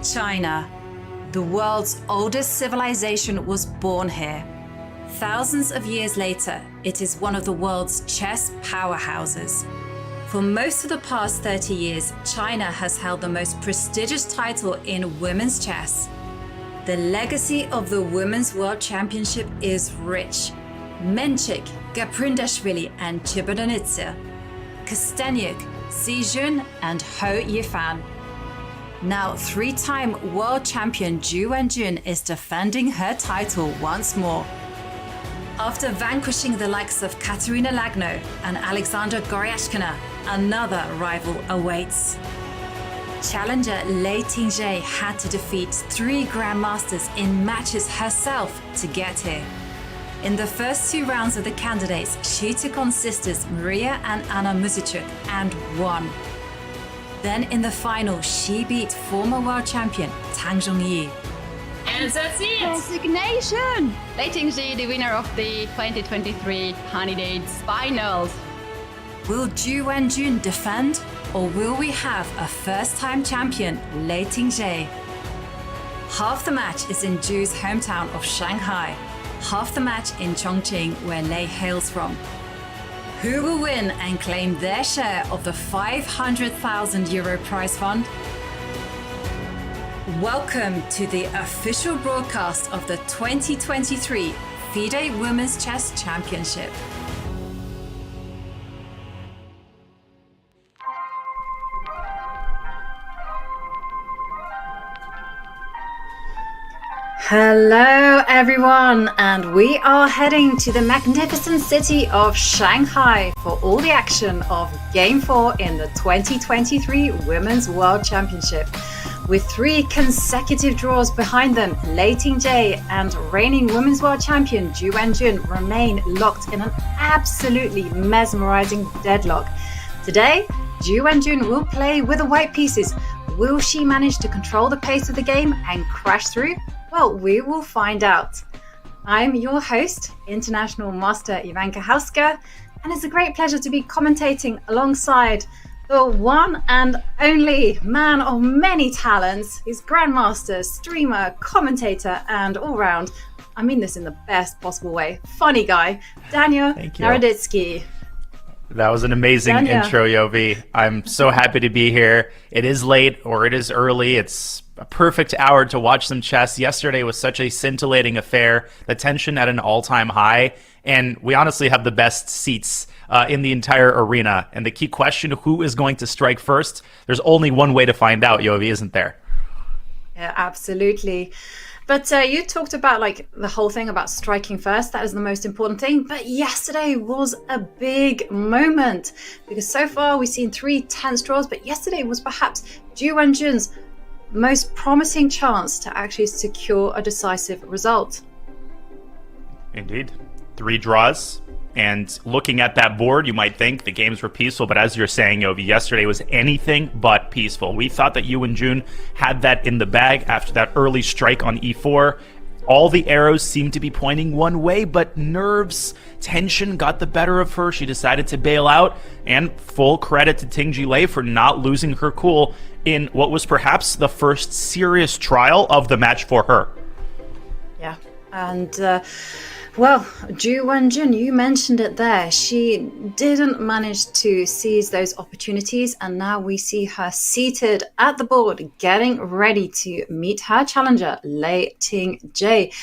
China. The world's oldest civilization was born here. Thousands of years later, it is one of the world's chess powerhouses. For most of the past 30 years, China has held the most prestigious title in women's chess. The legacy of the Women's World Championship is rich. Menchik, Gaprindashvili and Chibanitsa, Kosteniuk, Si Jun and Ho Yifan. Now, three-time world champion Ju Wenjun is defending her title once more. After vanquishing the likes of Katerina Lagno and Alexandra Goryashkina, another rival awaits. Challenger Lei Tingjie had to defeat 3 grandmasters in matches herself to get here. In the first 2 rounds of the candidates, she took on sisters Maria and Anna Muzichuk and won. Then in the final, she beat former world champion Tang Zhongyi. And that's it! Resignation! Lei Tingjie, the winner of the 2023 candidates finals. Will Ju Wenjun defend, or will we have a first-time champion, Lei Tingjie? Half the match is in Ju's hometown of Shanghai, half the match in Chongqing, where Lei hails from. Who will win and claim their share of the €500,000 prize fund? Welcome to the official broadcast of the 2023 FIDE Women's Chess Championship. Hello everyone, and we are heading to the magnificent city of Shanghai for all the action of Game 4 in the 2023 Women's World Championship. With 3 consecutive draws behind them, Lei Tingjie and reigning Women's World Champion Ju Wenjun remain locked in an absolutely mesmerizing deadlock. Today, Ju Wenjun will play with the white pieces. Will she manage to control the pace of the game and crash through? Well, we will find out. I'm your host, International Master Ivanka Hauska, and it's a great pleasure to be commentating alongside the one and only man of many talents. He's grandmaster, streamer, commentator, and all-round, I mean this in the best possible way, funny guy, Daniel Naroditsky. That was an amazing intro, Yovi. I'm so happy to be here. It is late or it is early. It's a perfect hour to watch some chess. Yesterday was such a scintillating affair, the tension at an all-time high, and we honestly have the best seats in the entire arena. And the key question, who is going to strike first? There's only one way to find out, Yovi, isn't there? Yeah, absolutely. But you talked about the whole thing about striking first. That is the most important thing. But yesterday was a big moment because so far we've seen 3 tense draws. But yesterday was perhaps Ju Wenjun's most promising chance to actually secure a decisive result. Indeed. 3 draws. And looking at that board, you might think the games were peaceful, but as you're saying, Yovi, yesterday was anything but peaceful. We thought that Ju Wenjun had that in the bag after that early strike on e4. All the arrows seemed to be pointing one way, but nerves, tension got the better of her. She decided to bail out, and full credit to Tingjie Lei for not losing her cool in what was perhaps the first serious trial of the match for her. Yeah, and well, Ju Wenjun, you mentioned it there. She didn't manage to seize those opportunities, and now we see her seated at the board, getting ready to meet her challenger, Lei Tingjie.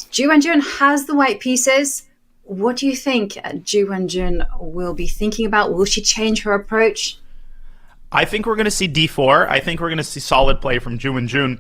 Ju Wenjun has the white pieces. What do you think Ju Wenjun will be thinking about? Will she change her approach? I think we're going to see d4. I think we're going to see solid play from Ju Wenjun.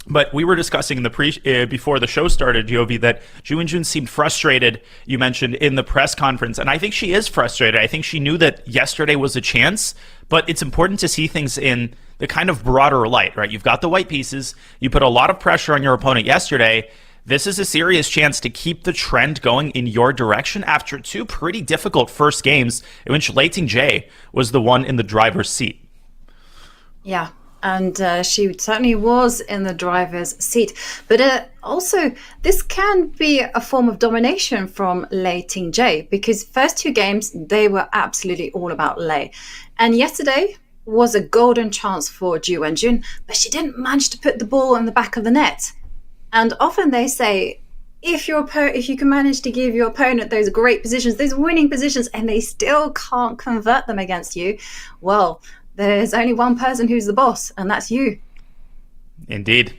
But we were discussing in the before the show started, Yovi, that Ju Wenjun seemed frustrated, you mentioned, in the press conference. And I think she is frustrated. I think she knew that yesterday was a chance, but it's important to see things in the kind of broader light, right? You've got the white pieces. You put a lot of pressure on your opponent yesterday. This is a serious chance to keep the trend going in your direction after 2 pretty difficult first games in which Lei Tingjie was the one in the driver's seat. Yeah. And she certainly was in the driver's seat. But also, this can be a form of domination from Lei Tingjie, because first 2 games, they were absolutely all about Lei. And yesterday, was a golden chance for Ju Wenjun, but she didn't manage to put the ball in the back of the net. And often they say, if you can manage to give your opponent those great positions, those winning positions, and they still can't convert them against you, well, there's only one person who's the boss, and that's you. Indeed.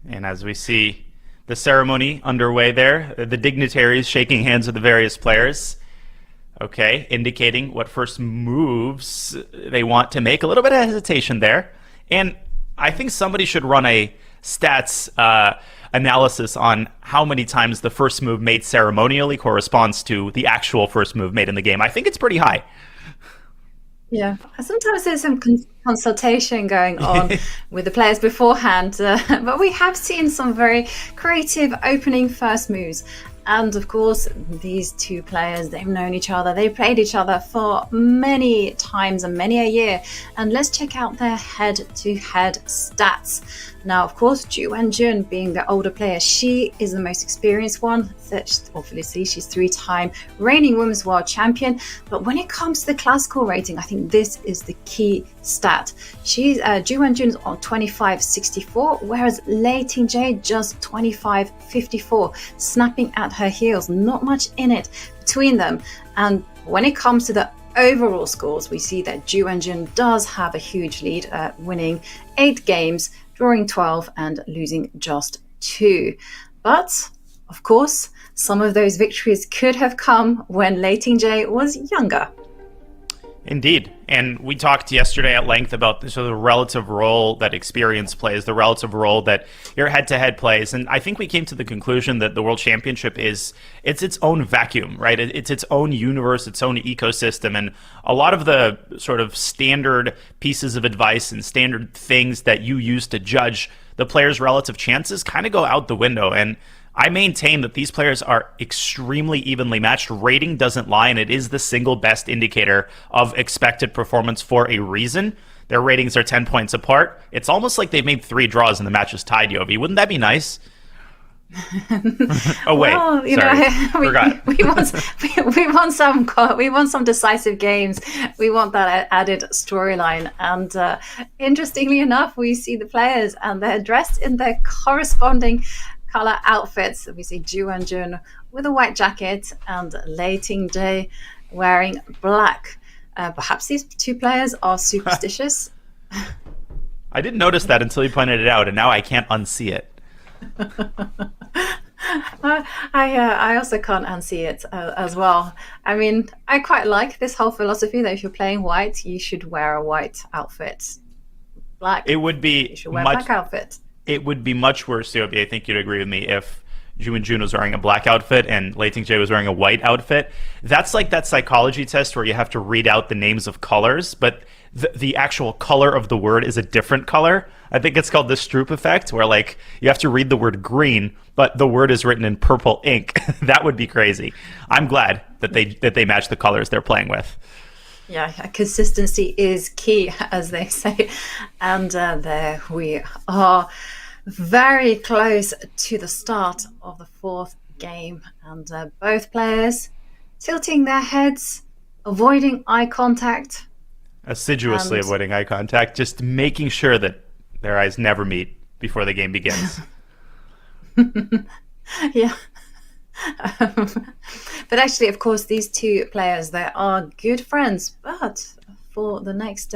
And as we see the ceremony underway there, the dignitaries shaking hands with the various players. Okay, indicating what first moves they want to make. A little bit of hesitation there. And I think somebody should run a stats analysis on how many times the first move made ceremonially corresponds to the actual first move made in the game. I think it's pretty high. Yeah, sometimes there's some consultation going on with the players beforehand, but we have seen some very creative opening first moves. And of course, these two players, they've known each other. They've played each other for many times and many a year. And let's check out their head-to-head stats. Now, of course, Ju Wenjun, being the older player, she is the most experienced one. Obviously, she's 3-time reigning women's world champion. But when it comes to the classical rating, I think this is the key stat. Ju Wenjun's on 25.64, whereas Lei Tingjie just 25.54, snapping at her heels. Not much in it between them. And when it comes to the overall scores, we see that Ju Wenjun does have a huge lead, winning 8 games, drawing 12 and losing just 2. But, of course, some of those victories could have come when Lei Tingjie was younger. Indeed. And we talked yesterday at length about the relative role that experience plays, the relative role that your head-to-head plays. And I think we came to the conclusion that the World Championship it's its own vacuum, right? It's its own universe, its own ecosystem. And a lot of the sort of standard pieces of advice and standard things that you use to judge the players' relative chances kind of go out the window. And I maintain that these players are extremely evenly matched. Rating doesn't lie, and it is the single best indicator of expected performance for a reason. Their ratings are 10 points apart. It's almost like they've made 3 draws and the match is tied, Yovi. Wouldn't that be nice? Oh wait, well, sorry. We want some decisive games. We want that added storyline. And interestingly enough, we see the players and they're dressed in their corresponding color outfits. We see Ju Wenjun with a white jacket and Lei Tingjie wearing black. Perhaps these two players are superstitious. I didn't notice that until you pointed it out, and now I can't unsee it. I also can't unsee it as well. I mean, I quite like this whole philosophy that if you're playing white, you should wear a white outfit. Black. It would be you should wear a black outfit. It would be much worse, Yobi. I think you'd agree with me if Ju Wenjun was wearing a black outfit and Lei Tingjie was wearing a white outfit. That's like that psychology test where you have to read out the names of colors, but the actual color of the word is a different color. I think it's called the Stroop effect, where like you have to read the word green, but the word is written in purple ink. That would be crazy. I'm glad that they match the colors they're playing with. Yeah, consistency is key, as they say. And there we are, very close to the start of the 4th game. And both players tilting their heads, avoiding eye contact. Assiduously avoiding eye contact, just making sure that their eyes never meet before the game begins. Yeah. But actually, of course, these two players, they are good friends. But for the next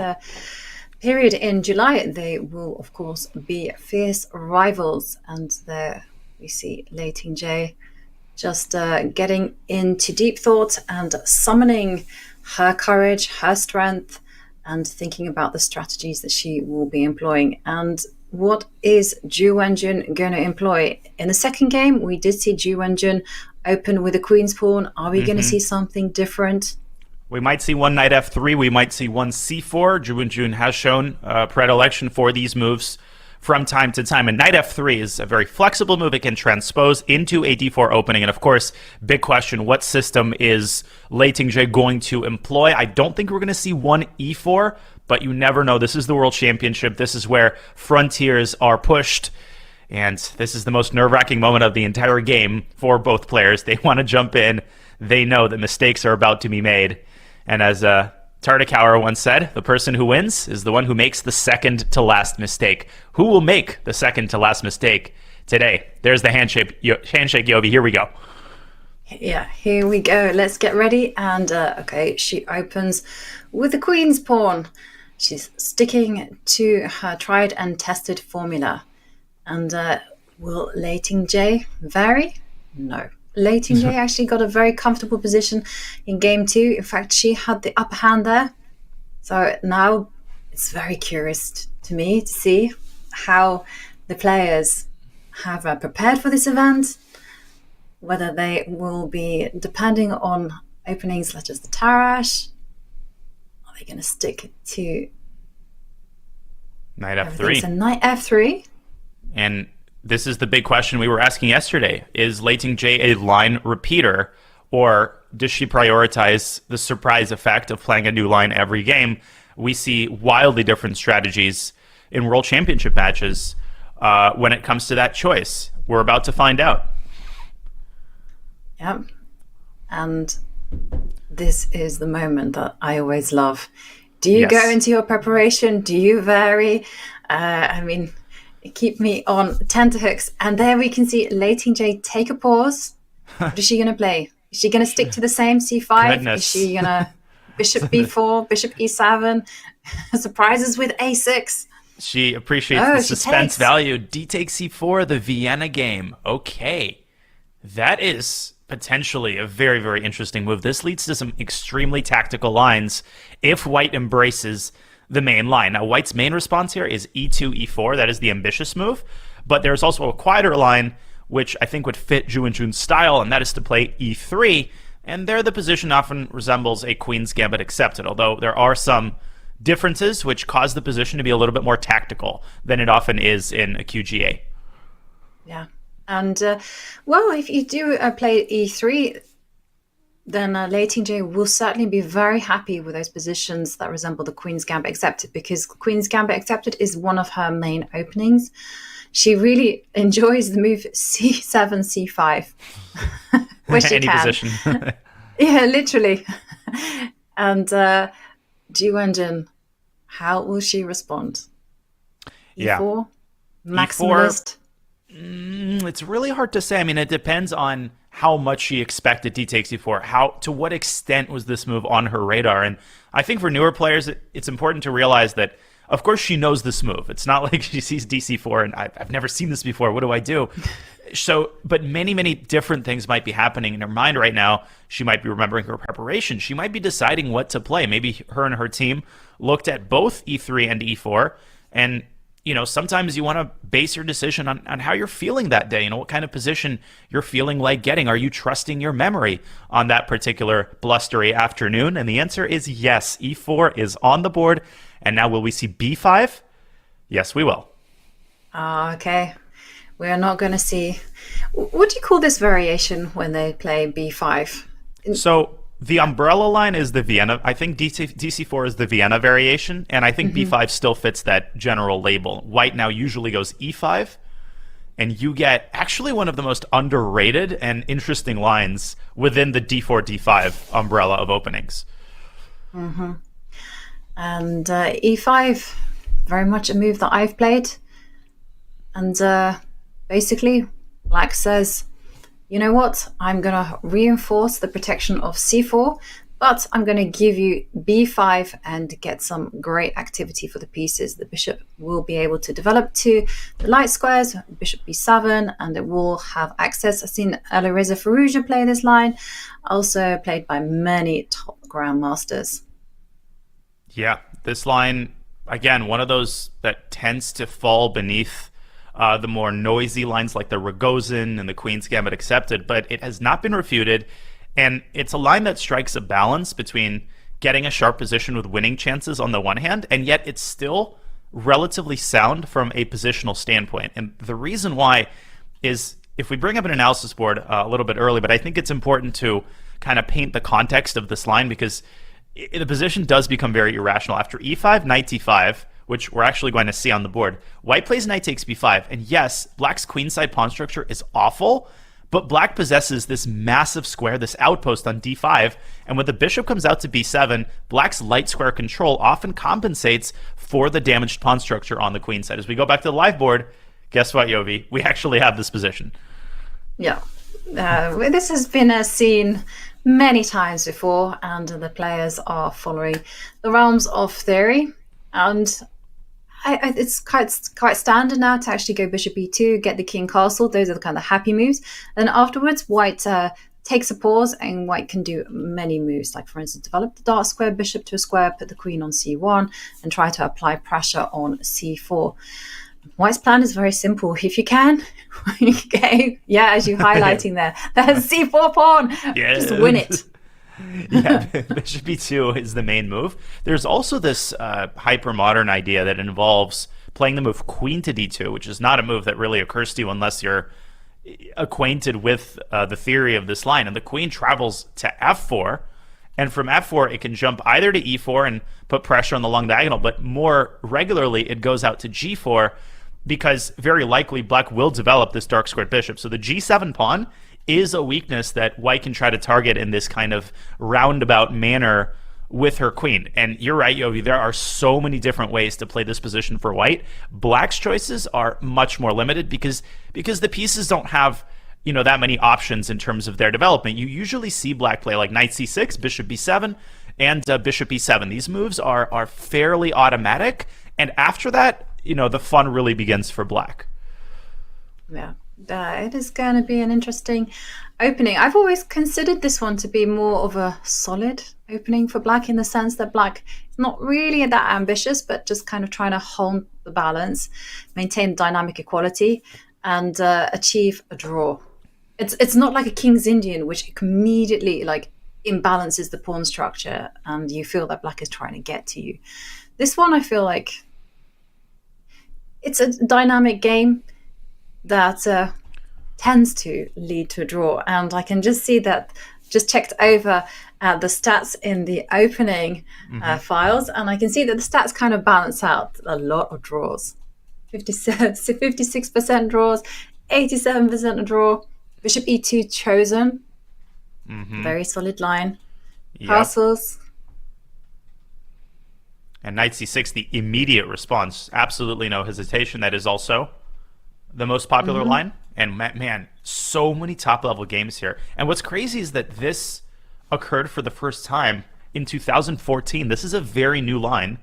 period in July, they will, of course, be fierce rivals. And there we see Lei Tingjie just getting into deep thought and summoning her courage, her strength, and thinking about the strategies that she will be employing. And what is Ju Wenjun going to employ? In the second game, we did see Ju Wenjun open with a queen's pawn. Are we going to see something different? We might see one knight f3. We might see one c4. Ju Wenjun has shown predilection for these moves from time to time. And knight f3 is a very flexible move. It can transpose into a d4 opening. And of course, big question, what system is Lei Tingjie going to employ? I don't think we're going to see one e4, but you never know. This is the World Championship. This is where frontiers are pushed. And this is the most nerve-wracking moment of the entire game for both players. They want to jump in. They know that mistakes are about to be made. And as Tartakower once said, the person who wins is the one who makes the second to last mistake. Who will make the second to last mistake today? There's the handshake, Yovi. Here we go. Yeah, here we go. Let's get ready. And okay, she opens with the queen's pawn. She's sticking to her tried and tested formula. And will Lei Tingjie vary? No. Lei Tingjie actually got a very comfortable position in game 2. In fact, she had the upper hand there. So now it's very curious to me to see how the players have prepared for this event, whether they will be depending on openings such as the Tarrasch. Are they going to stick to Knight F3? So Knight F3. And this is the big question we were asking yesterday. Is Lei Tingjie a line repeater, or does she prioritize the surprise effect of playing a new line every game? We see wildly different strategies in World Championship matches when it comes to that choice. We're about to find out. Yep. And this is the moment that I always love. Do you go into your preparation? Do you vary? Keep me on tenterhooks. And there we can see Lei Tingjie take a pause. What is she going to play? Is she going to stick to the same c5? Goodness. Is she going to bishop b4, bishop e7, surprises with a6? She appreciates the suspense value. D takes c4, the Vienna game. Okay. That is potentially a very, very interesting move. This leads to some extremely tactical lines if White embraces the main line. Now, White's main response here is e2, e4. That is the ambitious move. But there's also a quieter line, which I think would fit Ju Wenjun's style, and that is to play e3. And there the position often resembles a Queen's Gambit accepted, although there are some differences which cause the position to be a little bit more tactical than it often is in a QGA. Yeah. And, if you do play e3, then Lei Tingjie will certainly be very happy with those positions that resemble the Queen's Gambit accepted, because Queen's Gambit accepted is one of her main openings. She really enjoys the move c7, c5. Where she Any can. position. Yeah, literally. And Ju Wenjun, how will she respond? E4? Maximalist? It's really hard to say. I mean, it depends on how much she expected d takes e4. To what extent was this move on her radar? And I think for newer players, it's important to realize that, of course, she knows this move. It's not like she sees dc4 and I've never seen this before. What do I do? But many, many different things might be happening in her mind right now. She might be remembering her preparation. She might be deciding what to play. Maybe her and her team looked at both e3 and e4, and sometimes you want to base your decision on how you're feeling that day, what kind of position you're feeling like getting. Are you trusting your memory on that particular blustery afternoon? And the answer is yes. E4 is on the board. And now will we see b5? Yes, we will. Okay. We are not going to see... What do you call this variation when they play b5? So the umbrella line is the Vienna. I think DC4 is the Vienna variation, and I think b5 still fits that general label. White now usually goes e5, and you get actually one of the most underrated and interesting lines within the d4, d5 umbrella of openings. Mm-hmm. And e5, very much a move that I've played. And basically, Black says, you know what, I'm going to reinforce the protection of c4, but I'm going to give you b5 and get some great activity for the pieces. The bishop will be able to develop to the light squares, bishop b7, and it will have access. I've seen Alireza Firouzja play this line, also played by many top grandmasters. Yeah, this line, again, one of those that tends to fall beneath the more noisy lines like the Rogozin and the Queen's Gambit accepted, but it has not been refuted, and it's a line that strikes a balance between getting a sharp position with winning chances on the one hand, and yet it's still relatively sound from a positional standpoint. And the reason why is, if we bring up an analysis board a little bit early, but I think it's important to kind of paint the context of this line, because the position does become very irrational. After e5, knight d5, which we're actually going to see on the board, White plays knight takes b5. And yes, Black's queenside pawn structure is awful, But black possesses this massive square, this outpost on d5, and when the bishop comes out to b7, black's light square control often compensates for the damaged pawn structure on the queen side. As we go back to the live board, guess what, Yovi? We actually have this position. Yeah. This has been seen many times before, and the players are following the realms of theory. And it's quite standard now to actually go bishop e2, get the king castle. Those are the kind of happy moves. And afterwards, white takes a pause, and white can do many moves. Like, for instance, develop the dark square bishop to a square, put the queen on c1, and try to apply pressure on c4. White's plan is very simple. If you can, okay, yeah, as you're highlighting there, that's c4 pawn. Yes. Just win it. Yeah, bishop e2 is the main move. There's also this hyper-modern idea that involves playing the move queen to d2, which is not a move that really occurs to you unless you're acquainted with the theory of this line. And the queen travels to f4, and from f4 it can jump either to e4 and put pressure on the long diagonal, but more regularly it goes out to g4, because very likely black will develop this dark squared bishop. So the g7 pawn is a weakness that white can try to target in this kind of roundabout manner with her queen. And you're right, Yovi, there are so many different ways to play this position for white. Black's choices are much more limited because the pieces don't have, you know, that many options in terms of their development. You usually see black play like knight c6, bishop b7, and bishop e7. These moves are fairly automatic, and after that, you know, the fun really begins for black. Yeah. It is going to be an interesting opening. I've always considered this one to be more of a solid opening for black, in the sense that black is not really that ambitious, but just kind of trying to hold the balance, maintain dynamic equality, and achieve a draw. It's not like a King's Indian, which immediately like imbalances the pawn structure, and you feel that black is trying to get to you. This one, I feel like it's a dynamic game that tends to lead to a draw. And I can just see that, just checked over the stats in the opening files, and I can see that the stats kind of balance out a lot of draws. 56% draws, 87% a draw. Bishop e2 chosen. Very solid line. Yep. Castles. And knight c6, the immediate response. Absolutely no hesitation. That is also the most popular line. And man, so many top-level games here. And what's crazy is that this occurred for the first time in 2014. This is a very new line.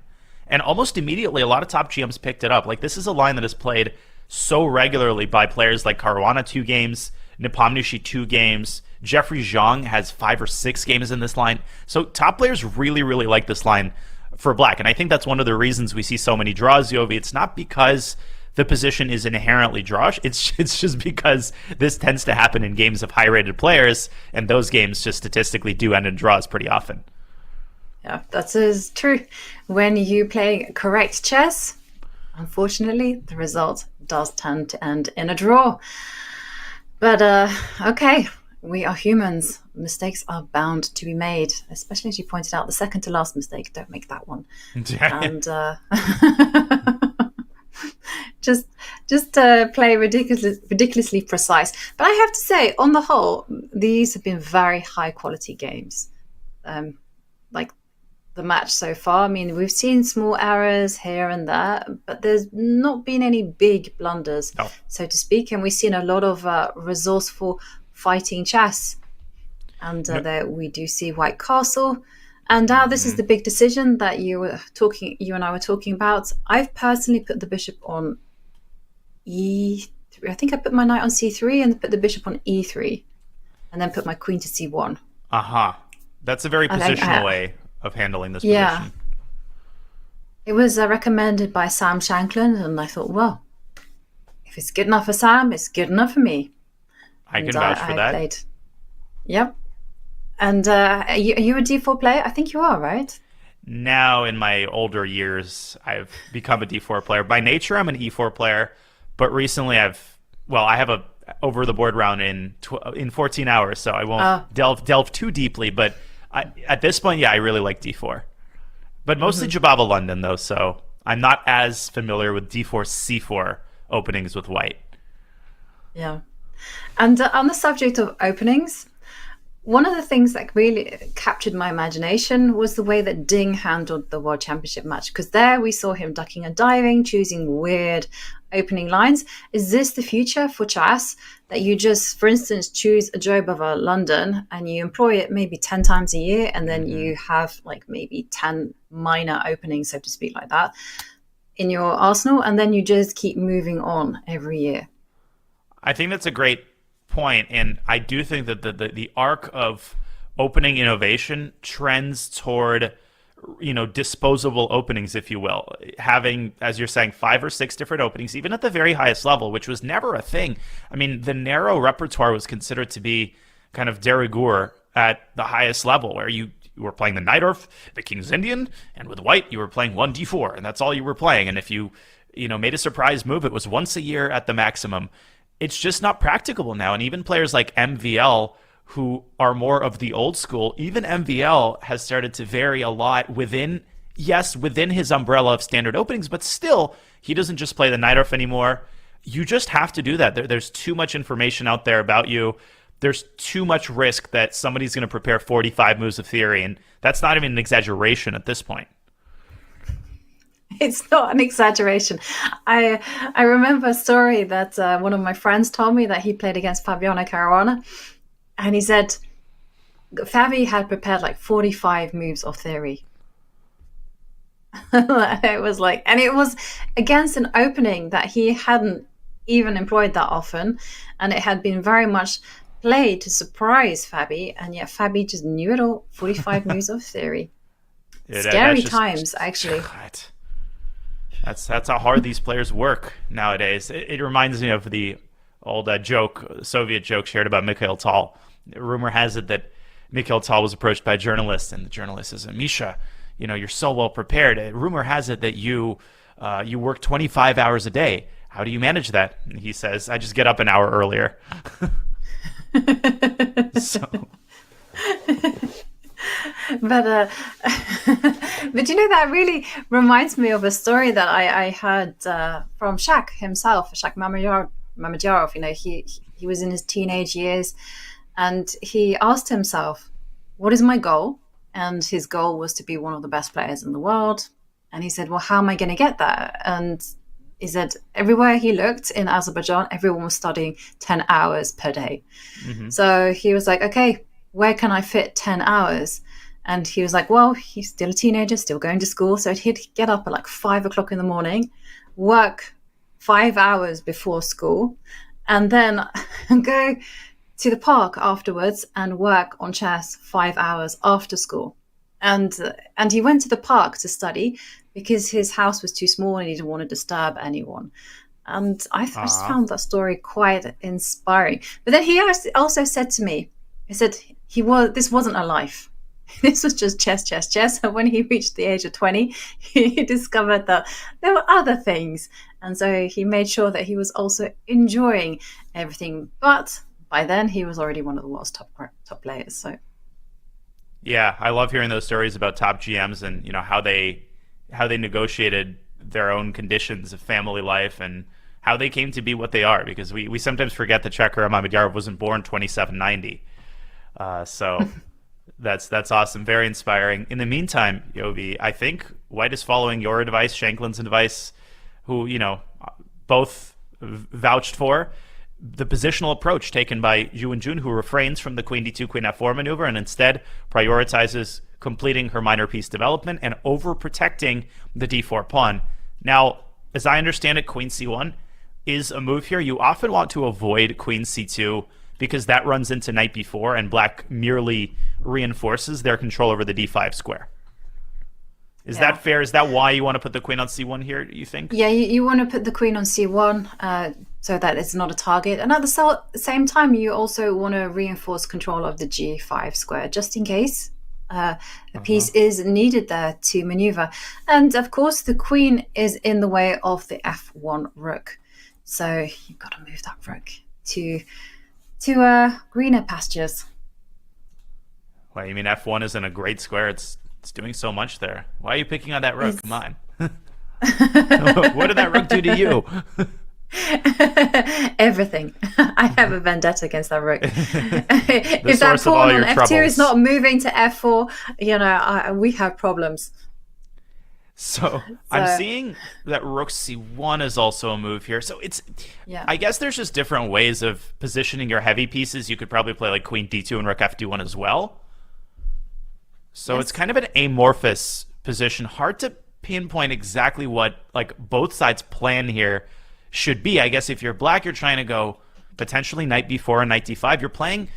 And almost immediately, a lot of top GMs picked it up. Like, this is a line that is played so regularly by players like Caruana 2 games, Nepomniachtchi 2 games. Jeffrey Zhang has 5 or 6 games in this line. So top players really, really like this line for black. And I think that's one of the reasons we see so many draws, Yovi. It's not because the position is inherently drawish. It's just because this tends to happen in games of high-rated players, and those games just statistically do end in draws pretty often. Yeah, that is true. When you play correct chess, unfortunately, the result does tend to end in a draw. But okay, we are humans. Mistakes are bound to be made, especially as you pointed out, the second to last mistake. Don't make that one. And just play ridiculously precise. But I have to say, on the whole, these have been very high quality games. Like the match so far, I mean, we've seen small errors here and there, but there's not been any big blunders, so to speak. And we've seen a lot of resourceful fighting chess. And there we do see white castle. And now this is the big decision that you and I were talking about. I've personally put the bishop on e3. I think I put my knight on c3 and put the bishop on e3, and then put my queen to c1. That's a very positional way of handling this yeah. position. It was recommended by Sam Shanklin, and I thought, well, if it's good enough for Sam, it's good enough for me. I can vouch for that. Played. Yep. And are you a d4 player? I think you are, right? Now, in my older years, I've become a d4 player. By nature, I'm an e4 player, but recently I have a over-the-board round in 14 hours, so I won't delve too deeply. But at this point, I really like d4. But mostly Jababa London, though, so I'm not as familiar with d4, c4 openings with white. Yeah. And on the subject of openings, one of the things that really captured my imagination was the way that Ding handled the World Championship match, because there we saw him ducking and diving, choosing weird opening lines. Is this the future for chess? That you just, for instance, choose a job of a London and you employ it maybe 10 times a year, and then you have like maybe 10 minor openings, so to speak, like that in your arsenal, and then you just keep moving on every year. I think that's a great point, and I do think that the arc of opening innovation trends toward, disposable openings, if you will, having, as you're saying, 5 or 6 different openings, even at the very highest level, which was never a thing. I mean, the narrow repertoire was considered to be kind of de rigueur at the highest level, where you were playing the Najdorf, the King's Indian, and with white you were playing 1d4, and that's all you were playing. And if you made a surprise move, it was once a year at the maximum. It's just not practicable now. And even players like MVL, who are more of the old school, even MVL has started to vary a lot within his umbrella of standard openings, but still, he doesn't just play the Najdorf anymore. You just have to do that. There's too much information out there about you. There's too much risk that somebody's going to prepare 45 moves of theory, and that's not even an exaggeration at this point. It's not an exaggeration. I remember a story that one of my friends told me, that he played against Fabiano Caruana, and he said Fabi had prepared like 45 moves of theory. It was like, and it was against an opening that he hadn't even employed that often, and it had been very much played to surprise Fabi, and yet Fabi just knew it all. 45 moves of theory. Scary times, actually. God. That's how hard these players work nowadays. It reminds me of the old Soviet joke shared about Mikhail Tal. Rumor has it that Mikhail Tal was approached by a journalist, and the journalist says, "Misha, you're so well prepared. Rumor has it that you work 25 hours a day. How do you manage that?" And he says, "I just get up an hour earlier." So. But that really reminds me of a story that I heard from Shaq himself, Shaq Mamedyarov. He was in his teenage years, and he asked himself, "What is my goal?" And his goal was to be one of the best players in the world. And he said, "Well, how am I going to get that?" And he said everywhere he looked in Azerbaijan, everyone was studying 10 hours per day. Mm-hmm. So he was like, okay, where can I fit 10 hours? And he was like, well, he's still a teenager, still going to school. So he'd get up at like 5 o'clock in the morning, work 5 hours before school, and then go to the park afterwards and work on chess 5 hours after school. And he went to the park to study because his house was too small and he didn't want to disturb anyone. And I just found that story quite inspiring. But then he also said to me, he said this wasn't a life. This was just chess. And when he reached the age of 20, he discovered that there were other things. And so he made sure that he was also enjoying everything. But by then, he was already one of the world's top players. So, yeah, I love hearing those stories about top GMs and how they negotiated their own conditions of family life and how they came to be what they are. Because we sometimes forget that Chekara Mamedyarov wasn't born 2790. So that's awesome. Very inspiring. In the meantime, Yovi, I think White is following your advice, Shanklin's advice, who, both vouched for the positional approach taken by Ju Wenjun, who refrains from the queen d2, queen f4 maneuver and instead prioritizes completing her minor piece development and overprotecting the d4 pawn. Now, as I understand it, queen c1 is a move here. You often want to avoid queen c2 because that runs into knight b4 and black merely reinforces their control over the d5 square. Is that fair? Is that why you want to put the queen on c1 here, you think? Yeah, you want to put the queen on c1 so that it's not a target. And at the same time, you also want to reinforce control of the g5 square, just in case a piece is needed there to maneuver. And of course, the queen is in the way of the f1 rook. So you've got to move that rook to greener pastures. Well, you mean f1 isn't a great square? It's doing so much there. Why are you picking on that rook? Come on. What did that rook do to you? Everything. I have a vendetta against that rook. If that source of all pawn on your f2 troubles. is not moving to f4, we have problems. So I'm seeing that rook c1 is also a move here. So I guess there's just different ways of positioning your heavy pieces. You could probably play like queen d2 and rook f d1 as well. So it's kind of an amorphous position. Hard to pinpoint exactly what like both sides' plan here should be. I guess if you're black, you're trying to go potentially knight b4 and knight d5. You're playing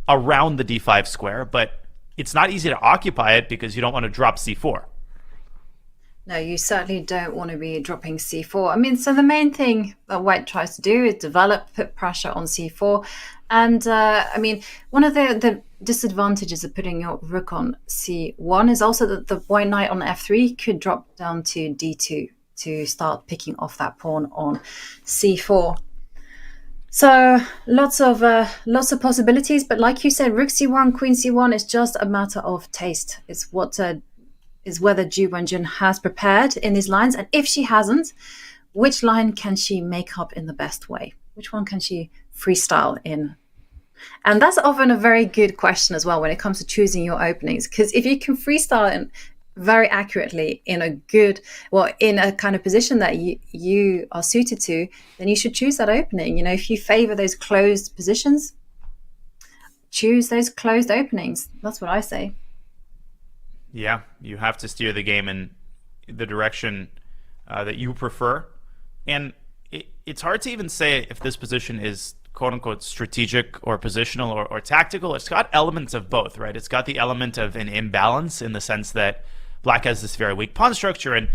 around the d5 square, but it's not easy to occupy it because you don't want to drop c4. No, you certainly don't want to be dropping c4. I mean, so the main thing that white tries to do is develop, put pressure on c4. And, I mean, one of the disadvantages of putting your rook on c1 is also that the white knight on f3 could drop down to d2 to start picking off that pawn on c4. So lots of possibilities. But like you said, rook c1, queen c1 is just a matter of taste. It's what... is whether Ju Wenjun has prepared in these lines, and if she hasn't, which line can she make up in the best way? Which one can she freestyle in? And that's often a very good question as well when it comes to choosing your openings, because if you can freestyle in very accurately in a kind of position that you are suited to, then you should choose that opening. If you favor those closed positions, choose those closed openings. That's what I say. Yeah, you have to steer the game in the direction that you prefer. And it's hard to even say if this position is quote-unquote strategic or positional or tactical. It's got elements of both, right? It's got the element of an imbalance in the sense that black has this very weak pawn structure. And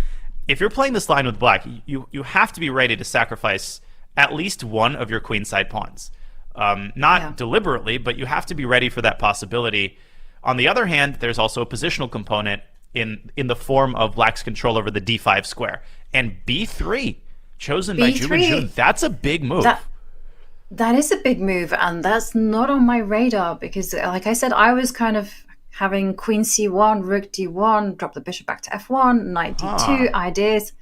if you're playing this line with black, you have to be ready to sacrifice at least one of your queenside pawns. Not deliberately, but you have to be ready for that possibility. On the other hand, there's also a positional component in the form of black's control over the d5 square. And b3, chosen by Ju Wenjun, that's a big move. That is a big move, and that's not on my radar because, like I said, I was kind of having queen c1, rook d1, drop the bishop back to f1, knight d2 ideas.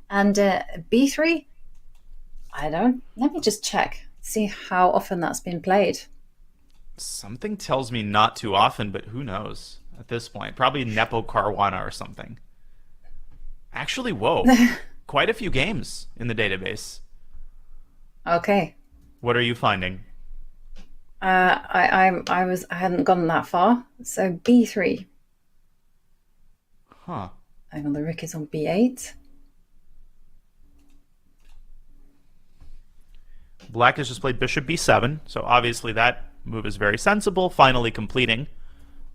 And b3, let me just check, see how often that's been played. Something tells me not too often, but who knows at this point? Probably Nepo Caruana or something. Actually, whoa. Quite a few games in the database. Okay. What are you finding? I hadn't gone that far. So b3. Huh. Hang on, the rook is on b8. Black has just played bishop b7, so obviously that move is very sensible, finally completing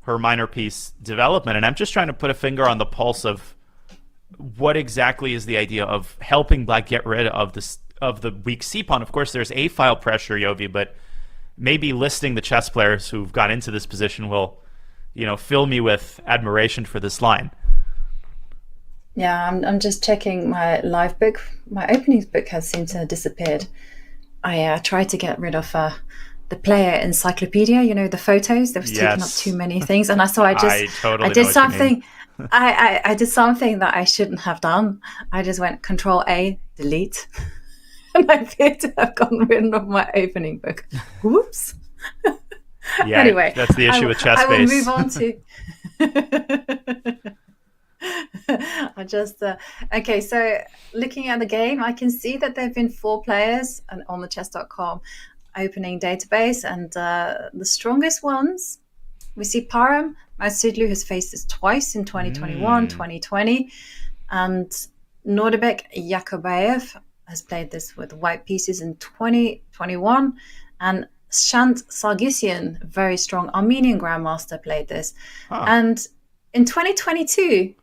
her minor piece development. And I'm just trying to put a finger on the pulse of what exactly is the idea of helping black get rid of the weak c-pawn. Of course, there's a-file pressure, Yovi, but maybe listing the chess players who've got into this position will, fill me with admiration for this line. Yeah, I'm just checking my live book. My openings book has seemed to have disappeared. I tried to get rid of the player encyclopedia, the photos. They was taking up too many things, and I did something. I did something that I shouldn't have done. I just went Control A, delete, and I appear to have gotten rid of my opening book. Whoops. Yeah, anyway, that's the issue with chess base. I will move on to. Okay, so looking at the game, I can see that there have been 4 players on the Chess.com opening database, and the strongest ones, we see Parham Masudlu has faced this twice in 2021, 2020, and Nordebek Yakobayev has played this with white pieces in 2021, and Shant Sargsyan, very strong Armenian grandmaster, played this. And in 2022,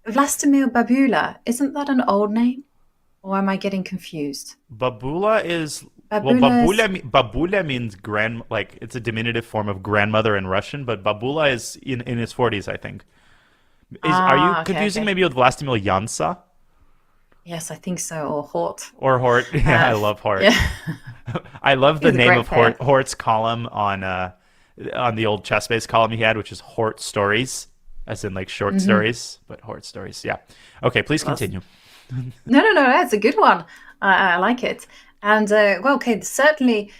Vlastimir Babula, isn't that an old name? Or am I getting confused? Babula is... Babula means it's a diminutive form of grandmother in Russian, but Babula is in his 40s, I think. Are you confusing maybe with Vlastimir Jansa? Yes, I think so, or Hort. Or Hort. Yeah, I love Hort. Yeah. I love the name of Hort's column on the old chess base column he had, which is Hort Stories, as in like short stories, but Hort Stories. Yeah. Okay, please continue. No, that's a good one. I like it. And certainly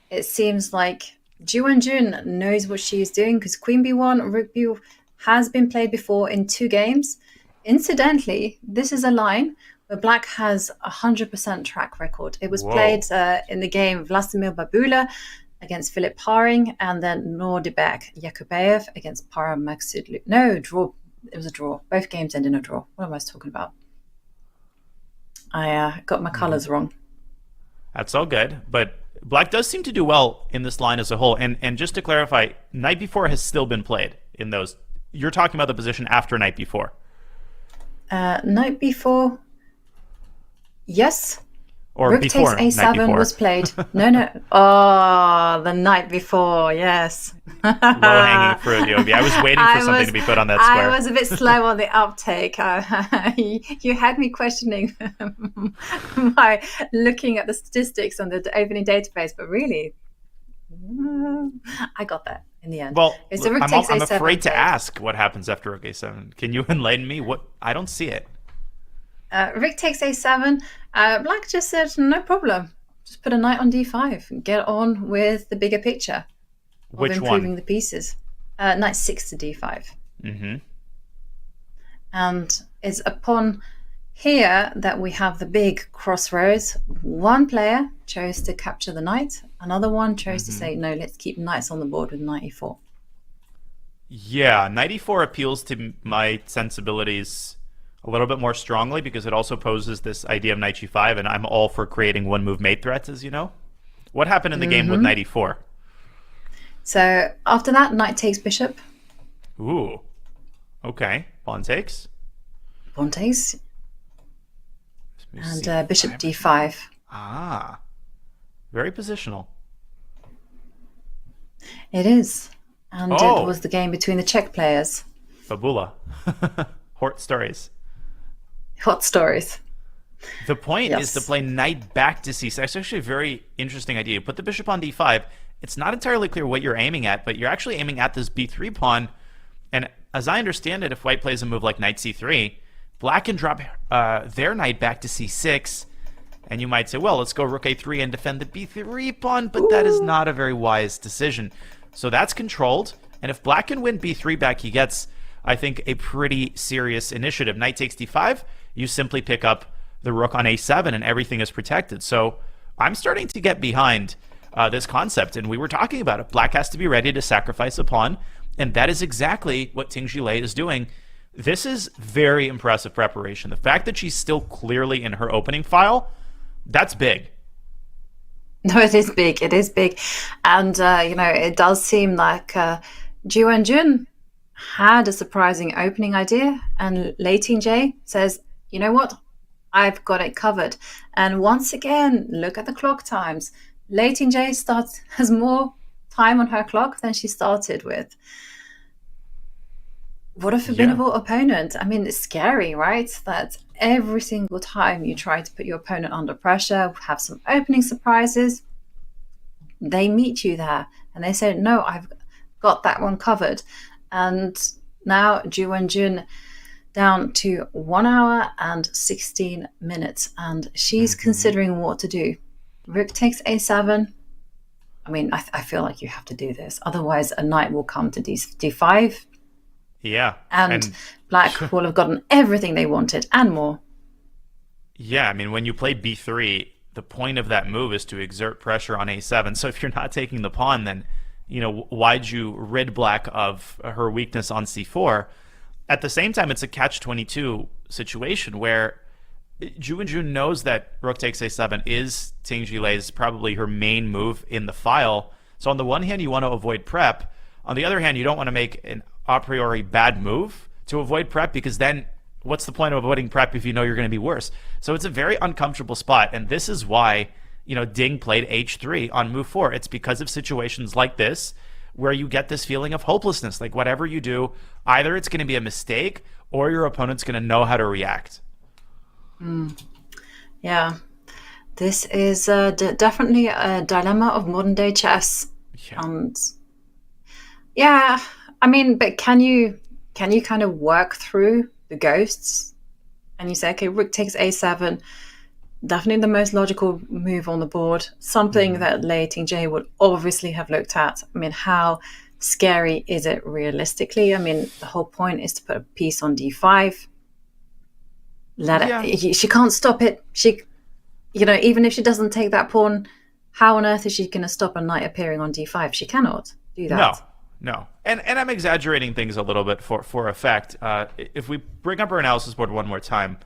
it seems like Ju Wenjun knows what she's doing because Queen B1, Rook B has been played before in 2 games. Incidentally, this is a line where Black has 100% track record. It was played in the game Vladimir Babula against Philip Haring, and then Nordibek Yakubayev against Paramaxidlu. No, draw. It was a draw. Both games ended in a draw. What am I talking about? I got my colors wrong. That's all good, but Black does seem to do well in this line as a whole. And just to clarify, Knight B4 has still been played in those. You're talking about the position after Knight B4. Knight B4, yes. Or Rook before takes Knight A7 B4. was played. No. Oh, the Night before, yes. Low-hanging fruit, Yobi. I was waiting for something to be put on that square. I was a bit slow on the uptake. You had me questioning by looking at the statistics on the opening database, but really, I got that in the end. Well, Okay, so Rook takes I'm A7 afraid to played. ask what happens after Rook A7. Can you enlighten me? What? I don't see it. Rook takes A7. Black just said, no problem. Just put a knight on D5 and get on with the bigger picture of Which improving one? the pieces. Knight 6 to D5. Mm-hmm. And it's upon here that we have the big crossroads. One player chose to capture the knight. Another one chose to say, no, let's keep knights on the board with knight E4. Yeah, Knight E4 appeals to my sensibilities a little bit more strongly because it also poses this idea of Knight G5, and I'm all for creating one-move mate threats, as you know. What happened in the game with Knight E4? So after that, knight takes bishop. Ooh. Okay. Pawn takes. Pawn takes. Let me see. And bishop D5. Ah. Very positional. It is. And Oh. it was the game between the Czech players. Babula. Hort stories. Hot stories. The point is Yes. to play knight back to c6. It's actually a very interesting idea. You put the bishop on d5. It's not entirely clear what you're aiming at, but you're actually aiming at this b3 pawn. And as I understand it, if white plays a move like knight c3, black can drop their knight back to c6. And you might say, well, let's go rook a3 and defend the b3 pawn, but that is not a very wise decision. So that's controlled. And if black can win b3 back, he gets, I think, a pretty serious initiative. Knight takes d5. You simply pick up the rook on a7 and everything is protected. So I'm starting to get behind this concept. And we were talking about it. Black has to be ready to sacrifice a pawn. And that is exactly what Tingjie Lei is doing. This is very impressive preparation. The fact that she's still clearly in her opening file, that's big. No, it is big. It is big. And, it does seem like Ju Wenjun had a surprising opening idea. And Lei Tingjie says, you know what? I've got it covered. And once again, look at the clock times. Lei Tingjie has more time on her clock than she started with. What a formidable opponent. I mean, it's scary, right? That every single time you try to put your opponent under pressure, have some opening surprises, they meet you there and they say, no, I've got that one covered. And now Ju Wenjun down to 1 hour and 16 minutes. And she's considering what to do. Rook takes a7. I mean, I feel like you have to do this. Otherwise, a knight will come to d5. Yeah. And black will have gotten everything they wanted and more. Yeah, I mean, when you play b3, the point of that move is to exert pressure on a7. So if you're not taking the pawn, then, why'd you rid black of her weakness on c4? At the same time, it's a catch-22 situation where Ju Wenjun knows that rook takes a7 is Tingjie Lei's probably her main move in the file. So on the one hand, you want to avoid prep. On the other hand, you don't want to make an a priori bad move to avoid prep, because then what's the point of avoiding prep if you know you're going to be worse? So it's a very uncomfortable spot, and this is why Ding played h3 on move 4. It's because of situations like this where you get this feeling of hopelessness. Like whatever you do, either it's going to be a mistake or your opponent's going to know how to react. Yeah, this is definitely a dilemma of modern day chess. Yeah. And I mean, but can you kind of work through the ghosts and you say, okay, rook takes a7, definitely the most logical move on the board, something that Lei Tingjie would obviously have looked at. I mean, how scary is it realistically? I mean, the whole point is to put a piece on d5. She can't stop it. She, even if she doesn't take that pawn, how on earth is she going to stop a knight appearing on d5? She cannot do that. No. And I'm exaggerating things a little bit for effect. If we bring up our analysis board one more time,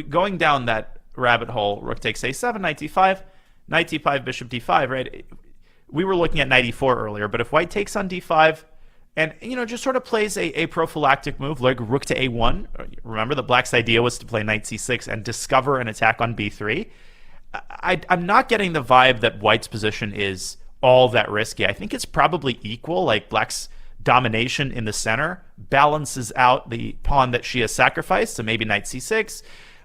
going down that rabbit hole, rook takes a7, knight d5, bishop d5, right? We were looking at knight e4 earlier, but if white takes on d5 and, just sort of plays a prophylactic move like rook to a1, remember the black's idea was to play knight c6 and discover an attack on b3. I'm not getting the vibe that white's position is all that risky. I think it's probably equal, like black's domination in the center balances out the pawn that she has sacrificed, so maybe knight c6.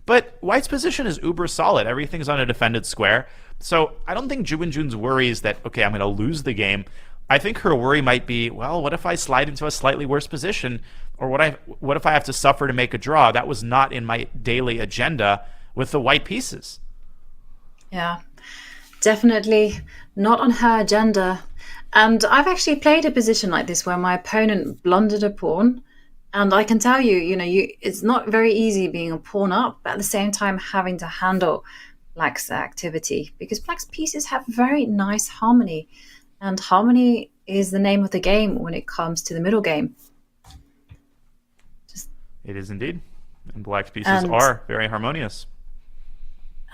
But white's position is uber solid. Everything's on a defended square. So I don't think Ju Wenjun's worry is that, okay, I'm going to lose the game. I think her worry might be, well, what if I slide into a slightly worse position? Or what if I have to suffer to make a draw? That was not in my daily agenda with the white pieces. Yeah, definitely not on her agenda. And I've actually played a position like this where my opponent blundered a pawn. And I can tell you, it's not very easy being a pawn up, but at the same time having to handle black's activity, because black's pieces have very nice harmony. And harmony is the name of the game when it comes to the middle game. It is indeed. And black's pieces are very harmonious.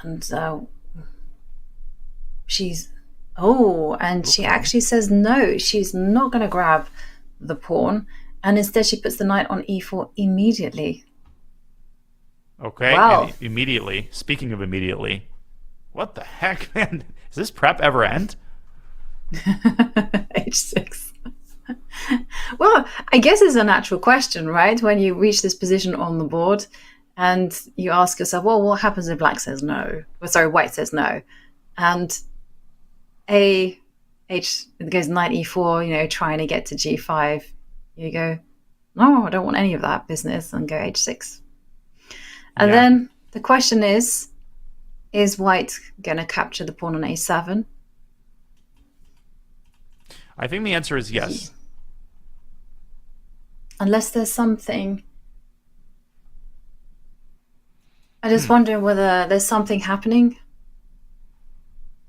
And she actually says no, she's not going to grab the pawn. And instead she puts the knight on e4 immediately. Okay, wow. Immediately. Speaking of immediately, what the heck, man? Does this prep ever end? h6. Well, I guess it's a natural question, right? When you reach this position on the board and you ask yourself, well, what happens if black says no? White says no. And it goes knight e4, trying to get to g5. You go, no, I don't want any of that business, and go h6. And then the question is white going to capture the pawn on a7? I think the answer is yes. Unless there's something. I'm just wondering whether there's something happening.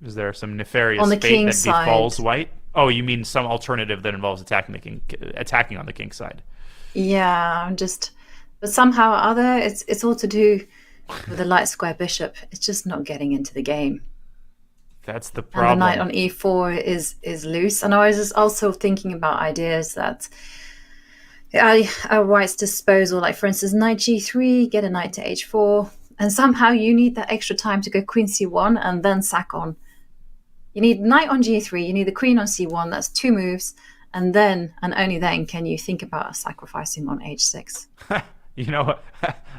Is there some nefarious on the fate king's that befalls side? white? Oh, you mean some alternative that involves attacking on the king's side? Yeah, but somehow or other, it's all to do with the light square bishop. It's just not getting into the game. That's the problem. And the knight on e4 is loose. And I was just also thinking about ideas that are white's disposal. Like, for instance, knight g3, get a knight to h4. And somehow you need that extra time to go queen c1 and then sack on. You need knight on g3, you need the queen on c1. That's two moves. And then, and only then, can you think about sacrificing on h6.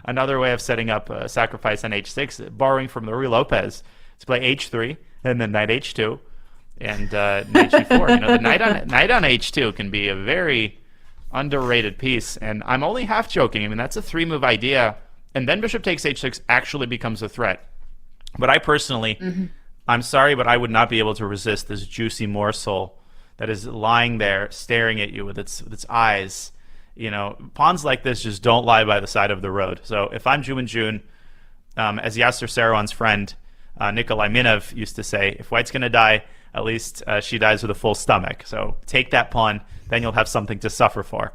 Another way of setting up a sacrifice on h6, borrowing from Louis Lopez, to play h3 and then knight h2 and knight g4. The knight on h2 can be a very underrated piece, and I'm only half joking. I mean, that's a 3-move idea, and then bishop takes h6 actually becomes a threat. But I personally, I'm sorry, but I would not be able to resist this juicy morsel that is lying there staring at you with its eyes. Pawns like this just don't lie by the side of the road. So if I'm Ju Wenjun, as Yasser Serouan's friend Nikolai Minov used to say, if white's going to die, at least she dies with a full stomach. So take that pawn, then you'll have something to suffer for.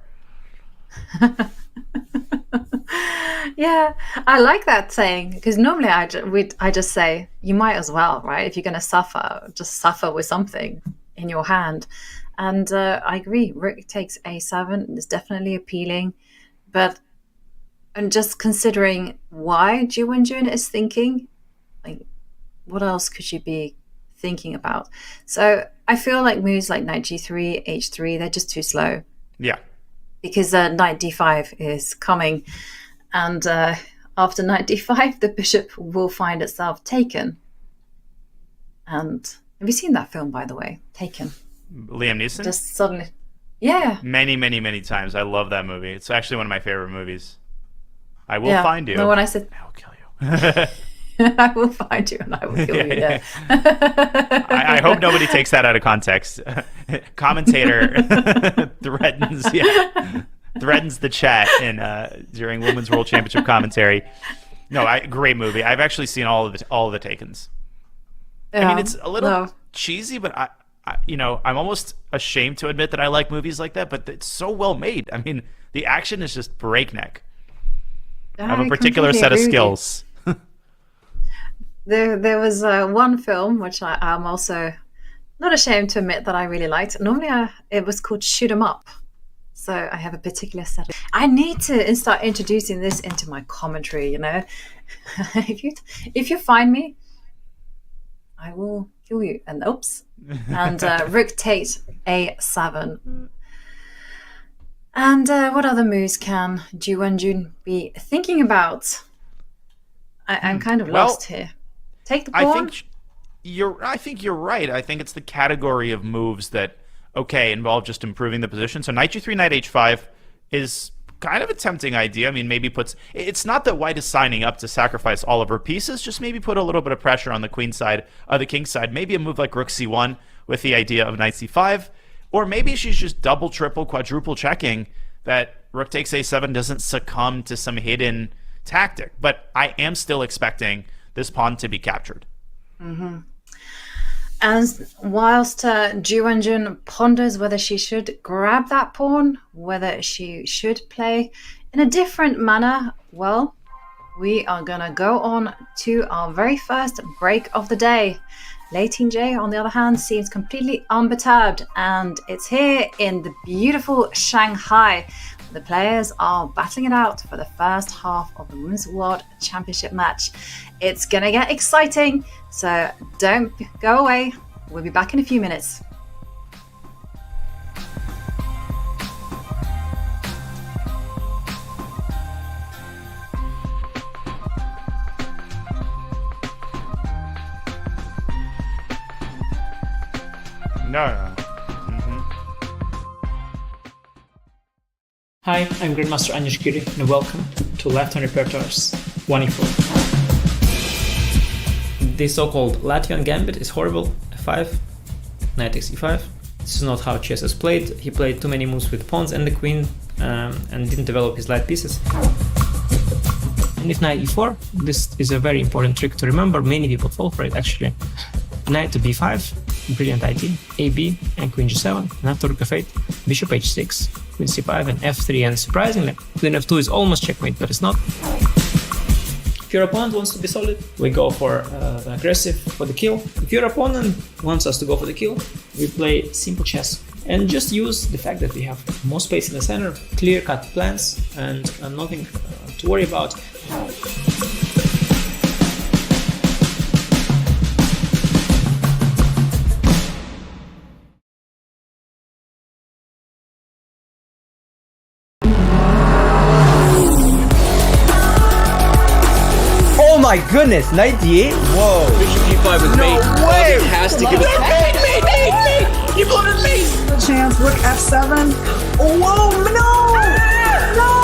Yeah, I like that saying, because normally I just say, you might as well, right? If you're going to suffer, just suffer with something in your hand. And I agree, rook takes a7 is definitely appealing, but I'm just considering why Ju Wenjun is thinking, like, what else could she be thinking about? So I feel like moves like knight g3, h3, they're just too slow. Yeah. Because knight d5 is coming, and after knight d5, the bishop will find itself taken. And have you seen that film, by the way? Taken. Liam Neeson? Just suddenly. Yeah. Many, many, many times. I love that movie. It's actually one of my favorite movies. I will find you. No, when I said I will kill you. I will find you and I will kill you. Yeah. I hope nobody takes that out of context. Commentator threatens the chat during Women's World Championship commentary. No, great movie. I've actually seen all of the Takens. I mean, it's a little cheesy, but I'm almost ashamed to admit that I like movies like that. But it's so well made. I mean, the action is just breakneck. I have a particular set of skills. There was one film which I'm also not ashamed to admit that I really liked. Normally, it was called Shoot 'Em Up. So I have a particular set. I need to start introducing this into my commentary. You know, if you find me, I will kill you. And oops, and Rook Tate A7. And what other moves can Ju Wenjun be thinking about? I'm kind of lost here. Take the pawn. I think you're right. I think it's the category of moves that involve just improving the position. So knight g3, knight h5 is kind of a tempting idea. I mean, it's not that white is signing up to sacrifice all of her pieces, just maybe put a little bit of pressure on the queen side, the king side. Maybe a move like rook c1 with the idea of knight c5, or maybe she's just double, triple, quadruple checking that rook takes a7 doesn't succumb to some hidden tactic. But I am still expecting this pawn to be captured. Mm-hmm. And whilst Ju Wenjun ponders whether she should grab that pawn, whether she should play in a different manner, well, we are going to go on to our very first break of the day. Lei Tingjie, on the other hand, seems completely unperturbed, and it's here in the beautiful Shanghai. The players are battling it out for the first half of the Women's World Championship match. It's going to get exciting, so don't go away. We'll be back in a few minutes. No. Hi, I'm Grandmaster Anish Giri, and welcome to Left-Hand Repertoire's 1e4. The so-called Latvian gambit is horrible. F5, knight takes e5. This is not how chess is played. He played too many moves with pawns and the queen, and didn't develop his light pieces. And if knight e4, this is a very important trick to remember. Many people fall for it, actually. Knight to b5, brilliant idea. ab and queen g7, and after rook f8, bishop h6, queen c5 and f3, and surprisingly, queen f2 is almost checkmate, but it's not. If your opponent wants to be solid, we go for aggressive for the kill. If your opponent wants us to go for the kill, we play simple chess and just use the fact that we have more space in the center, clear-cut plans, and nothing to worry about. Oh my goodness, knight d8? Whoa. Bishop g5 with mate. No way! It has to give it. Mate! You bloated mate! Chance, look, f7. Whoa, no! No! No!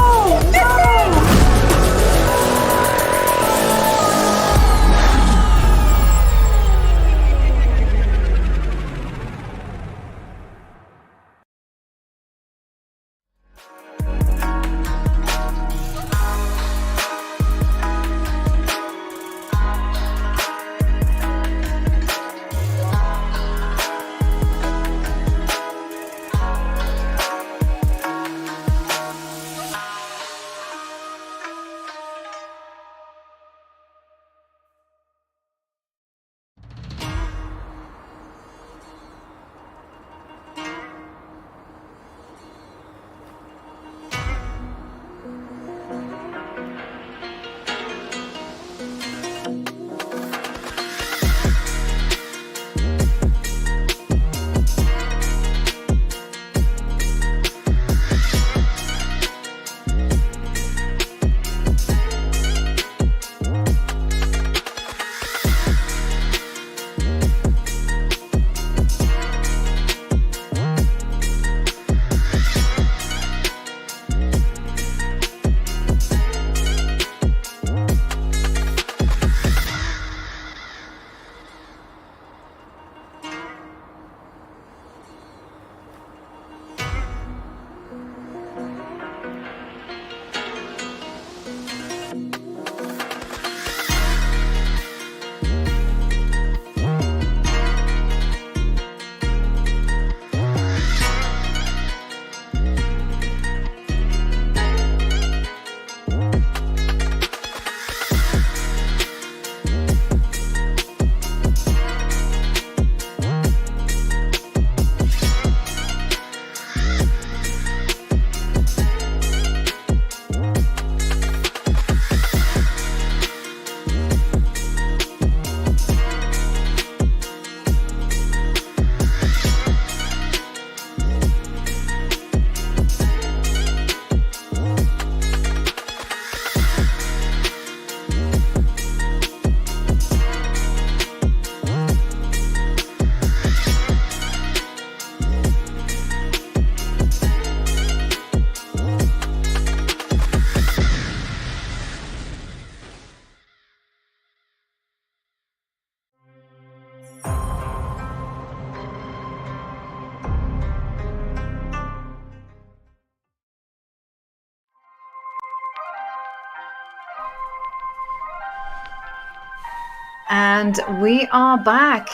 And we are back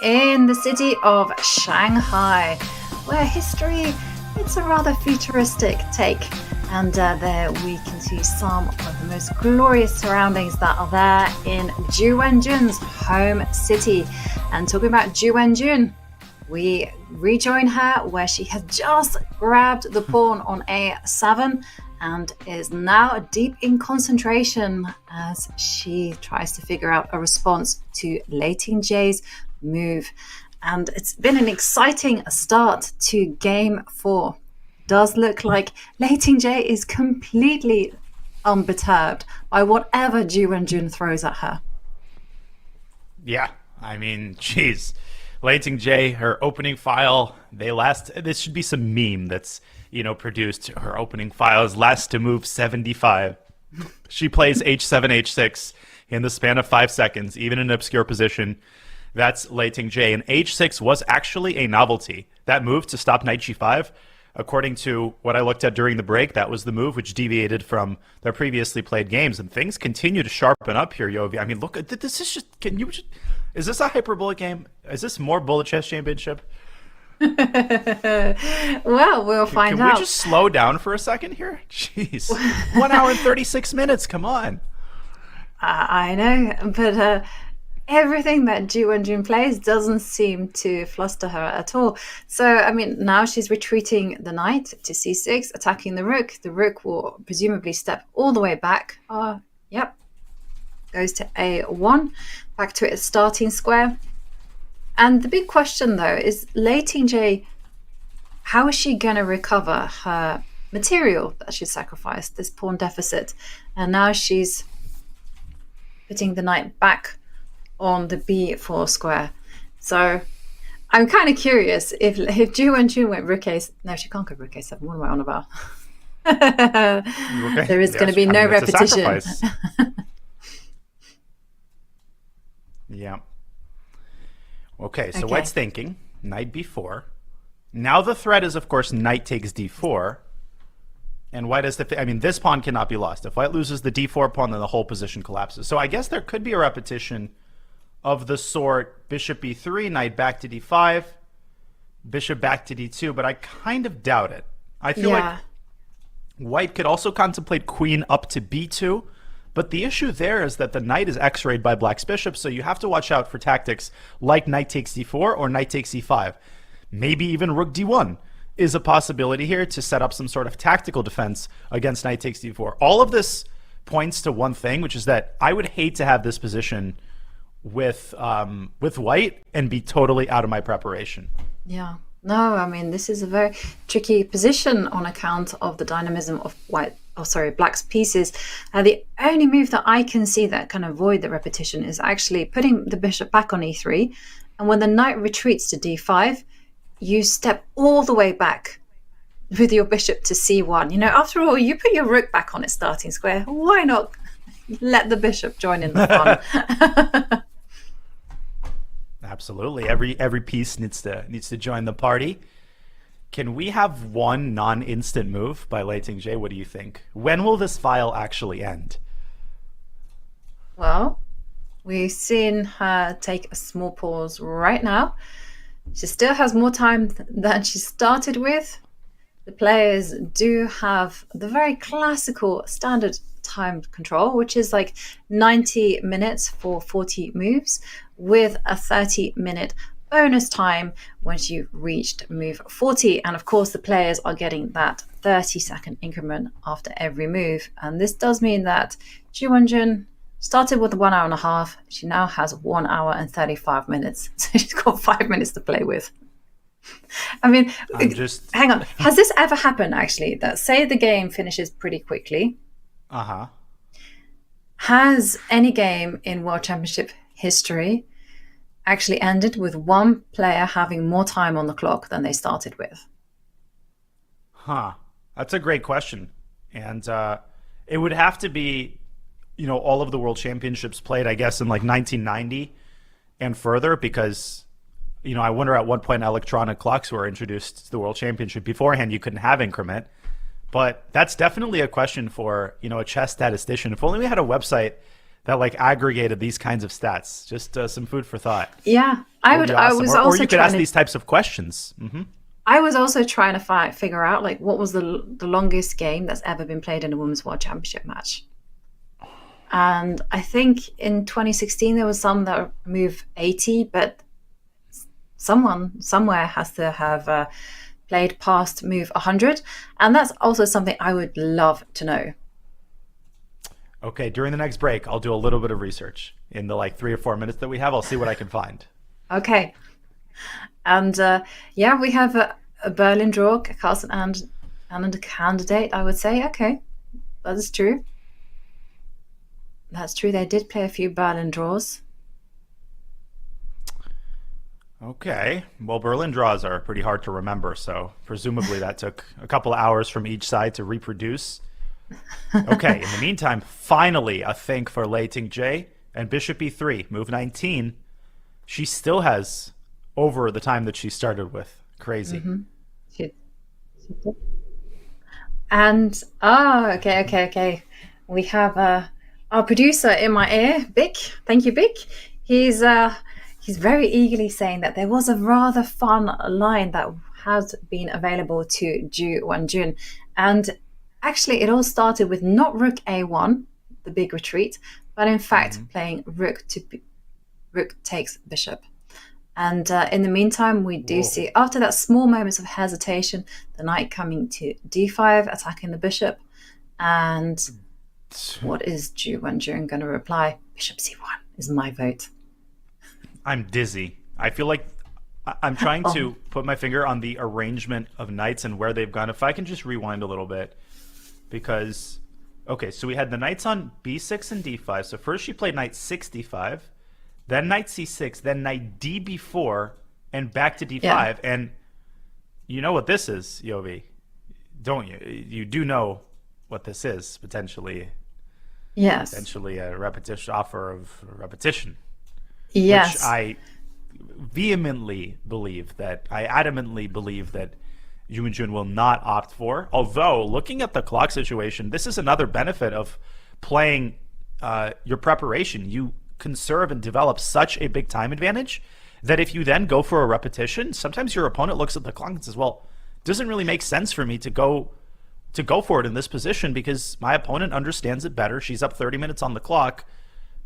in the city of Shanghai, where history, it's a rather futuristic take. And there we can see some of the most glorious surroundings that are there in Ju Wenjun's home city. And talking about Ju Wenjun, we rejoin her where she has just grabbed the pawn on A7 and is now deep in concentration as she tries to figure out a response to Lei Tingjie's move. And it's been an exciting start to game 4. Does look like Lei Tingjie is completely unperturbed by whatever Ju Wenjun throws at her. Yeah, I mean, geez. Lei Tingjie, her opening file, this should be some meme that's, produced. Her opening files last to move 75. She plays h7, h6 in the span of 5 seconds, even in an obscure position. That's Lei Tingjie. And h6 was actually a novelty. That move to stop knight g5, according to what I looked at during the break, that was the move which deviated from their previously played games. And things continue to sharpen up here, Yovi. I mean, look, this is just, is this a hyperbolic game? Is this more Bullet Chess Championship? Well, we'll find out. Can we just slow down for a second here? Jeez. 1 hour and 36 minutes. Come on. I know, but everything that Ju Wenjun plays doesn't seem to fluster her at all. So, I mean, now she's retreating the knight to c6, attacking the rook. The rook will presumably step all the way back. Yep. Goes to a1, back to its starting square. And the big question, though, is Lei Tingjie, how is she going to recover her material that she sacrificed, this pawn deficit? And now she's putting the knight back on the b4 square. So I'm kind of curious if Ju Wenjun went rook a... No, she can't go rook a7. What am I on about? There is going to be no repetition. Yeah. Okay, so White's thinking knight b4. Now the threat is, of course, knight takes d4. And White has to... I mean, this pawn cannot be lost. If White loses the d4 pawn, then the whole position collapses. So I guess there could be a repetition of the sort bishop b3, knight back to d5, bishop back to d2, but I kind of doubt it. I feel like White could also contemplate queen up to b2, but the issue there is that the knight is x-rayed by Black's bishop, so you have to watch out for tactics like knight takes d4 or knight takes e5. Maybe even rook d1 is a possibility here to set up some sort of tactical defense against knight takes d4. All of this points to one thing, which is that I would hate to have this position with White and be totally out of my preparation. Yeah. No, I mean, this is a very tricky position on account of the dynamism of Black's pieces. The only move that I can see that can avoid the repetition is actually putting the bishop back on e3. And when the knight retreats to d5, you step all the way back with your bishop to c1. After all, you put your rook back on its starting square. Why not let the bishop join in the fun? Absolutely. Every piece needs to join the party. Can we have one non-instant move by Lei Tingjie? What do you think? When will this file actually end? Well, we've seen her take a small pause right now. She still has more time than she started with. The players do have the very classical standard time control, which is like 90 minutes for 40 moves with a 30-minute bonus time once you've reached move 40. And of course, the players are getting that 30-second increment after every move. And this does mean that Ju Wenjun started with 1 hour and a half. She now has 1 hour and 35 minutes. So she's got 5 minutes to play with. I mean, hang on. Has this ever happened, actually, that say the game finishes pretty quickly? Has any game in World Championship history actually ended with one player having more time on the clock than they started with? That's a great question. And it would have to be, all of the World Championships played, I guess, in like 1990 and further, because, I wonder at what point electronic clocks were introduced to the World Championship. Beforehand, you couldn't have increment. But that's definitely a question for, a chess statistician. If only we had a website that like aggregated these kinds of stats. Just some food for thought. Yeah, That I would would. be I awesome. was Or also you could ask trying to. these types of questions. I was also trying to figure out like what was the longest game that's ever been played in a Women's World Championship match. And I think in 2016 there was some that move 80, but someone somewhere has to have played past move 100, and that's also something I would love to know. Okay, during the next break, I'll do a little bit of research. In the like 3 or 4 minutes that we have, I'll see what I can find. Okay, and yeah, we have a Berlin draw, Carlsen and a candidate. I would say, okay, that is true. That's true. They did play a few Berlin draws. Okay. Well, Berlin draws are pretty hard to remember, so presumably that took a couple of hours from each side to reproduce. Okay, in the meantime, finally a think for Lei Tingjie and Bishop e3, move 19. She still has over the time that she started with. Crazy. And okay. We have our producer in my ear, Bick. Thank you, Bick. He's very eagerly saying that there was a rather fun line that has been available to Ju Wenjun, and actually it all started with not Rook A1, the big retreat, but in fact playing Rook takes Bishop. And in the meantime, we do see, after that small moments of hesitation, the knight coming to d5, attacking the bishop. And what is Ju Wenjun going to reply? Bishop c1 is my vote. I'm dizzy. I feel like I'm trying to put my finger on the arrangement of knights and where they've gone. If I can just rewind a little bit. Because, okay, so we had the knights on b6 and d5. So first she played knight 6d5. Then knight c6, then knight db4, and back to d5. Yeah. And you know what this is, Yovi, don't you? You do know what this is, potentially. Yes. Potentially a repetition, offer of repetition. Yes. Which I adamantly believe that Ju Wenjun will not opt for. Although, looking at the clock situation, this is another benefit of playing your preparation. You conserve and develop such a big time advantage that if you then go for a repetition, sometimes your opponent looks at the clock and says, well, it doesn't really make sense for me to go for it in this position because my opponent understands it better. She's up 30 minutes on the clock.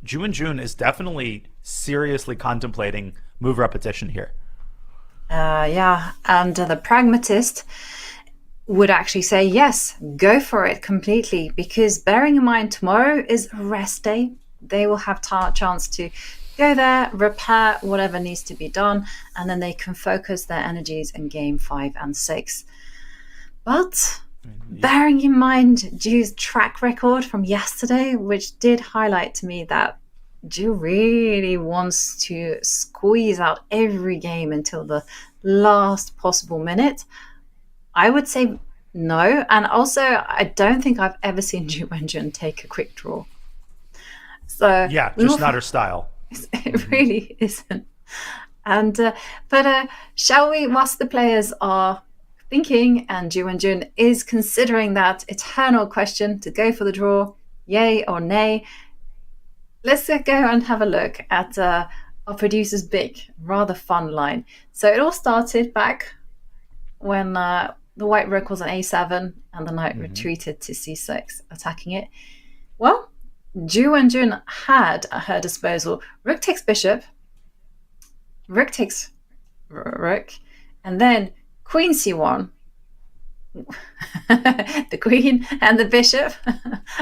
Ju Wenjun is definitely seriously contemplating move repetition here. Yeah, and the pragmatist would actually say, yes, go for it completely, because bearing in mind tomorrow is a rest day. They will have chance to go there, repair whatever needs to be done, and then they can focus their energies in game 5 and 6. But bearing in mind Ju's track record from yesterday, which did highlight to me that Ju really wants to squeeze out every game until the last possible minute, I would say no. And also, I don't think I've ever seen Ju Wenjun take a quick draw. So yeah, just not her style. It really isn't. And but shall we, whilst the players are thinking and Ju Wenjun is considering that eternal question to go for the draw, yay or nay, let's go and have a look at our producer's big, rather fun line. So it all started back when the white rook was on a7 and the knight retreated to c6, attacking it. Well, Ju Wenjun had at her disposal rook takes bishop, rook takes rook, and then queen c1. The queen and the bishop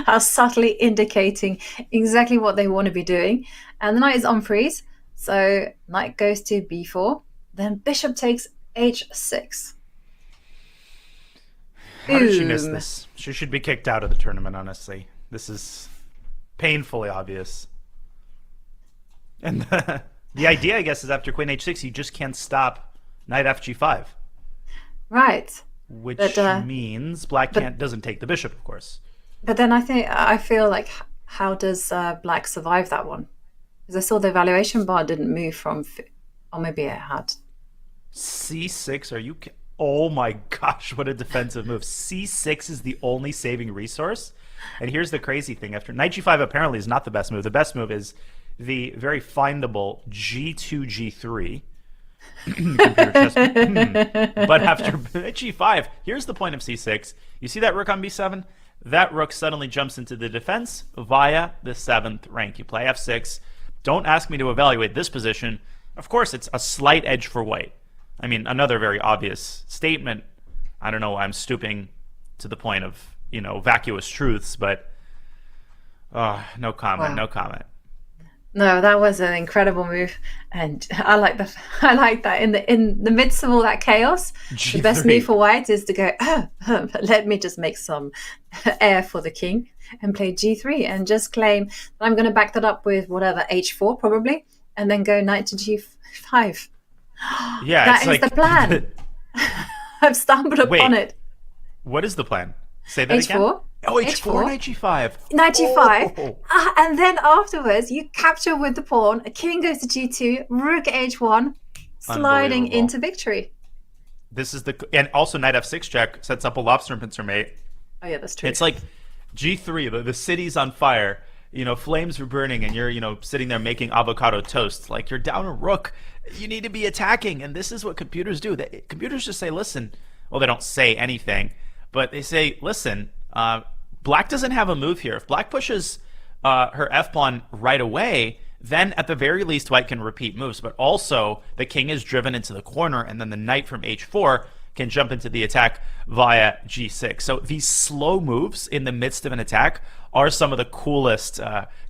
are subtly indicating exactly what they want to be doing. And the knight is on freeze, so knight goes to b4, then bishop takes h6. How did she miss this? She should be kicked out of the tournament, honestly. This is painfully obvious. And the idea, I guess, is after queen h6, you just can't stop knight fg5. Right. Which means black doesn't take the bishop, of course. But then I feel like, how does black survive that one? Because I saw the evaluation bar didn't move from, or maybe it had. c6, are you... Oh my gosh, what a defensive move. c6 is the only saving resource. And here's the crazy thing. After knight g5 apparently is not the best move. The best move is the very findable g2, g3. Computer chess. But after knight g5, here's the point of c6. You see that rook on b7? That rook suddenly jumps into the defense via the 7th rank. You play f6. Don't ask me to evaluate this position. Of course, it's a slight edge for white. I mean, another very obvious statement. I don't know why I'm stooping to the point of, vacuous truths, but no comment, Wow. no comment. No, that was an incredible move, and I like that in the midst of all that chaos, the best G3. move for white is to go, let me just make some air for the king and play g3 and just claim that I'm going to back that up with whatever, h4 probably, and then go knight to g5. Yeah, That it's is like the plan. I've stumbled upon it. What is the plan? Say that again. h4. Oh, h4, knight g5. Knight g5, Oh. and then afterwards you capture with the pawn. A king goes to g2, rook h1, sliding Unbelievable. into victory. This is and also knight f6 check sets up a lobster pincer mate. Oh yeah, that's true. It's like g3, the city's on fire. Flames are burning, and you're sitting there making avocado toast. Like, you're down a rook. You need to be attacking, and this is what computers do. Computers just say, listen. Well, they don't say anything, but they say, listen. Black doesn't have a move here. If black pushes her f-pawn right away, then at the very least white can repeat moves, but also the king is driven into the corner, and then the knight from h4 can jump into the attack via g6. So these slow moves in the midst of an attack are some of the coolest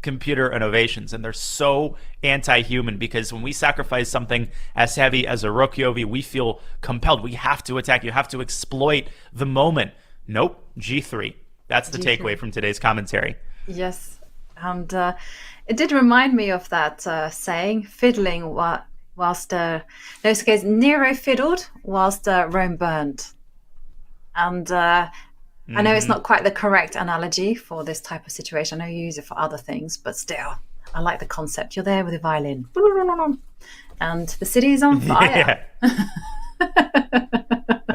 computer innovations, and they're so anti-human, because when we sacrifice something as heavy as a rook, Yovi, we feel compelled. We have to attack. You have to exploit the moment. Nope, g3. That's the G3. takeaway from today's commentary. Yes, and it did remind me of that saying, fiddling whilst in this case Nero fiddled whilst Rome burned. And I know it's not quite the correct analogy for this type of situation. I know you use it for other things, but still, I like the concept. You're there with a violin, and the city is on fire.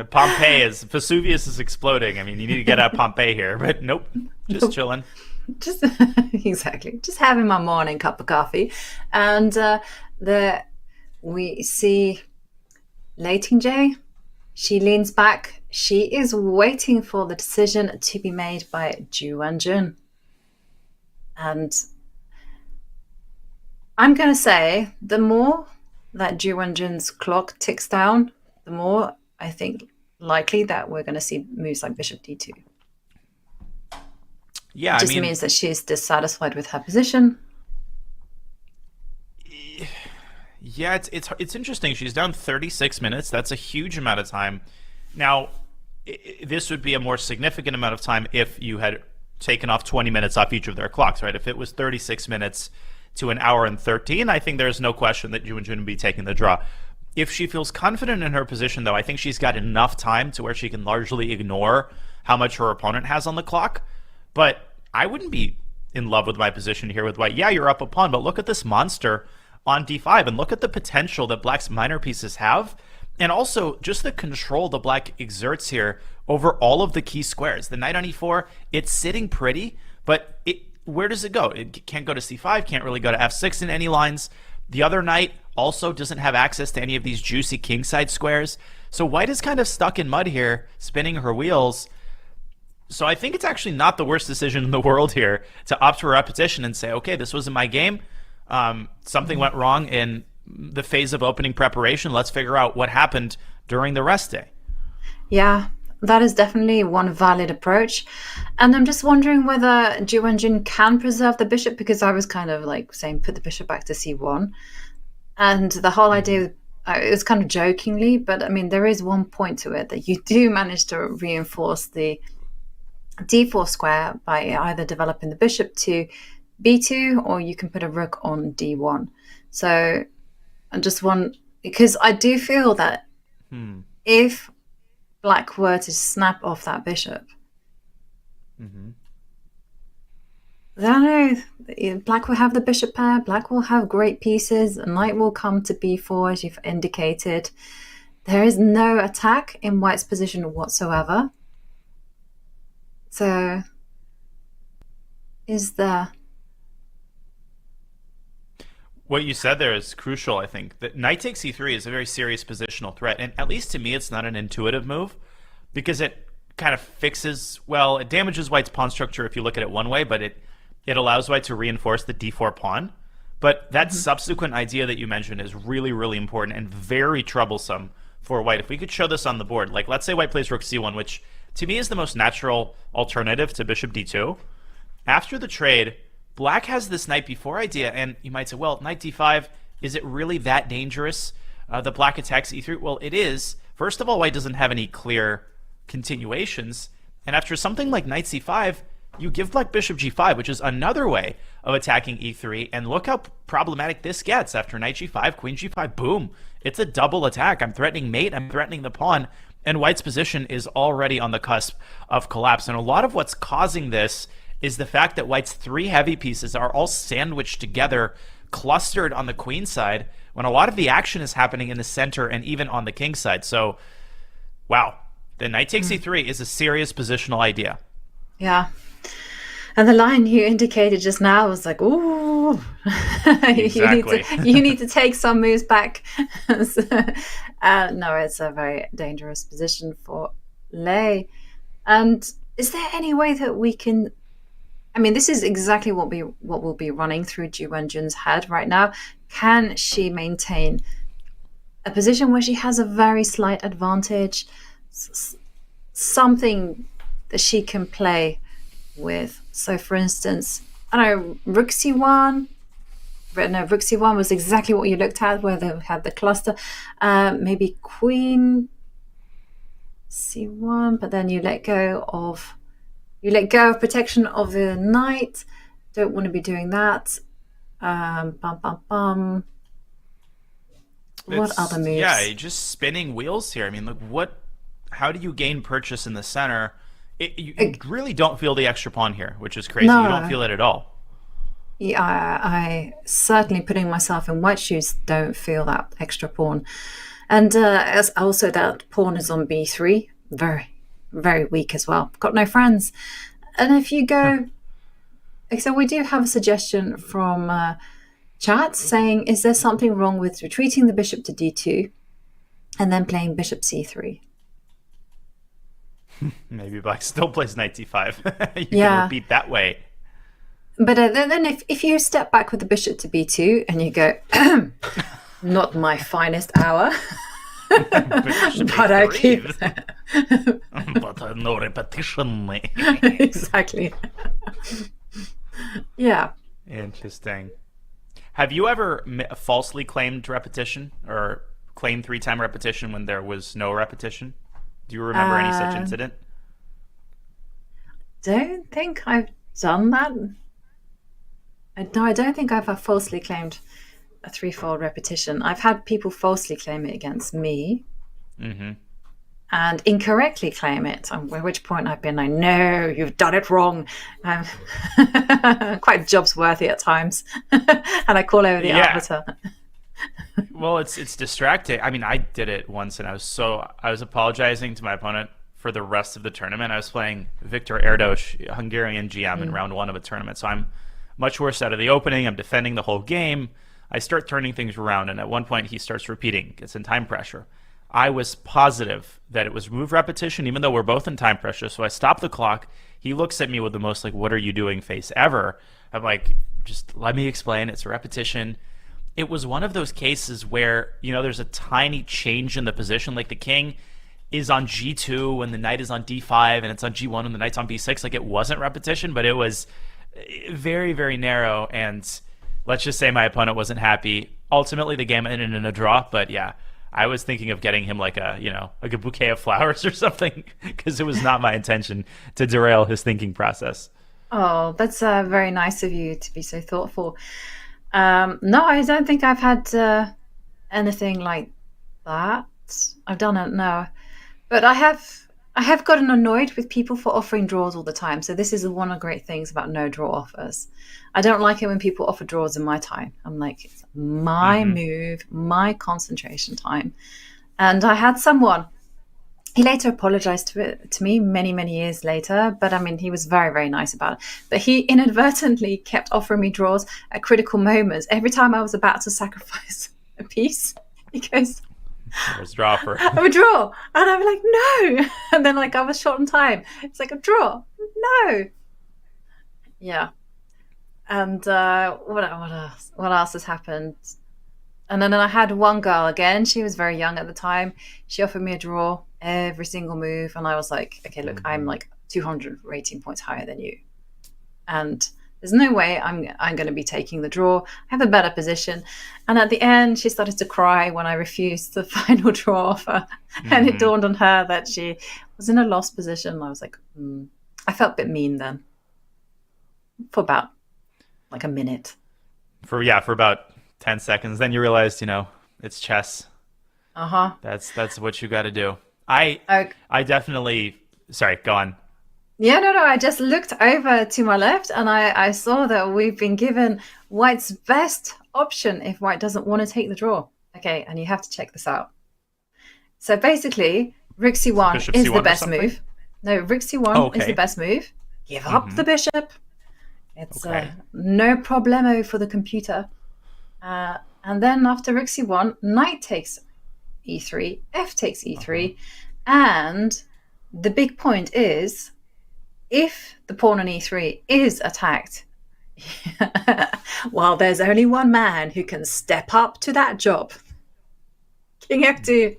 Vesuvius is exploding. I mean, you need to get out of Pompeii here, but nope, just chilling. Just exactly, just having my morning cup of coffee, and we see Lei Tingjie. She leans back. She is waiting for the decision to be made by Ju Wenjun, and I'm going to say the more that Ju Wenjun's clock ticks down, the more I think likely that we're going to see moves like bishop d2. Yeah, It just means that she's dissatisfied with her position. Yeah, it's interesting. She's down 36 minutes. That's a huge amount of time. Now, this would be a more significant amount of time if you had taken off 20 minutes off each of their clocks, right? If it was 36 minutes to an hour and 13, I think there's no question that Ju Wenjun would be taking the draw. If she feels confident in her position, though, I think she's got enough time to where she can largely ignore how much her opponent has on the clock. But I wouldn't be in love with my position here with white. Yeah, you're up a pawn, but look at this monster on d5, and look at the potential that black's minor pieces have, and also just the control the black exerts here over all of the key squares. The knight on e4, it's sitting pretty, but where does it go? It can't go to c5, can't really go to f6 in any lines. The other knight also doesn't have access to any of these juicy kingside squares. So white is kind of stuck in mud here, spinning her wheels. So I think it's actually not the worst decision in the world here to opt for repetition and say, okay, this wasn't my game. Something went wrong in the phase of opening preparation. Let's figure out what happened during the rest day. Yeah, that is definitely one valid approach. And I'm just wondering whether Ju Wenjun can preserve the bishop, because I was kind of like saying put the bishop back to c1. And the whole idea, it was kind of jokingly, but I mean, there is one point to it that you do manage to reinforce the d4 square by either developing the bishop to b2, or you can put a rook on d1. So I just want, because I do feel that if black were to snap off that bishop, then I know black will have the bishop pair, black will have great pieces, knight will come to b4 as you've indicated. There is no attack in white's position whatsoever. So is there? What you said there is crucial, I think. That knight takes e3 is a very serious positional threat, and at least to me, it's not an intuitive move because it kind of fixes, well, it damages white's pawn structure if you look at it one way, but it allows white to reinforce the d4 pawn. But that subsequent idea that you mentioned is really, really important and very troublesome for white. If we could show this on the board, like let's say white plays rook c1, which to me is the most natural alternative to bishop d2. After the trade, black has this knight b4 idea, and you might say, well, knight d5, is it really that dangerous? The black attacks e3. Well, it is. First of all, white doesn't have any clear continuations, and after something like knight c5, you give black bishop g5, which is another way of attacking e3, and look how problematic this gets. After knight g5, queen g5, boom. It's a double attack. I'm threatening mate, I'm threatening the pawn, and white's position is already on the cusp of collapse. And a lot of what's causing this is the fact that white's three heavy pieces are all sandwiched together, clustered on the queen side, when a lot of the action is happening in the center and even on the king side. So, wow. The knight takes e3 is a serious positional idea. Yeah. And the line you indicated just now was like, ooh, Exactly. you need to take some moves back. No, it's a very dangerous position for Lei. And is there any way that we can... I mean, this is exactly what will be running through Ju Wenjun's head right now. Can she maintain a position where she has a very slight advantage, something that she can play with? So, for instance, I don't know, rook c1. No, rook c1 was exactly what you looked at, where they had the cluster. Maybe queen c1, but then you let go of protection of the knight. Don't want to be doing that. What other moves? Yeah, you're just spinning wheels here. I mean, look, how do you gain purchase in the center? You really don't feel the extra pawn here, which is crazy. No. You don't feel it at all. Yeah, I certainly, putting myself in white shoes, don't feel that extra pawn. And as also that pawn is on b3, very, very weak as well. Got no friends. And if you go... So we do have a suggestion from chat saying, is there something wrong with retreating the bishop to d2 and then playing bishop c3? Maybe black still plays knight d5. You can repeat that way. But then if you step back with the bishop to b2 and you go, not my finest hour, but I keep... But no repetition. Exactly. Yeah. Interesting. Have you ever falsely claimed repetition or claimed 3-time repetition when there was no repetition? Do you remember any such incident? Don't think I've done that. No, I don't think I've falsely claimed a 3-fold repetition. I've had people falsely claim it against me and incorrectly claim it, at which point I've been like, no, you've done it wrong. I'm quite jobs worthy at times. And I call over the arbiter. Well, it's distracting. I mean, I did it once, and I was apologizing to my opponent for the rest of the tournament. I was playing Viktor Erdos, Hungarian GM, in round 1 of a tournament, so I'm much worse out of the opening. I'm defending the whole game. I start turning things around, and at one point he starts repeating. It's in time pressure. I was positive that it was move repetition, even though we're both in time pressure, so I stop the clock. He looks at me with the most, like, what are you doing face ever. I'm like, just let me explain. It's a repetition. It was one of those cases where, there's a tiny change in the position. Like the king is on g2 when the knight is on d5, and it's on g1 when the knight's on b6. Like, it wasn't repetition, but it was very, very narrow. And let's just say my opponent wasn't happy. Ultimately, the game ended in a draw. But yeah, I was thinking of getting him like a bouquet of flowers or something, because it was not my intention to derail his thinking process. Oh, that's very nice of you to be so thoughtful. No, I don't think I've had anything like that. I've done it, no. But I have gotten annoyed with people for offering draws all the time. So this is one of the great things about no draw offers. I don't like it when people offer draws in my time. I'm like, it's my move, my concentration time. And I had someone He later apologized to me many years later, but I mean, he was very, very nice about it. But he inadvertently kept offering me draws at critical moments. Every time I was about to sacrifice a piece, he goes, There's draw for I would draw. And I'm like, no. And then like I was short on time. It's like a draw. No. Yeah. And what else? What else has happened? And then I had one girl again. She was very young at the time. She offered me a draw every single move, and I was like, okay, look, I'm like 200 rating points higher than you, and there's no way I'm going to be taking the draw. I have a better position. And at the end, she started to cry when I refused the final draw offer, and it dawned on her that she was in a lost position. I was like, I felt a bit mean then, for about like a minute. For about 10 seconds. Then you realized, it's chess. That's what you got to do. I definitely. Sorry, go on. Yeah, no. I just looked over to my left, and I saw that we've been given White's best option if White doesn't want to take the draw. Okay, and you have to check this out. So basically, Rook C1 Bishop is C1 the or best something? move. No, Rook C1 is the best move. Give up the bishop. It's no problemo for the computer. And then after Rook C1, Knight takes E3, F takes E3, and the big point is, if the pawn on E3 is attacked, well, there's only one man who can step up to that job. King F2.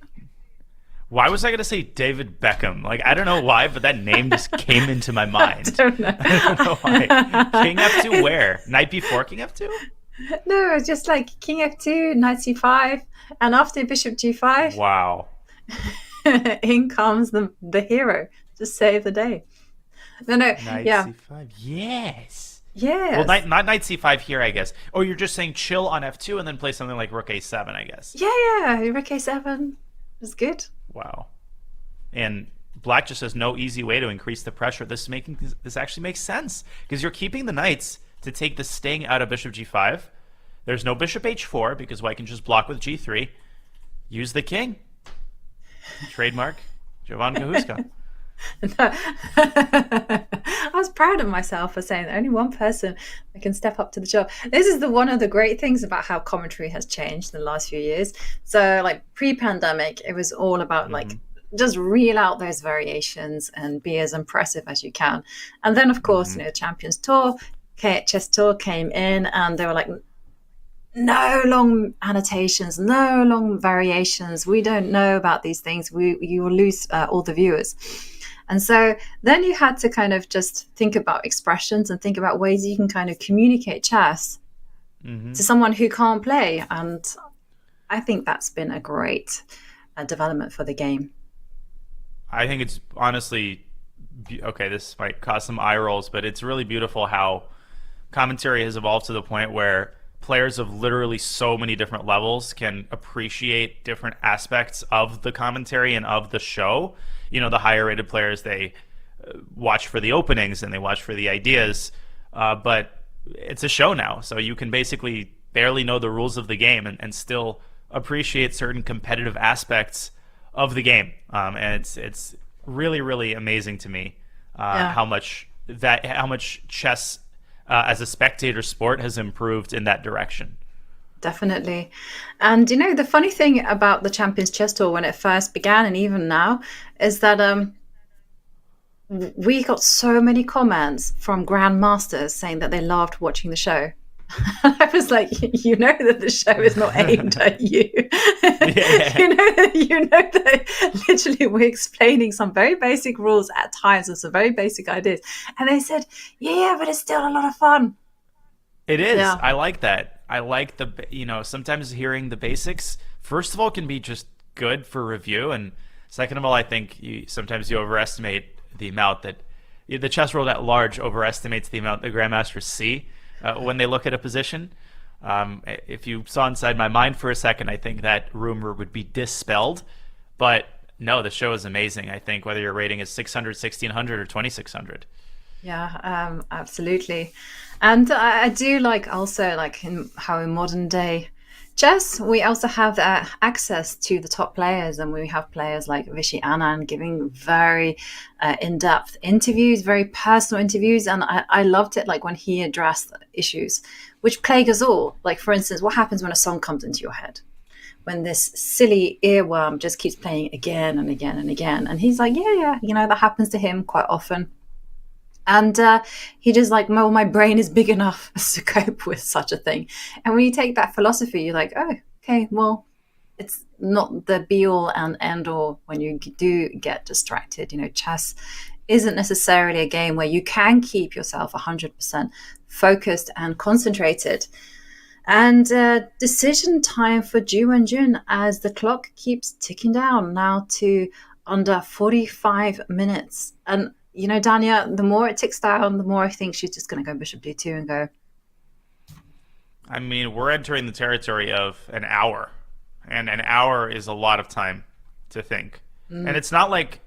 Why was I going to say David Beckham? Like, I don't know why, but that name just came into my mind. I don't know. I don't know why. King F2 where? Knight before King F2? No, it's just like King F2, Knight C5, and after Bishop G5, wow, in comes the hero to save the day. No, Knight C5, yes. Yes. Well, not Knight C5 here, I guess. Oh, you're just saying chill on F2 and then play something like Rook A7, I guess. Yeah, Rook A7 is good. Wow. And Black just has no easy way to increase the pressure. This actually makes sense because you're keeping the knights to take the sting out of Bishop G5. There's no Bishop H4 because White can just block with G3. Use the king. Trademark Jovan Kahuska. I was proud of myself for saying that only one person that can step up to the job. This is one of the great things about how commentary has changed in the last few years. So like pre-pandemic, it was all about like just reel out those variations and be as impressive as you can. And then of course, Champions Tour, Chess Tour came in, and they were like, no long annotations, no long variations. We don't know about these things. You will lose all the viewers. And so then you had to kind of just think about expressions and think about ways you can kind of communicate chess to someone who can't play. And I think that's been a great development for the game. I think it's honestly, okay, this might cause some eye rolls, but it's really beautiful how commentary has evolved to the point where players of literally so many different levels can appreciate different aspects of the commentary and of the show. The higher rated players, they watch for the openings and they watch for the ideas, but it's a show now, so you can basically barely know the rules of the game and still appreciate certain competitive aspects of the game. And it's really, really amazing to me how much chess as a spectator sport has improved in that direction. Definitely. And the funny thing about the Champions Chess Tour when it first began and even now is that we got so many comments from grandmasters saying that they loved watching the show. I was like, that the show is not aimed at you. you know that literally we're explaining some very basic rules at times and some very basic ideas. And they said, yeah, but it's still a lot of fun. It is. Yeah. I like that. I like sometimes hearing the basics, first of all, can be just good for review. And second of all, I think sometimes you overestimate the amount that the chess world at large overestimates the amount the grandmasters see when they look at a position. If you saw inside my mind for a second, I think that rumor would be dispelled. But no, the show is amazing. I think whether your rating is 600, 1600, or 2600. Yeah, absolutely. And I do like also like how in modern day chess, we also have access to the top players, and we have players like Vishy Anand giving very in-depth interviews, very personal interviews, and I loved it, like when he addressed issues which plague us all. Like, for instance, what happens when a song comes into your head? When this silly earworm just keeps playing again and again and again. And he's like, yeah, that happens to him quite often. And he just like, well, my brain is big enough to cope with such a thing. And when you take that philosophy, you're like, oh, okay, well, it's not the be all and end all when you do get distracted. Chess isn't necessarily a game where you can keep yourself 100% focused and concentrated. And decision time for Ju Wenjun as the clock keeps ticking down now to under 45 minutes. And Dania, the more it ticks down, the more I think she's just going to go bishop d2 and go. I mean, we're entering the territory of an hour, and an hour is a lot of time to think. And it's not like,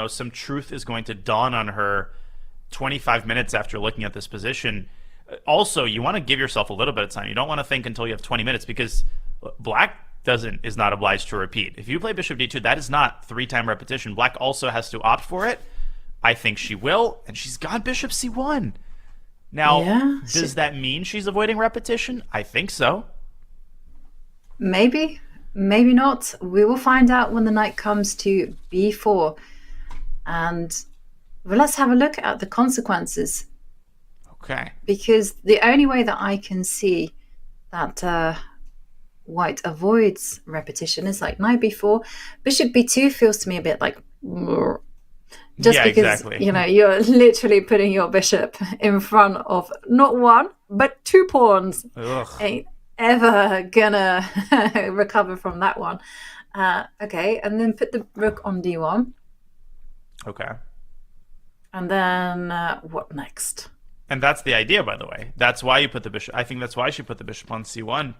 some truth is going to dawn on her 25 minutes after looking at this position. Also, you want to give yourself a little bit of time. You don't want to think until you have 20 minutes, because Black is not obliged to repeat. If you play bishop d2, that is not 3-time repetition. Black also has to opt for it. I think she will, and she's gone bishop c1. Now, does that mean she's avoiding repetition? I think so. Maybe, maybe not. We will find out when the knight comes to b4. And let's have a look at the consequences. Okay. Because the only way that I can see that white avoids repetition is like knight b4. Bishop b2 feels to me a bit like... Just because, exactly. You're literally putting your bishop in front of not one, but 2 pawns. Ugh. Ain't ever gonna recover from that one. Okay, and then put the rook on d1. Okay. And then what next? And that's the idea, by the way. That's why you put the bishop. I think that's why she put the bishop on c1,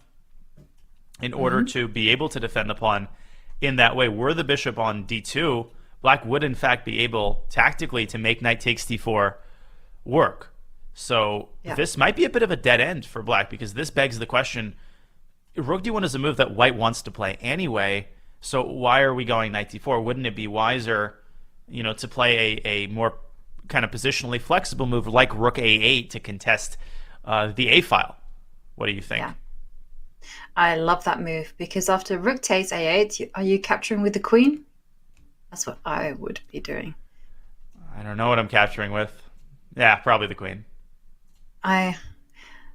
in order to be able to defend the pawn in that way. Were the bishop on d2, Black would in fact be able tactically to make knight takes d4 work. So this might be a bit of a dead end for Black, because this begs the question, rook d1 is a move that White wants to play anyway, so why are we going knight d4? Wouldn't it be wiser, to play a more kind of positionally flexible move like rook a8 to contest the a file? What do you think? Yeah. I love that move, because after rook takes a8, are you capturing with the queen? That's what I would be doing. I don't know what I'm capturing with. Yeah, probably the queen.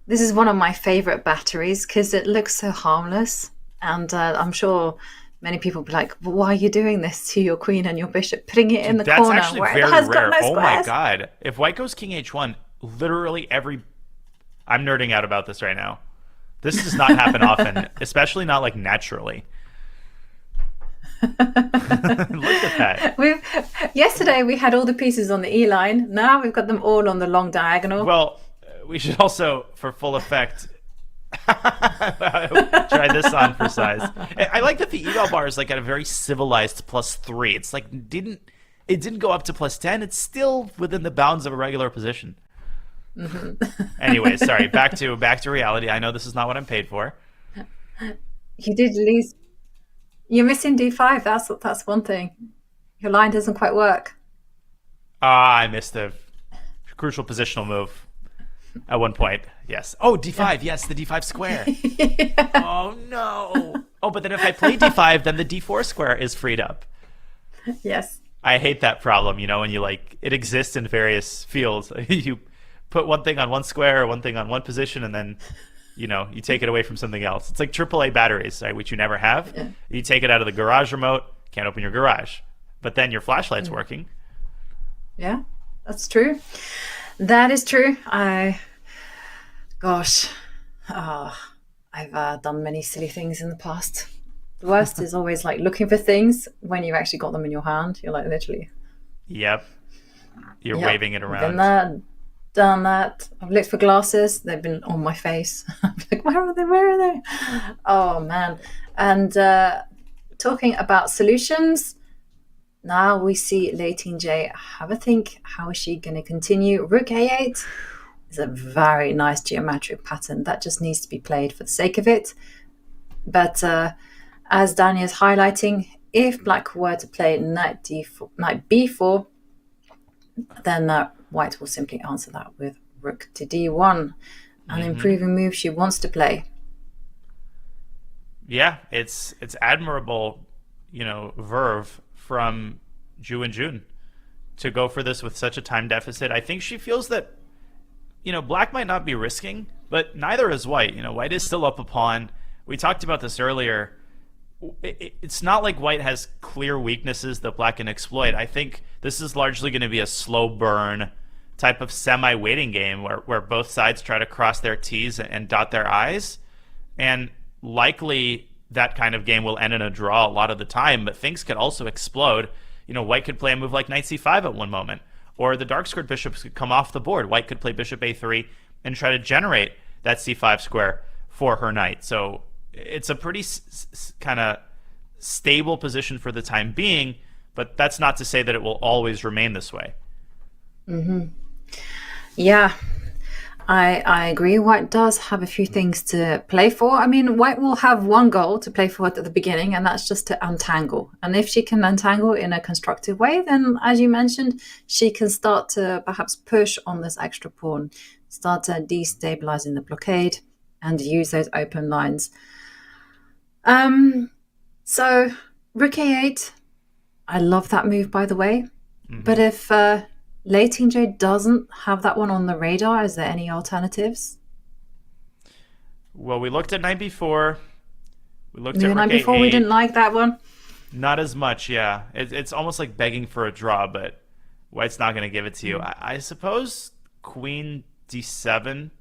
This is one of my favorite batteries because it looks so harmless, and I'm sure many people will be like, well, why are you doing this to your queen and your bishop, putting it in the That's corner actually where very it has rare. got no Oh squares? my god. If White goes king h1, literally I'm nerding out about this right now. This does not happen often, especially not like naturally. Look at that. Yesterday we had all the pieces on the E line. Now we've got them all on the long diagonal. Well, we should also, for full effect, try this on for size. I like that the eval bar is like at a very civilized +3. It's like it didn't go up to +10. It's still within the bounds of a regular position. Anyway, sorry. Back to reality. I know this is not what I'm paid for. You did lose. You're missing d5. That's one thing. Your line doesn't quite work. I missed a crucial positional move at one point. Yes. Oh, d5. Yes, the d5 square. Oh no. Oh, but then if I play d5, then the d4 square is freed up. Yes. I hate that problem. When you it exists in various fields. You put one thing on one square or one thing on one position, and then you take it away from something else. It's like AAA batteries, right, which you never have. Yeah. You take it out of the garage remote, can't open your garage. But then your flashlight's working. Yeah, that's true. That is true. I've done many silly things in the past. The worst is always like looking for things when you've actually got them in your hand. You're like literally. Yep. You're waving it around. Been there, done that. I've looked for glasses. They've been on my face. I'm like, where are they? Where are they? Oh man. And talking about solutions, now we see Lei Tingjie have a think. How is she going to continue? Rook a8 is a very nice geometric pattern that just needs to be played for the sake of it. But as Danny is highlighting, if black were to play knight b4, then white will simply answer that with rook to d1, an improving move she wants to play. Yeah, it's admirable, verve from Ju Wenjun to go for this with such a time deficit. I think she feels that, black might not be risking, but neither is white. White is still up a pawn. We talked about this earlier. It's not like white has clear weaknesses that black can exploit. I think this is largely going to be a slow burn type of semi-waiting game where both sides try to cross their T's and dot their I's. And likely that kind of game will end in a draw a lot of the time, but things could also explode. White could play a move like knight c5 at one moment, or the dark squared bishops could come off the board. White could play bishop a3 and try to generate that c5 square for her knight. So it's a pretty kind of stable position for the time being, but that's not to say that it will always remain this way. Yeah, I agree. White does have a few things to play for. I mean, white will have one goal to play for at the beginning, and that's just to untangle. And if she can untangle in a constructive way, then, as you mentioned, she can start to perhaps push on this extra pawn, start to destabilizing the blockade, and use those open lines. So rook a8, I love that move, by the way. But if Lei Tingjie doesn't have that one on the radar, is there any alternatives? Well, we looked at knight b4. We looked at rook knight a8. b4, we didn't like that one. Not as much, yeah. It's almost like begging for a draw, but white's not going to give it to you. I suppose queen d7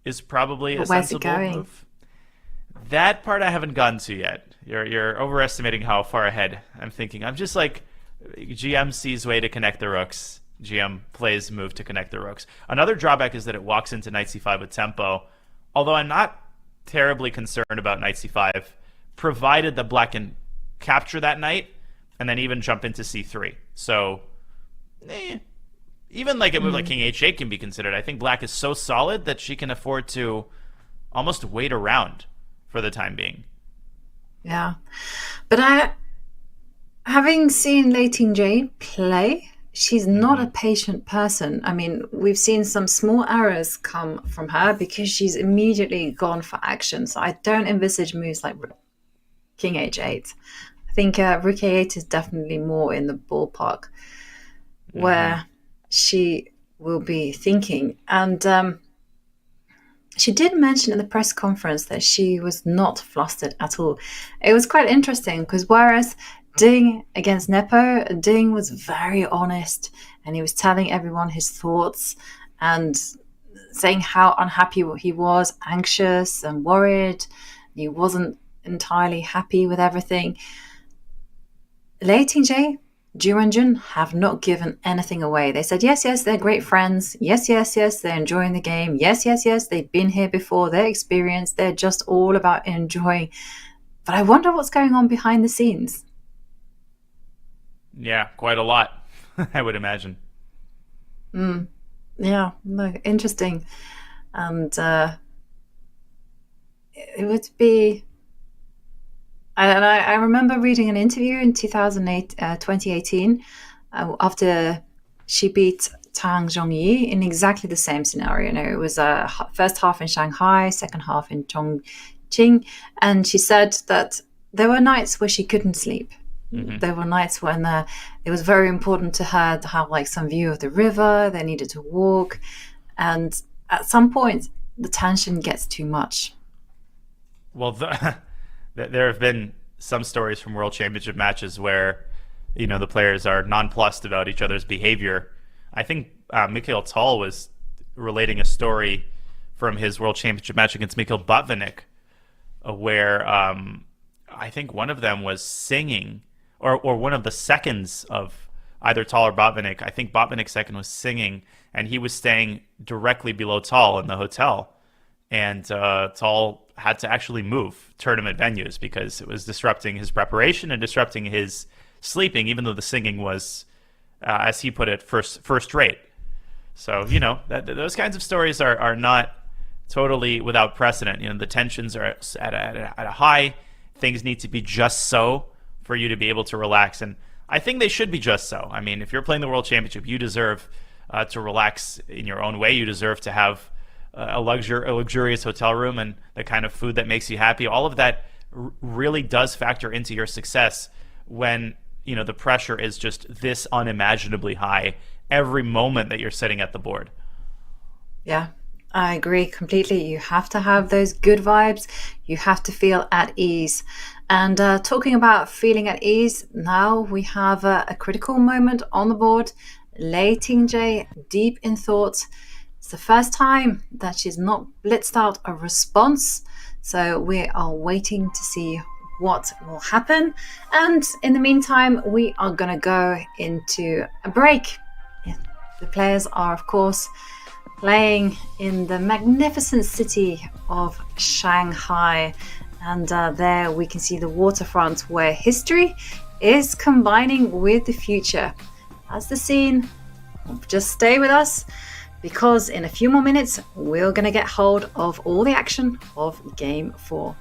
is probably a sensible move. That part I haven't gotten to yet. You're overestimating how far ahead I'm thinking. I'm just like, GM sees way to connect the rooks. GM plays move to connect the rooks. Another drawback is that it walks into knight c5 with tempo, although I'm not terribly concerned about knight c5, provided that black can capture that knight and then even jump into c3. So even like a move like king h8 can be considered. I think black is so solid that she can afford to almost wait around for the time being. Yeah, but having seen Lei Tingjie play, she's not a patient person. I mean, we've seen some small errors come from her because she's immediately gone for action. So I don't envisage moves like king h8. I think rook a8 is definitely more in the ballpark where she will be thinking. And she did mention in the press conference that she was not flustered at all. It was quite interesting because whereas Ding against Nepo, Ding was very honest and he was telling everyone his thoughts and saying how unhappy he was, anxious and worried. He wasn't entirely happy with everything. Lei Tingjie, Ju Wenjun have not given anything away. They said, yes, they're great friends. Yes, they're enjoying the game. Yes, they've been here before. They're experienced. They're just all about enjoying. But I wonder what's going on behind the scenes. Yeah, quite a lot, I would imagine. Yeah, look, interesting. And it would be... I remember reading an interview in 2018 after she beat Tang Zhongyi in exactly the same scenario. It was a first half in Shanghai, second half in Chongqing, and she said that there were nights where she couldn't sleep. There were nights when it was very important to her to have like some view of the river. They needed to walk, and at some point the tension gets too much. Well, there have been some stories from World Championship matches where, the players are nonplussed about each other's behavior. I think Mikhail Tal was relating a story from his World Championship match against Mikhail Botvinnik, where I think one of them was singing, or one of the seconds of either Tal or Botvinnik. I think Botvinnik's second was singing, and he was staying directly below Tal in the hotel. And Tal had to actually move tournament venues because it was disrupting his preparation and disrupting his sleeping, even though the singing was, as he put it, first rate. So, those kinds of stories are not totally without precedent. You know, the tensions are at a high. Things need to be just so for you to be able to relax. And I think they should be just so. I mean, if you're playing the World Championship, you deserve to relax in your own way. You deserve to have a luxurious hotel room and the kind of food that makes you happy. All of that really does factor into your success when, you know, the pressure is just this unimaginably high every moment that you're sitting at the board. Yeah, I agree completely. You have to have those good vibes. You have to feel at ease. And talking about feeling at ease, now we have a critical moment on the board. Lei Tingjie, deep in thought. It's the first time that she's not blitzed out a response. So we are waiting to see what will happen. And in the meantime, we are going to go into a break. The players are, of course, playing in the magnificent city of Shanghai. And there we can see the waterfront where history is combining with the future. That's the scene. Just stay with us, because in a few more minutes, we're going to get hold of all the action of Game 4.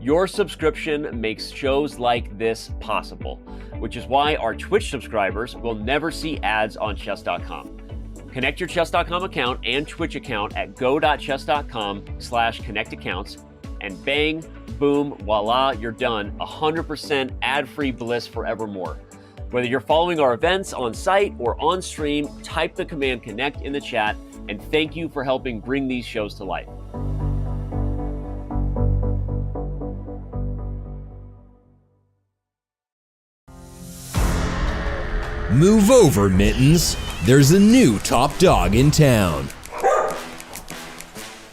Your subscription makes shows like this possible, which is why our Twitch subscribers will never see ads on Chess.com. Connect your Chess.com account and Twitch account at go.chess.com/connectaccounts, and bang, boom, voila, you're done. 100% ad-free bliss forevermore. Whether you're following our events on site or on stream, type the command connect in the chat, and thank you for helping bring these shows to life. Move over, Mittens. There's a new top dog in town.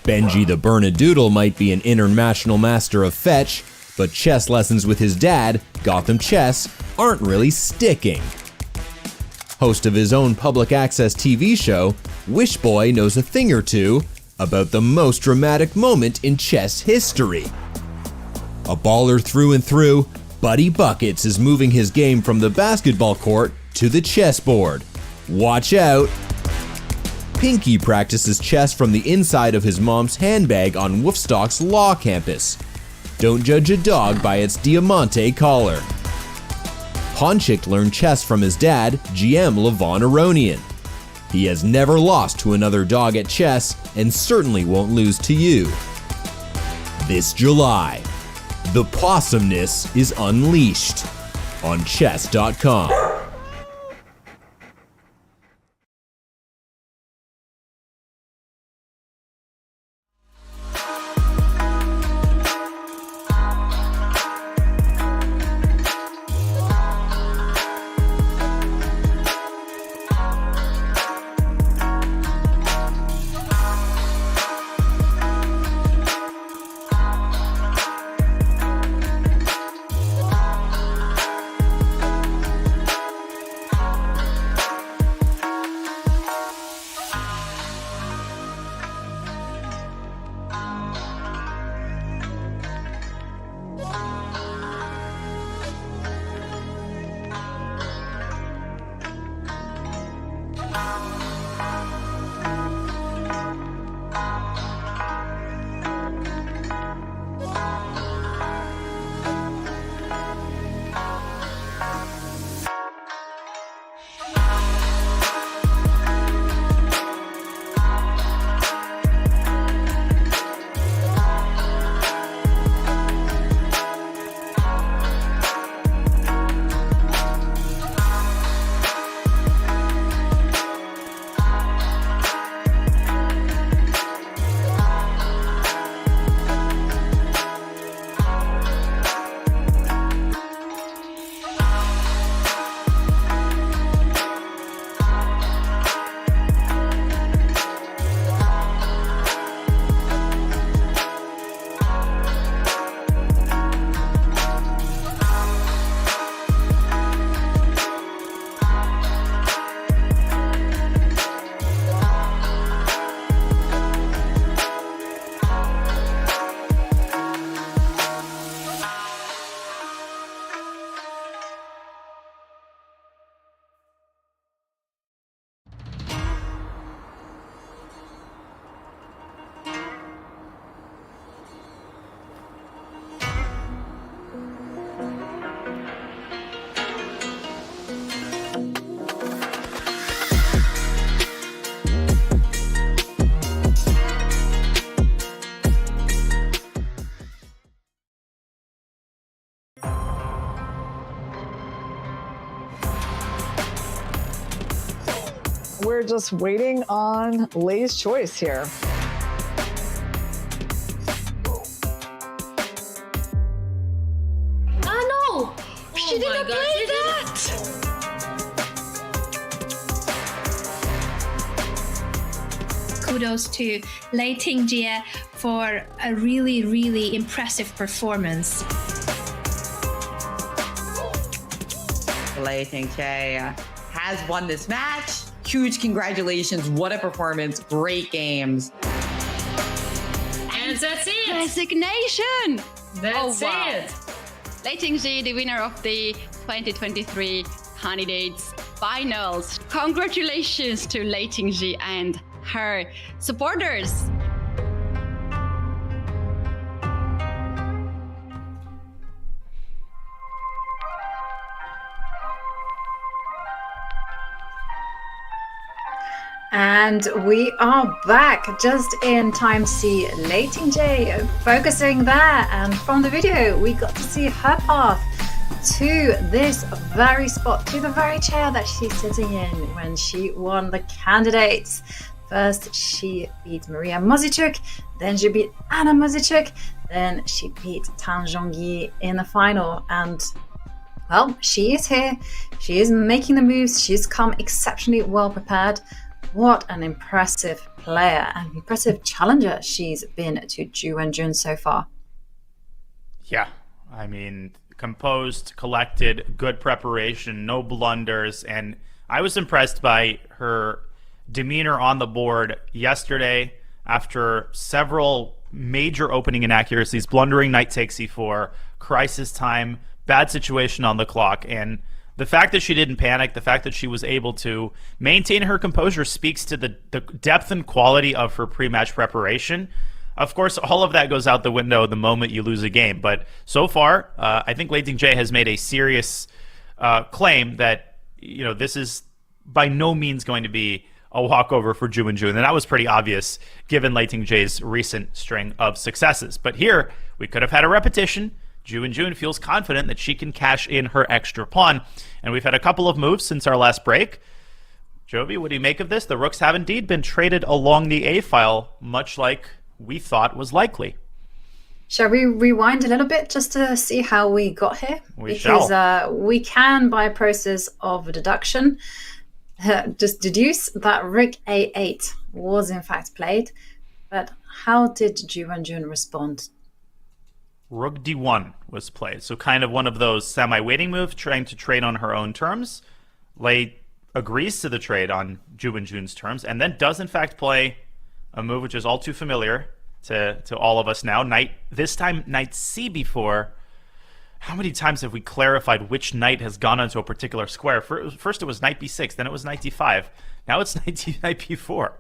Benji the Bernadoodle might be an international master of fetch, but chess lessons with his dad, Gotham Chess, aren't really sticking. Host of his own public access TV show, Wishboy knows a thing or two about the most dramatic moment in chess history. A baller through and through, Buddy Buckets is moving his game from the basketball court to the chessboard. Watch out! Pinky practices chess from the inside of his mom's handbag on Woofstock's law campus. Don't judge a dog by its Diamante collar. Ponchik learned chess from his dad, GM Levon Aronian. He has never lost to another dog at chess and certainly won't lose to you. This July, the Possumness is unleashed on Chess.com. We're just waiting on Lei's choice here. Oh no! She didn't play that! Kudos to Lei Tingjie for a really, really impressive performance. Lei Tingjie has won this match. Huge congratulations. What a performance. Great games. And that's it! Resignation! That's it! Lei Tingjie, the winner of the 2023 Candidates Finals. Congratulations to Lei Tingjie and her supporters. And we are back just in time to see Lei Tingjie focusing there. And from the video, we got to see her path to this very spot, to the very chair that she's sitting in when she won the candidates. First, she beat Maria Mozichuk, then she beat Anna Mozichuk, then she beat Tan Zhongyi in the final. And well, she is here. She is making the moves. She's come exceptionally well prepared. What an impressive player and impressive challenger she's been to Ju Wenjun so far. Yeah, I mean, composed, collected, good preparation, no blunders, and I was impressed by her demeanor on the board yesterday after several major opening inaccuracies, blundering knight takes e4, crisis time, bad situation on the clock, and the fact that she didn't panic, the fact that she was able to maintain her composure speaks to the depth and quality of her pre-match preparation. Of course, all of that goes out the window the moment you lose a game. But so far, I think Lei Tingjie has made a serious claim that this is by no means going to be a walkover for Ju Wenjun. And that was pretty obvious given Lei Tingjie's recent string of successes. But here, we could have had a repetition. Ju Wenjun feels confident that she can cash in her extra pawn. And we've had a couple of moves since our last break. Jovi, what do you make of this? The rooks have indeed been traded along the A file, much like we thought was likely. Shall we rewind a little bit just to see how we got here? We shall. We can, by a process of deduction, just deduce that rook A8 was in fact played. But how did Ju Wenjun respond? Rook D1 was played. So kind of one of those semi-waiting moves, trying to trade on her own terms. Lei agrees to the trade on Ju Wenjun's terms, and then does in fact play a move which is all too familiar to all of us now. This time, knight C4. How many times have we clarified which knight has gone onto a particular square? First it was knight B6, then it was knight D5. Now it's knight B4.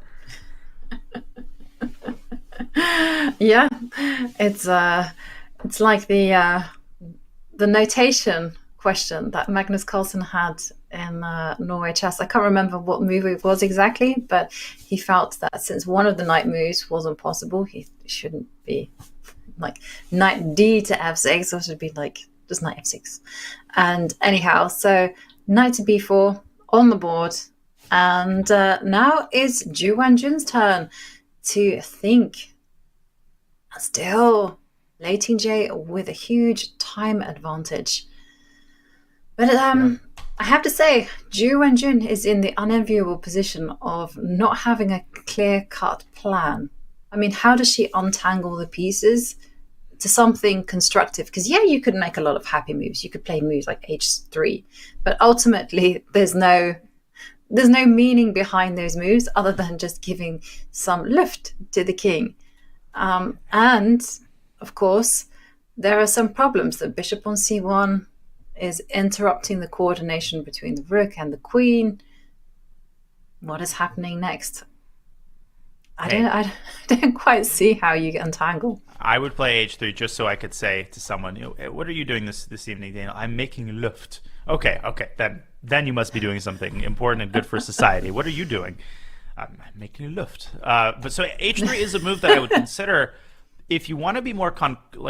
Yeah, it's like the notation question that Magnus Carlsen had in Norway Chess. I can't remember what move it was exactly, but he felt that since one of the knight moves wasn't possible, he shouldn't be like knight D to F6, or should be like just knight F6. And anyhow, so knight to B4 on the board, and now it's Ju Wenjun's turn to think. Still, Lei Tingjie with a huge time advantage. But I have to say, Ju Wenjun is in the unenviable position of not having a clear-cut plan. I mean, how does she untangle the pieces to something constructive? Because yeah, you could make a lot of happy moves. You could play moves like H3, but ultimately there's no meaning behind those moves other than just giving some lift to the king. And of course, there are some problems. The bishop on C1 is interrupting the coordination between the rook and the queen. What is happening next? I don't quite see how you untangle. I would play H3 just so I could say to someone, what are you doing this evening, Daniel? I'm making luft. Okay, then you must be doing something important and good for society. What are you doing? I'm making luft. But so H3 is a move that I would consider. If you want to be more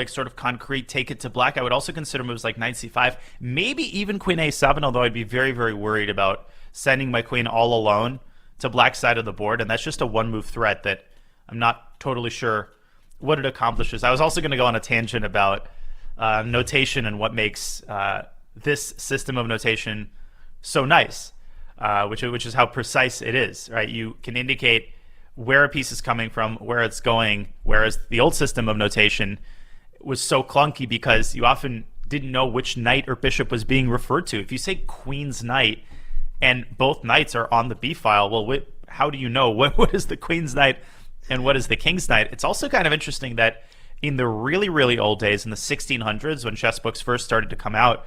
sort of concrete, take it to black. I would also consider moves like knight c5, maybe even queen a7, although I'd be very, very worried about sending my queen all alone to black's side of the board, and that's just a one-move threat that I'm not totally sure what it accomplishes. I was also going to go on a tangent about notation and what makes this system of notation so nice, which is how precise it is, right? You can indicate where a piece is coming from, where it's going, whereas the old system of notation was so clunky because you often didn't know which knight or bishop was being referred to. If you say queen's knight and both knights are on the b file, well, how do you know what is the queen's knight and what is the king's knight? It's also kind of interesting that in the really, really old days, in the 1600s, when chess books first started to come out,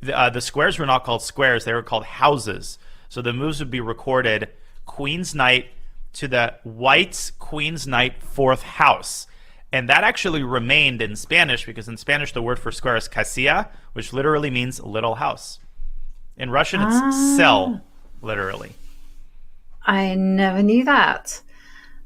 the squares were not called squares, they were called houses. So the moves would be recorded queen's knight to the white's queen's knight 4th house. And that actually remained in Spanish, because in Spanish the word for square is casilla, which literally means little house. In Russian it's cell, literally. I never knew that.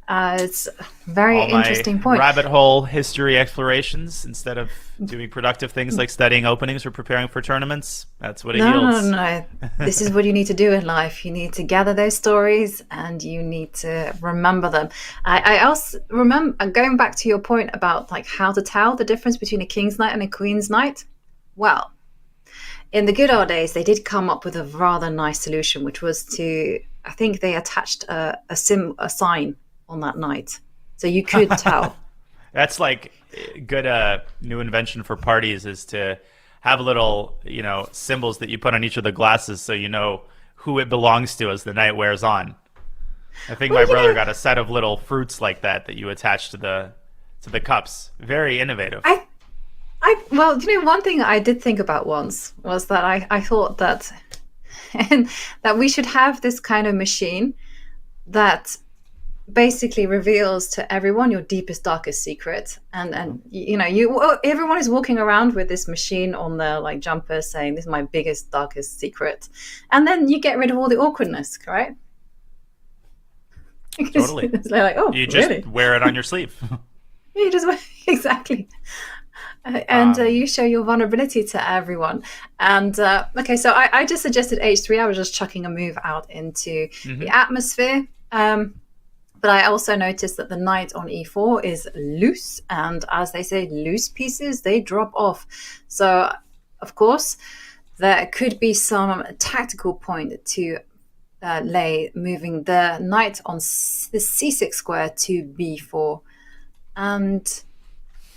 It's a very interesting point. Rabbit hole history explorations, instead of doing productive things like studying openings or preparing for tournaments, that's what it yields. No. This is what you need to do in life. You need to gather those stories and you need to remember them. I also remember, going back to your point about like how to tell the difference between a king's knight and a queen's knight. Well, in the good old days, they did come up with a rather nice solution, which was to, I think they attached a sign on that knight, so you could tell. That's like good new invention for parties, is to have little symbols that you put on each of the glasses so you know who it belongs to as the night wears on. I think my brother got a set of little fruits like that you attach to the cups. Very innovative. Well, one thing I did think about once was that I thought that that we should have this kind of machine that basically reveals to everyone your deepest, darkest secret, and everyone is walking around with this machine on their like jumper saying, "This is my biggest, darkest secret," and then you get rid of all the awkwardness, right? Totally. It's like, oh, you just really? wear it on your sleeve. You just exactly. And you show your vulnerability to everyone. And okay, so I just suggested h3. I was just chucking a move out into the atmosphere. But I also noticed that the knight on e4 is loose. And as they say, loose pieces, they drop off. So, of course, there could be some tactical point to Lei moving the knight on the c6 square to b4. And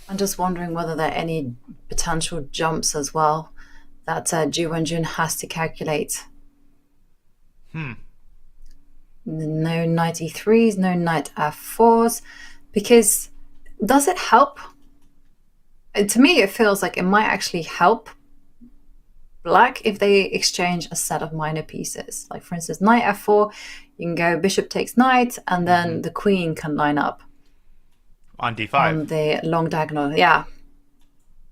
I'm just wondering whether there are any potential jumps as well that Ju Wenjun has to calculate. No knight e3s, no knight f4s, because does it help? To me, it feels like it might actually help black if they exchange a set of minor pieces. Like, for instance, knight f4, you can go bishop takes knight, and then the queen can line up. On d5. On the long diagonal, yeah.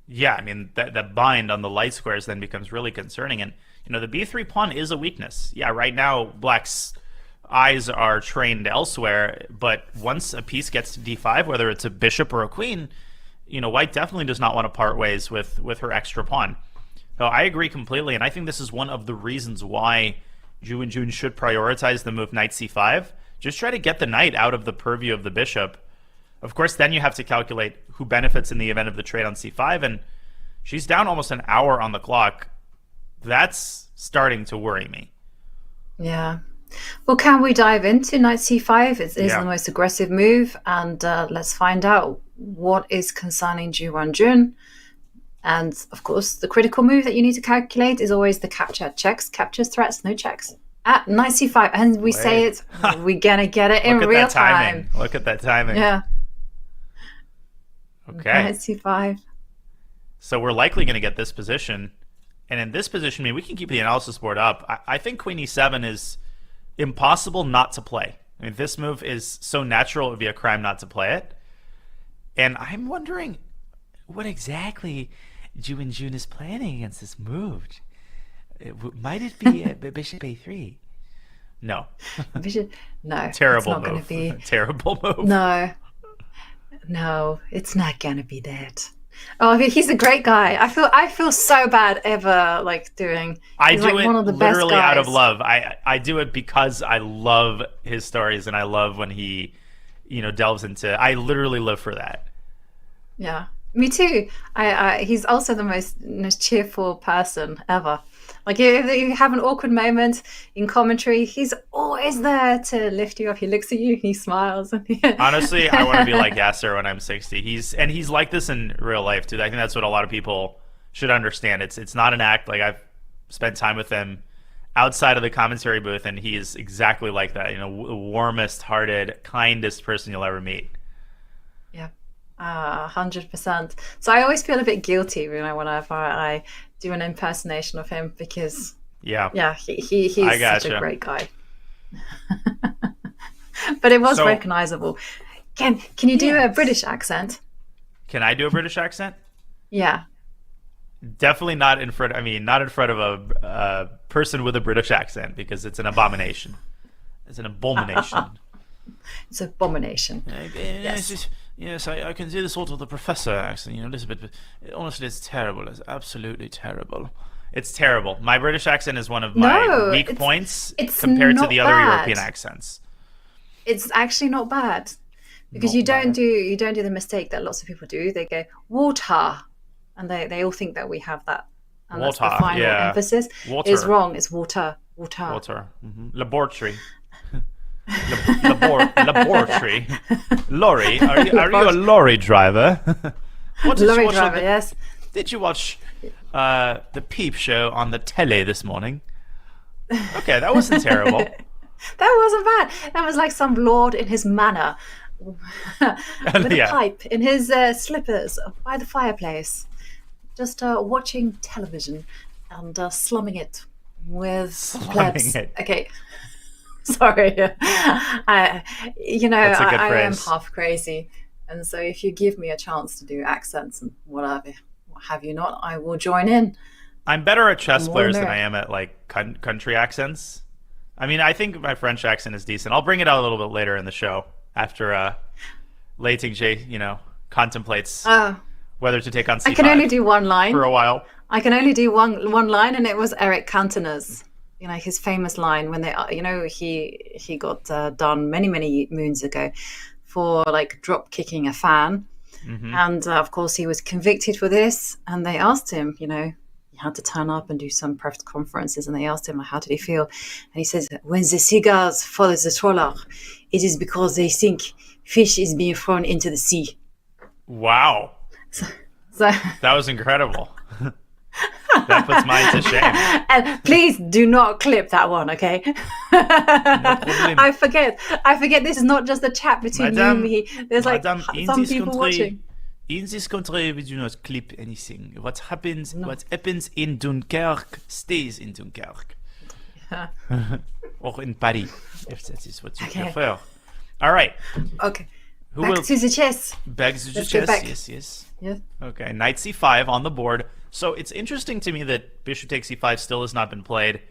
Yeah, I mean, that bind on the light squares then becomes really concerning. And, the b3 pawn is a weakness. Yeah, right now, black's eyes are trained elsewhere, but once a piece gets to d5, whether it's a bishop or a queen, white definitely does not want to part ways with her extra pawn. So I agree completely, and I think this is one of the reasons why Ju Wenjun should prioritize the move knight c5. Just try to get the knight out of the purview of the bishop. Of course, then you have to calculate who benefits in the event of the trade on c5, and she's down almost an hour on the clock. That's starting to worry me. Yeah. Well, can we dive into knight c5? It is the most aggressive move, and let's find out what is concerning Ju Wenjun. And, of course, the critical move that you need to calculate is always the capture. Checks, captures, threats, no checks. At knight c5, and we say it, we're going to get it in real time. Look at that timing. Yeah. Okay. Knight c5. So we're likely going to get this position. And in this position, I mean, we can keep the analysis board up. I think queen e7 is impossible not to play. I mean, this move is so natural, it would be a crime not to play it. And I'm wondering what exactly Ju Wenjun is planning against this move. Might it be bishop a3? No. No. Terrible it's not move. Be... Terrible move. No, it's not going to be that. Oh, he's a great guy. I feel so bad ever like doing. I he's do like it one of the literally best out of guys. love. I do it because I love his stories and I love when he, delves into. I literally live for that. Yeah, me too. He's also the most cheerful person ever. Like if you have an awkward moment in commentary, he's always there to lift you up. He looks at you, he smiles. Honestly, I want to be like Yasser when I'm 60. He's like this in real life too. I think that's what a lot of people should understand. It's not an act. Like I've spent time with him outside of the commentary booth, and he is exactly like that. Warmest hearted, kindest person you'll ever meet. Yeah, 100%. So I always feel a bit guilty, whenever I do an impersonation of him because he's such a great guy. But it was recognizable. Can you do a British accent? Can I do a British accent? Yeah. Definitely not in front. Not in front of a person with a British accent because it's an abomination. It's an abomination. It's an abomination. Yes, I can do the sort of the professor accent, Elizabeth. But honestly, it's terrible. It's absolutely terrible. It's terrible. My British accent is one of my weak points compared to the other European accents. It's actually not bad because you don't do the mistake that lots of people do. They go water, and they all think that we have that. And water, that's the final emphasis. Water is wrong. It's water. Water. Laboratory. Laboratory. Lorry. Are you a lorry driver? Lorry driver, yes. Did you watch the Peep Show on the telly this morning? Okay, that wasn't terrible. That wasn't bad. That was like some lord in his manor with a pipe in his slippers by the fireplace, just watching television and slumming it with plebs. Okay. Sorry, I am half crazy, and so if you give me a chance to do accents and whatever, have you not, I will join in. I'm better at chess players than I am at like country accents. I think my French accent is decent. I'll bring it out a little bit later in the show after Lei Tingjie, contemplates whether to take on C5. I can only do one line for a while. I can only do one line, and it was Eric Cantona's. His famous line when he got done many moons ago for like drop kicking a fan, and of course he was convicted for this. And they asked him, he had to turn up and do some press conferences, and they asked him how did he feel, and he says, "When the seagulls follow the trawler, it is because they think fish is being thrown into the sea." Wow, so that was incredible. That puts mine to shame. And please do not clip that one, okay? No I forget. This is not just a chat between you and me. There's like some people watching. In this country, we do not clip anything. What happens in Dunkirk stays in Dunkirk. Yeah. Or in Paris, if that is what you prefer. All right. Okay. Back to the chess. Back to the chess. Yes. Yeah. Okay. Knight c5 on the board. So it's interesting to me that bishop takes c5 still has not been played.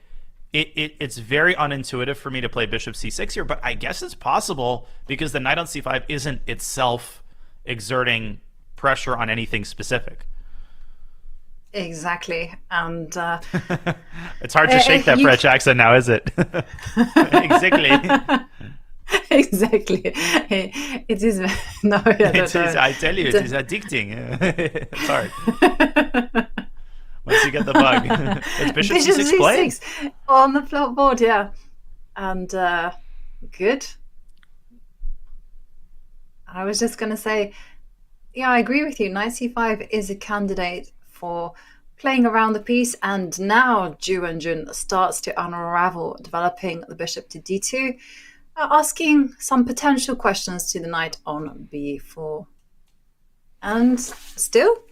It's very unintuitive for me to play bishop c6 here, but I guess it's possible because the knight on c5 isn't itself exerting pressure on anything specific. Exactly. And it's hard to shake that French accent now, is it? Exactly. Exactly. It is. No, I tell you, it is addicting. It's hard. Once you get the bug. It's bishop c6 played? On the flop board, yeah. And good. I was just going to say, yeah, I agree with you. Knight c5 is a candidate for playing around the piece, and now Ju Wenjun starts to unravel, developing the bishop to d2, asking some potential questions to the knight on b4. And still,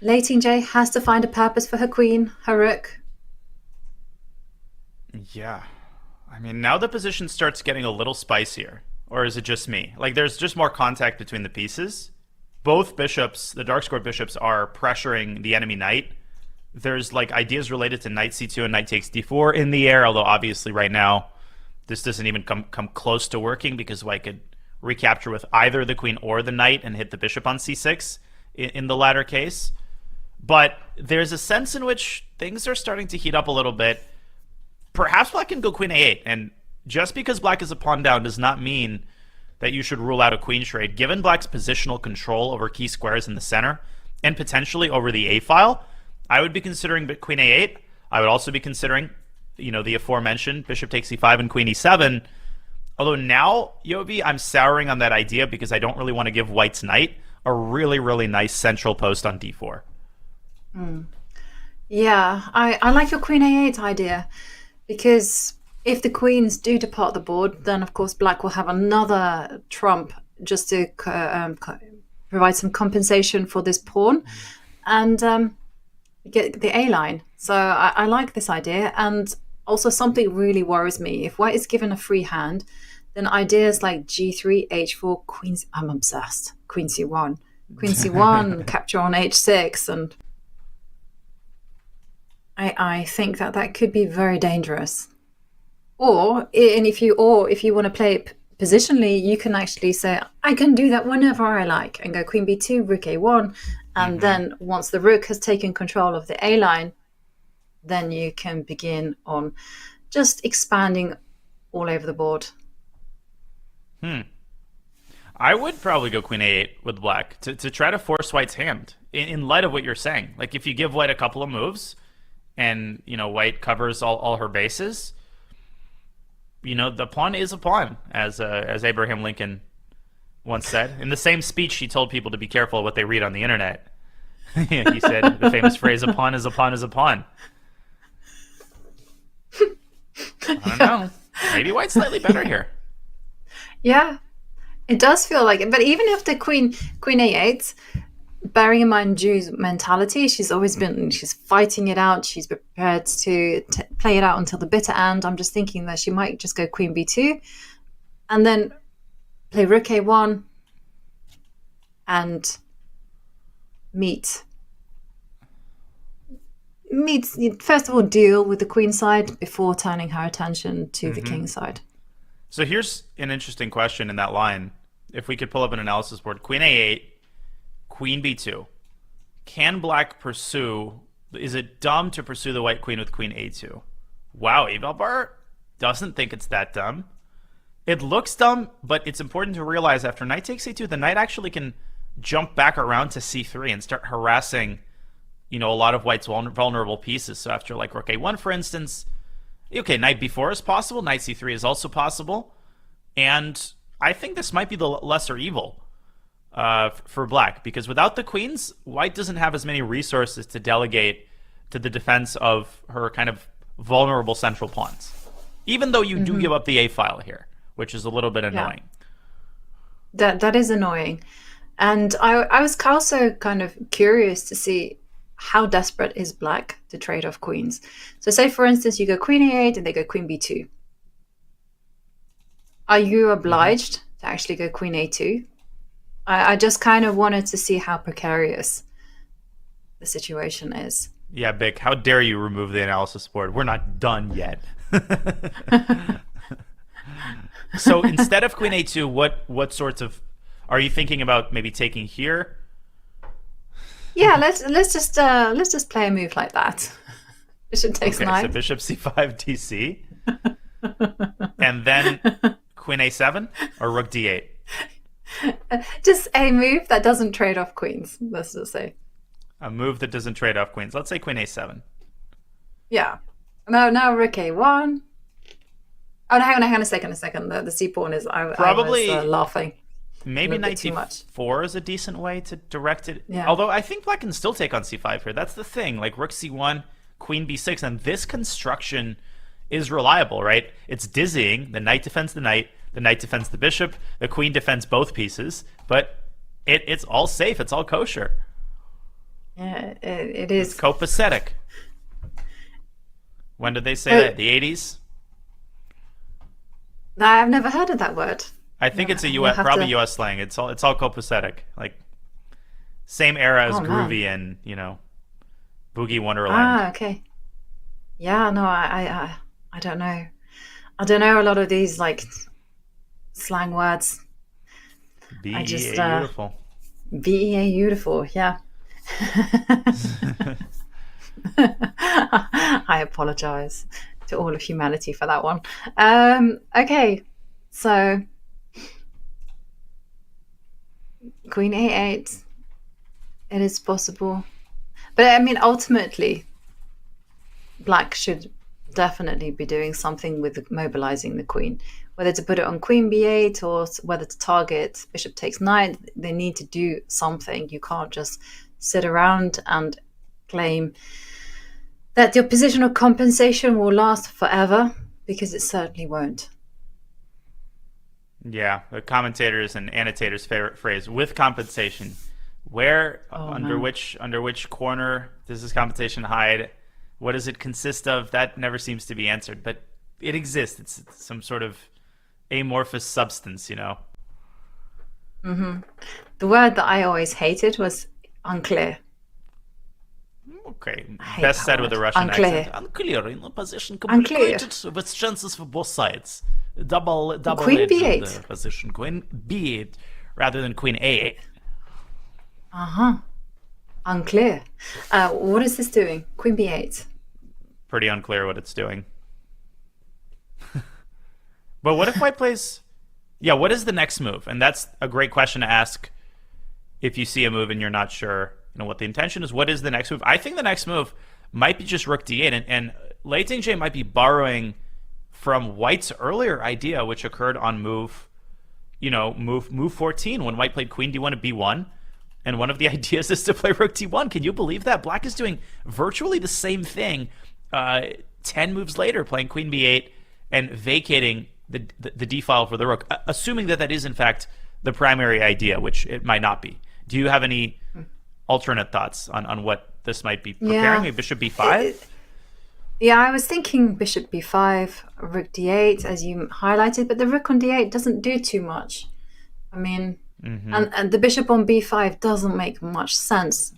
Lei Tingjie has to find a purpose for her queen, her rook. Yeah. Now the position starts getting a little spicier. Or is it just me? Like, there's just more contact between the pieces. Both bishops, the dark square bishops, are pressuring the enemy knight. There's, like, ideas related to knight c2 and knight takes d4 in the air, although obviously right now this doesn't even come close to working because I could recapture with either the queen or the knight and hit the bishop on c6. in the latter case. But there's a sense in which things are starting to heat up a little bit. Perhaps black can go queen a8, and just because black is a pawn down does not mean that you should rule out a queen trade. Given black's positional control over key squares in the center, and potentially over the a file, I would be considering queen a8. I would also be considering, the aforementioned bishop takes e5 and queen e7. Although now, Yovi, I'm souring on that idea because I don't really want to give white's knight a really, really nice central post on d4. Yeah, I like your queen a8 idea, because if the queens do depart the board, then of course black will have another trump just to provide some compensation for this pawn and get the A line. So I like this idea. And also something really worries me. If white is given a free hand, then ideas like g3, h4, queens, I'm obsessed. Queen c1, capture on h6, and I think that could be very dangerous. Or if you want to play it positionally, you can actually say, I can do that whenever I like, and go queen b2, rook a1, and then once the rook has taken control of the A line, then you can begin on just expanding all over the board. I would probably go queen a8 with black to try to force white's hand in light of what you're saying. Like if you give white a couple of moves and, white covers all her bases, the pawn is a pawn, as Abraham Lincoln once said. In the same speech, he told people to be careful what they read on the internet. He said the famous phrase, a pawn is a pawn is a pawn. I don't know. Maybe white's slightly better here. Yeah, it does feel like it. But even if the queen a8, bearing in mind Ju's mentality, she's fighting it out. She's prepared to play it out until the bitter end. I'm just thinking that she might just go queen b2 and then play rook a1 and meet, first of all, deal with the queen side before turning her attention to the king side. So here's an interesting question in that line. If we could pull up an analysis board, queen a8, queen b2. Can black pursue? Is it dumb to pursue the white queen with queen a2? Wow, Evalbar doesn't think it's that dumb. It looks dumb, but it's important to realize after knight takes a2, the knight actually can jump back around to c3 and start harassing, a lot of white's vulnerable pieces. So after like rook a1, for instance, okay, knight b4 is possible, knight c3 is also possible, and I think this might be the lesser evil for black, because without the queens, white doesn't have as many resources to delegate to the defense of her kind of vulnerable central pawns, even though you do give up the a file here, which is a little bit annoying. That is annoying. And I was also kind of curious to see how desperate is black to trade off queens. So say, for instance, you go queen a8 and they go queen b2. Are you obliged to actually go queen a2? I just kind of wanted to see how precarious the situation is. Yeah, Bick, how dare you remove the analysis board? We're not done yet. So instead of queen a2, what sorts of... Are you thinking about maybe taking here? Yeah, let's just play a move like that. Bishop takes knight. So bishop c5 dc, and then queen a7 or rook d8. Just a move that doesn't trade off queens. Let's just say a move that doesn't trade off queens. Let's say queen a7. Yeah. Now rook a1. Oh, no, hang on a second. The c pawn is. Probably I was, laughing. Maybe knight c4 is a decent way to direct it. Yeah. Although I think black can still take on c5 here. That's the thing. Like rook c1, queen b6, and this construction is reliable, right? It's dizzying. The knight defends the knight defends the bishop, the queen defends both pieces, but it's all safe. It's all kosher. Yeah, it is. It's copacetic. When did they say that? The 80s? I've never heard of that word. I think it's a probably US slang. It's all copacetic. Like same era as groovy and, Boogie Wonderland. Ah, okay. Yeah, no, I don't know. I don't know a lot of these like slang words. Beautiful. BEA beautiful, yeah. I apologize to all of humanity for that one. Okay, so Queen A8, it is possible. But I mean, ultimately, Black should definitely be doing something with mobilizing the queen. Whether to put it on Queen B8 or whether to target Bishop takes knight, they need to do something. You can't just sit around and claim that your positional compensation will last forever, because it certainly won't. Yeah, the commentators and annotators' favorite phrase, with compensation. Where, under which corner does this compensation hide? What does it consist of? That never seems to be answered, but it exists. It's some sort of amorphous substance, you know? Mm-hmm. The word that I always hated was unclear. Okay, best said with a Russian accent. Unclear in the position complicated with chances for both sides. Double Queen B8 position. Queen B8 rather than Queen A8. Unclear. What is this doing? Queen B8. Pretty unclear what it's doing. But what if White plays... Yeah, what is the next move? And that's a great question to ask if you see a move and you're not sure, you know, what the intention is. What is the next move? I think the next move might be just Rook D8, and Lei Tingjie might be borrowing from White's earlier idea, which occurred on move 14 when White played Queen D1 to B1. And one of the ideas is to play Rook D1. Can you believe that? Black is doing virtually the same thing 10 moves later, playing Queen B8 and vacating the D file for the Rook, assuming that is in fact the primary idea, which it might not be. Do you have any alternate thoughts on what this might be preparing? Yeah. Maybe Bishop B5? Yeah, I was thinking Bishop B5, Rook D8, as you highlighted, but the Rook on D8 doesn't do too much. I mean, and the Bishop on B5 doesn't make much sense,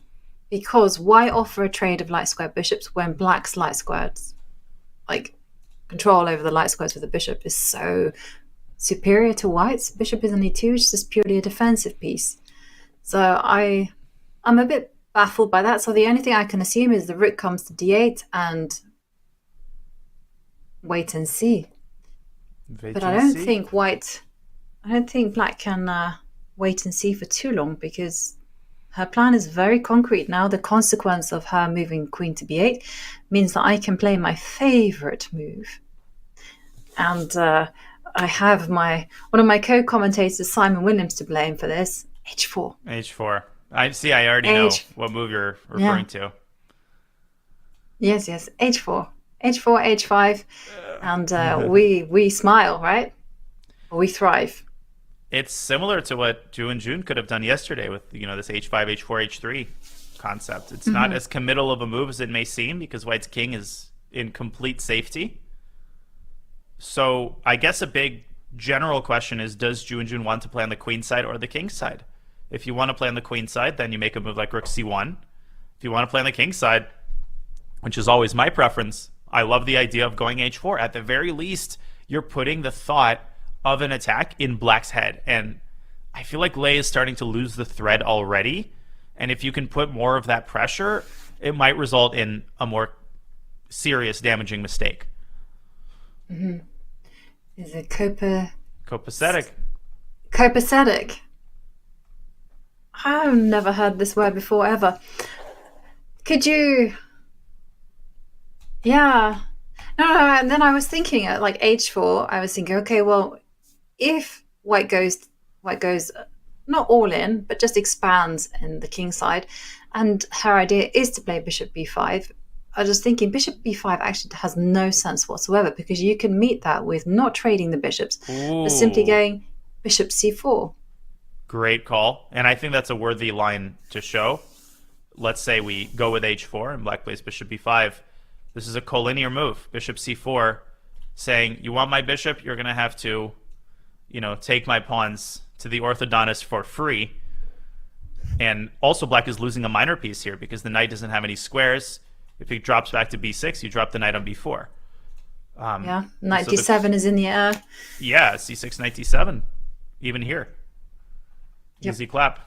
because why offer a trade of light squared bishops when Black's light squares, like control over the light squares with the bishop, is so superior to White's? Bishop is on E2, which is just purely a defensive piece. So I'm a bit baffled by that. So the only thing I can assume is the Rook comes to D8 and wait and see. But I don't think Black can wait and see for too long, because her plan is very concrete now. The consequence of her moving Queen to B8 means that I can play my favorite move. And I have one of my co-commentators, Simon Williams, to blame for this. H4. H4. I already know what move you're referring to. Yes. H4. H4, H5. And we smile, right? Or we thrive. It's similar to what Ju Wenjun could have done yesterday with, you know, this H5, H4, H3 concept. It's not as committal of a move as it may seem, because White's king is in complete safety. So I guess a big general question is, does Ju Wenjun want to play on the queen side or the king side? If you want to play on the queen side, then you make a move like Rook C1. If you want to play on the king side, which is always my preference, I love the idea of going H4. At the very least, you're putting the thought of an attack in Black's head. And I feel like Lei is starting to lose the thread already. And if you can put more of that pressure, it might result in a more serious damaging mistake. Is it copacetic? Copacetic. I've never heard this word before, ever. Could you... Yeah. No, and then I was thinking at like H4, I was thinking, okay, well, if White goes not all in, but just expands in the king side, and her idea is to play Bishop B5, I was just thinking Bishop B5 actually has no sense whatsoever, because you can meet that with not trading the bishops, but simply going Bishop C4. Great call. And I think that's a worthy line to show. Let's say we go with H4 and Black plays Bishop B5. This is a collinear move. Bishop C4 saying, you want my bishop? You're going to have to, you know, take my pawns to the orthodontist for free. And also Black is losing a minor piece here because the knight doesn't have any squares. If he drops back to B6, you drop the knight on B4. Yeah, knight D7 is in the air. Yeah, C6, knight D7, even here. Easy clap.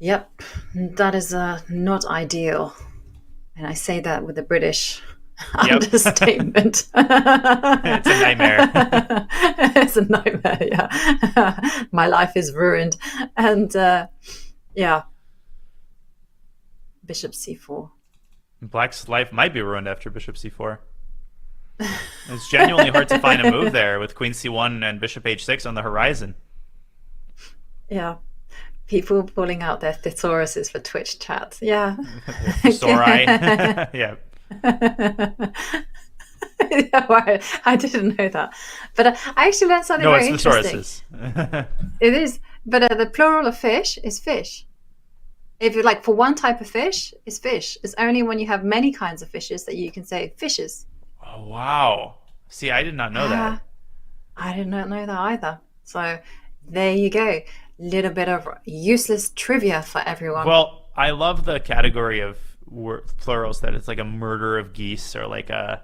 Yep, that is not ideal. And I say that with a British understatement. It's a nightmare. It's a nightmare, yeah. My life is ruined. And yeah, bishop c4. Black's life might be ruined after bishop c4. It's genuinely hard to find a move there with queen c1 and bishop h6 on the horizon. Yeah. People pulling out their thesauruses for Twitch chat. Yeah. Thesauri. Yeah. Yeah, I didn't know that. But I actually learned something very interesting. It is. But the plural of fish is fish. If you like, for one type of fish, is fish. It's only when you have many kinds of fishes that you can say fishes. Oh, wow. See, I did not know that. I did not know that either. So there you go. Little bit of useless trivia for everyone. Well, I love the category of plurals that it's like a murder of geese or like a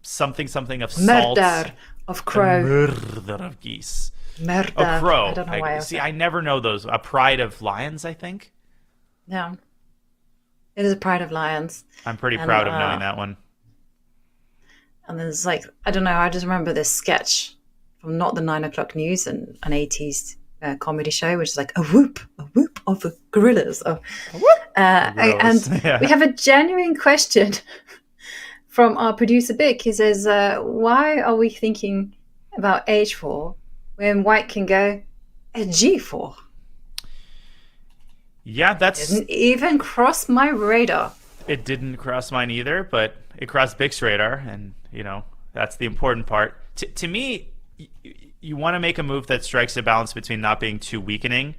something of salt. Murder of crow. Murder of geese. Murder. A crow. I don't know why. I never know those. A pride of lions, I think. Yeah. It is a pride of lions. I'm pretty proud of knowing that one. And there's like, I don't know, I just remember this sketch from Not the 9 O'Clock News, an 80s comedy show, which is like a whoop of gorillas. And yeah. We have a genuine question from our producer Bick. He says, why are we thinking about h4 when white can go at g4? Yeah, didn't even cross my radar. It didn't cross mine either, but it crossed Bick's radar, and that's the important part. To me, you want to make a move that strikes a balance between not being too weakening,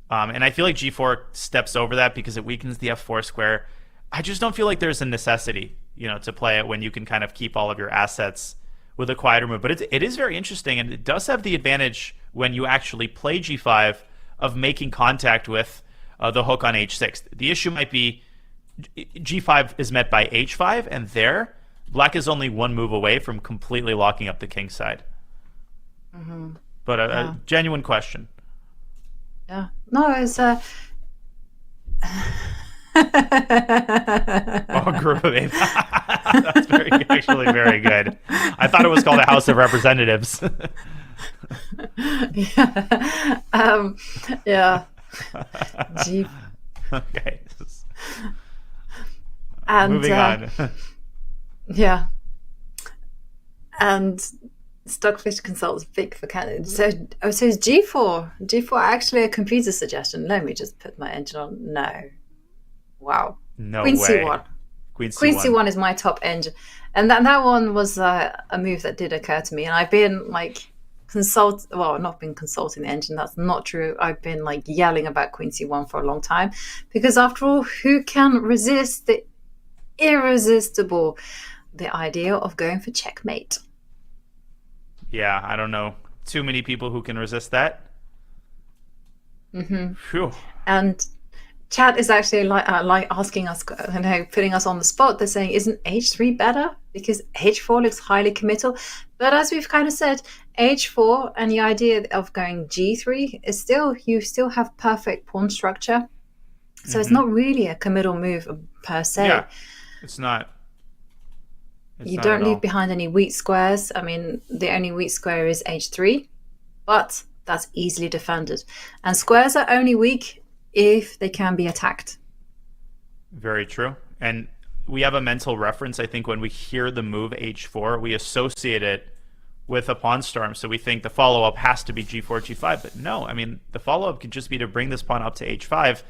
and I feel like g4 steps over that because it weakens the f4 square. I just don't feel like there's a necessity, to play it when you can kind of keep all of your assets with a quieter move. But it is very interesting, and it does have the advantage when you actually play g5 of making contact with the hook on h6. The issue might be g5 is met by h5, and there, black is only one move away from completely locking up the king side. Mm-hmm. But a genuine question. Yeah. No, it's Oh, group of eight. That's actually very good. I thought it was called a House of Representatives. Yeah. Yeah. G. Okay. And moving on. Yeah. And Stockfish consults Vic for candidates. So it's G4. G4 actually a computer suggestion. Let me just put my engine on. No. Wow. No Queen way. C1. Queen C1 is my top engine. And that one was a move that did occur to me. And I've been like not been consulting the engine. That's not true. I've been like yelling about Queen C1 for a long time. Because after all, who can resist the irresistible, the idea of going for checkmate? Yeah, I don't know. Too many people who can resist that. Mm-hmm. Phew. And chat is actually like asking us, putting us on the spot. They're saying, isn't h3 better? Because h4 looks highly committal. But as we've kind of said, h4 and the idea of going g3 is you still have perfect pawn structure. So it's not really a committal move per se. Yeah, it's not. You don't leave behind any weak squares. I mean, the only weak square is h3, but that's easily defended. And squares are only weak if they can be attacked. Very true. And we have a mental reference. I think when we hear the move h4, we associate it with a pawn storm. So we think the follow-up has to be g4, g5. But no, I mean, the follow-up could just be to bring this pawn up to h5.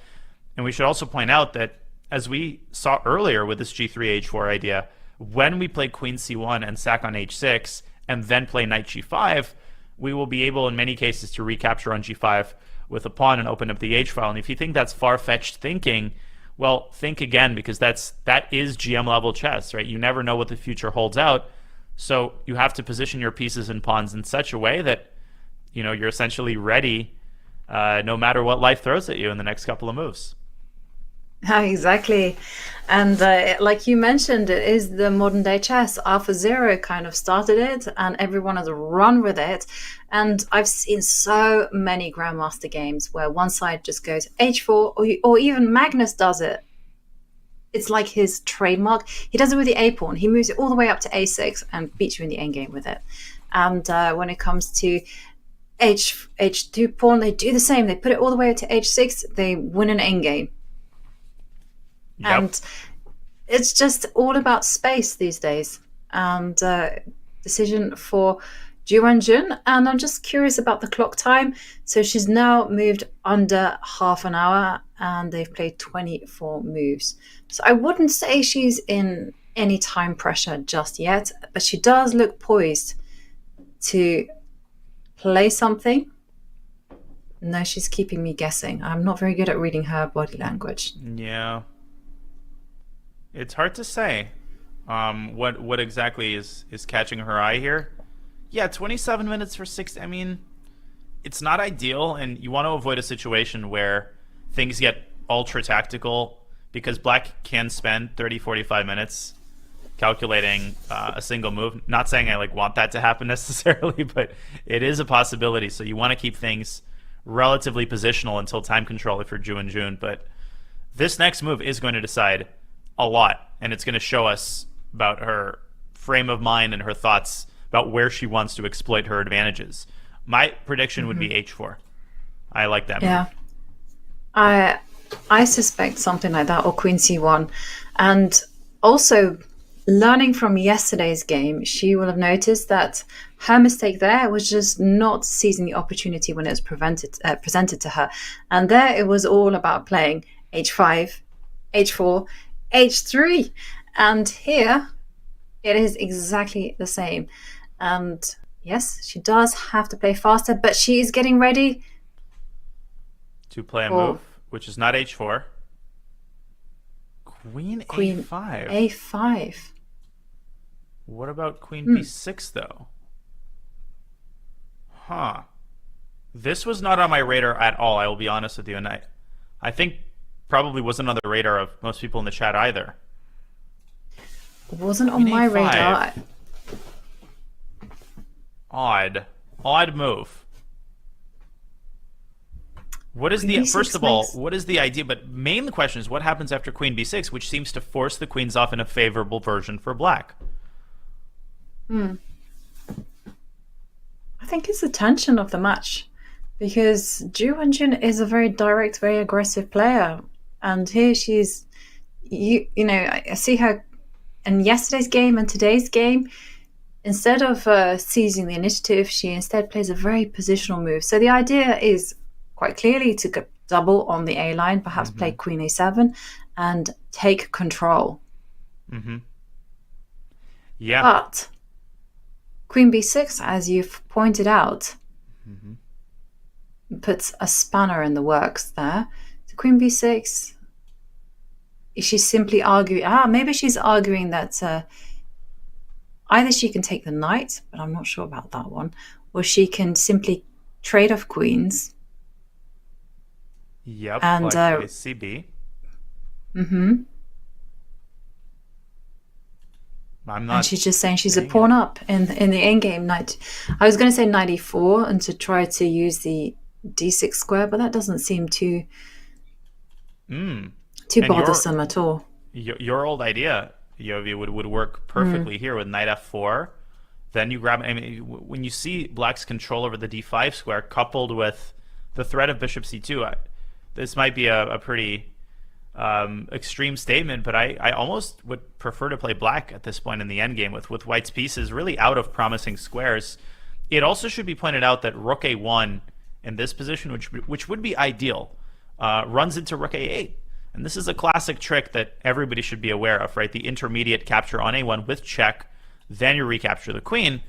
And we should also point out that, as we saw earlier with this g3, h4 idea, when we play queen c1 and sack on h6 and then play knight g5, we will be able in many cases to recapture on g5 with a pawn and open up the h file. And if you think that's far-fetched thinking, well, think again, because that is GM level chess, right? You never know what the future holds out. So you have to position your pieces and pawns in such a way that you're essentially ready no matter what life throws at you in the next couple of moves. Exactly. And like you mentioned, it is the modern day chess. AlphaZero kind of started it, and everyone has run with it. And I've seen so many Grandmaster games where one side just goes h4, or even Magnus does it. It's like his trademark. He does it with the A pawn. He moves it all the way up to a6 and beats you in the endgame with it. And when it comes to h2 pawn, they do the same. They put it all the way up to h6. They win an endgame. Yep. And it's just all about space these days. And decision for Ju Wenjun. And I'm just curious about the clock time. So she's now moved under half an hour, and they've played 24 moves. So I wouldn't say she's in any time pressure just yet, but she does look poised to play something. No, she's keeping me guessing. I'm not very good at reading her body language. Yeah. It's hard to say what exactly is catching her eye here. Yeah, 27 minutes for 6. I mean, it's not ideal, and you want to avoid a situation where things get ultra tactical, because black can spend 30, 45 minutes calculating a single move. Not saying I want that to happen necessarily, but it is a possibility. So you want to keep things relatively positional until time control if you're Ju Wenjun. But this next move is going to decide a lot, and it's going to show us about her frame of mind and her thoughts about where she wants to exploit her advantages. My prediction would be h4. I like that move. Yeah. I suspect something like that, or queen c1. And also, learning from yesterday's game, she will have noticed that her mistake there was just not seizing the opportunity when it was presented to her. And there it was all about playing h5, h4, h3. And here it is exactly the same. And yes, she does have to play faster, but she is getting ready to play a move, which is not h4. Queen a5. a5. What about queen b6, though? Huh. This was not on my radar at all, I will be honest with you. And I think probably wasn't on the radar of most people in the chat either. Wasn't on my radar. Odd move. What is the first of all, what is the idea? But main question is what happens after queen b6, which seems to force the queens off in a favorable version for black. I think it's the tension of the match, because Ju Wenjun is a very direct, very aggressive player, and here she's, you know, I see her in yesterday's game and today's game. Instead of seizing the initiative, she instead plays a very positional move. So the idea is quite clearly to double on the A line, perhaps play queen a7 and take control. Yeah. But queen b6, as you've pointed out, puts a spanner in the works there. So queen b6, she's simply arguing, maybe she's arguing that either she can take the knight, but I'm not sure about that one, or she can simply trade off queens. Yep, and like CB. I'm not. And she's just saying she's a pawn up in the endgame knight. I was going to say knight e4 and to try to use the d6 square, but that doesn't seem too bothersome at all. Your old idea, Yovi, would work perfectly here with knight f4. Then you grab. I mean, when you see black's control over the d5 square coupled with the threat of bishop c2, this might be a pretty extreme statement, but I almost would prefer to play black at this point in the endgame with white's pieces really out of promising squares. It also should be pointed out that rook a1 in this position, which would be ideal, runs into rook a8. And this is a classic trick that everybody should be aware of, right? The intermediate capture on a1 with check, then you recapture the queen.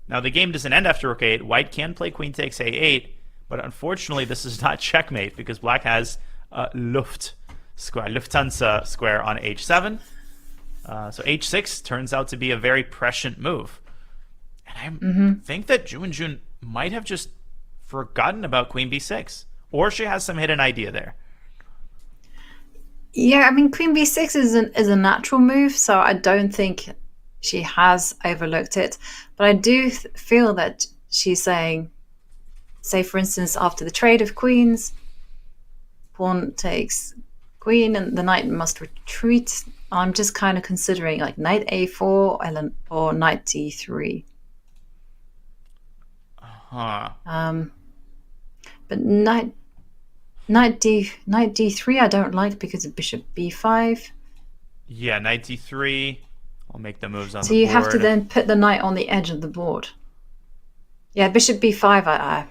Now, the game doesn't end after rook a8. White can play queen takes a8, but unfortunately, this is not checkmate because black has Lufthansa square on h7. So h6 turns out to be a very prescient move. And I think that Ju Wenjun might have just forgotten about queen b6, or she has some hidden idea there. Yeah, I mean, Queen B6 is a natural move, so I don't think she has overlooked it. But I do feel that she's saying, say, for instance, after the trade of queens, pawn takes queen and the knight must retreat. I'm just kind of considering like knight a4 or knight d3. Huh. But knight d3 I don't like because of bishop b5. Yeah, knight d3. I'll make the moves on So the board. you have to then put the knight on the edge of the board. Yeah, bishop b5.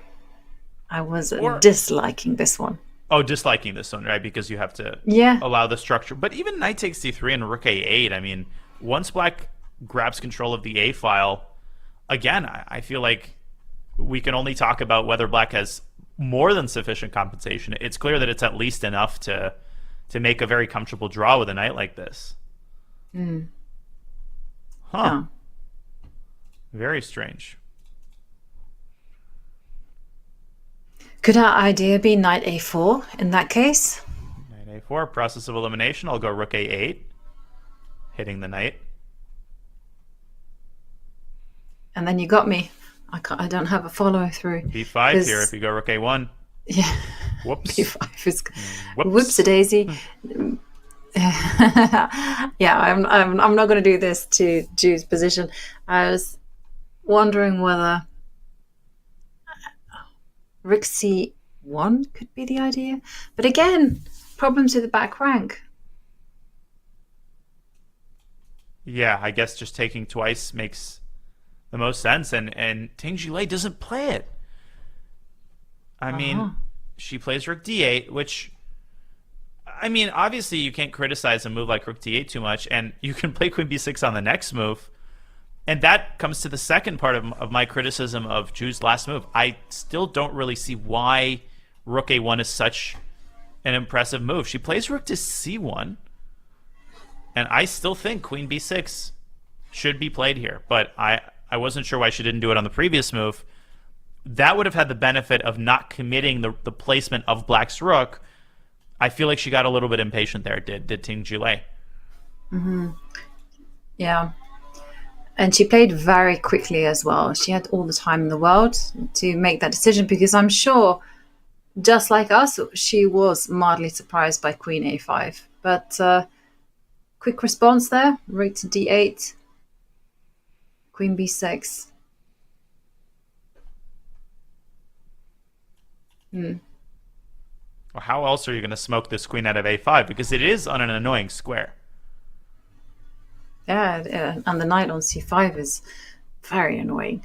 I was disliking this one. Oh, disliking this one, right? Because you have to allow the structure. But even knight takes d3 and rook a8. I mean, once black grabs control of the a file, again, I feel like we can only talk about whether black has more than sufficient compensation. It's clear that it's at least enough to make a very comfortable draw with a knight like this. Mm. Huh. Yeah. Very strange. Could our idea be knight a4 in that case? Knight a4, process of elimination. I'll go rook a8, hitting the knight. And then you got me. I don't have a follow through. b5 here if you go rook a1. Yeah. Whoops. b5 is Whoops. whoops-a-daisy. Yeah, I'm not going to do this to Ju's position. I was wondering whether rook c1 could be the idea, but again, problems with the back rank. Yeah, I guess just taking twice makes the most sense, and Tingjie Lei doesn't play it. I mean, she plays rook d8, which, I mean, obviously you can't criticize a move like rook d8 too much, and you can play queen b6 on the next move. And that comes to the second part of my criticism of Ju's last move. I still don't really see why rook a1 is such an impressive move. She plays rook to c1, and I still think queen b6 should be played here. But I wasn't sure why she didn't do it on the previous move. That would have had the benefit of not committing the placement of black's rook. I feel like she got a little bit impatient there, did Tingjie Lei. Mm-hmm. Yeah. And she played very quickly as well. She had all the time in the world to make that decision because I'm sure, just like us, she was mildly surprised by queen a5. But quick response there, rook to d8, queen b6. Well, how else are you going to smoke this queen out of a5? Because it is on an annoying square. Yeah, and the knight on c5 is very annoying.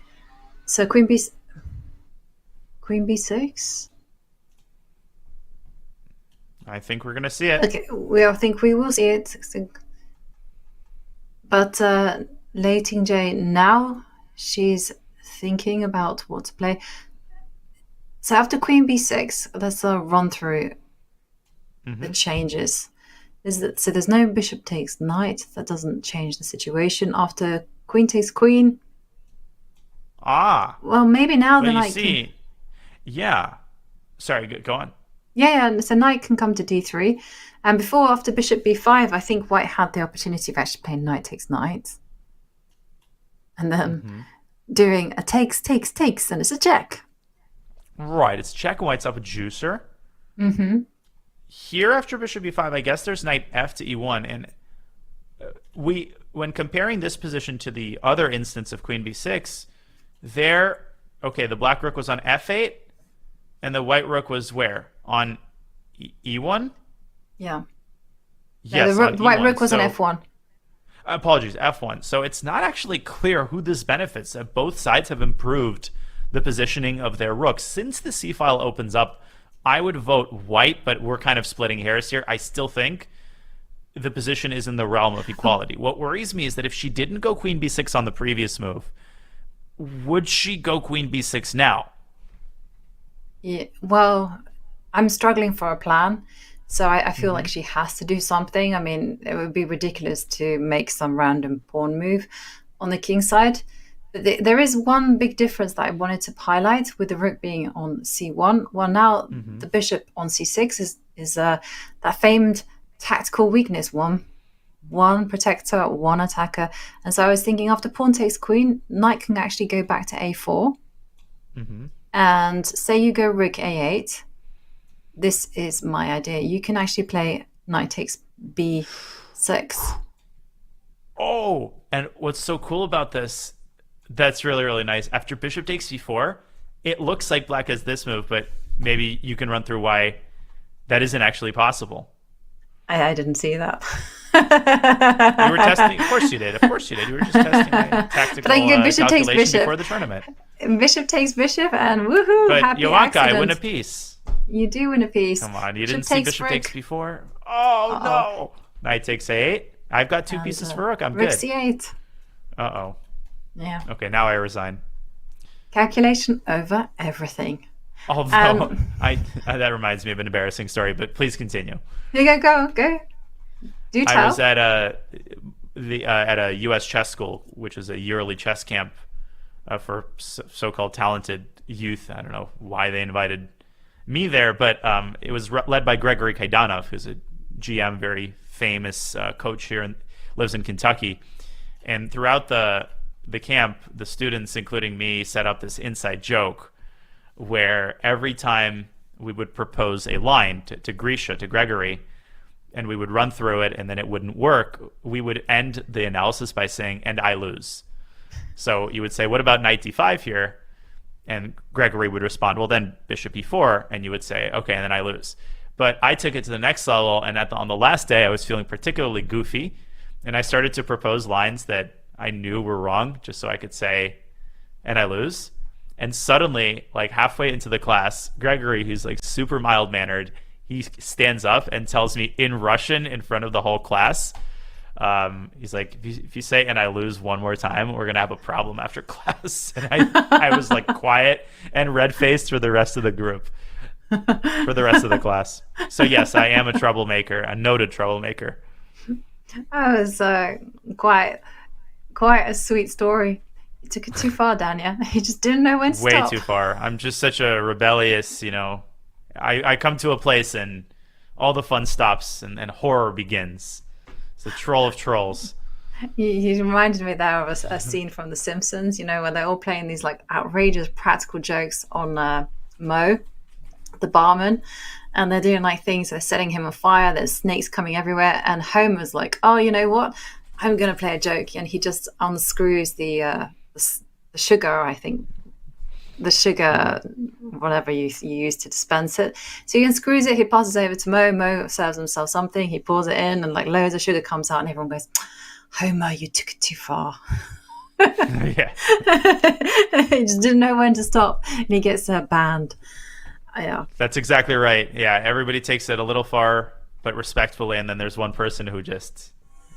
So queen b6. I think we're going to see it. Okay, I think we will see it. But Lei Tingjie now, she's thinking about what to play. So after queen b6, let's run through the changes. So there's no bishop takes knight. That doesn't change the situation. After queen takes queen. Well, maybe now the knight can... Yeah. Sorry, go on. Yeah, so knight can come to d3. And after bishop b5, I think white had the opportunity of actually playing knight takes knight. And then doing a takes, and it's a check. Right, it's check and white's up a juicer. Mm-hmm. Here after bishop b5, I guess there's knight f to e1. And when comparing this position to the other instance of queen b6, the black rook was on f8, and the white rook was where? On e1? Yeah. Yes, the white rook was on f1. Apologies, f1. So it's not actually clear who this benefits. Both sides have improved the positioning of their rooks. Since the c file opens up, I would vote white, but we're kind of splitting hairs here. I still think the position is in the realm of equality. What worries me is that if she didn't go queen b6 on the previous move, would she go queen b6 now? Yeah, well, I'm struggling for a plan. So I feel like she has to do something. I mean, it would be ridiculous to make some random pawn move on the king side. There is one big difference that I wanted to highlight with the rook being on c1. Well, now the bishop on c6 is that famed tactical weakness. One protector, one attacker. And so I was thinking after pawn takes queen, knight can actually go back to a4. Mm-hmm. And say you go rook a8. This is my idea. You can actually play knight takes b6. Oh, and what's so cool about this, that's really, really nice. After bishop takes c4, it looks like black has this move, but maybe you can run through why that isn't actually possible. I didn't see that. You were testing. Of course you did. Of course you did. You were just testing my tactical but I can go bishop takes calculation bishop before the tournament. Bishop takes bishop, and woohoo! But happy Yoankai, accident. win a piece. You do win a piece. Come on, you didn't see bishop takes before? Oh, no. Knight takes a8. I've got two pieces for rook. I'm rook good. c8. Uh-oh. Yeah. Okay, now I resign. Calculation over everything. Although, that reminds me of an embarrassing story, but please continue. Here you go. Do tell. I was at a U.S. chess school, which is a yearly chess camp for so-called talented youth. I don't know why they invited me there, but it was led by Gregory Kaidanov, who's a GM, very famous coach here and lives in Kentucky. And throughout the camp, the students, including me, set up this inside joke where every time we would propose a line to Grisha, to Gregory, and we would run through it and then it wouldn't work, we would end the analysis by saying, and I lose. So you would say, what about knight d5 here? And Gregory would respond, well, then bishop e4. And you would say, okay, and then I lose. But I took it to the next level, and on the last day, I was feeling particularly goofy, and I started to propose lines that I knew were wrong, just so I could say, and I lose. And suddenly, like halfway into the class, Gregory, who's like super mild-mannered, he stands up and tells me in Russian in front of the whole class, he's like, if you say and I lose one more time, we're gonna have a problem after class. And I was like quiet and red-faced for the rest of the group, for the rest of the class. So yes, I am a troublemaker, a noted troublemaker. That was quite a sweet story. You took it too far, Dania. You just didn't know when to stop. Way too far. I'm just such a rebellious, I come to a place and all the fun stops and horror begins. It's the troll of trolls. You reminded me there of a scene from The Simpsons, where they're all playing these like outrageous practical jokes on Mo, the barman, and they're doing like things, they're setting him on fire, there's snakes coming everywhere, and Homer's like, oh, you know what? I'm going to play a joke, and he just unscrews the sugar, I think, the sugar, whatever you use to dispense it. So he unscrews it, he passes it over to Mo. Mo serves himself something, he pours it in, and like loads of sugar comes out, and everyone goes, Homer, you took it too far. Yeah. He just didn't know when to stop, and he gets banned. Yeah. That's exactly right. Yeah, everybody takes it a little far, but respectfully, and then there's one person who just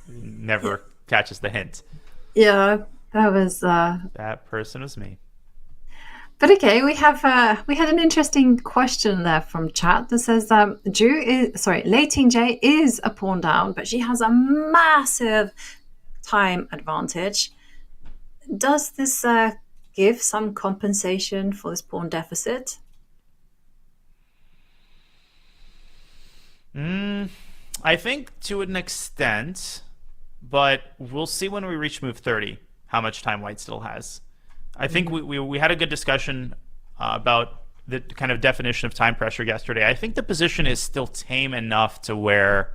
never catches the hint. Yeah, that was... that person was me. But okay, we had an interesting question there from chat that says Lei Tingjie is a pawn down, but she has a massive time advantage. Does this give some compensation for this pawn deficit? I think to an extent, but we'll see when we reach move 30 how much time white still has. I think we had a good discussion about the kind of definition of time pressure yesterday. I think the position is still tame enough to where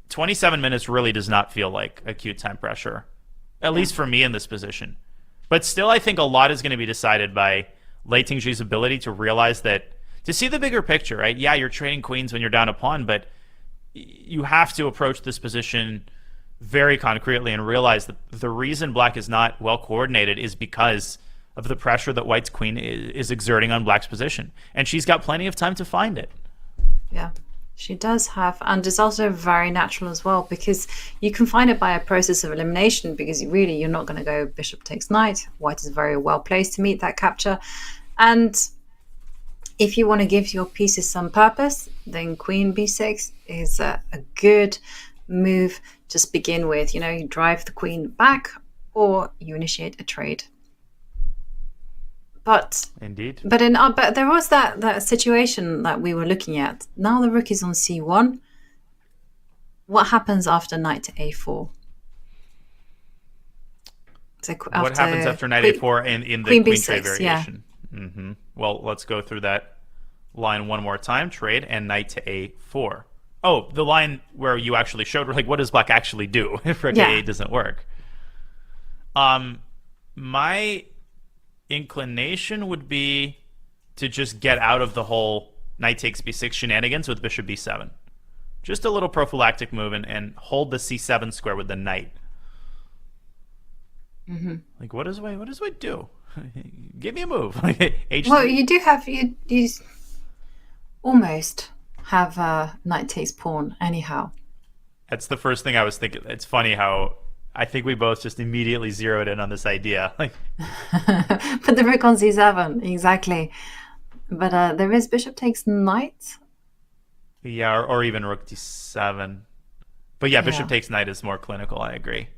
27 minutes really does not feel like acute time pressure, at least for me in this position. But still, I think a lot is going to be decided by Lei Tingjie's ability to realize that, to see the bigger picture, right? Yeah, you're trading queens when you're down a pawn, but you have to approach this position very concretely and realize that the reason black is not well coordinated is because of the pressure that white's queen is exerting on black's position. And she's got plenty of time to find it. Yeah, she does have. And it's also very natural as well, because you can find it by a process of elimination, because really you're not going to go bishop takes knight. White is very well placed to meet that capture. And if you want to give your pieces some purpose, then queen b6 is a good move to begin with. You drive the queen back or you initiate a trade. But indeed, but there was that situation that we were looking at. Now the rook is on c1. what happens after knight to a4? So what happens after knight a4 in the queen trade variation? Yeah. Well, let's go through that line one more time. Trade and knight to a4. Oh, the line where you actually showed, like, what does black actually do if rook a8 doesn't work? My inclination would be to just get out of the whole knight takes b6 shenanigans with bishop b7. Just a little prophylactic move and hold the c7 square with the knight. Like, what does white do? Give me a move. H3. Well, you do have you almost have knight takes pawn anyhow. That's the first thing I was thinking. It's funny how I think we both just immediately zeroed in on this idea. Like, put the rook on c7, exactly. But there is bishop takes knight. Yeah, or even rook d7. But yeah, bishop takes knight is more clinical. I agree.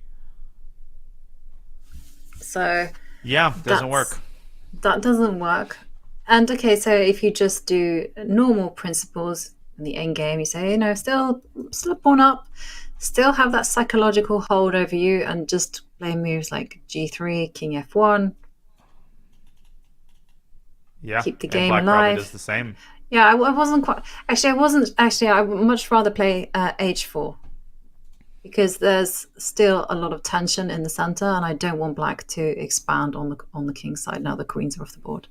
So yeah, doesn't work. That doesn't work. And okay, so if you just do normal principles in the end game, you say, still a pawn up, still have that psychological hold over you, and just play moves like g3, king f1. Yeah, keep the game black alive. Probably does the same. Yeah, I wasn't quite. Actually, I would much rather play h4 because there's still a lot of tension in the center, and I don't want black to expand on the king's side now the queens are off the board.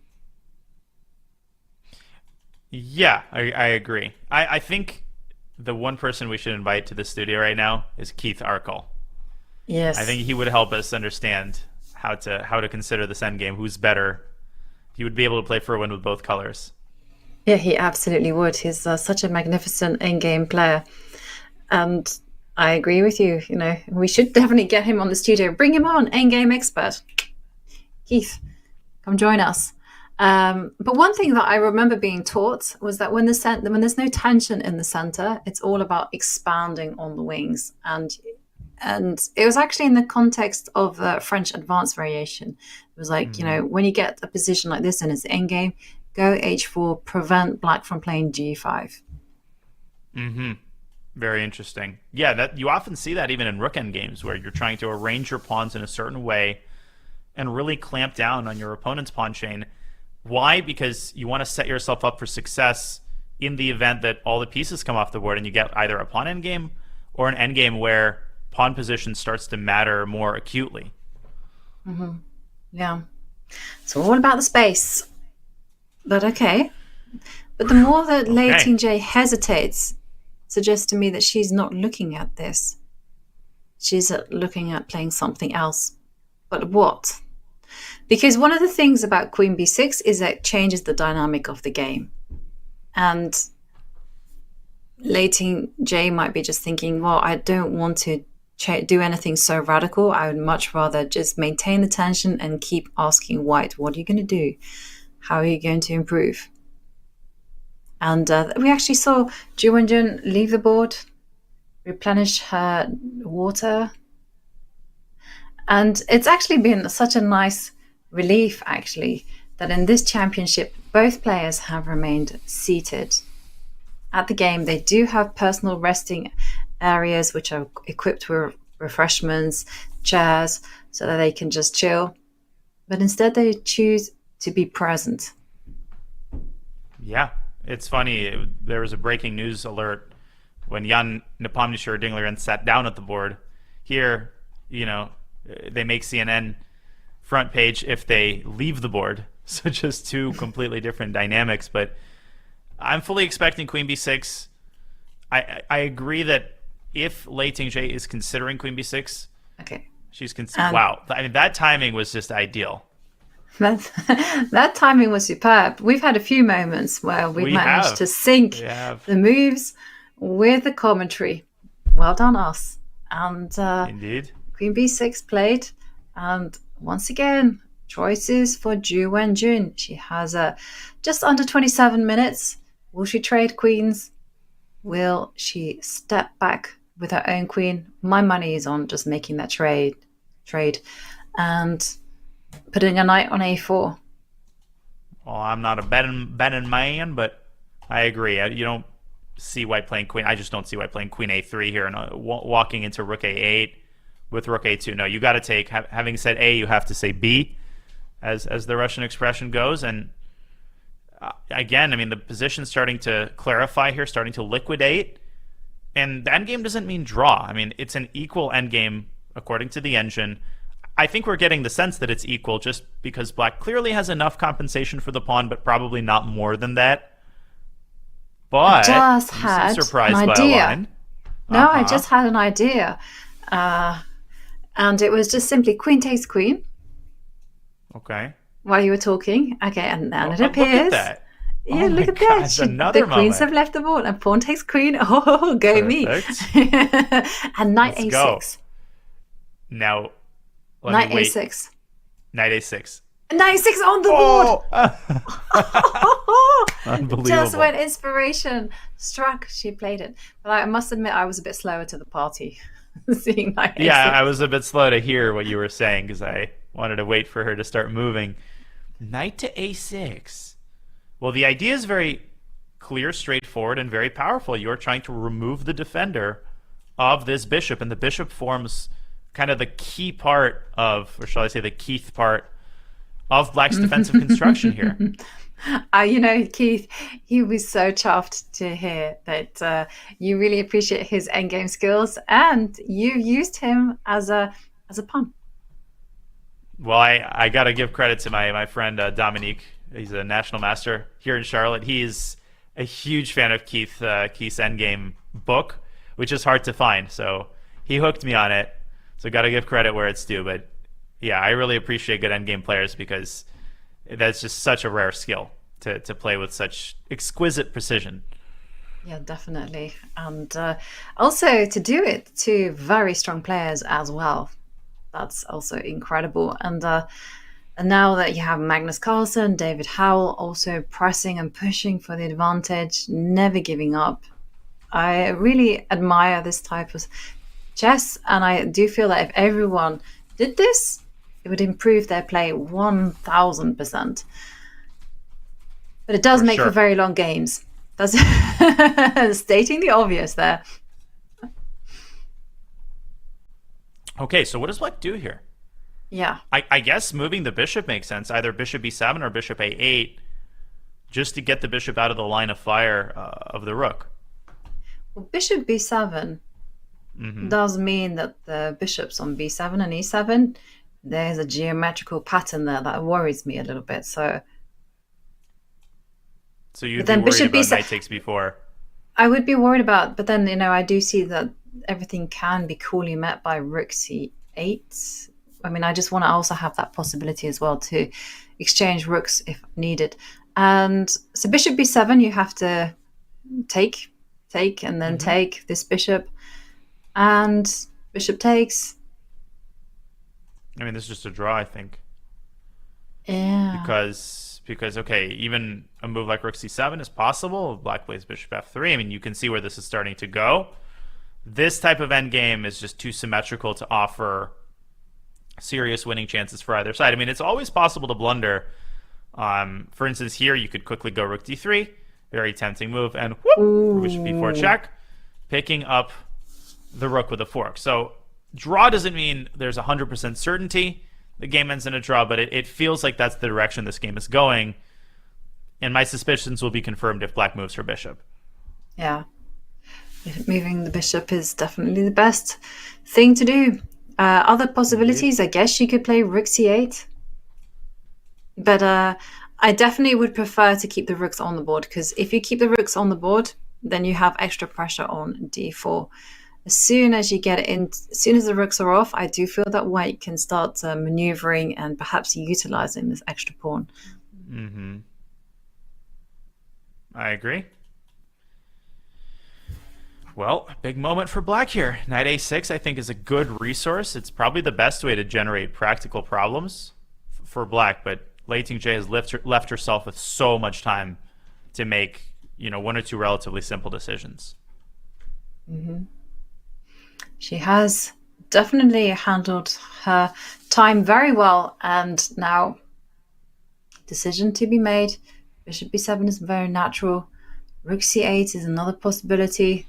Yeah, I agree. I think the one person we should invite to the studio right now is Keith Arkell. Yes, I think he would help us understand how to consider this endgame. Who's better? He would be able to play for a win with both colors. Yeah, he absolutely would. He's such a magnificent endgame player, and I agree with you. We should definitely get him on the studio. Bring him on, endgame expert. Keith, come join us. But one thing that I remember being taught was that when there's no tension in the center, it's all about expanding on the wings. And it was actually in the context of French advanced variation. It was like, when you get a position like this and it's endgame, go h4, prevent black from playing g5. Very interesting. Yeah, that you often see that even in rook end games where you're trying to arrange your pawns in a certain way and really clamp down on your opponent's pawn chain. Why? Because you want to set yourself up for success in the event that all the pieces come off the board and you get either a pawn endgame or an endgame where pawn position starts to matter more acutely. Yeah. It's all about the space. But okay. But the more that Lei Tingjie hesitates, suggests to me that she's not looking at this. She's looking at playing something else. But what? Because one of the things about Queen b6 is that it changes the dynamic of the game. And Lei Tingjie might be just thinking, well, I don't want to do anything so radical. I would much rather just maintain the tension and keep asking white, what are you going to do? How are you going to improve? And we actually saw Ju Wenjun leave the board, replenish her water. And it's actually been such a nice relief, actually, that in this championship, both players have remained seated. At the game, they do have personal resting areas which are equipped with refreshments, chairs, so that they can just chill. But instead, they choose to be present. Yeah, it's funny. There was a breaking news alert when Jan Nepomniachtchi Dingleren sat down at the board. Here, they make CNN front page if they leave the board. So just two completely different dynamics. But I'm fully expecting Queen b6. I agree that if Lei Tingjie is considering Queen b6, she's wow. I mean, that timing was just ideal. That timing was superb. We've had a few moments where we've managed to sync the moves with the commentary. Well done, us. And indeed, Queen b6 played, and once again, choices for Ju Wenjun. She has just under 27 minutes. Will she trade queens? Will she step back with her own queen? My money is on just making that trade and putting a knight on a4. Well, I'm not a betting man, but I agree. You don't see white playing queen. I just don't see white playing queen a3 here and walking into rook a8 with rook a2. No, you got to take. Having said A, you have to say B, as the Russian expression goes. And again, I mean, the position's starting to clarify here, starting to liquidate. And the endgame doesn't mean draw. I mean, it's an equal endgame according to the engine. I think we're getting the sense that it's equal just because black clearly has enough compensation for the pawn, but probably not more than that. But I just had surprised an by idea. a line. No, I just had an idea. And it was just simply queen takes queen Okay. while you were talking. Okay, and then it Look appears. at that. Yeah, Oh look my at that. God, another the queens moment. have left the board, and pawn takes queen. Oh, go me. And knight Let's a6. go. Now, let Knight me wait. a6. Knight a6. Knight a6 on the board. Unbelievable. Just when inspiration struck, she played it. But I must admit, I was a bit slower to the party, seeing knight a6. Yeah, I was a bit slow to hear what you were saying because I wanted to wait for her to start moving. Knight to a6. Well, the idea is very clear, straightforward, and very powerful. You're trying to remove the defender of this bishop, and the bishop forms kind of the key part of, or shall I say the Keith part of black's defensive construction here. You know, Keith, he was so chuffed to hear that you really appreciate his endgame skills, and you used him as a pawn. Well, I got to give credit to my friend Dominique. He's a national master here in Charlotte. He is a huge fan of Keith's endgame book, which is hard to find. So he hooked me on it. So got to give credit where it's due. But yeah, I really appreciate good endgame players because that's just such a rare skill to play with such exquisite precision. Yeah, definitely. And also to do it to very strong players as well. That's also incredible. And now that you have Magnus Carlsen, David Howell also pressing and pushing for the advantage, never giving up. I really admire this type of chess, and I do feel that if everyone did this, it would improve their play 1000%. But it does make for very long games. That's stating the obvious there. Okay, so what does black do here? Yeah. I guess moving the bishop makes sense. Either bishop b7 or bishop a8, just to get the bishop out of the line of fire of the rook. Well, bishop b7 does mean that the bishops on b7 and e7, there's a geometrical pattern there that worries me a little bit. So you'd be worried about knight takes b4. I would be worried about, but then, you know, I do see that everything can be coolly met by rook c8. I mean, I just want to also have that possibility as well to exchange rooks if needed. And so bishop b7, you have to take, and then take this bishop. And bishop takes. I mean, this is just a draw, I think. Yeah. Because okay, even a move like rook c7 is possible. Black plays bishop f3. I mean, you can see where this is starting to go. This type of endgame is just too symmetrical to offer serious winning chances for either side. I mean, it's always possible to blunder. For instance, here you could quickly go rook d3, very tempting move, and whoop, bishop b4 check, picking up the rook with a fork. So draw doesn't mean there's 100% certainty the game ends in a draw, but it feels like that's the direction this game is going, and my suspicions will be confirmed if black moves her bishop. Yeah. Moving the bishop is definitely the best thing to do. Other possibilities, I guess she could play rook c8. But I definitely would prefer to keep the rooks on the board, because if you keep the rooks on the board, then you have extra pressure on d4. As soon as you get in, as soon as the rooks are off, I do feel that white can start maneuvering and perhaps utilizing this extra pawn. I agree. Well, big moment for black here. Knight a6, I think, is a good resource. It's probably the best way to generate practical problems for black, but Lei Tingjie has left herself with so much time to make, one or two relatively simple decisions. She has definitely handled her time very well, and now decision to be made. Bishop b7 is very natural. Rook c8 is another possibility.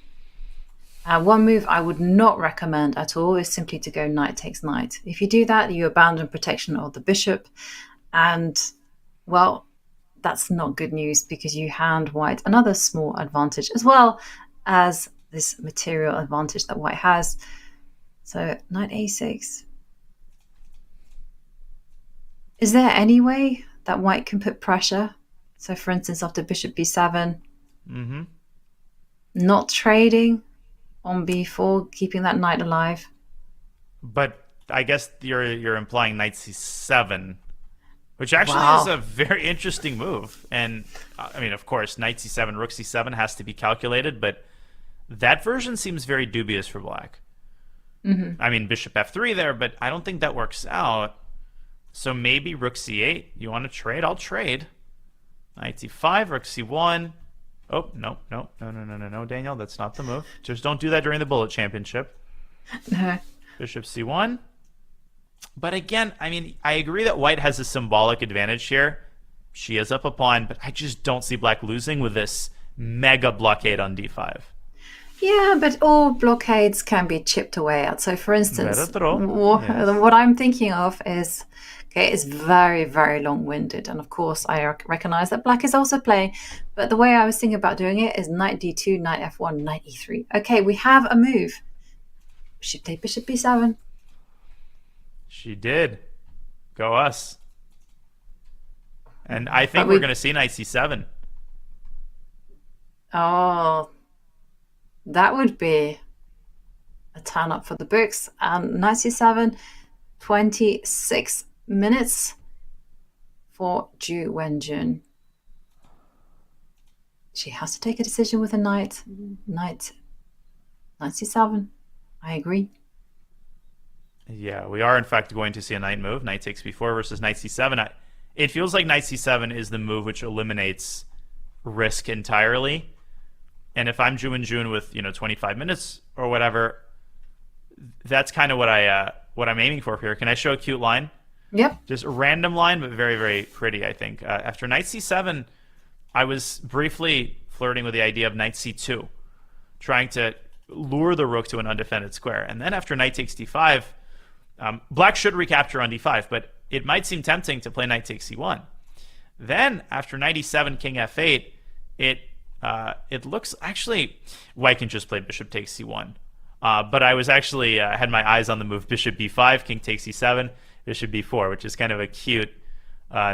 One move I would not recommend at all is simply to go knight takes knight. If you do that, you abandon protection of the bishop, and, well, that's not good news because you hand white another small advantage as well as this material advantage that white has. So knight a6. Is there any way that white can put pressure? So for instance, after bishop b7, not trading on b4, keeping that knight alive. But I guess you're implying knight c7, which actually is a very interesting move. And I mean, of course, knight c7, rook c7 has to be calculated, but that version seems very dubious for black. I mean, bishop f3 there, but I don't think that works out. So maybe rook c8. You want to trade? I'll trade. Knight c5, rook c1. Oh, no, Daniel, that's not the move. Just don't do that during the bullet championship. Bishop c1. But again, I mean, I agree that white has a symbolic advantage here. She is up a pawn, but I just don't see black losing with this mega blockade on d5. Yeah, but all blockades can be chipped away at. So for instance, Yes. what I'm thinking of is, okay, it's very, very long-winded. And of course, I recognize that black is also playing. But the way I was thinking about doing it is knight d2, knight f1, knight e3. Okay, we have a move. She played bishop b7. She did. Go us. And I think we're going to see knight c7. Oh, that would be a turn up for the books. Knight c7, 26 minutes for Ju Wenjun. She has to take a decision with a knight. Knight c7. I agree. Yeah, we are in fact going to see a knight move. Knight takes b4 versus knight c7. It feels like knight c7 is the move which eliminates risk entirely. And if I'm Ju Wenjun with 25 minutes or whatever, that's kind of what I'm aiming for here. Can I show a cute line? Yep. Just a random line, but very, very pretty, I think. After knight c7, I was briefly flirting with the idea of knight c2, trying to lure the rook to an undefended square. And then after knight takes d5, black should recapture on d5, but it might seem tempting to play knight takes c1. Then after knight e7, king f8, it looks actually white can just play bishop takes c1. But I was actually had my eyes on the move bishop b5, king takes e7, bishop b4, which is kind of a cute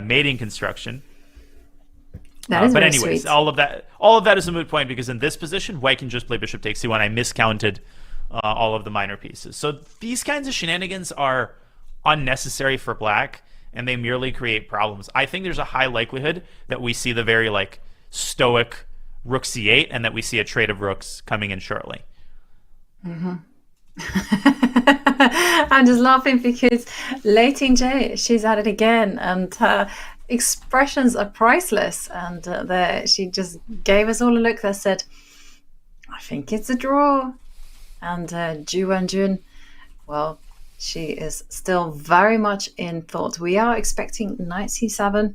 mating construction. That is but very anyways, sweet. all of that is a moot point because in this position, white can just play bishop takes c1. I miscounted all of the minor pieces. So these kinds of shenanigans are unnecessary for black, and they merely create problems. I think there's a high likelihood that we see the very stoic rook c8, and that we see a trade of rooks coming in shortly. I'm just laughing because Lei Tingjie, she's at it again, and her expressions are priceless. And she just gave us all a look that said, I think it's a draw. And Ju Wenjun, well, she is still very much in thought. We are expecting knight c7.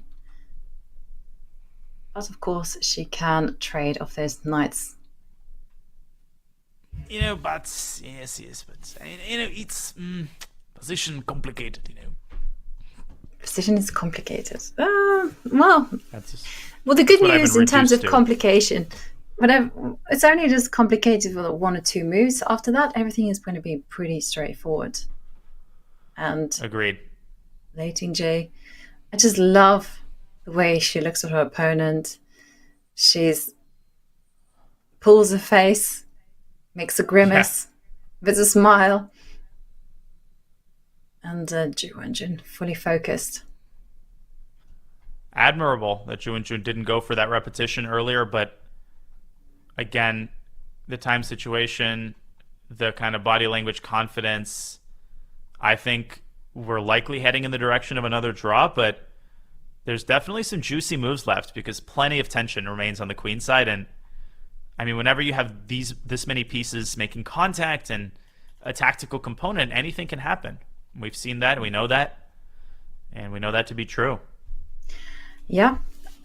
But of course, she can trade off those knights. But yes, but it's position complicated. Position is complicated. Well, the good what I've news been in terms of reduced to. complication, it's only just complicated for one or two moves. After that, everything is going to be pretty straightforward. And Agreed. Lei Tingjie, I just love the way she looks at her opponent. She's pulls her face, makes a grimace, with a smile. And Ju Wenjun, fully focused. Admirable that Ju Wenjun didn't go for that repetition earlier, but again, the time situation, the kind of body language confidence, I think we're likely heading in the direction of another draw, but there's definitely some juicy moves left because plenty of tension remains on the queen side. And I mean, whenever you have this many pieces making contact and a tactical component, anything can happen. We've seen that, and we know that to be true. Yeah,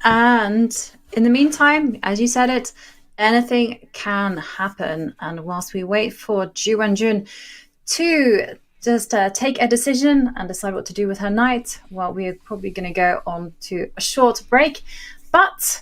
And in the meantime, as you said it, anything can happen. And whilst we wait for Ju Wenjun to just take a decision and decide what to do with her knight, well, we're probably going to go on to a short break. But,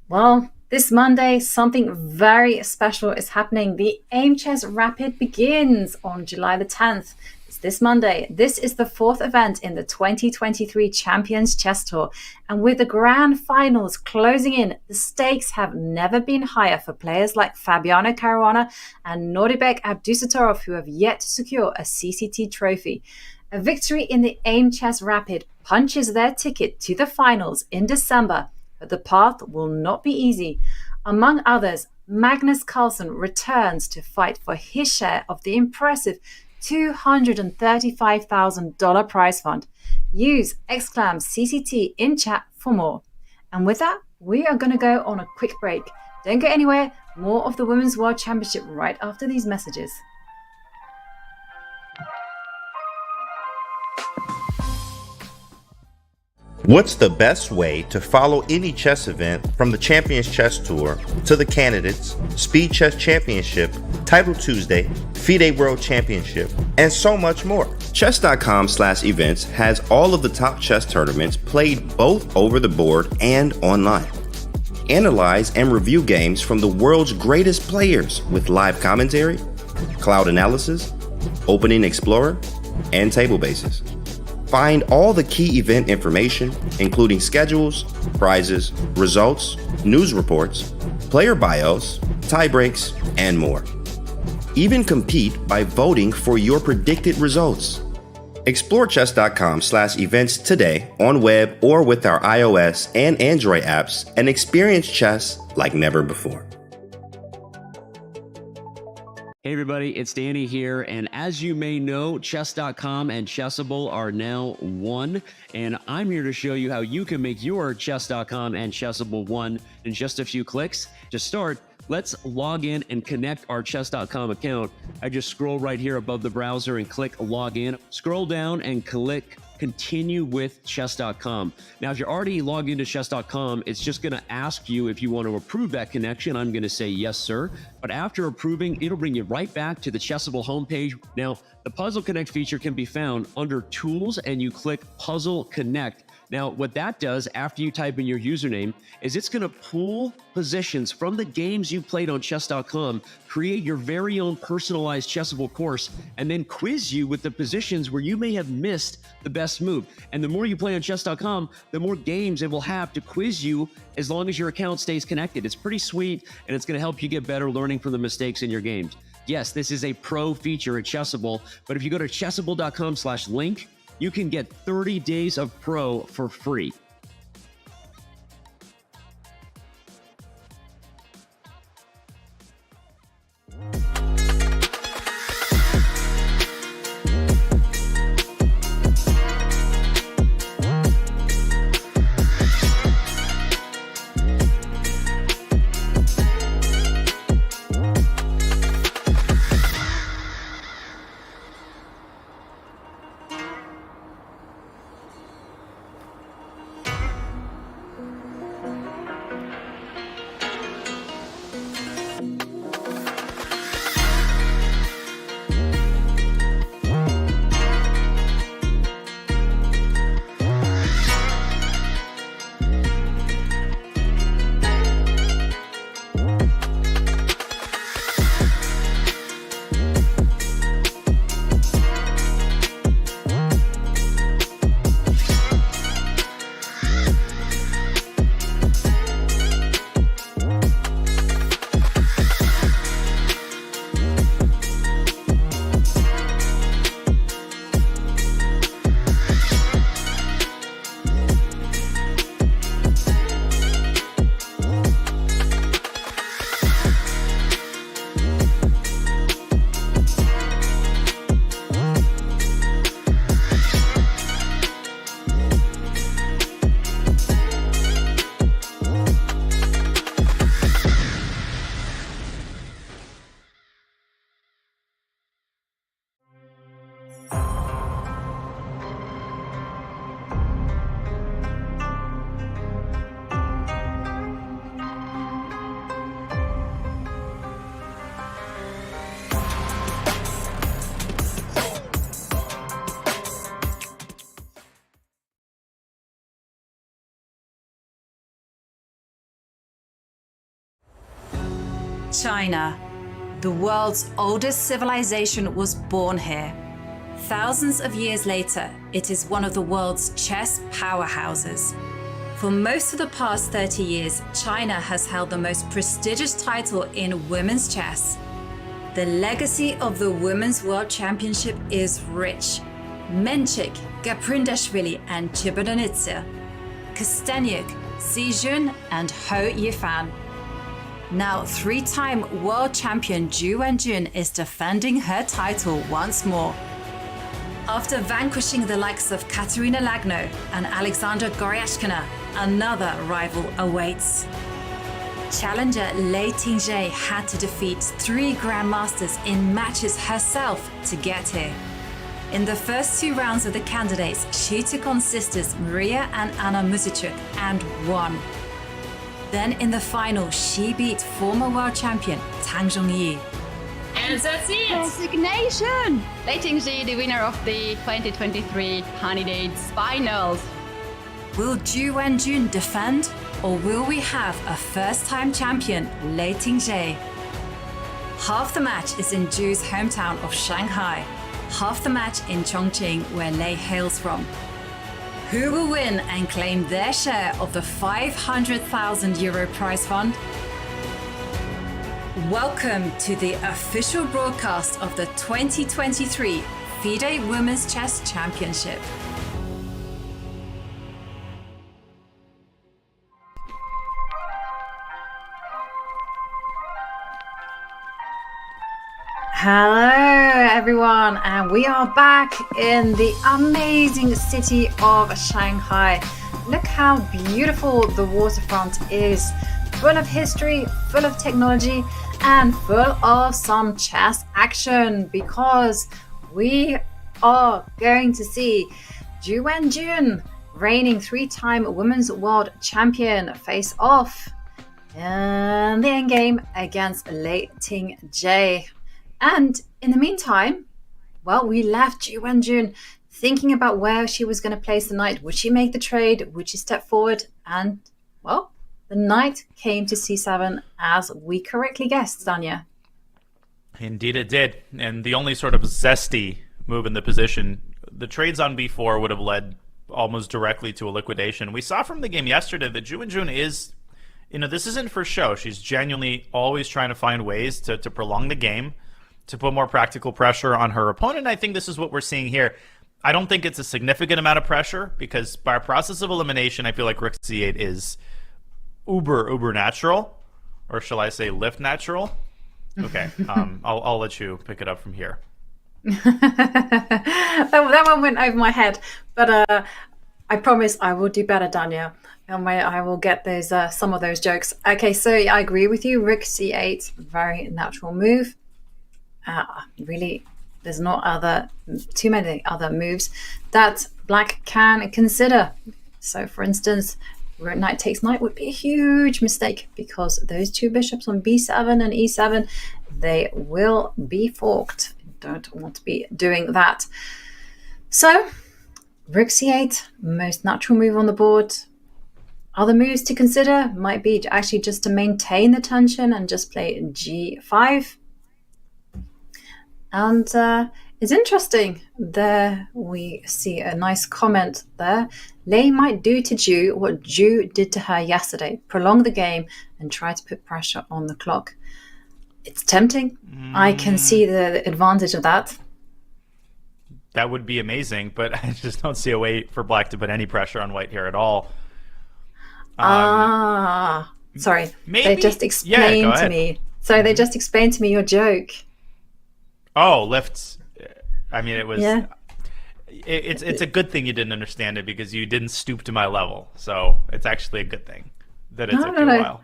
well, this Monday, something very special is happening. The AIM Chess Rapid begins on July the 10th. It's this Monday. This is the 4th event in the 2023 Champions Chess Tour. And with the grand finals closing in, the stakes have never been higher for players like Fabiano Caruana and Nordibek Abdusattorov, who have yet to secure a CCT trophy. A victory in the AIM Chess Rapid punches their ticket to the finals in December, but the path will not be easy. Among others, Magnus Carlsen returns to fight for his share of the impressive $235,000 prize fund. Use exclam CCT in chat for more. And with that, we are going to go on a quick break. Don't go anywhere. More of the Women's World Championship right after these messages. What's the best way to follow any chess event from the Champions Chess Tour to the Candidates, Speed Chess Championship, Title Tuesday, FIDE World Championship, and so much more? Chess.com/events has all of the top chess tournaments played both over the board and online. Analyze and review games from the world's greatest players with live commentary, cloud analysis, Opening Explorer, and table bases. Find all the key event information, including schedules, prizes, results, news reports, player bios, tiebreaks, and more. Even compete by voting for your predicted results. Explore chess.com/events today on web or with our iOS and Android apps and experience chess like never before. Hey everybody, it's Danny here, and as you may know, Chess.com and Chessable are now one, and I'm here to show you how you can make your Chess.com and Chessable one in just a few clicks. To start, let's log in and connect our Chess.com account. I just scroll right here above the browser and click Login. Scroll down and click Continue with Chess.com. Now, if you're already logged into Chess.com, it's just going to ask you if you want to approve that connection. I'm going to say yes, sir. But after approving, it'll bring you right back to the Chessable homepage. Now, the Puzzle Connect feature can be found under Tools, and you click Puzzle Connect. Now, what that does after you type in your username is it's going to pull positions from the games you played on Chess.com, create your very own personalized Chessable course, and then quiz you with the positions where you may have missed the best move. And the more you play on Chess.com, the more games it will have to quiz you as long as your account stays connected. It's pretty sweet, and it's going to help you get better learning from the mistakes in your games. Yes, this is a pro feature at Chessable, but if you go to chessable.com/link, you can get 30 days of Pro for free. China. The world's oldest civilization was born here. Thousands of years later, it is one of the world's chess powerhouses. For most of the past 30 years, China has held the most prestigious title in women's chess. The legacy of the Women's World Championship is rich. Menchik, Gaprindashvili and Chibanitsa, Kosteniuk, Xijun and Ho Yifan. Now, three-time world champion Ju Wenjun is defending her title once more. After vanquishing the likes of Katerina Lagno and Alexandra Goryashkina, another rival awaits. Challenger Lei Tingjie had to defeat 3 grandmasters in matches herself to get here. In the first 2 rounds of the candidates, she took on sisters Maria and Anna Muzichuk and won. Then in the final, she beat former world champion Tang Zhongyi. And that's it! Resignation! Lei Tingjie, the winner of the 2023 candidates finals. Will Ju Wenjun defend, or will we have a first-time champion, Lei Tingjie? Half the match is in Ju's hometown of Shanghai, half the match in Chongqing, where Lei hails from. Who will win and claim their share of the €500,000 prize fund? Welcome to the official broadcast of the 2023 FIDE Women's Chess Championship. Hello, everyone, and we are back in the amazing city of Shanghai. Look how beautiful the waterfront is, full of history, full of technology, and full of some chess action, because we are going to see Ju Wenjun, reigning 3-time Women's World Champion, face off in the endgame against Lei Tingjie. And in the meantime, well, we left Ju Wenjun thinking about where she was going to place the knight. Would she make the trade? Would she step forward? And, well, the knight came to c7 as we correctly guessed, Danya. Indeed it did. And the only sort of zesty move in the position, the trades on b4 would have led almost directly to a liquidation. We saw from the game yesterday that Ju Wenjun is, this isn't for show. She's genuinely always trying to find ways to prolong the game, to put more practical pressure on her opponent. I think this is what we're seeing here. I don't think it's a significant amount of pressure, because by process of elimination, I feel like Rook c8 is uber natural, or shall I say lift natural? Okay, I'll let you pick it up from here. that one went over my head, but I promise I will do better, Danya. And I will get those some of those jokes. Okay, so I agree with you. Rook c8, very natural move. Really, there's not too many other moves that black can consider. So, for instance, knight takes knight would be a huge mistake, because those 2 bishops on b7 and e7, they will be forked. Don't want to be doing that. So, rook c8, most natural move on the board. Other moves to consider might be actually just to maintain the tension and just play g5. And it's interesting. There we see a nice comment there. Lei might do to Ju what Ju did to her yesterday, prolong the game and try to put pressure on the clock. It's tempting. I can see the advantage of that. That would be amazing, but I just don't see a way for black to put any pressure on white here at all. Sorry. Maybe? They just explained to me. So they just explained to me your joke. Oh, lifts. I mean, it was. Yeah. It's a good thing you didn't understand it, because you didn't stoop to my level. So it's actually a good thing that it took you a while.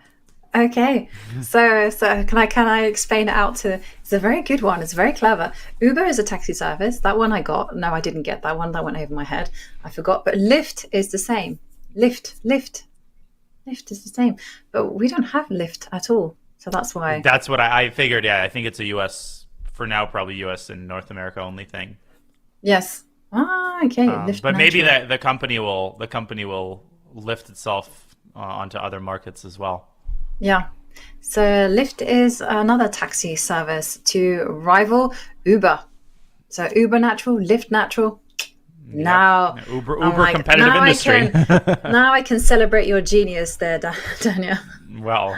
Okay, so can I explain it out to? It's a very good one. It's very clever. Uber is a taxi service. That one I got. No, I didn't get that one. That went over my head. I forgot. But Lyft is the same. Lyft is the same. But we don't have Lyft at all. So that's why. That's what I figured. Yeah, I think it's a U.S. for now, probably U.S. and North America only thing. Yes. Okay. But maybe the company will lift itself onto other markets as well. Yeah. So Lyft is another taxi service to rival Uber. So Uber natural, Lyft natural. Now Uber like, competitive now industry. Now I can celebrate your genius there, Daniel. Well,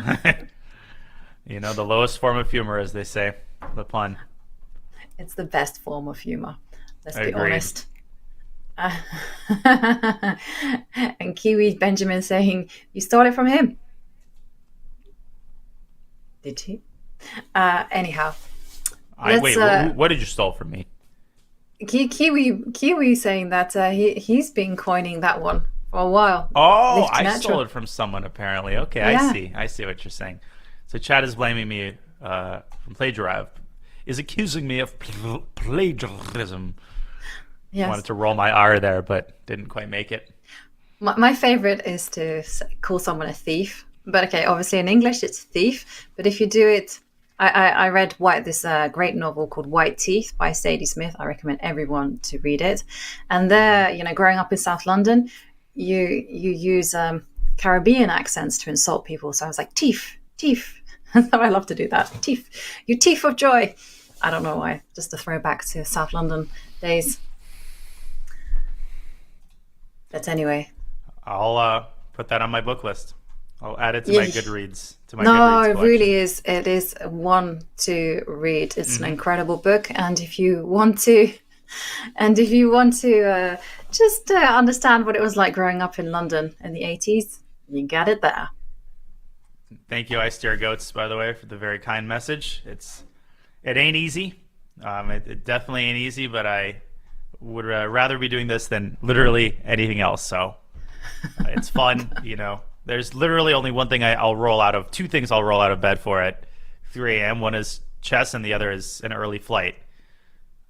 the lowest form of humor, as they say, the pun. It's the best form of humor. Let's be Agreed. honest. And Kiwi Benjamin saying, you stole it from him. Did he? Anyhow. What did you stole from me? Kiwi saying that he's been coining that one for a while. Oh, I stole it from someone apparently. Okay, Yeah. I see what you're saying. So Chad is blaming me from plagiarism. Is accusing me of plagiarism. Yes. Wanted to roll my R there, but didn't quite make it. My favorite is to call someone a thief. But okay, obviously in English it's thief. But if you do it, I read this great novel called White Teeth by Sadie Smith. I recommend everyone to read it. And there, growing up in South London, you use Caribbean accents to insult people. So I was like, teeth. So I love to do that. Teeth. You teeth of joy. I don't know why. Just a throwback to South London days. But anyway. I'll put that on my book list. I'll add it to my Goodreads. No, Goodreads it really is. It is one to read. It's an incredible book, and if you want to, just understand what it was like growing up in London in the 80s, you got it there. Thank you, I Steer Goats, by the way, for the very kind message. It ain't easy. It definitely ain't easy, but I would rather be doing this than literally anything else. So it's fun, There's literally only one thing two things I'll roll out of bed for at 3 a.m. One is chess and the other is an early flight.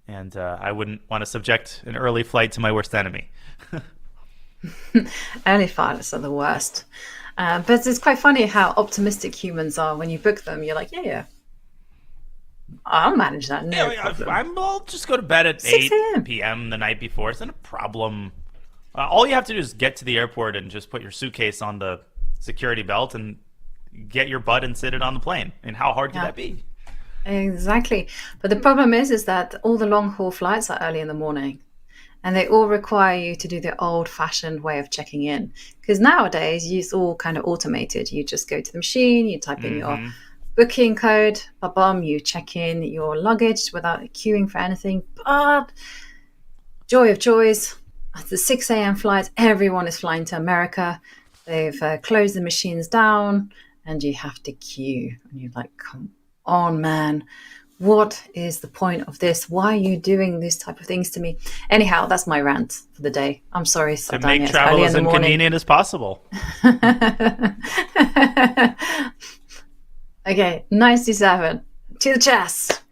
And I wouldn't want to subject an early flight to my worst enemy. Early flights are the worst. But it's quite funny how optimistic humans are when you book them. You're like, yeah. I'll manage that. No problem. I'll just go to bed at 8 p.m. the night before. It's not a problem. All you have to do is get to the airport and just put your suitcase on the security belt and get your butt and sit it on the plane. And how hard could that be? Exactly. But the problem is that all the long haul flights are early in the morning. And they all require you to do the old-fashioned way of checking in. Because nowadays, it's all kind of automated. You just go to the machine, you type in your booking code, you check in your luggage without queuing for anything. But joy of joys, at the 6 a.m. flight, everyone is flying to America. They've closed the machines down, and you have to queue. And you're like, come on, man. What is the point of this? Why are you doing these type of things to me? Anyhow, that's my rant for the day. I'm sorry, to make travel as inconvenient as possible. Okay, 97 to the chess.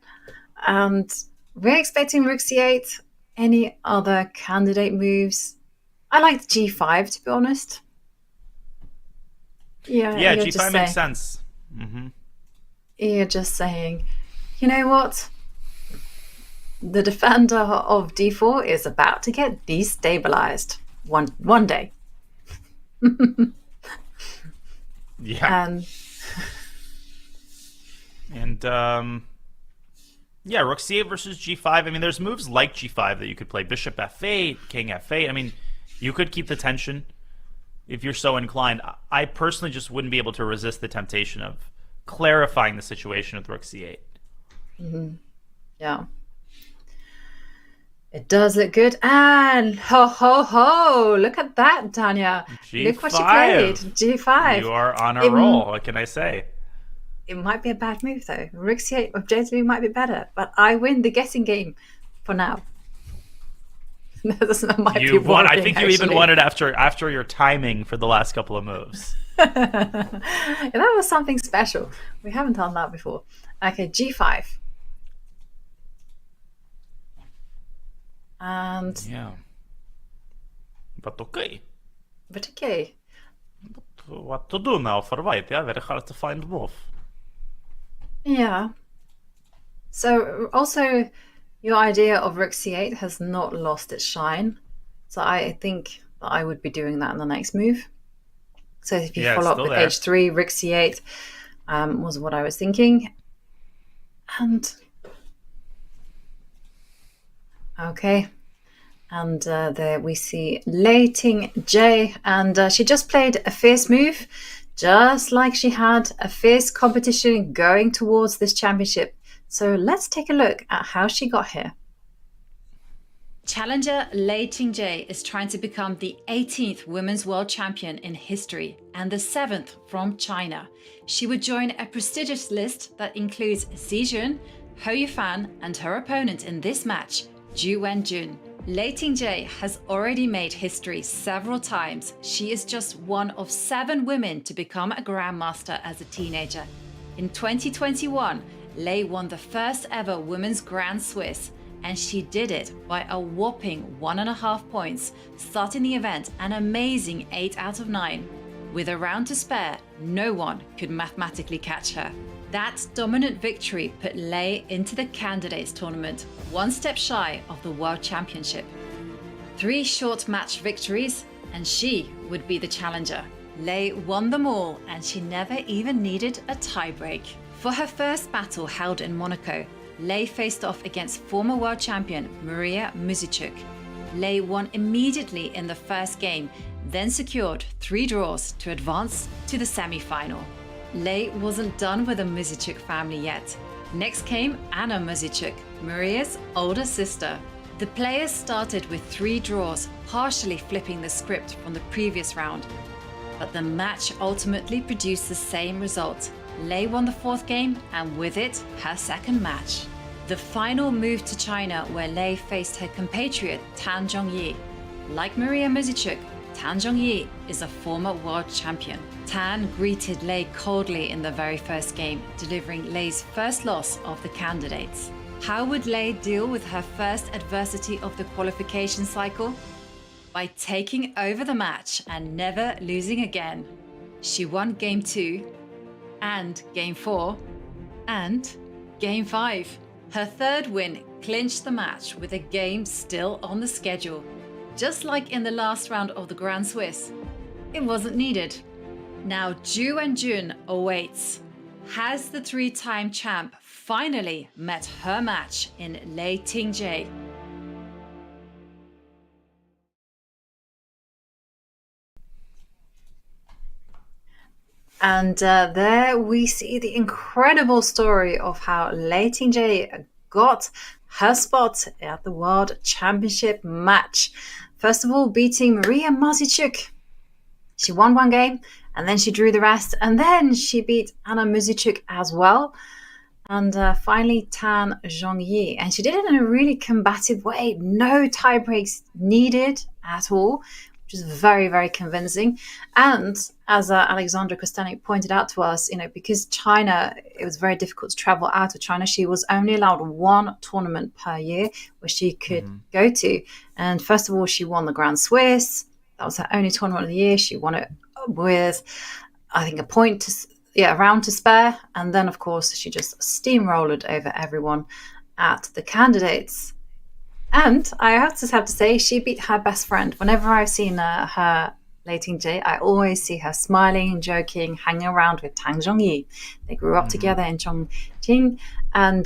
And we're expecting rook c8. Any other candidate moves? I liked g5, to be honest. Yeah, g5 makes sense. You're just saying, you know what? The defender of d4 is about to get destabilized one day. Yeah. Rook c8 versus g5. I mean, there's moves like g5 that you could play. Bishop f8, king f8. I mean, you could keep the tension if you're so inclined. I personally just wouldn't be able to resist the temptation of clarifying the situation with rook c8. Yeah. It does look good. And ho, look at that, Tanya. G5. Look what you played. G5. You are on a roll. What can I say? It might be a bad move, though. Rook c8 objectively might be better, but I win the guessing game for now. You won. I think you even won it after your timing for the last couple of moves. That was something special. We haven't done that before. Okay, g5. And but okay. But okay. But what to do now for white? Yeah, very hard to find move. Yeah. So also, your idea of rook c8 has not lost its shine. So I think that I would be doing that in the next move. So if you follow up with h3, rook c8, was what I was thinking. And okay. And there we see Lei Tingjie, and she just played a fierce move, just like she had a fierce competition going towards this championship. So let's take a look at how she got here. Challenger Lei Tingjie is trying to become the 18th Women's World Champion in history and the 7th from China. She would join a prestigious list that includes Xijun, Hou Yifan, and her opponent in this match, Ju Wenjun. Lei Tingjie has already made history several times. She is just one of 7 women to become a Grandmaster as a teenager. In 2021, Lei won the first ever Women's Grand Swiss, and she did it by a whopping 1.5 points, starting the event an amazing 8 out of 9. With a round to spare, no one could mathematically catch her. That dominant victory put Lei into the candidates tournament, one step shy of the World Championship. 3 short match victories, and she would be the challenger. Lei won them all, and she never even needed a tiebreak. For her first battle held in Monaco, Lei faced off against former world champion Maria Muzicuk. Lei won immediately in the first game, then secured 3 draws to advance to the semi-final. Lei wasn't done with the Muzicuk family yet. Next came Anna Muzicuk, Maria's older sister. The players started with 3 draws, partially flipping the script from the previous round. But the match ultimately produced the same result. Lei won the 4th game, and with it, her 2nd match. The final moved to China, where Lei faced her compatriot Tan Zhongyi. Like Maria Muzicuk, Tan Zhongyi is a former world champion. Tan greeted Lei coldly in the very first game, delivering Lei's first loss of the candidates. How would Lei deal with her first adversity of the qualification cycle? By taking over the match and never losing again. She won Game 2, and Game 4, and Game 5. Her 3rd win clinched the match with a game still on the schedule. Just like in the last round of the Grand Swiss, it wasn't needed. Now Ju Wenjun awaits. Has the 3-time champ finally met her match in Lei Tingjie? And there we see the incredible story of how Lei Tingjie got her spot at the World Championship match. First of all, beating Maria Muzicuk. She won 1 game, and then she drew the rest, and then she beat Anna Muzicuk as well. And finally, Tan Zhongyi. And she did it in a really combative way. No tie breaks needed at all, which is very, very convincing. And as Alexandra Kostanek pointed out to us, because China, it was very difficult to travel out of China. She was only allowed 1 tournament per year where she could go to. And first of all, she won the Grand Swiss. That was her only tournament of the year. She won it with, I think, a round to spare. And then, of course, she just steamrolled over everyone at the candidates. And I just have to say, she beat her best friend. Whenever I've seen her Lei Tingjie, I always see her smiling, joking, hanging around with Tan Zhongyi. They grew up together in Chongqing and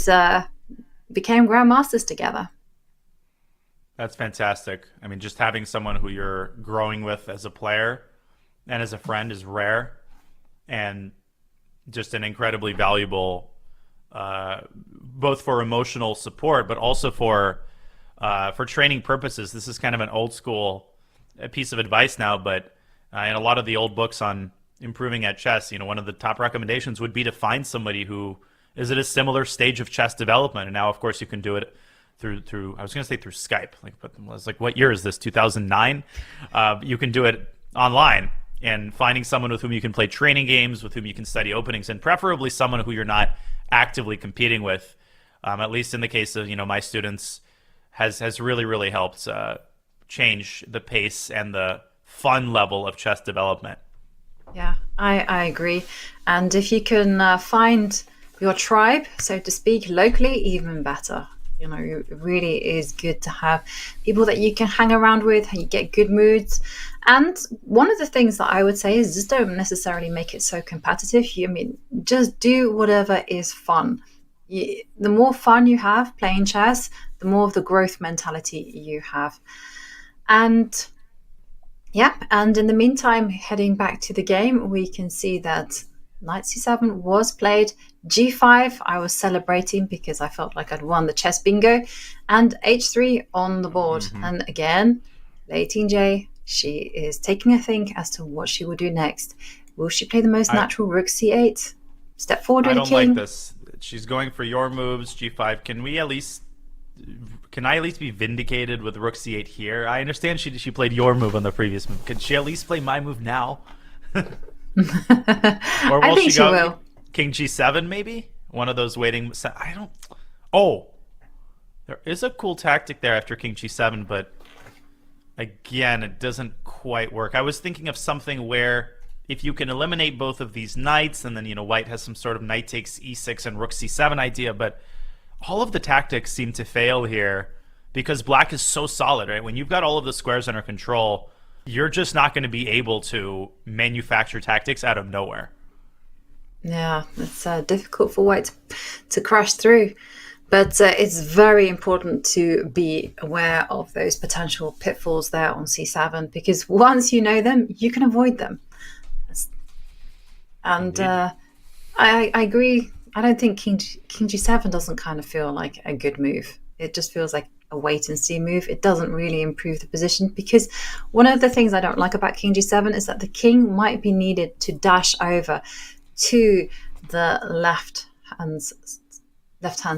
became grandmasters together. That's fantastic. I mean, just having someone who you're growing with as a player and as a friend is rare, and just an incredibly valuable, both for emotional support, but also for training purposes. This is kind of an old school piece of advice now, but in a lot of the old books on improving at chess, one of the top recommendations would be to find somebody who is at a similar stage of chess development. And now, of course, you can do it through I was going to say through Skype, but I was like, what year is this? 2009? You can do it online, and finding someone with whom you can play training games, with whom you can study openings, and preferably someone who you're not actively competing with. At least in the case of my students, has really, really helped change the pace and the fun level of chess development. Yeah, I agree. And if you can find your tribe, so to speak, locally, even better. You know, it really is good to have people that you can hang around with, you get good moods. And one of the things that I would say is just don't necessarily make it so competitive. Just do whatever is fun. The more fun you have playing chess, the more of the growth mentality you have. And in the meantime, heading back to the game, we can see that knight c7 was played. g5, I was celebrating because I felt like I'd won the chess bingo. And h3 on the board. And again, Lei Tingjie, she is taking a think as to what she will do next. Will she play the most natural rook c8? Step forward with the king? I don't like this. She's going for your moves, g5. Can I at least be vindicated with rook c8 here? I understand she played your move on the previous move. Can she at least play my move now? Or I think she will. King g7 maybe? One of those waiting... I don't... Oh! There is a cool tactic there after king g7, but again, it doesn't quite work. I was thinking of something where if you can eliminate both of these knights, and then, white has some sort of knight takes e6 and rook c7 idea, but all of the tactics seem to fail here because black is so solid, right? When you've got all of the squares under control, you're just not going to be able to manufacture tactics out of nowhere. Yeah, it's difficult for white to crash through. But it's very important to be aware of those potential pitfalls there on c7, because once you know them, you can avoid them. And I agree. I don't think king g7 doesn't kind of feel like a good move. It just feels like a wait and see move. It doesn't really improve the position, because one of the things I don't like about king g7 is that the king might be needed to dash over to the left-hand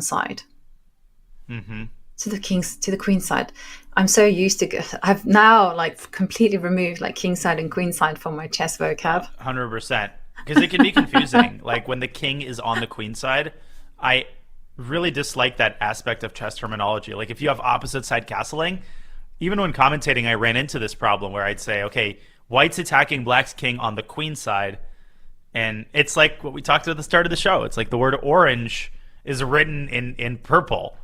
side. To the queen side. I'm so used to I've now completely removed king side and queen side from my chess vocab. 100%. Because it can be confusing. When the king is on the queen side, I really dislike that aspect of chess terminology. If you have opposite side castling, even when commentating, I ran into this problem where I'd say, okay, white's attacking black's king on the queen side, and it's like what we talked about at the start of the show. It's like the word orange is written in purple.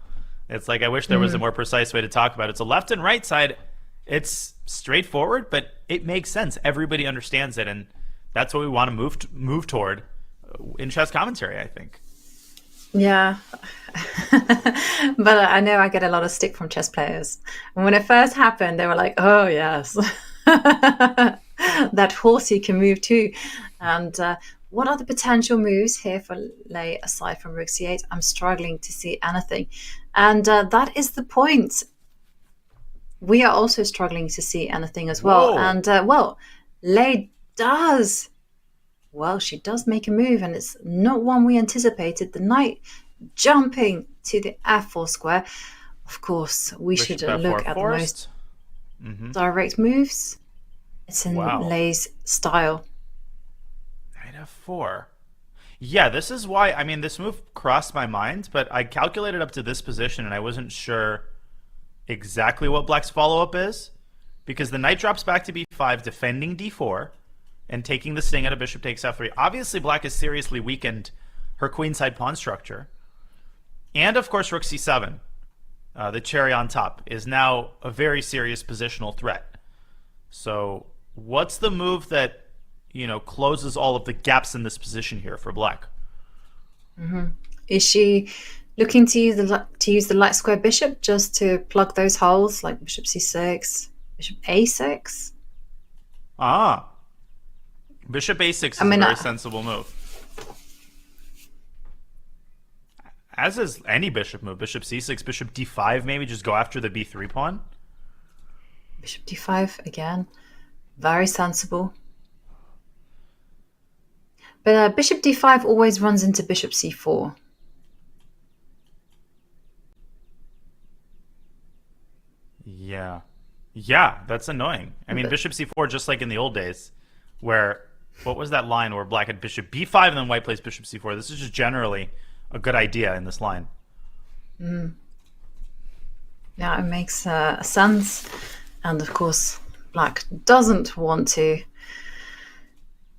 It's like, I wish there was a more precise way to talk about it. So left and right side, it's straightforward, but it makes sense. Everybody understands it, and that's what we want to move toward in chess commentary, I think. Yeah. But I know I get a lot of stick from chess players. And when it first happened, they were like, oh, yes. That horsey can move too. And what are the potential moves here for Lei aside from rook c8? I'm struggling to see anything. And that is the point. We are also struggling to see anything as well. Whoa. And, Lei does. Well, she does make a move, and it's not one we anticipated. The knight jumping to the f4 square. Of course, we should look at the most direct moves. It's in Lei's style. Knight f4. Yeah, this is why, this move crossed my mind, but I calculated up to this position, and I wasn't sure exactly what black's follow-up is, because the knight drops back to b5, defending d4, and taking the sting at a bishop takes f3. Obviously, black has seriously weakened her queenside pawn structure. And, of course, rook c7, the cherry on top, is now a very serious positional threat. So what's the move that, closes all of the gaps in this position here for black? Is she looking to use the light square bishop just to plug those holes, like bishop c6, bishop a6? Bishop a6 is a very sensible move. As is any bishop move. Bishop c6, bishop d5, maybe just go after the b3 pawn. Bishop d5 again. Very sensible. But bishop d5 always runs into bishop c4. Yeah. Yeah, that's annoying. Bishop c4, just like in the old days, where... What was that line where black had bishop b5 and then white plays bishop c4? This is just generally a good idea in this line. Yeah, it makes sense. And of course, black doesn't want to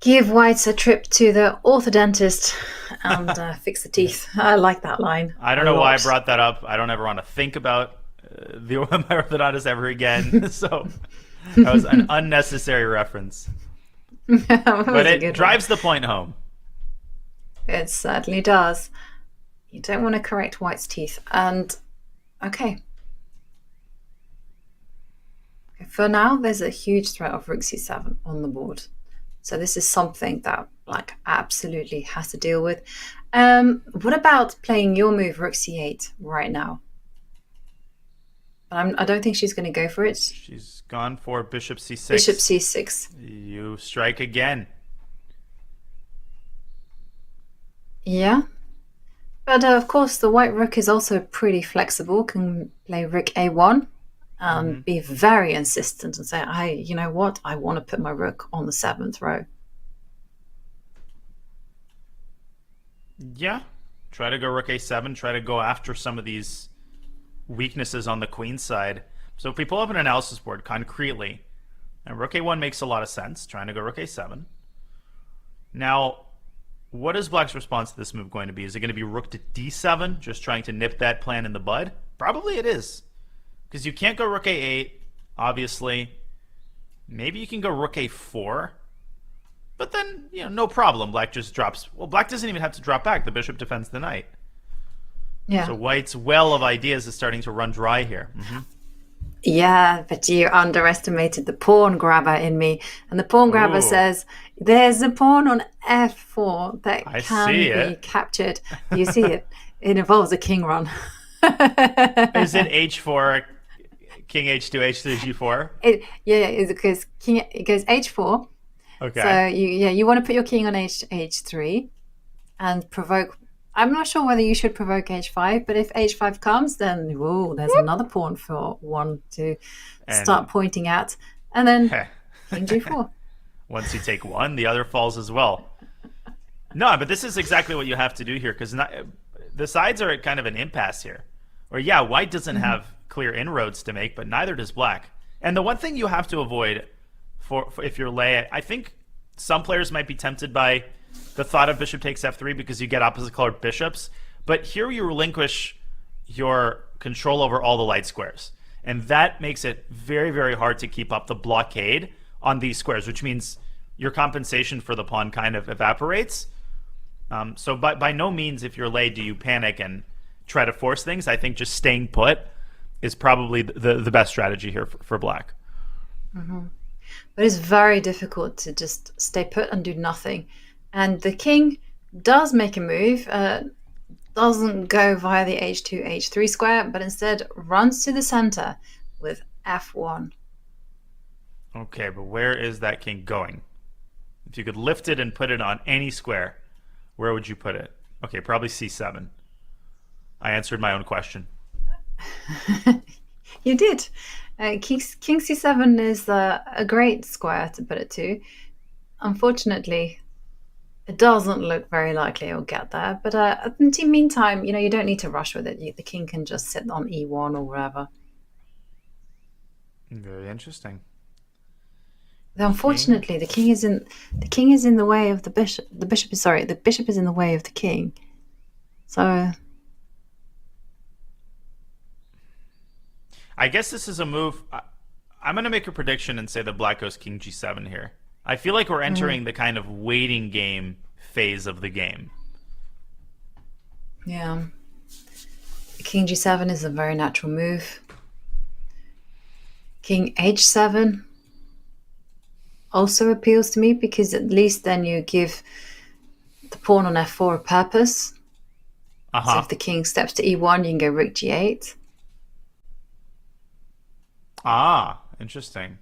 Give whites a trip to the orthodontist and fix the teeth. I like that line. I don't know why I brought that up. I don't ever want to think about the orthodontist ever again. So that was an unnecessary reference. But it drives the point home. It certainly does. You don't want to correct white's teeth. And okay. For now, there's a huge threat of rook c7 on the board. So this is something that Black absolutely has to deal with. What about playing your move rook c8 right now? I don't think she's going to go for it. She's gone for bishop c6. Bishop c6. You strike again. Yeah. But of course, the white rook is also pretty flexible, can play rook a1 and be very insistent and say, hey, you know what? I want to put my rook on the 7th row. Yeah. Try to go rook a7. Try to go after some of these weaknesses on the queen side. So if we pull up an analysis board concretely, and rook a1 makes a lot of sense, trying to go rook a7. Now, what is Black's response to this move going to be? Is it going to be rook to d7, just trying to nip that plan in the bud? Probably it is. Because you can't go rook a8, obviously. Maybe you can go rook a4. But then, no problem. Black just drops. Well, Black doesn't even have to drop back. The bishop defends the knight. Yeah. So White's well of ideas is starting to run dry here. Yeah, but you underestimated the pawn grabber in me. And the pawn grabber says, there's a pawn on f4 that can be captured. You see it. It involves a king run. Is it h4, king h2, h3, g4? It's because it goes h4. Okay. So you want to put your king on h3 and provoke. I'm not sure whether you should provoke h5, but if h5 comes, then there's another pawn for one to start pointing at, and then king g4. Once you take one, the other falls as well. No, but this is exactly what you have to do here, because the sides are at kind of an impasse here. Or White doesn't have clear inroads to make, but neither does Black. And the one thing you have to avoid for if you're Lei, I think some players might be tempted by the thought of bishop takes f3 because you get opposite colored bishops. But here you relinquish your control over all the light squares. And that makes it very, very hard to keep up the blockade on these squares, which means your compensation for the pawn kind of evaporates. So by no means, if you're Lei, do you panic and try to force things. I think just staying put is probably the best strategy here for Black. But it's very difficult to just stay put and do nothing. And the king does make a move, doesn't go via the h2, h3 square, but instead runs to the center with f1. Okay, but where is that king going? If you could lift it and put it on any square, where would you put it? Okay, probably c7. I answered my own question. You did. King c7 is a great square to put it to. Unfortunately, it doesn't look very likely it'll get there. But in the meantime, you don't need to rush with it. The king can just sit on e1 or wherever. Very interesting. Unfortunately, the king is in the way of the bishop. The bishop is in the way of the king. So I guess this is a move. I'm going to make a prediction and say that Black goes king g7 here. I feel like we're entering the kind of waiting game phase of the game. Yeah. King g7 is a very natural move. King h7 also appeals to me because at least then you give the pawn on f4 a purpose. So if the king steps to e1, you can go rook g8. Ah, interesting.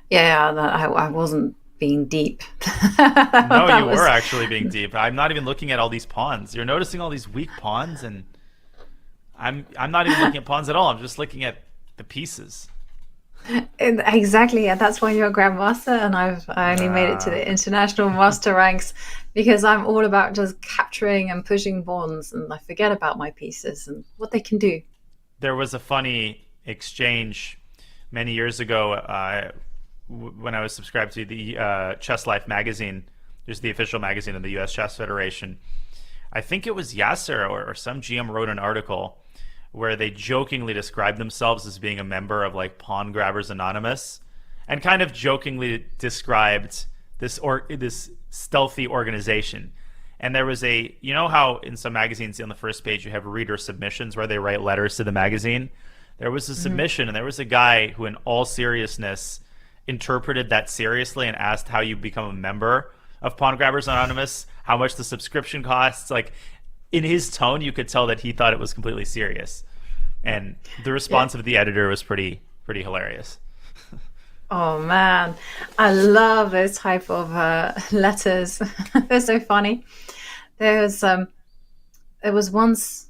Yeah, I wasn't being deep. No, you were actually being deep. I'm not even looking at all these pawns. You're noticing all these weak pawns, and I'm not even looking at pawns at all. I'm just looking at the pieces. Exactly, and that's why you're a grandmaster, and I only made it to the international master ranks because I'm all about just capturing and pushing pawns, and I forget about my pieces and what they can do. There was a funny exchange many years ago when I was subscribed to the Chess Life magazine, just the official magazine of the U.S. Chess Federation, I think it was Yasser or some GM wrote an article where they jokingly described themselves as being a member of like Pawn Grabbers Anonymous, and kind of jokingly described this stealthy organization. And there was you know how in some magazines on the first page you have reader submissions where they write letters to the magazine? There was a submission, and there was a guy who in all seriousness interpreted that seriously and asked how you become a member of Pawn Grabbers Anonymous, how much the subscription costs. Like, in his tone, you could tell that he thought it was completely serious. And the response of the editor was pretty hilarious. Oh man, I love those type of letters. They're so funny. There was once,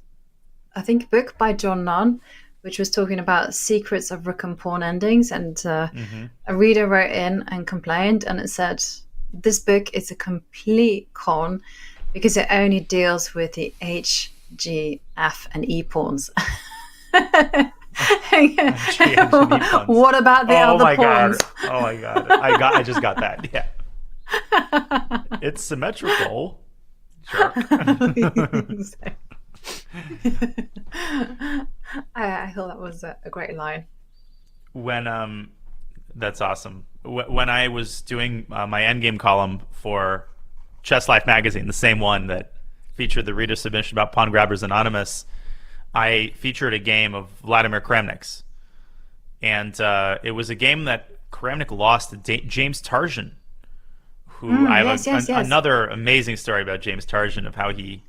I think, a book by John Nunn, which was talking about secrets of rook and pawn endings, and a reader wrote in and complained, and it said, this book is a complete con because it only deals with the H, G, F, and E pawns. What about the other pawns? Oh my god! I just got that. Yeah, it's symmetrical. Sure. I thought that was a great line. When that's awesome. When I was doing my endgame column for Chess Life magazine, the same one that featured the reader submission about Pawn Grabbers Anonymous, I featured a game of Vladimir Kramnik's, and it was a game that Kramnik lost to James Tarjan, who I have another amazing story about James Tarjan, of how he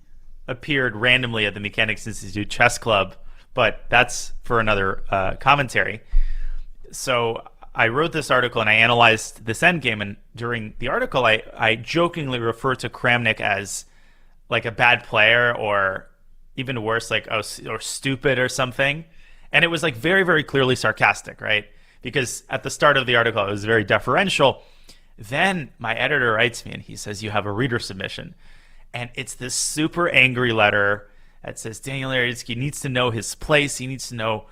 appeared randomly at the Mechanics Institute Chess Club, but that's for another commentary. So I wrote this article and I analyzed this endgame, and during the article I jokingly refer to Kramnik as like a bad player, or even worse, like or stupid or something. And it was like very, very clearly sarcastic, right? Because at the start of the article it was very deferential. Then my editor writes me and he says, you have a reader submission. And it's this super angry letter that says Daniel Arietzky needs to know his place. He needs to know,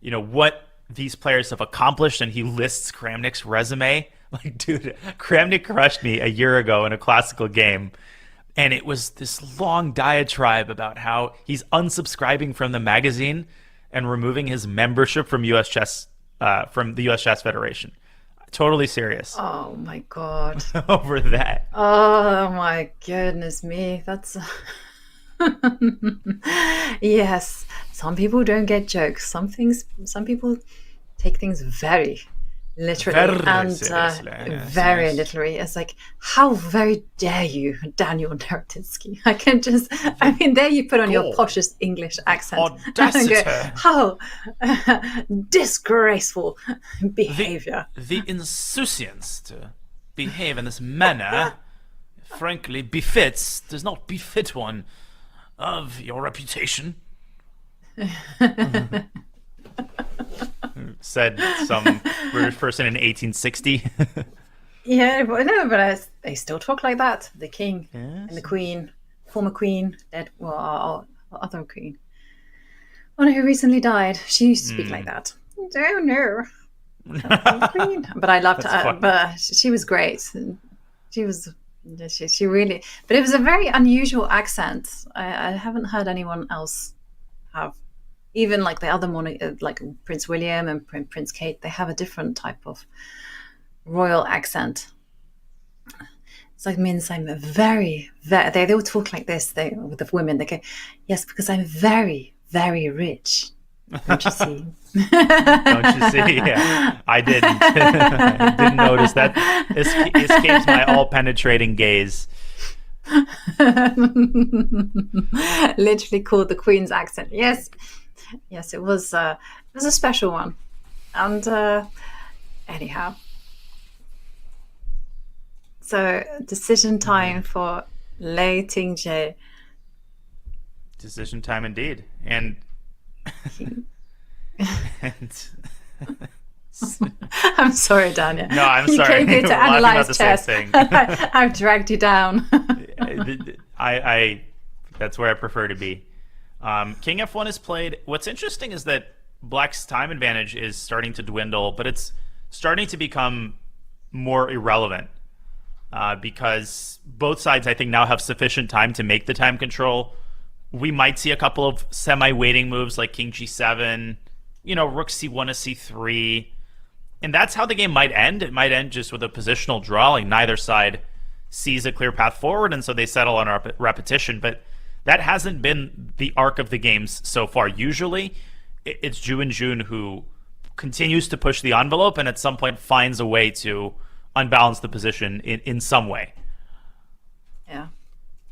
what these players have accomplished. And he lists Kramnik's resume. Like, dude, Kramnik crushed me a year ago in a classical game. And it was this long diatribe about how he's unsubscribing from the magazine and removing his membership from U.S. Chess, from the U.S. Chess Federation. Totally serious. Oh my god. Over that. Oh my goodness me. That's yes. Some people don't get jokes. Some people take things very literally, very literally. It's like, how very dare you, Daniel Arietzky? There you put on your poshest English accent. Audacity. How disgraceful behavior. The insouciance to behave in this manner, frankly, does not befit one of your reputation. Said some British person in 1860. Yeah, but they still talk like that. The king and the queen, former queen, dead, other queen, one who recently died. She used to speak like that. Oh no, queen. But I loved her. But she was great. She really. But it was a very unusual accent. I haven't heard anyone else have. Even like the other like Prince William and Prince Kate, they have a different type of royal accent. It's like means I'm very, very. They all talk like this. With the women, they go, "Yes, because I'm very, very rich." Don't you see? Don't you see? Yeah, I didn't. I didn't notice that. Escapes my all-penetrating gaze. Literally called the Queen's accent. Yes, it was a special one. And anyhow, so decision time for Lei Tingjie. Decision time indeed, and I'm sorry, Daniel. No, I'm you sorry. You came here to analyze chess. Thing. I've dragged you down. I that's where I prefer to be. King F1 is played. What's interesting is that Black's time advantage is starting to dwindle, but it's starting to become more irrelevant because both sides, I think, now have sufficient time to make the time control. We might see a couple of semi-waiting moves like King G7, Rook C1 to C3. And that's how the game might end. It might end just with a positional draw. Like neither side sees a clear path forward, and so they settle on a repetition. But that hasn't been the arc of the games so far. Usually, it's Ju Wenjun who continues to push the envelope and at some point finds a way to unbalance the position in some way. Yeah.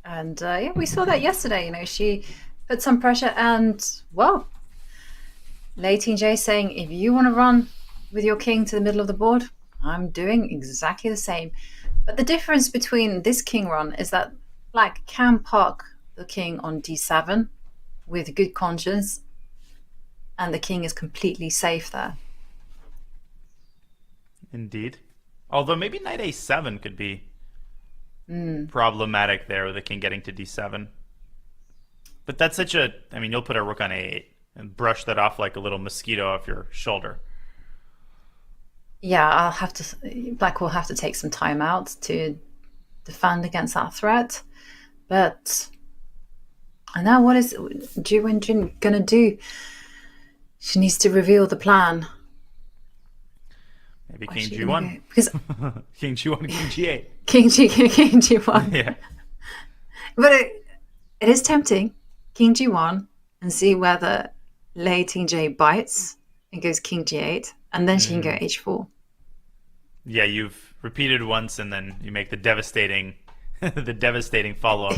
And we saw that yesterday. She put some pressure, and well, Lei Tingjie saying, if you want to run with your king to the middle of the board, I'm doing exactly the same. But the difference between this king run is that Black can park the king on D7 with good conscience, and the king is completely safe there. Indeed. Although maybe knight A7 could be problematic there with the king getting to D7. But that's you'll put a rook on A8 and brush that off like a little mosquito off your shoulder. Yeah, Black will have to take some time out to defend against that threat. But now what is Ju Wenjun going to do? She needs to reveal the plan. Maybe King G1. Because King G1, King G8. King G1. Yeah. But it is tempting. King G1 and see whether Lei Tingjie bites and goes King G8, and then she can go H4. Yeah, you've repeated once, and then you make the devastating follow-up.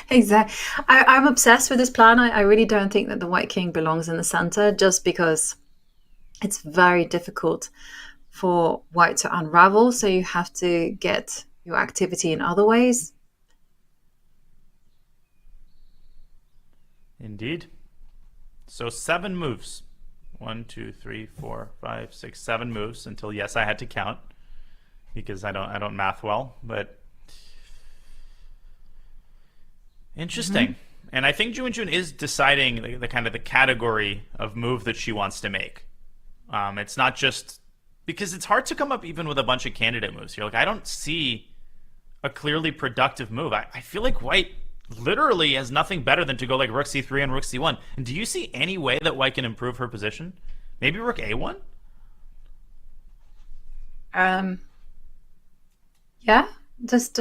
Exactly. I'm obsessed with this plan. I really don't think that the white king belongs in the center, just because it's very difficult for white to unravel. So you have to get your activity in other ways. Indeed. So 7 moves. 1, 2, 3, 4, 5, 6, 7 moves until, yes, I had to count because I don't math well, but interesting. And I think Ju Wenjun is deciding the kind of the category of move that she wants to make. It's not just because it's hard to come up even with a bunch of candidate moves. You're like, I don't see a clearly productive move. I feel like white literally has nothing better than to go like Rook C3 and Rook C1. And do you see any way that white can improve her position? Maybe Rook A1? Yeah, just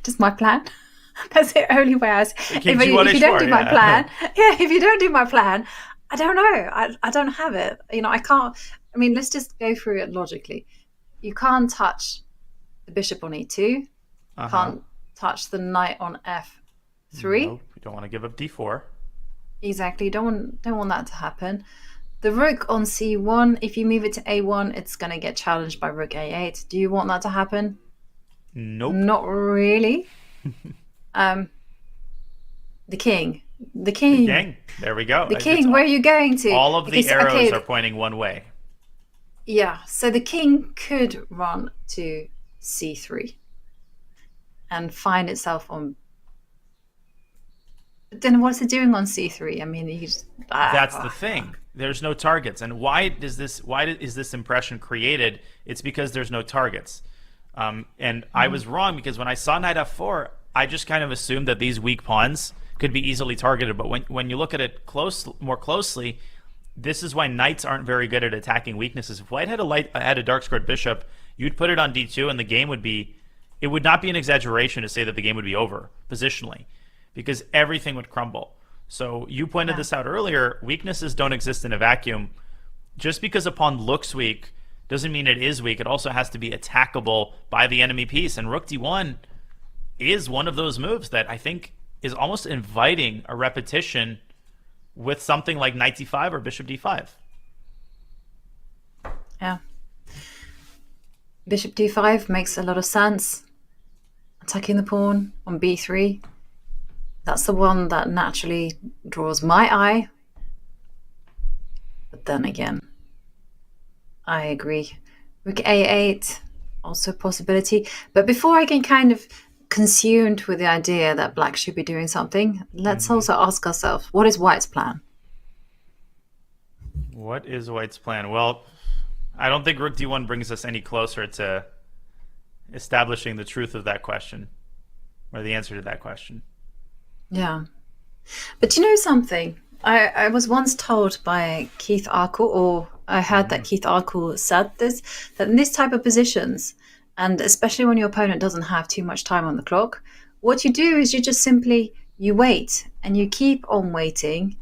just my plan. That's the only way I see. If you don't do my plan, if you don't do my plan, I don't know. I don't have it. I can't. I mean, let's just go through it logically. You can't touch the bishop on E2. Can't touch the knight on F3. No, you don't want to give up D4. Exactly. Don't want that to happen. The rook on C1. If you move it to A1, it's going to get challenged by rook A8. Do you want that to happen? Nope. Not really. The king. The king. There we go. The king. Where are you going to? All of the arrows are pointing one way. Yeah. So the king could run to C3 and find itself on. But then what's it doing on C3? I mean, that's the thing. There's no targets, and why is this impression created? It's because there's no targets. And I was wrong because when I saw knight F4, I just kind of assumed that these weak pawns could be easily targeted. But when you look at it more closely, this is why knights aren't very good at attacking weaknesses. If white had a dark squared bishop, you'd put it on D2, and the game would be. It would not be an exaggeration to say that the game would be over positionally, because everything would crumble. So you pointed this out earlier. Weaknesses don't exist in a vacuum. Just because a pawn looks weak doesn't mean it is weak. It also has to be attackable by the enemy piece. And rook D1 is one of those moves that I think is almost inviting a repetition with something like knight D5 or bishop D5. Yeah. Bishop D5 makes a lot of sense. Attacking the pawn on B3. That's the one that naturally draws my eye. But then again, I agree. Rook A8, also a possibility. But before I get kind of consumed with the idea that black should be doing something, let's also ask ourselves, what is white's plan? What is White's plan? Well, I don't think Rook D1 brings us any closer to establishing the truth of that question, or the answer to that question. Yeah. But you know something? I was once told by Keith Arkle, or I heard that Keith Arkle said this, that in this type of positions, and especially when your opponent doesn't have too much time on the clock, what you do is you just simply, you wait, and you keep on waiting,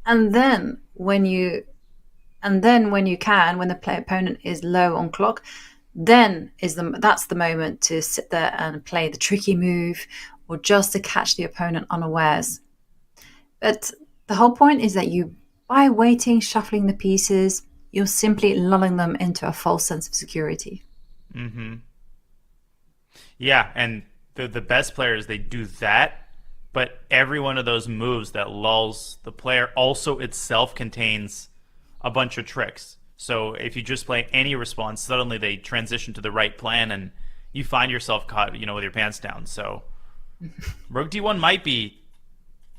and then when you can, when the opponent is low on clock, that's the moment to sit there and play the tricky move, or just to catch the opponent unawares. But the whole point is that by waiting, shuffling the pieces, you're simply lulling them into a false sense of security. Mm-hmm. Yeah, and the best players, they do that, but every one of those moves that lulls the player also itself contains a bunch of tricks. So if you just play any response, suddenly they transition to the right plan, and you find yourself caught, with your pants down. So Rook D1 might be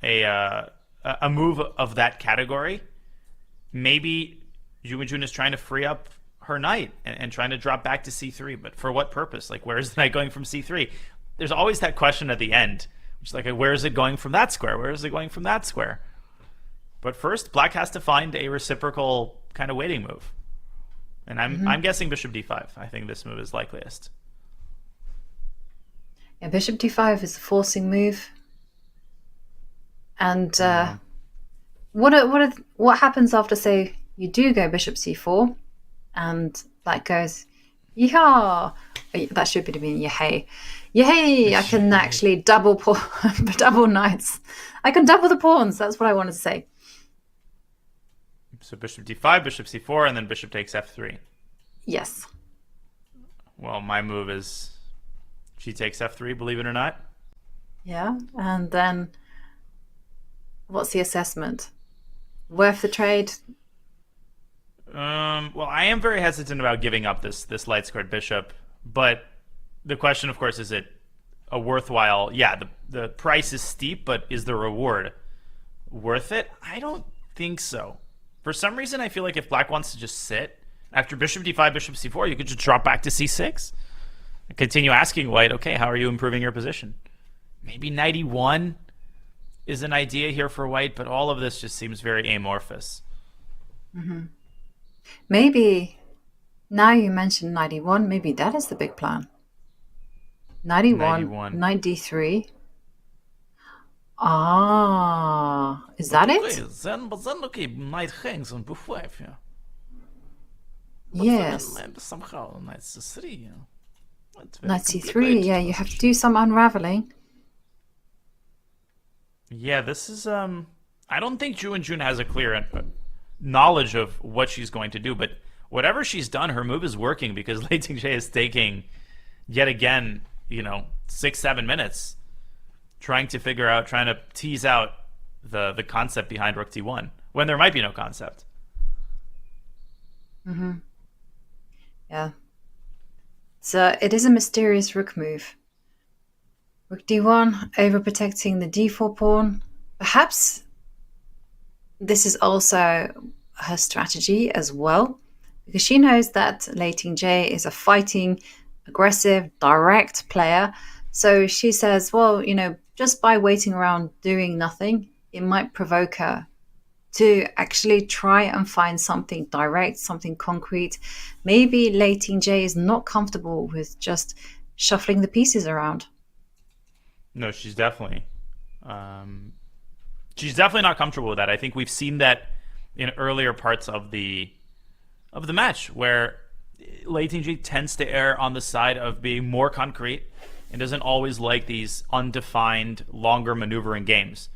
a move of that category. Maybe Ju Wenjun is trying to free up her knight and trying to drop back to c3, but for what purpose? Like, where is the knight going from c3? There's always that question at the end, which is like, where is it going from that square? Where is it going from that square? But first, Black has to find a reciprocal kind of waiting move. And I'm guessing bishop d5. I think this move is likeliest. Yeah, bishop d5 is the forcing move. And what happens after, say, you do go bishop c4, and Black goes, yeehaw! That should be yay! Yay! I can actually double knights. I can double the pawns. That's what I wanted to say. So bishop d5, bishop c4, and then bishop takes f3. Yes. Well, my move is she takes f3, believe it or not. Yeah, and then what's the assessment? Worth the trade? Well, I am very hesitant about giving up this light squared bishop, but the question, of course, is it a worthwhile? Yeah, the price is steep, but is the reward worth it? I don't think so. For some reason, I feel like if Black wants to just sit after bishop d5, bishop c4, you could just drop back to c6 and continue asking White, okay, how are you improving your position? Maybe knight e1 is an idea here for White, but all of this just seems very amorphous. Mm-hmm. Maybe, now you mentioned knight e1, maybe that is the big plan. Knight e1, knight d3. Ah, is that it? But then, okay, knight hangs on b5, yeah. But yes. Then, somehow, knight c3, yeah. Knight c3, yeah, you have to do some unraveling. Yeah, this is, I don't think Ju Wenjun has a clear knowledge of what she's going to do, but whatever she's done, her move is working because Lei Tingjie is taking, yet again, 6-7 minutes trying to tease out the concept behind Rook D1 when there might be no concept. Mm-hmm. Yeah. So it is a mysterious rook move. Rook D1, overprotecting the D4 pawn. Perhaps this is also her strategy as well, because she knows that Lei Tingjie is a fighting, aggressive, direct player. So she says, well, just by waiting around doing nothing, it might provoke her to actually try and find something direct, something concrete. Maybe Lei Tingjie is not comfortable with just shuffling the pieces around. No, she's definitely not comfortable with that. I think we've seen that in earlier parts of the match where Lei Tingjie tends to err on the side of being more concrete and doesn't always like these undefined, longer maneuvering games.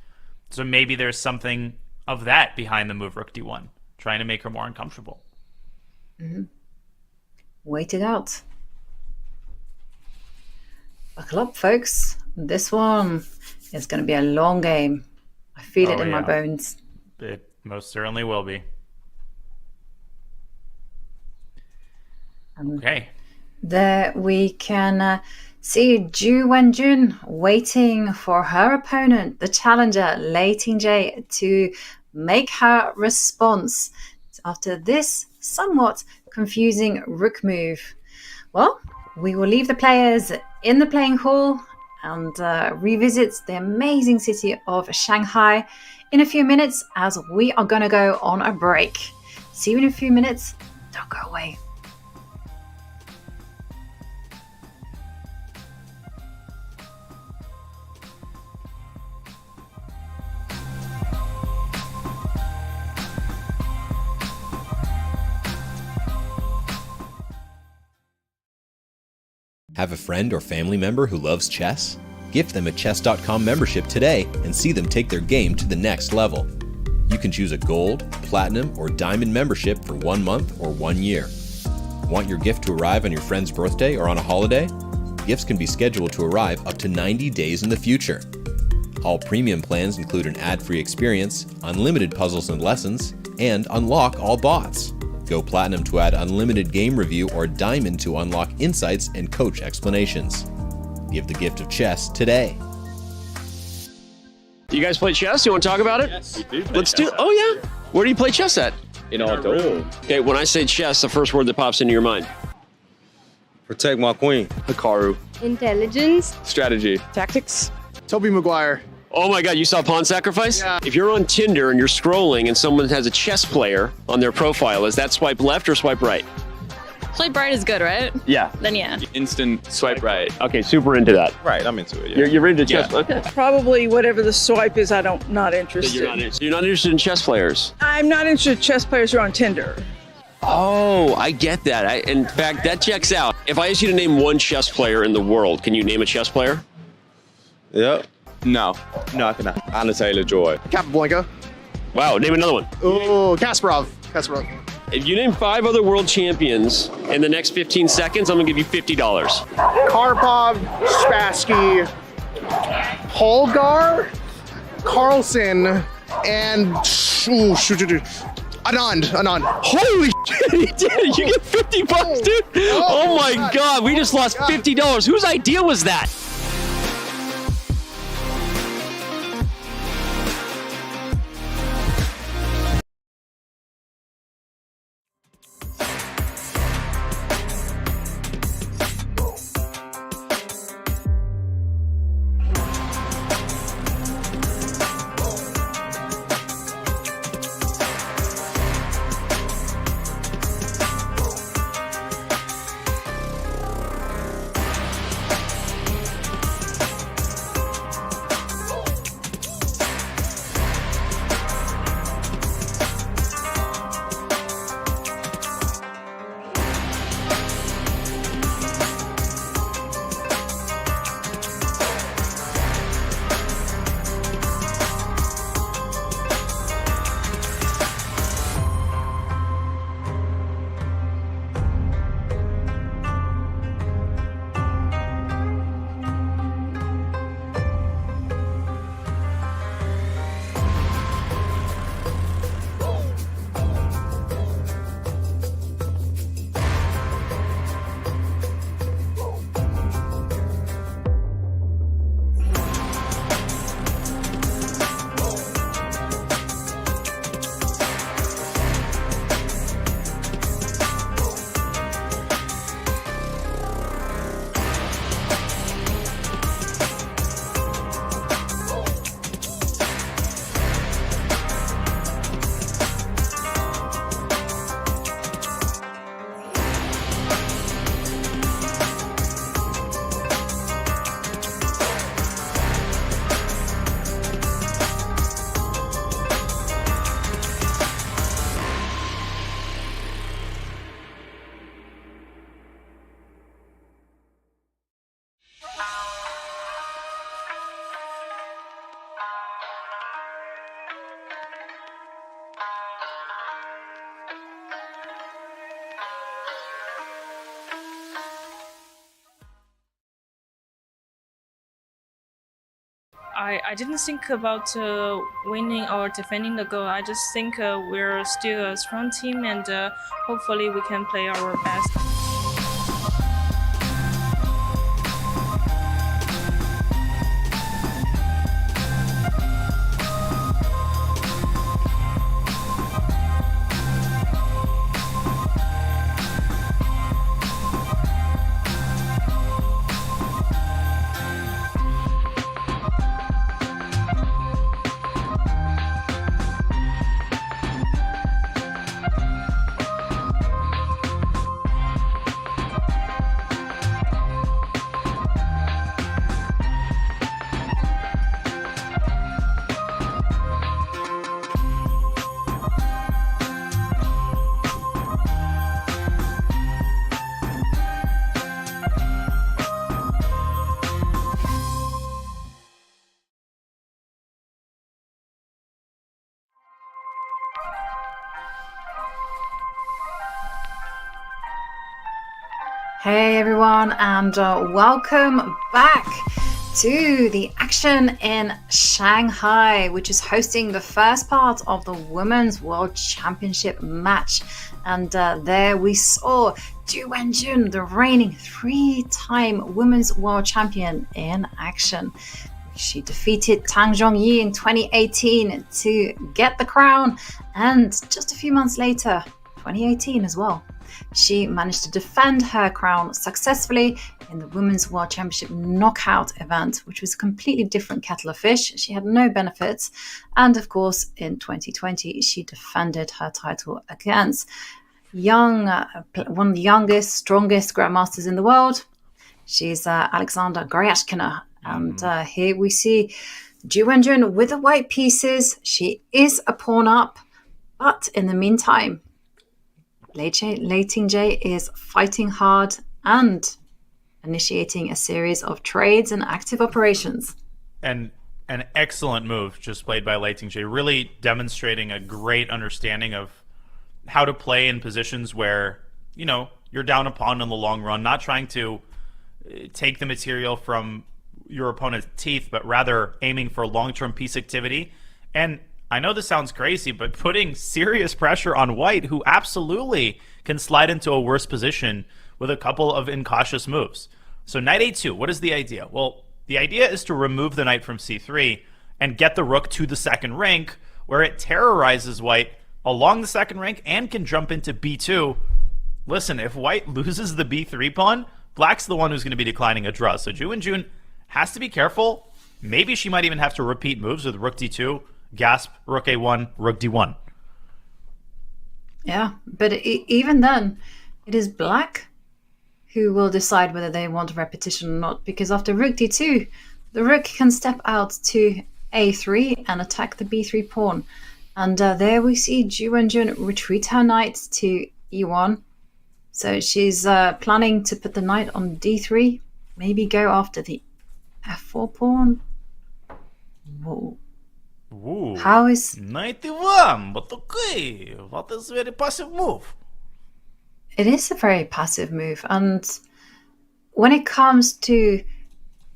So maybe there's something of that behind the move Rook D1, trying to make her more uncomfortable. Mm-hmm. Wait it out. Buckle up, folks. This one is going to be a long game. I feel it in my bones. It most certainly will be. Okay. There we can see Ju Wenjun waiting for her opponent, the challenger Lei Tingjie, to make her response after this somewhat confusing rook move? Well, we will leave the players in the playing hall and revisit the amazing city of Shanghai in a few minutes, as we are going to go on a break. See you in a few minutes. Don't go away. Have a friend or family member who loves chess? Gift them a Chess.com membership today and see them take their game to the next level. You can choose a gold, platinum, or diamond membership for 1 month or 1 year. Want your gift to arrive on your friend's birthday or on a holiday? Gifts can be scheduled to arrive up to 90 days in the future. All premium plans include an ad-free experience, unlimited puzzles and lessons, and unlock all bots. Go platinum to add unlimited game review or diamond to unlock insights and coach explanations. Give the gift of chess today. You guys play chess? You want to talk about it? Yes, we do. Let's do. Oh yeah. Where do you play chess at? In our dorm. Okay, when I say chess, the first word that pops into your mind. Protect my queen. Hikaru. Intelligence. Strategy. Tactics. Toby Maguire. Oh my God, you saw Pawn Sacrifice? Yeah. If you're on Tinder and you're scrolling and someone has a chess player on their profile, is that swipe left or swipe right? Swipe right is good, right? Yeah. Then yeah. Instant swipe right. Okay, super into that. Right, I'm into it. Yeah. You're into chess? Yeah. Okay. Probably whatever the swipe is, not So interested. you're not interested in chess players? I'm not interested in chess players who are on Tinder. Oh, I get that. In fact, that checks out. If I ask you to name one chess player in the world, can you name a chess player? Yep. No. No, I cannot. Anna Taylor-Joy. Capablanca. Wow, name another one. Oh, Kasparov. If you name 5 other world champions in the next 15 seconds, I'm gonna give you $50. Karpov, Spassky, Holgar, Carlsen, and Anand. Holy shit, he did it! You get $50, dude! Oh my God, we just lost $50. Whose idea was that? I didn't think about winning or defending the goal. I just think we're still a strong team, and hopefully we can play our best. Hey everyone, and welcome back to the action in Shanghai, which is hosting the first part of the Women's World Championship match. And there we saw Ju Wenjun, the reigning 3-time Women's World Champion, in action. She defeated Tang Zhongyi in 2018 to get the crown, and just a few months later, 2018 as well, she managed to defend her crown successfully in the Women's World Championship knockout event, which was a completely different kettle of fish. She had no benefits. And of course, in 2020, she defended her title against one of the youngest, strongest grandmasters in the world. She's Alexandra Goryachkina. And here we see Ju Wenjun with the white pieces. She is a pawn up. But in the meantime, Lei Tingjie is fighting hard and initiating a series of trades and active operations. And an excellent move just played by Lei Tingjie, really demonstrating a great understanding of how to play in positions where, you know, you're down a pawn in the long run, not trying to take the material from your opponent's teeth, but rather aiming for long-term piece activity. And I know this sounds crazy, but putting serious pressure on white, who absolutely can slide into a worse position with a couple of incautious moves. So knight a2, what is the idea? Well, the idea is to remove the knight from c3 and get the rook to the second rank, where it terrorizes white along the second rank and can jump into b2. Listen, if white loses the b3 pawn, black's the one who's going to be declining a draw. So Ju Wenjun has to be careful. Maybe she might even have to repeat moves with rook d2, gasp, rook a1, rook d1. Yeah, but even then, it is black who will decide whether they want a repetition or not, because after rook d2, the rook can step out to a3 and attack the b3 pawn. And there we see Ju Wenjun retreat her knight to e1. So she's planning to put the knight on d3, maybe go after the f4 pawn. Whoa. Ooh, how is 91, but okay, what is very passive move? It is a very passive move, and when it comes to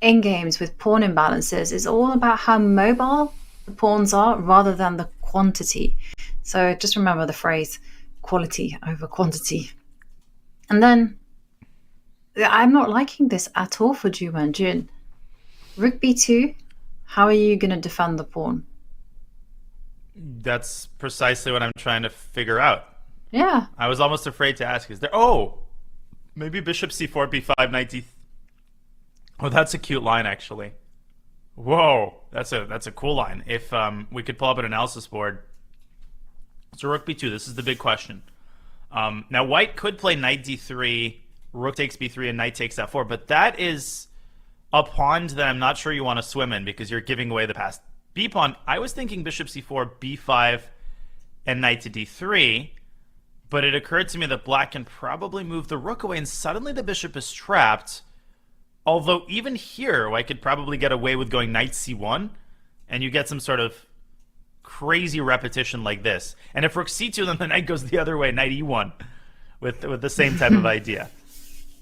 endgames with pawn imbalances, it's all about how mobile the pawns are rather than the quantity. So just remember the phrase quality over quantity. And then I'm not liking this at all for Ju Wenjun. Rook b2, how are you going to defend the pawn? That's precisely what I'm trying to figure out. Yeah. I was almost afraid to ask, is there... Oh! Maybe bishop c4, b5, knight d... Oh, that's a cute line, actually. Whoa! That's a cool line. If we could pull up an analysis board. So rook b2, this is the big question. Now, white could play knight d3, rook takes b3, and knight takes f4, but that is a pawn that I'm not sure you want to swim in because you're giving away the passed b pawn. I was thinking bishop c4, b5, and knight to d3, but it occurred to me that black can probably move the rook away, and suddenly the bishop is trapped. Although even here, white could probably get away with going knight c1, and you get some sort of crazy repetition like this. And if rook c2, then the knight goes the other way, knight e1, with the same type of idea.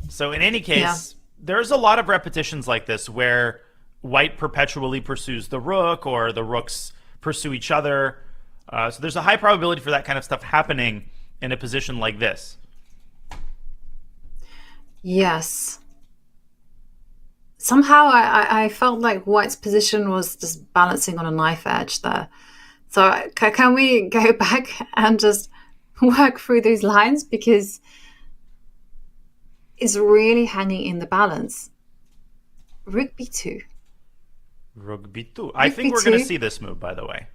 So in any case, there's a lot of repetitions like this where white perpetually pursues the rook, or the rooks pursue each other. So there's a high probability for that kind of stuff happening in a position like this. Yes. Somehow I felt like white's position was just balancing on a knife edge there. So can we go back and just work through those lines, because it's really hanging in the balance. Rook b2. Rook b2. I think we're going to see this move, by the way.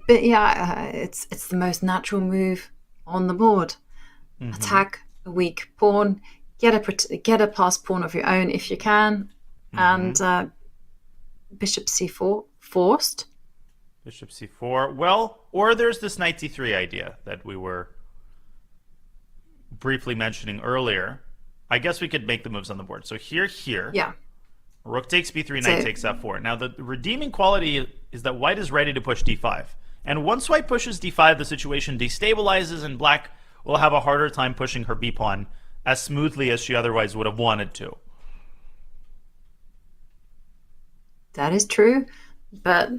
But yeah, it's the most natural move on the board. Mm-hmm. Attack a weak pawn, get a passed pawn of your own if you can, and bishop c4 forced. Bishop c4. Well, or there's this knight d3 idea that we were briefly mentioning earlier. I guess we could make the moves on the board. So here. Yeah. Rook takes b3, knight takes f4. Now, the redeeming quality is that white is ready to push d5. And once white pushes d5, the situation destabilizes, and black will have a harder time pushing her b pawn as smoothly as she otherwise would have wanted to. That is true, but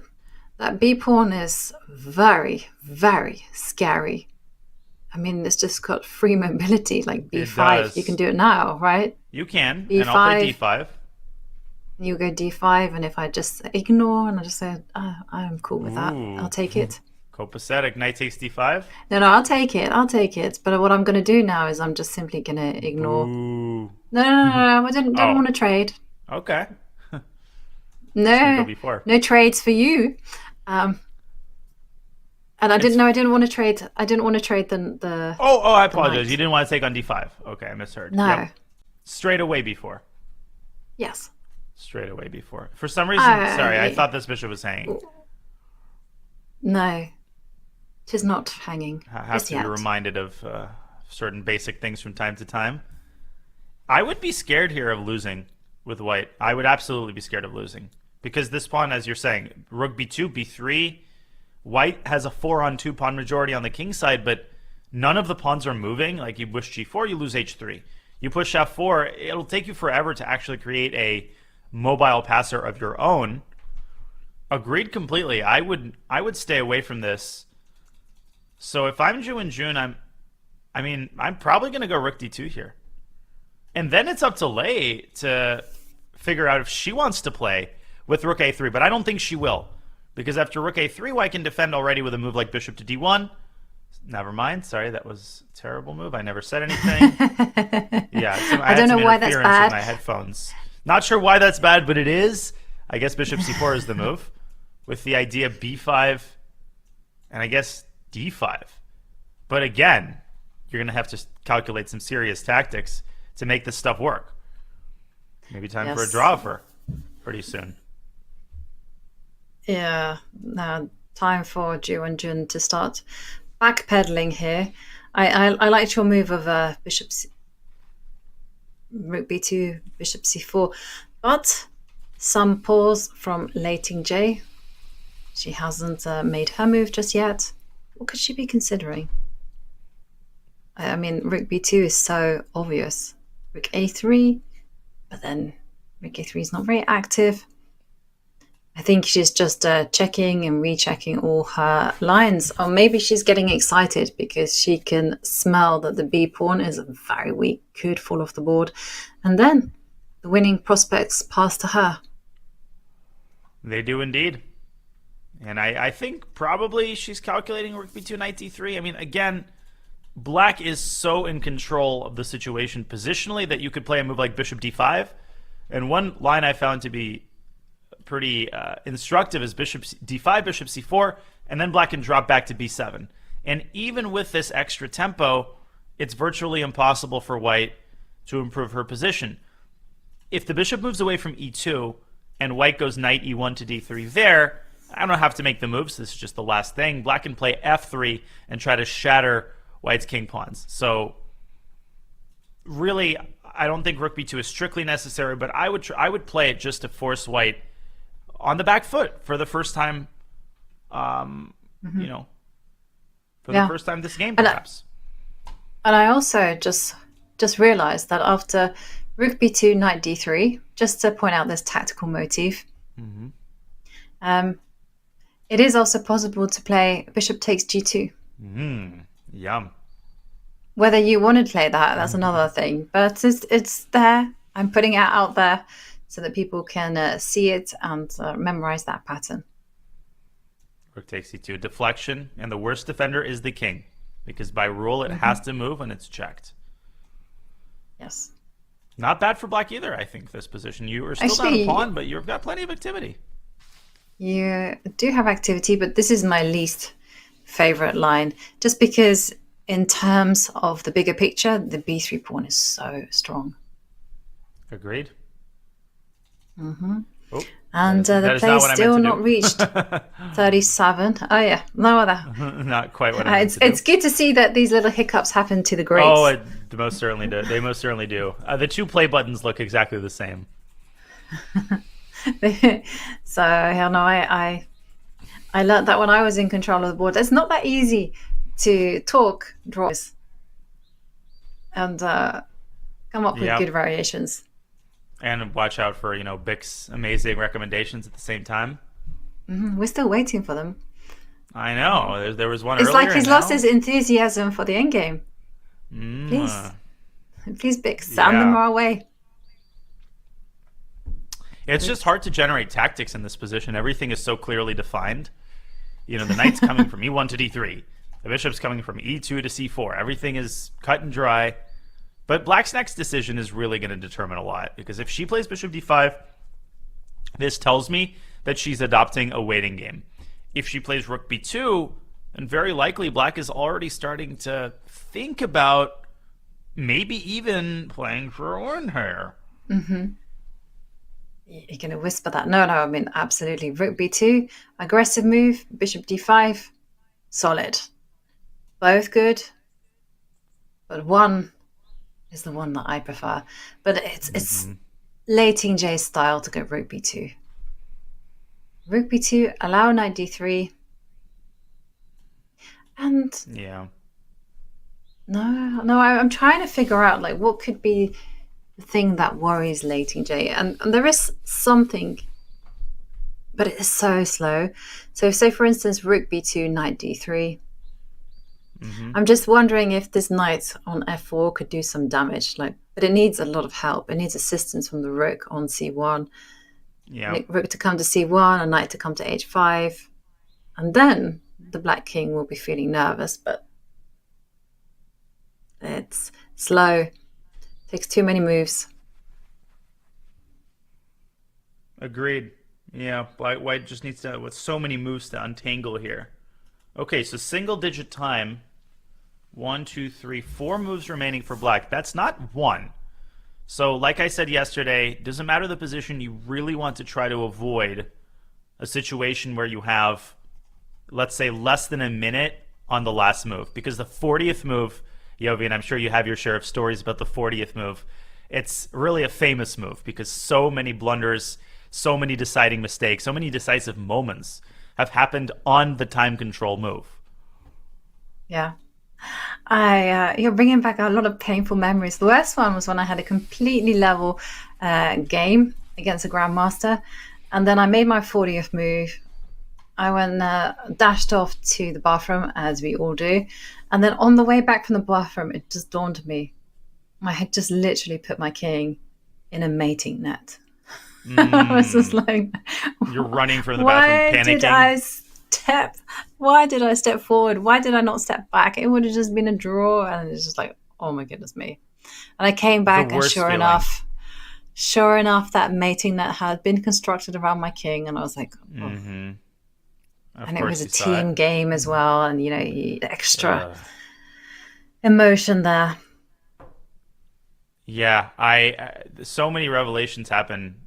that B pawn is very, very scary. I mean, it's just got free mobility, like B5. You can do it now, right? You can, B5, and I'll play D5. You go D5, and if I just ignore and I just say, I'm cool with that, I'll take it. Copacetic, knight takes D5? No, I'll take it. But what I'm going to do now is I'm just simply going to ignore. Ooh. No, I don't want to trade. Okay. No, no trades for you. And I didn't want to trade. I didn't want to trade the. Oh, I apologize. You didn't want to take on D5. Okay, I misheard. No. Yep. Straight away before. Yes. Straight away before. For some reason, sorry, I thought this bishop was hanging. No, she's not hanging. I have to be reminded of certain basic things from time to time. I would be scared here of losing with white. I would absolutely be scared of losing. Because this pawn, as you're saying, rook b2, b3, white has a 4-on-2 pawn majority on the king side, but none of the pawns are moving. Like you push g4, you lose h3. You push f4, it'll take you forever to actually create a mobile passer of your own. Agreed completely. I would stay away from this. So if I'm Ju Wenjun, I'm probably going to go rook d2 here. And then it's up to Lei to figure out if she wants to play with rook a3, but I don't think she will. Because after rook a3, white can defend already with a move like bishop to d1. Never mind. Sorry, that was a terrible move. I never said anything. Yeah, I don't know why that's bad. With my headphones. Not sure why that's bad, but it is. I guess bishop c4 is the move. With the idea b5 and I guess d5. But again, you're going to have to calculate some serious tactics to make this stuff work. Maybe time for a draw for pretty soon. Yeah, now time for Ju Wenjun to start backpedaling here. I liked your move of rook b2, bishop c4, but some pause from Lei Tingjie. She hasn't made her move just yet. What could she be considering? I mean, rook b2 is so obvious. Rook a3, but then rook a3 is not very active. I think she's just checking and rechecking all her lines. Or maybe she's getting excited because she can smell that the B pawn is very weak, could fall off the board. And then the winning prospects pass to her. They do indeed. And I think probably she's calculating rook b2, knight d3. I mean, again, black is so in control of the situation positionally that you could play a move like bishop d5. And one line I found to be pretty instructive is bishop d5, bishop c4, and then black can drop back to b7. And even with this extra tempo, it's virtually impossible for white to improve her position. If the bishop moves away from e2 and white goes knight e1 to d3 there, I don't have to make the moves. This is just the last thing. Black can play f3 and try to shatter white's king pawns. So really, I don't think rook b2 is strictly necessary, but I would play it just to force white on the back foot for the first time, you know, for the first time this game, perhaps. And I also just realized that after rook b2, knight d3, just to point out this tactical motif, it is also possible to play bishop takes g2. Yum. Whether you want to play that, that's another thing. But it's there. I'm putting it out there so that people can see it and memorize that pattern. Rook takes e2, deflection, and the worst defender is the king, because by rule it has to move when it's checked. Yes. Not bad for black either, I think, this position. You are still down a pawn, but you've got plenty of activity. You do have activity, but this is my least favorite line, just because in terms of the bigger picture, the b3 pawn is so strong. Agreed. Oh, and the play is still not reached 37. Oh yeah, no other. Not quite what I meant to do. It's good to see that these little hiccups happen to the greats. Oh, it most certainly do. They most certainly do. The two play buttons look exactly the same. So hell no, I learned that when I was in control of the board. It's not that easy to talk draws and come up with Yep. good variations. And watch out for, Bick's amazing recommendations at the same time. We're still waiting for them. I know. There was one It's earlier. like he's and lost now- his enthusiasm for the endgame. Please, Bick, send them our way. It's just hard to generate tactics in this position. Everything is so clearly defined. The knight's coming from e1 to d3. The bishop's coming from e2 to c4. Everything is cut and dry. But Black's next decision is really going to determine a lot, because if she plays bishop d5, this tells me that she's adopting a waiting game. If she plays rook b2, then very likely Black is already starting to think about maybe even playing for a win here. You're going to whisper that. No, I mean, absolutely. Rook b2, aggressive move. Bishop d5, solid. Both good. But one is the one that I prefer. But it's Lei Tingjie's style to go rook b2. Rook b2, allow knight d3. And yeah. No, I'm trying to figure out like what could be the thing that worries Lei Tingjie, and there is something, but it is so slow. So say for instance rook b2, knight d3. I'm just wondering if this knight on f4 could do some damage, but it needs a lot of help. It needs assistance from the rook on c1. Yeah. Rook to come to c1, a knight to come to h5, and then the black king will be feeling nervous, but it's slow. Takes too many moves. Agreed. Yeah, White just needs to, with so many moves to untangle here. Okay, so single digit time. 1, 2, 3, 4 moves remaining for Black. That's not one. So like I said yesterday, doesn't matter the position, you really want to try to avoid a situation where you have, let's say, less than a minute on the last move. Because the 40th move, Yovi, and I'm sure you have your share of stories about the 40th move, it's really a famous move because so many blunders, so many deciding mistakes, so many decisive moments have happened on the time control move. Yeah. You're bringing back a lot of painful memories. The worst one was when I had a completely level game against a grandmaster, and then I made my 40th move. I went dashed off to the bathroom, as we all do, and then on the way back from the bathroom, it just dawned on me, I had just literally put my king in a mating net. I was just like, you're running from the bathroom, panicking. Why did I step forward? Why did I not step back? It would have just been a draw. And it's just like, oh my goodness me. And I came back and sure enough, that mating net had been constructed around my king. And I was like, oh. And it was a team game as well. And, extra emotion there. Yeah, so many revelations happen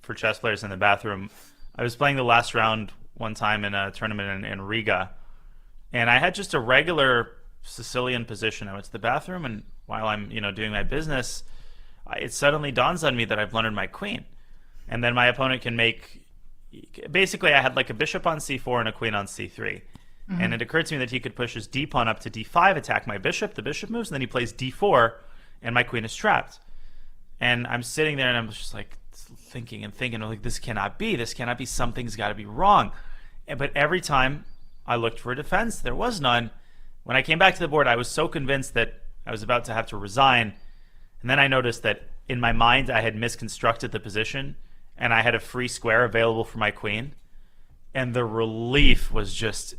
for chess players in the bathroom. I was playing the last round one time in a tournament in Riga, and I had just a regular Sicilian position. I went to the bathroom, and while I'm doing my business, it suddenly dawns on me that I've blundered my queen, and then my opponent can make. Basically, I had like a bishop on c4 and a queen on c3, and it occurred to me that he could push his d pawn up to d5, attack my bishop. The bishop moves, and then he plays d4, and my queen is trapped. And I'm sitting there, and I'm just like thinking, I'm like, this cannot be. Something's got to be wrong. But every time I looked for a defense, there was none. When I came back to the board, I was so convinced that I was about to have to resign. And then I noticed that in my mind, I had misconstructed the position, and I had a free square available for my queen. And the relief was just,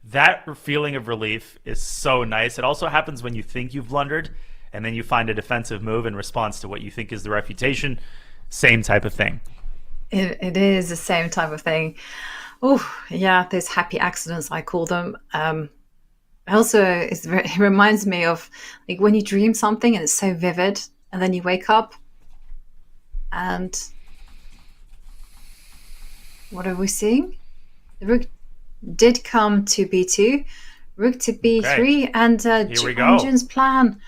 that feeling of relief is so nice. It also happens when you think you've blundered, and then you find a defensive move in response to what you think is the refutation. Same type of thing. It is the same type of thing. Oh, yeah, those happy accidents, I call them. Also, it reminds me of like when you dream something and it's so vivid, and then you wake up, and what are we seeing? The rook did come to b2, rook to b3, and Ju Wenjun's plan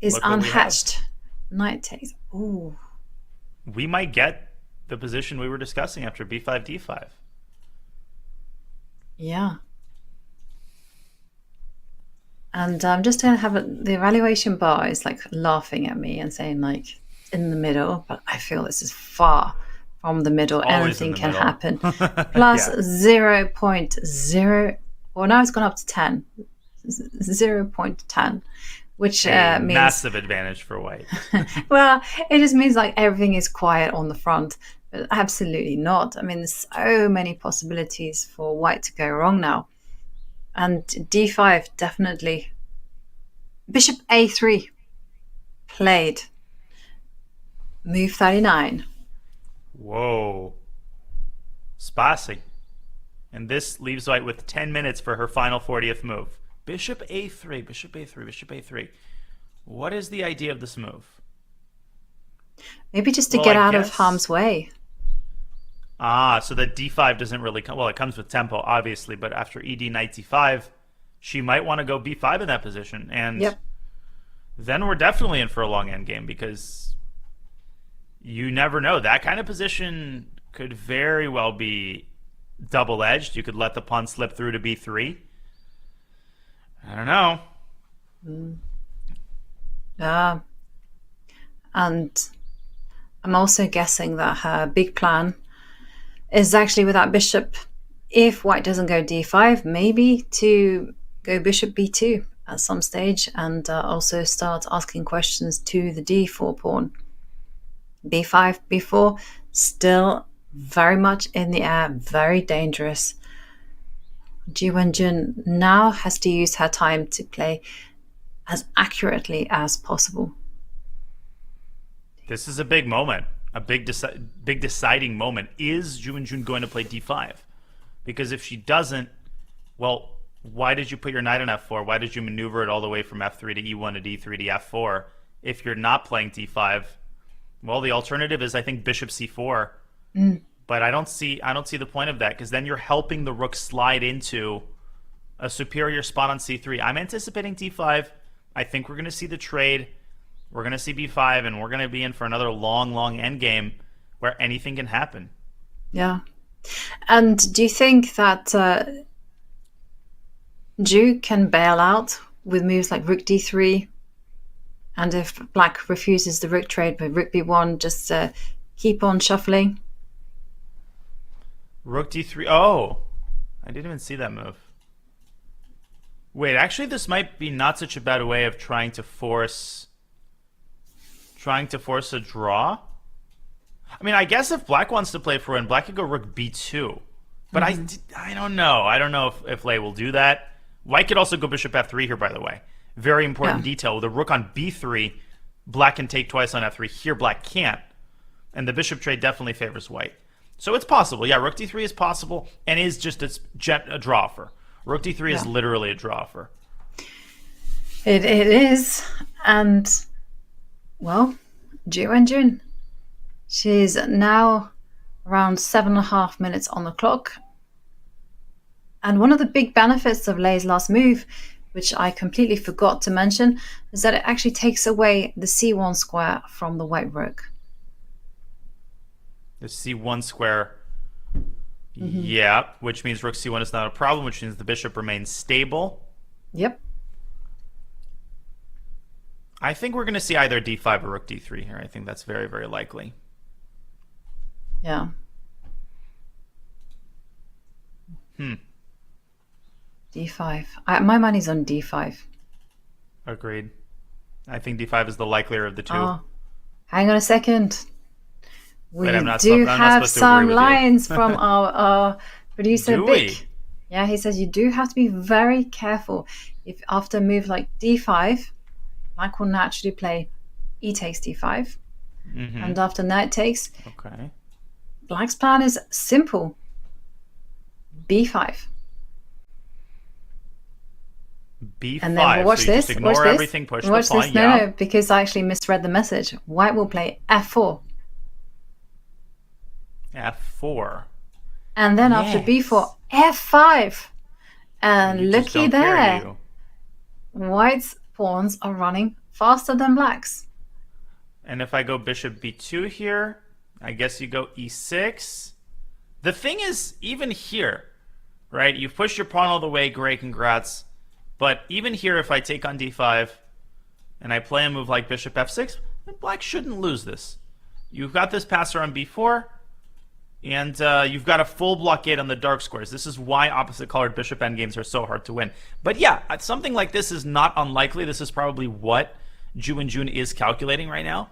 is unhatched. Knight takes. Ooh. We might get the position we were discussing after b5, d5. Yeah. And I'm just going to have the evaluation bar is like laughing at me and saying like in the middle, but I feel this is far from the middle. Always Anything in the can middle. happen. Plus 0.0, well, now it's gone up to 10. 0.10, which A means massive advantage for white. well, it just means like everything is quiet on the front, but absolutely not. I mean, there's so many possibilities for white to go wrong now. And d5 definitely. Bishop a3 played. Move 39. Whoa. Spicy. And this leaves white with 10 minutes for her final 40th move. Bishop a3, bishop a3, bishop a3. What is the idea of this move? Maybe just to Well, get I out of guess- harm's way. Ah, so that d5 doesn't really come. Well, it comes with tempo, obviously, but after ed knight d5, she might want to go b5 in that position. And Yep. then we're definitely in for a long endgame because you never know. That kind of position could very well be double-edged. You could let the pawn slip through to b3. I don't know. And I'm also guessing that her big plan is actually with that bishop, if white doesn't go d5, maybe to go bishop b2 at some stage and also start asking questions to the d4 pawn. b5, b4, still very much in the air, very dangerous. Ju Wenjun now has to use her time to play as accurately as possible. This is a big moment, a big deciding moment. Is Ju Wenjun going to play d5? Because if she doesn't, well, why did you put your knight on f4? Why did you maneuver it all the way from f3 to e1 to d3 to f4? If you're not playing d5, well, the alternative is I think bishop c4. But I don't see the point of that because then you're helping the rook slide into a superior spot on c3. I'm anticipating d5. I think we're going to see the trade. We're going to see b5, and we're going to be in for another long, long endgame where anything can happen. Yeah. And do you think that Ju can bail out with moves like rook d3? And if black refuses the rook trade with rook b1, just keep on shuffling? Rook d3. Oh, I didn't even see that move. Wait, actually, this might be not such a bad way of trying to force a draw. I mean, I guess if black wants to play for win, black could go rook b2. But I don't know. I don't know if Lei will do that. White could also go bishop f3 here, by the way. Very important detail. With a rook on b3, black can take twice on f3. Here, black can't. And the bishop trade definitely favors white. So it's possible. Yeah, rook d3 is possible and is just a draw offer. Rook d3 is literally a draw offer. It is. And, well, Ju Wenjun. She's now around 7.5 minutes on the clock. And one of the big benefits of Lei's last move, which I completely forgot to mention, is that it actually takes away the c1 square from the white rook. The c1 square, yeah, which means rook c1 is not a problem, which means the bishop remains stable. Yep. I think we're going to see either d5 or rook d3 here. I think that's very, very likely. Yeah. d5. My money's on d5. Agreed. I think d5 is the likelier of the two. Oh, hang on a second. We Wait, I'm not do supposed to have agree some with you. lines from our producer, Do Vic. we? Yeah, he says you do have to be very careful. If after a move like d5, black will naturally play e takes d5. And after knight takes, Okay. black's plan is simple. b5. b5. And then watch so you this. just ignore Watch this. everything, push Watch the pawn. this. Yeah. No, because I actually misread the message. White will play f4. f4. And then after b4, f5. And You just looky don't care, there. you. White's pawns are running faster than black's. And if I go bishop b2 here, I guess you go e6. The thing is, even here, right, you've pushed your pawn all the way, great, congrats. But even here, if I take on d5 and I play a move like bishop f6, black shouldn't lose this. You've got this passer on b4, and you've got a full blockade on the dark squares. This is why opposite-colored bishop endgames are so hard to win. But yeah, something like this is not unlikely. This is probably what Ju Wenjun is calculating right now.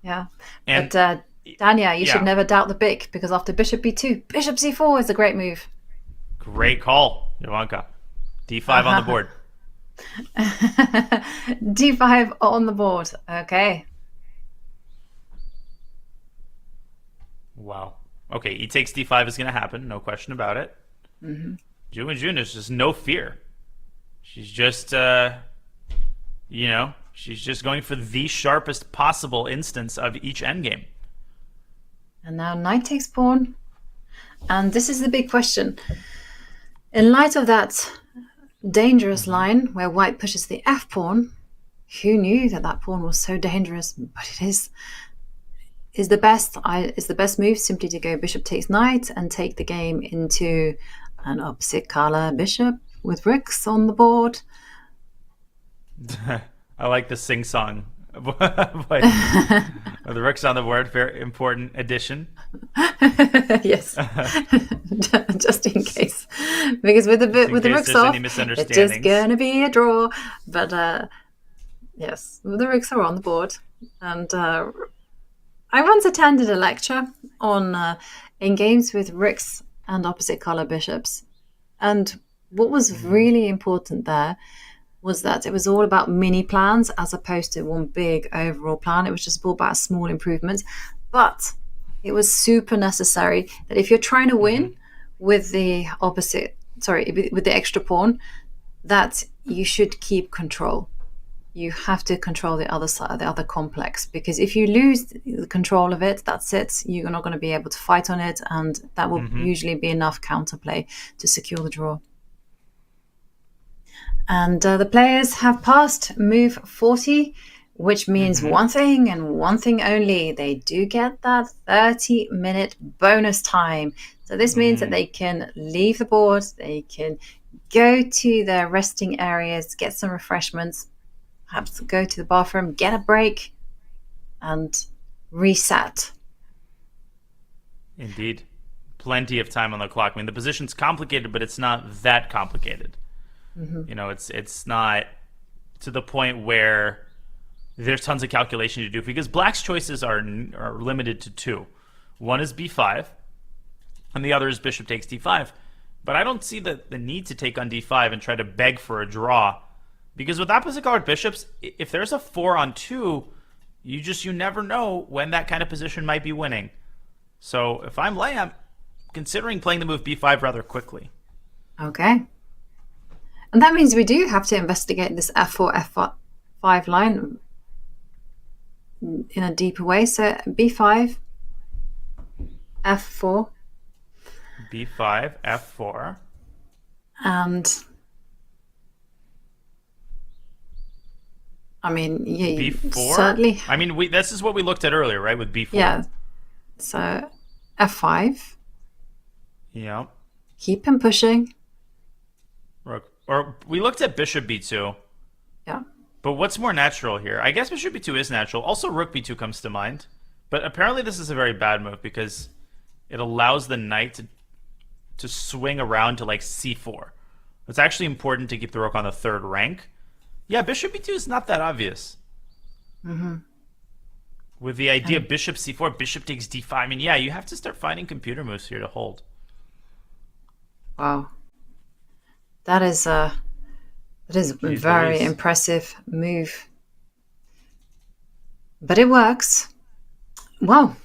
Yeah. And, but Dania, you yeah. should never doubt the BIC, because after bishop b2, bishop c4 is a great move. Great call, Jovanka. d5 on the board. d5 on the board. Okay. Wow. Okay, he takes d5 is going to happen, no question about it. Mm-hmm. Ju Wenjun is just no fear. She's just, she's just going for the sharpest possible instance of each endgame. And now knight takes pawn. And this is the big question. In light of that dangerous line where white pushes the f pawn, who knew that that pawn was so dangerous? But it is. Is the best move simply to go bishop takes knight and take the game into an opposite color bishop with rooks on the board? I like the sing song. The rooks on the board, very important addition. Yes, just in case, because with the rooks off, it's just gonna be a draw. But yes, the rooks are on the board, and I once attended a lecture on in games with rooks and opposite color bishops, and what was really important there was that it was all about mini plans as opposed to one big overall plan. It was just all about small improvements, but it was super necessary that if you're trying to win with the with the extra pawn, that you should keep control. You have to control the other side, the other complex, because if you lose the control of it, that's it. You're not going to be able to fight on it, and that will usually be enough counterplay to secure the draw. And the players have passed move 40, which means one thing and one thing only. They do get that 30-minute bonus time. So this means that they can leave the board, they can go to their resting areas, get some refreshments, perhaps go to the bathroom, get a break, and reset. Indeed. Plenty of time on the clock. I mean, the position's complicated, but it's not that complicated. It's not to the point where there's tons of calculation to do, because black's choices are limited to two. One is b5, and the other is bishop takes d5. But I don't see the need to take on d5 and try to beg for a draw, because with opposite colored bishops, if there's a 4 on 2, you never know when that kind of position might be winning. So if I'm Lei, I'm considering playing the move b5 rather quickly. Okay. And that means we do have to investigate this f4, f5 line in a deeper way. So b5, f4. b5, f4. And I mean, yeah, b4? certainly. I mean, this is what we looked at earlier, right, with b4. Yeah. So f5. Yeah. Keep him pushing. Or we looked at bishop b2. Yeah. But what's more natural here? I guess bishop b2 is natural. Also, rook b2 comes to mind. But apparently this is a very bad move because it allows the knight to swing around to like c4. It's actually important to keep the rook on the third rank. Yeah, bishop b2 is not that obvious. With the idea of bishop c4, bishop takes d5. I mean, yeah, you have to start finding computer moves here to hold. Wow. That is a very impressive move. But it works. Well,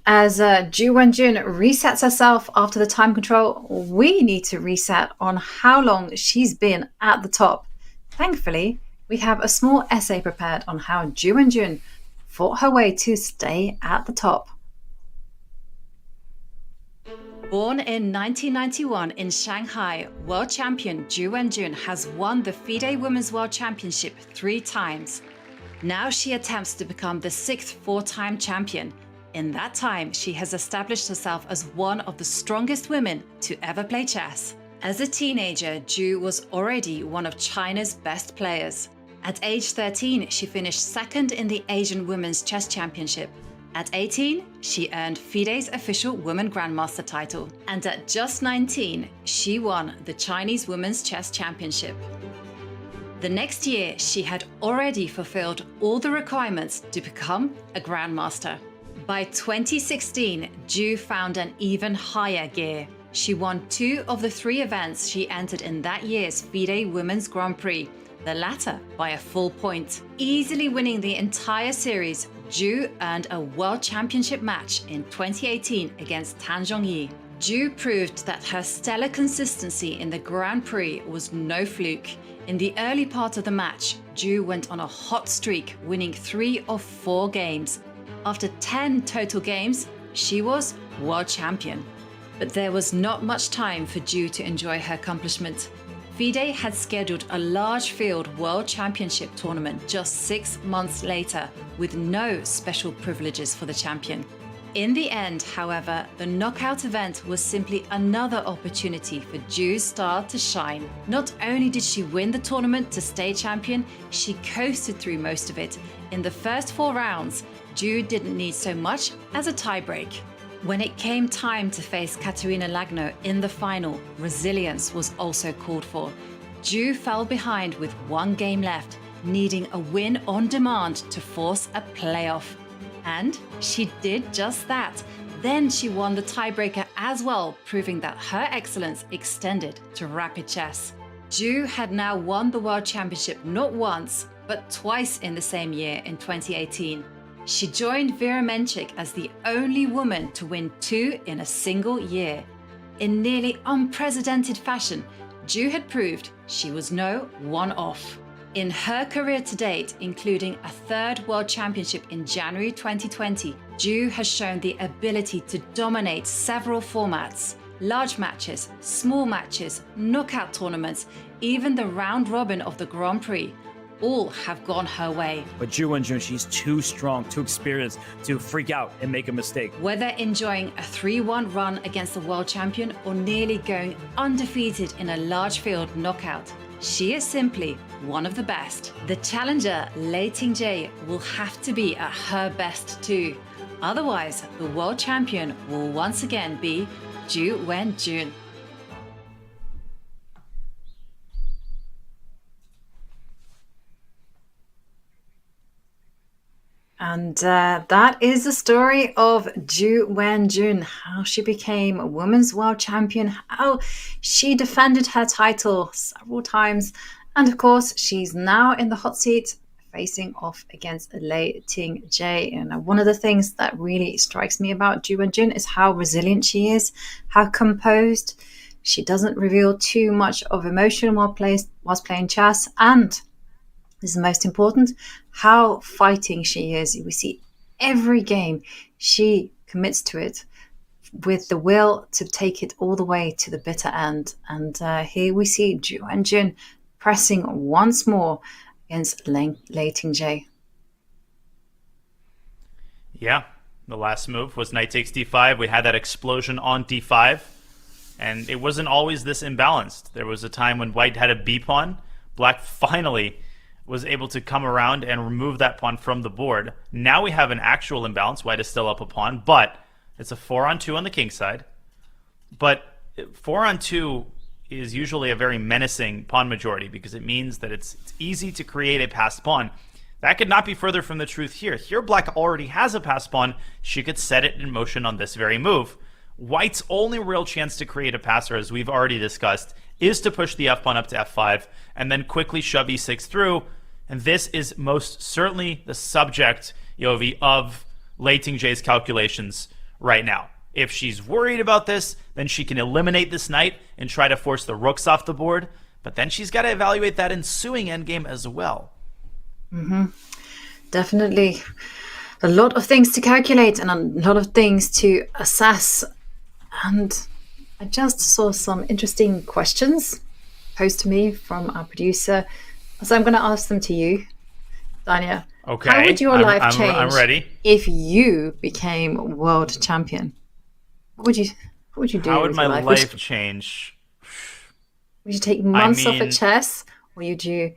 as Ju Wenjun resets herself after the time control, we need to reset on how long she's been at the top. Thankfully, we have a small essay prepared on how Ju Wenjun fought her way to stay at the top. Born in 1991 in Shanghai, world champion Ju Wenjun has won the FIDE Women's World Championship 3 times. Now she attempts to become the 6th four-time champion. In that time, she has established herself as one of the strongest women to ever play chess. As a teenager, Ju was already one of China's best players. At age 13, she finished second in the Asian Women's Chess Championship. At 18, she earned FIDE's official Women Grandmaster title. And at just 19, she won the Chinese Women's Chess Championship. The next year, she had already fulfilled all the requirements to become a Grandmaster. By 2016, Ju found an even higher gear. She won 2 of the 3 events she entered in that year's FIDE Women's Grand Prix, the latter by a full point. Easily winning the entire series, Ju earned a World Championship match in 2018 against Tan Zhongyi. Ju proved that her stellar consistency in the Grand Prix was no fluke. In the early part of the match, Ju went on a hot streak, winning 3 of 4 games. After 10 total games, she was world champion. But there was not much time for Ju to enjoy her accomplishment. FIDE had scheduled a large field world championship tournament just 6 months later, with no special privileges for the champion. In the end, however, the knockout event was simply another opportunity for Ju's star to shine. Not only did she win the tournament to stay champion, she coasted through most of it. In the first 4 rounds, Ju didn't need so much as a tiebreak. When it came time to face Katerina Lagno in the final, resilience was also called for. Ju fell behind with 1 game left, needing a win on demand to force a playoff. And she did just that. Then she won the tiebreaker as well, proving that her excellence extended to rapid chess. Ju had now won the World Championship not once, but twice in the same year in 2018. She joined Vera Menchik as the only woman to win 2 in a single year. In nearly unprecedented fashion, Ju had proved she was no one-off. In her career to date, including a 3rd World Championship in January 2020, Ju has shown the ability to dominate several formats. Large matches, small matches, knockout tournaments, even the round robin of the Grand Prix. All have gone her way. But Ju Wenjun, she's too strong, too experienced to freak out and make a mistake. Whether enjoying a 3-1 run against the world champion or nearly going undefeated in a large field knockout, she is simply one of the best. The challenger, Lei Tingjie, will have to be at her best too. Otherwise, the world champion will once again be Ju Wenjun. And that is the story of Ju Wenjun, how she became a women's world champion, how she defended her title several times, and of course, she's now in the hot seat facing off against Lei Tingjie. And one of the things that really strikes me about Ju Wenjun is how resilient she is, how composed. She doesn't reveal too much of emotion whilst playing chess, and this is the most important, how fighting she is. We see every game she commits to it with the will to take it all the way to the bitter end. And here we see Ju Wenjun pressing once more against Lei Tingjie. Yeah, the last move was knight takes d5. We had that explosion on d5, and it wasn't always this imbalanced. There was a time when white had a b pawn. Black finally was able to come around and remove that pawn from the board. Now we have an actual imbalance. White is still up a pawn, but it's a 4-on-2 on the king side. But 4-on-2 is usually a very menacing pawn majority because it means that it's easy to create a passed pawn. That could not be further from the truth here. Here Black already has a passed pawn. She could set it in motion on this very move. White's only real chance to create a passer, as we've already discussed, is to push the f pawn up to f5 and then quickly shove e6 through. And this is most certainly the subject, Yovi, of Lei Tingjie's calculations right now. If she's worried about this, then she can eliminate this knight and try to force the rooks off the board. But then she's got to evaluate that ensuing endgame as well. Mm-hmm. Definitely. A lot of things to calculate and a lot of things to assess. And I just saw some interesting questions posed to me from our producer. So I'm going to ask them to you, Dania. Okay. How would your life change I'm ready. if you became world champion? What would you do? How would with my your life? life change? Would you take months off at chess, or would you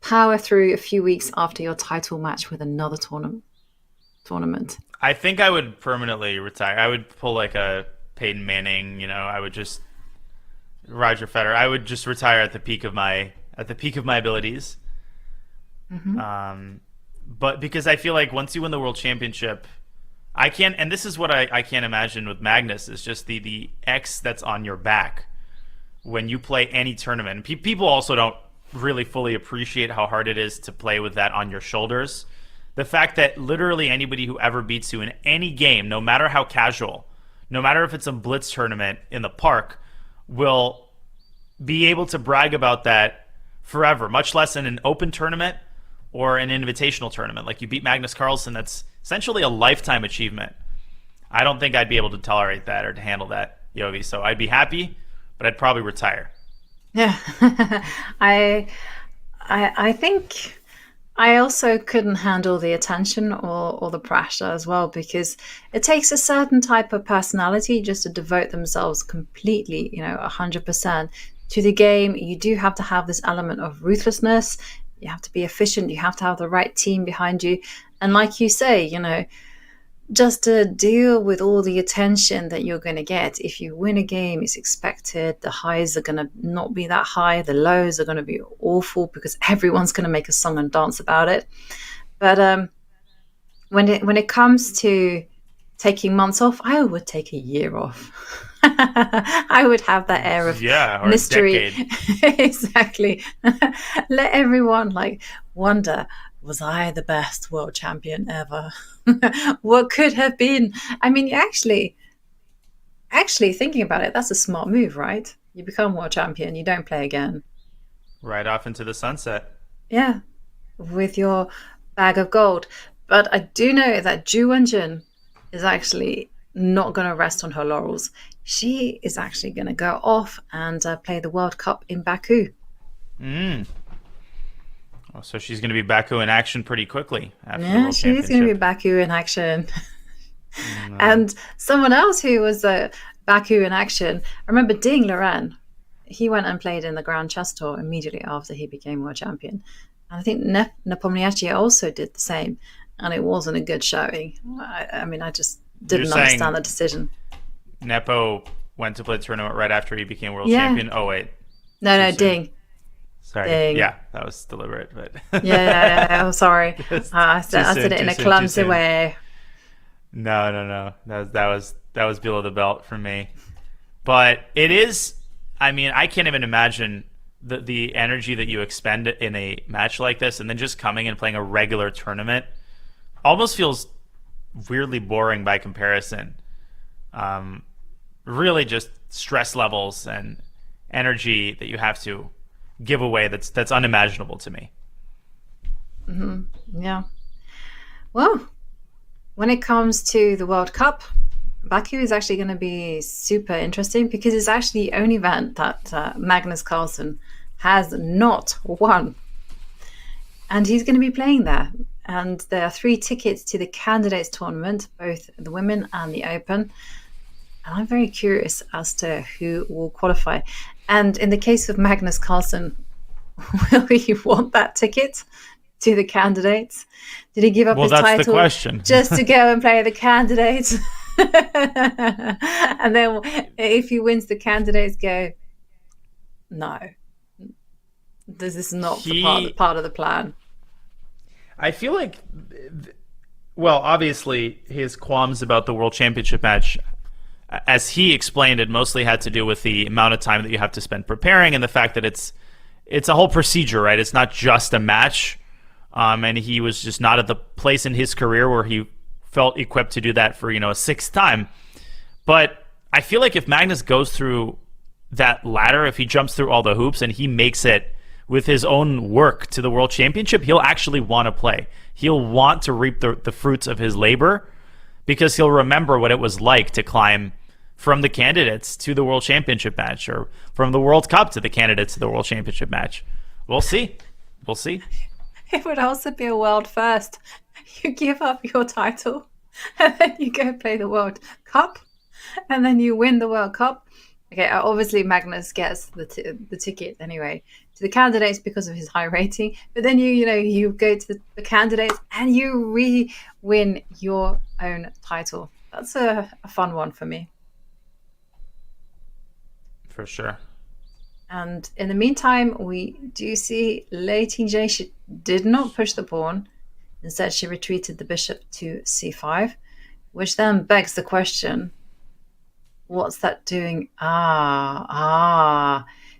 power through a few weeks after your title match with another tournament? I think I would permanently retire. I would pull like a Peyton Manning. I would just Roger Federer. I would just retire at the peak of my abilities. But because I feel like once you win the world championship, I can't. And this is what I can't imagine with Magnus is just the X that's on your back when you play any tournament. People also don't really fully appreciate how hard it is to play with that on your shoulders. The fact that literally anybody who ever beats you in any game, no matter how casual, no matter if it's a blitz tournament in the park, will be able to brag about that forever, much less in an open tournament or an invitational tournament. Like you beat Magnus Carlsen, that's essentially a lifetime achievement. I don't think I'd be able to tolerate that or to handle that, Yogi. So I'd be happy, but I'd probably retire. Yeah, I think I also couldn't handle the attention or the pressure as well, because it takes a certain type of personality just to devote themselves completely, 100% to the game. You do have to have this element of ruthlessness. You have to be efficient. You have to have the right team behind you. And like you say, just to deal with all the attention that you're going to get. If you win a game, it's expected. The highs are going to not be that high. The lows are going to be awful because everyone's going to make a song and dance about it. But when it comes to taking months off, I would take a year off. I would have that air of or mystery. a decade. Exactly. Let everyone wonder, was I the best world champion ever? What could have been? I mean, actually thinking about it, that's a smart move, right? You become world champion, you don't play again. Right off into the sunset. Yeah, with your bag of gold. But I do know that Ju Wenjun is actually not going to rest on her laurels. She is actually going to go off and play the World Cup in Baku. Oh, so she's going to be Baku in action pretty quickly after the Yeah, World she is going to be Baku in action. And someone else who was Baku in action, I remember Ding Liren. He went and played in the Grand Chess Tour immediately after he became world champion. And I think Nepomniachtchi also did the same, and it wasn't a good showing. I mean, I just didn't understand the decision. Nepo went to play the tournament right after he became world champion. Oh, wait. No, Ding. Sorry. Ding. Yeah, that was deliberate, but yeah. I'm sorry. I said it in a clumsy way. No. That was below the belt for me. But it is. I mean, I can't even imagine the energy that you expend in a match like this, and then just coming and playing a regular tournament almost feels weirdly boring by comparison. Really, just stress levels and energy that you have to give away that's unimaginable to me. Yeah. Well, when it comes to the World Cup, Baku is actually going to be super interesting because it's actually the only event that Magnus Carlsen has not won. And he's going to be playing there. And there are 3 tickets to the candidates tournament, both the women and the open. And I'm very curious as to who will qualify. And in the case of Magnus Carlsen, will he want that ticket to the candidates? Did he give up his title the question. just to go and play the candidates? And then if he wins the candidates, go, no, this is not part of the plan. I feel like, well, obviously his qualms about the World Championship match, as he explained, it mostly had to do with the amount of time that you have to spend preparing and the fact that it's a whole procedure, right? It's not just a match. And he was just not at the place in his career where he felt equipped to do that for, a 6th time. But I feel like if Magnus goes through that ladder, if he jumps through all the hoops and he makes it with his own work to the World Championship, he'll actually want to play. He'll want to reap the fruits of his labor because he'll remember what it was like to climb from the candidates to the World Championship match or from the World Cup to the candidates to the World Championship match. We'll see. It would also be a world first. You give up your title and then you go play the World Cup and then you win the World Cup Okay, obviously Magnus gets the ticket anyway to the candidates because of his high rating. But then you go to the candidates and you re-win your own title. That's a fun one for me. For sure. And in the meantime, we do see Lei Tingjie. She did not push the pawn. Instead, she retreated the bishop to c5, which then begs the question, what's that doing?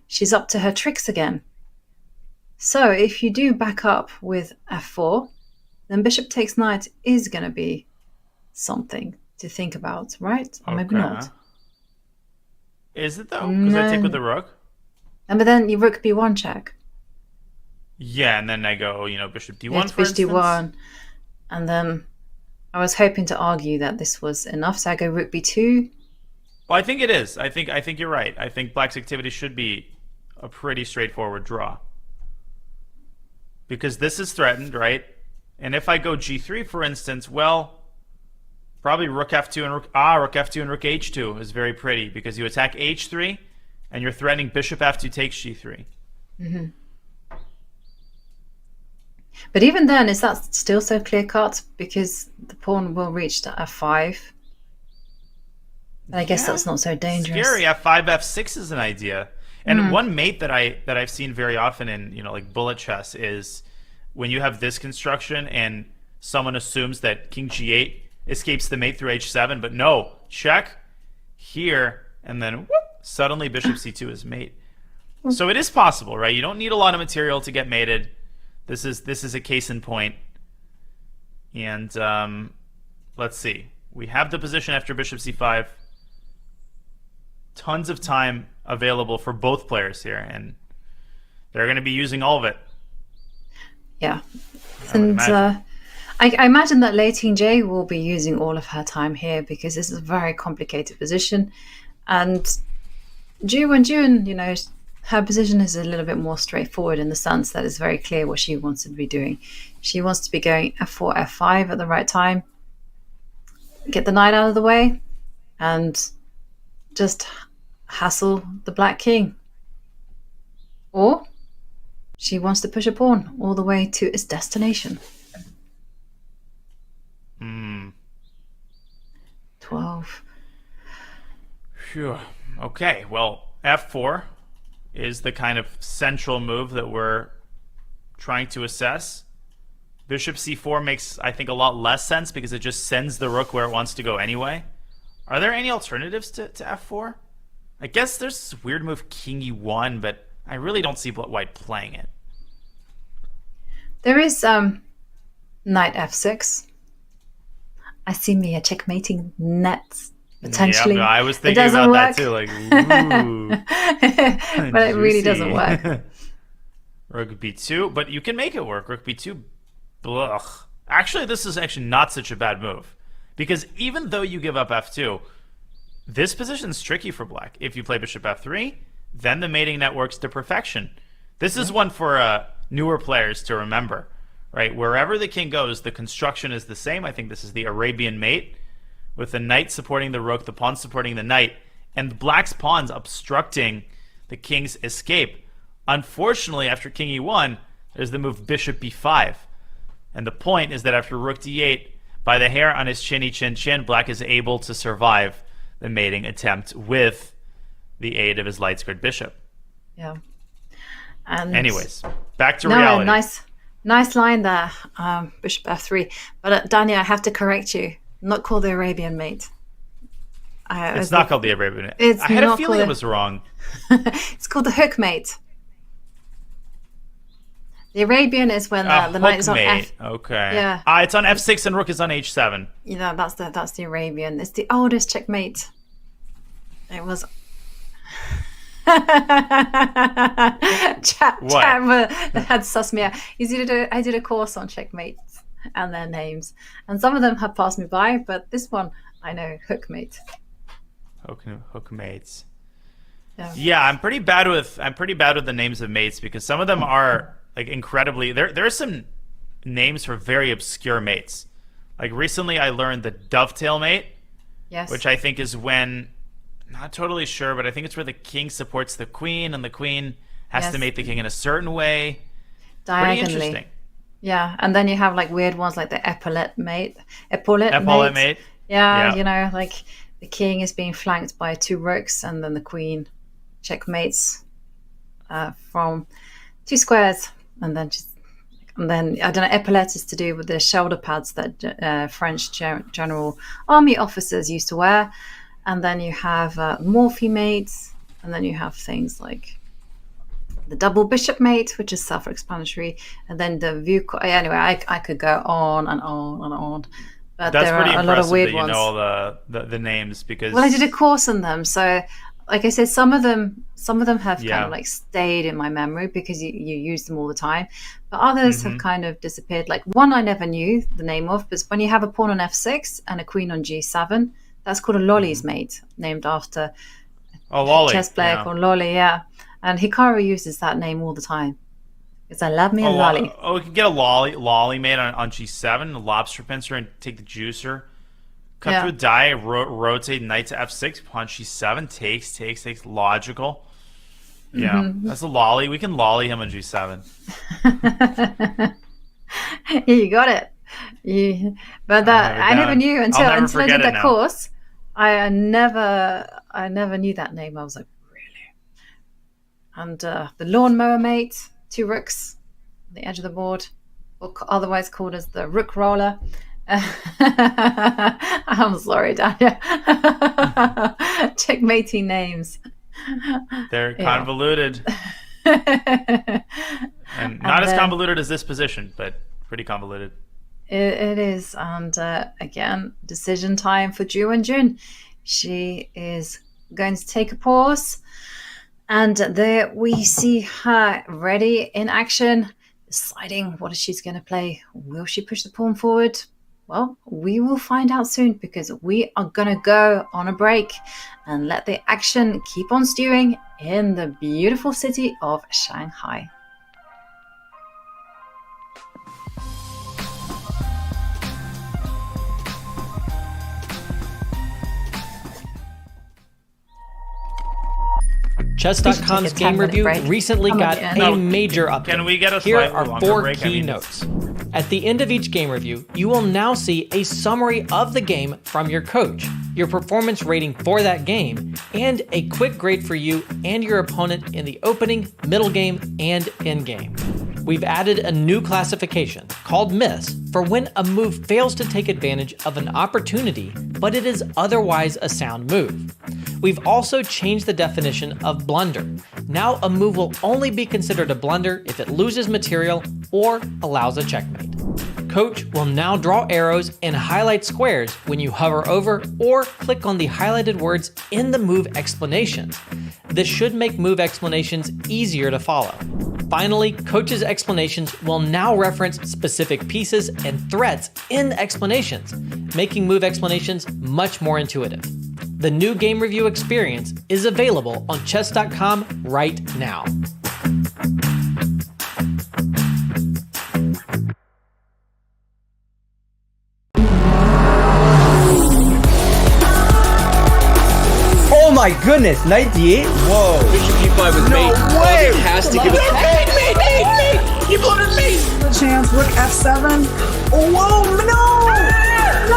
She's up to her tricks again. So if you do back up with f4, then bishop takes knight is going to be something to think about, right? Or maybe not. Is it though? Because I take with the rook. But then you rook b1 check. Yeah, and then I go, bishop d1 for instance. d1. And then I was hoping to argue that this was enough, so I go rook b2. Well, I think it is. I think you're right. I think black's activity should be a pretty straightforward draw. Because this is threatened, right? And if I go g3, for instance, well, probably rook f2 and rook f2 and rook h2 is very pretty because you attack h3 and you're threatening bishop f2 takes g3. Mm-hmm. But even then, is that still so clear cut? Because the pawn will reach to f5. And I guess that's not so dangerous. Scary. f5, f6 is an idea. And one mate that I've seen very often in like bullet chess is when you have this construction and someone assumes that king g8 escapes the mate through h7, but no, check here, and then whoop, suddenly bishop c2 is mate. So it is possible, right? You don't need a lot of material to get mated. This is a case in point. And let's see. We have the position after bishop c5. Tons of time available for both players here, and they're going to be using all of it. Yeah. And I imagine that Lei Tingjie will be using all of her time here because this is a very complicated position. And Ju Wenjun, her position is a little bit more straightforward in the sense that it's very clear what she wants to be doing. She wants to be going f4, f5 at the right time, get the knight out of the way, and just hassle the black king. Or she wants to push a pawn all the way to its destination. 12. Phew. Okay, well, f4 is the kind of central move that we're trying to assess. Bishop c4 makes, I think, a lot less sense because it just sends the rook where it wants to go anyway. Are there any alternatives to f4? I guess there's this weird move king e1, but I really don't see white playing it. There is knight f6. I see me a checkmating nets potentially. Yeah, I was thinking about that too. Like, ooh. But it really doesn't work. Rook b2, but you can make it work. Rook b2. Ugh. Actually, this is actually not such a bad move. Because even though you give up f2, this position's tricky for black. If you play bishop f3, then the mating net works to perfection. This is one for newer players to remember, right? Wherever the king goes, the construction is the same. I think this is the Arabian mate, with the knight supporting the rook, the pawn supporting the knight, and the black's pawns obstructing the king's escape. Unfortunately, after king e1, there's the move bishop b5. And the point is that after rook d8, by the hair on his chinny chin chin, black is able to survive the mating attempt with the aid of his light-squared bishop. Yeah. And anyways, back to reality. Nice line there, bishop f3. But Dania, I have to correct you. Not called the Arabian mate. It's not called the Arabian mate. I had a feeling it was wrong. It's called the hook mate. The Arabian is when the knight is on f. Okay. Yeah. It's on f6 and rook is on h7. Yeah, that's the Arabian. It's the oldest checkmate. It was. Chat had sussed me out. I did a course on checkmates and their names, and some of them have passed me by, but this one I know, hookmate. Hookmates. Yeah, I'm pretty bad with the names of mates because some of them are like incredibly. There are some names for very obscure mates. Like recently, I learned the dovetail mate. Yes. Which I think is when Not totally sure, but I think it's where the king supports the queen, and the queen has Yes. to mate the king in a certain way. Pretty Diagonally. interesting. Yeah, and then you have like weird ones like the epaulette mate. Epaulette mate. Yeah, Yeah. like the king is being flanked by 2 rooks, and then the queen checkmates from 2 squares, and then I don't know. Epaulette is to do with the shoulder pads that French general army officers used to wear, and then you have morphe mates, and then you have things like the double bishop mate, which is self-explanatory, and then the view. Anyway, I could go on and on and on, but That's there pretty are a lot of impressive weird that you ones. know all the names, because Well, I did a course on them, so like I said, some of them have kind Yeah. of like stayed in my memory because you use them all the time, but others have Mhm. kind of disappeared. Like one I never knew the name of, but when you have a pawn on f6 and a queen on g7, that's called a lolly's mate, named after Oh, Lolly. chess player Yeah. called Lolly. Yeah, and Hikaru uses that name all the time because I love me a Oh, lolly. we could get a lolly mate on g7, a lobster pincer, and take the juicer. Cut Yeah. through die, rotate knight to f6, pawn g7, takes, logical. Yeah, Mhm. that's a lolly. We can lolly him on g7. You got it. But that have it I never down. knew I'll until never I forget did it that now. course. I never knew that name. I was like, really? And the lawnmower mate, 2 rooks on the edge of the board, or otherwise called as the rook roller. I'm sorry, Dania. Checkmating names. They're Yeah. convoluted. And not as then- convoluted as this position, but pretty convoluted. It is, and again, decision time for Ju Wenjun. She is going to take a pause, and there we see her ready in action, deciding what she's going to play. Will she push the pawn forward? Well, we will find out soon, because we are going to go on a break and let the action keep on stewing in the beautiful city of Shanghai. Chess.com's take a game 10-minute review break. recently Come got again. a No, major update. can we get a Here slightly are longer 4 break? I key mean, notes. At the end of each game review, you will now see a summary of the game from your coach, your performance rating for that game, and a quick grade for you and your opponent in the opening, middle game, and end game. We've added a new classification called miss for when a move fails to take advantage of an opportunity, but it is otherwise a sound move. We've also changed the definition of blunder. Now a move will only be considered a blunder if it loses material or allows a checkmate. Coach will now draw arrows and highlight squares when you hover over or click on the highlighted words in the move explanations. This should make move explanations easier to follow. Finally, Coach's explanations will now reference specific pieces and threats in explanations, making move explanations much more intuitive. The new game review experience is available on Chess.com right now. Oh my goodness, knight d8? Whoa. Bishop e5 with mate. way. It has to give it. Mate! You voted mate! Chance, rook f7. Oh, whoa, no! No! No!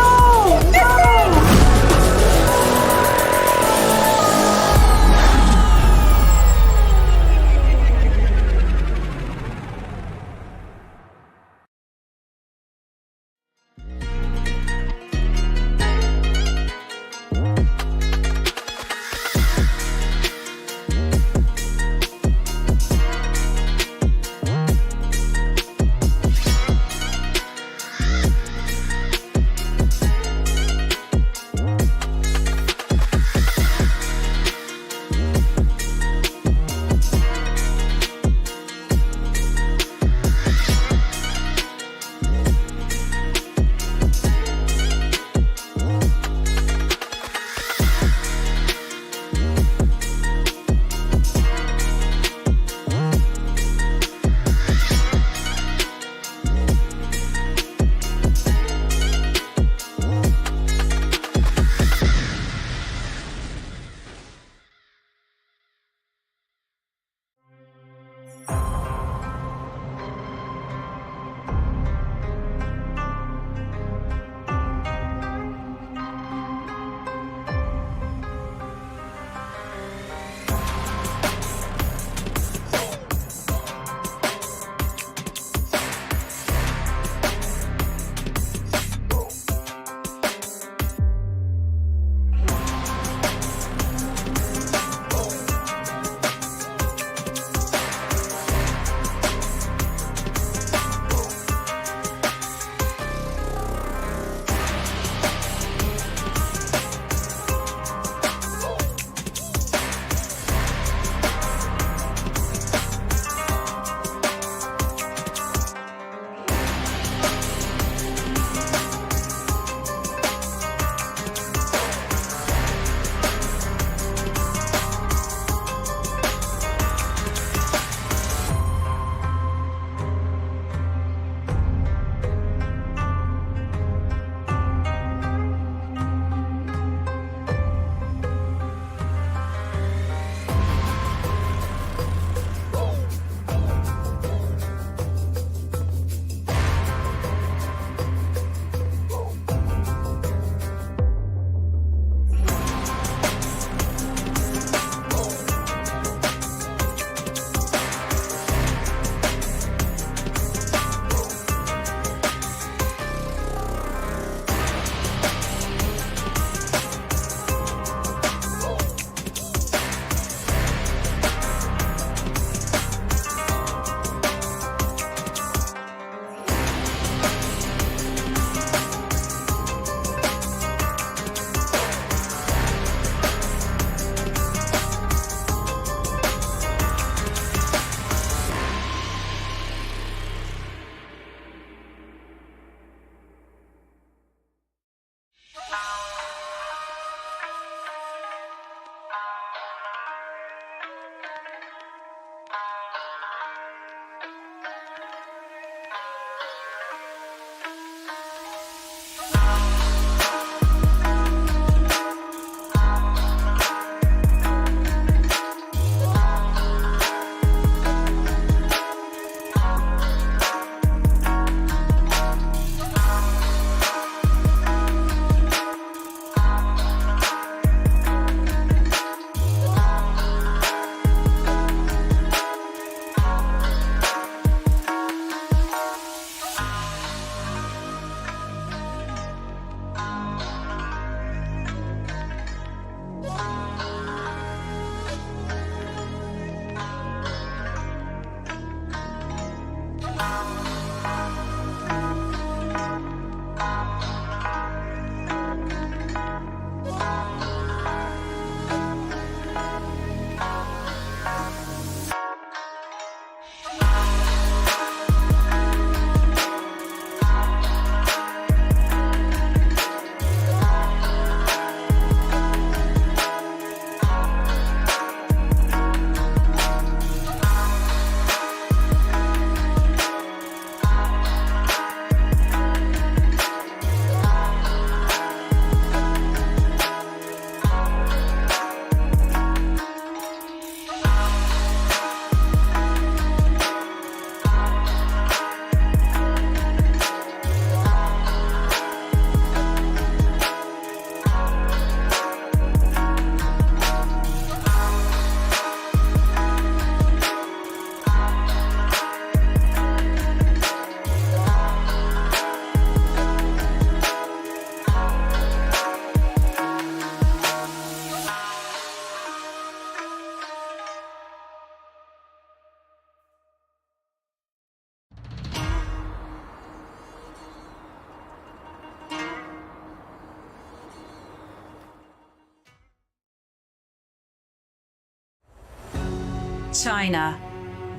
China,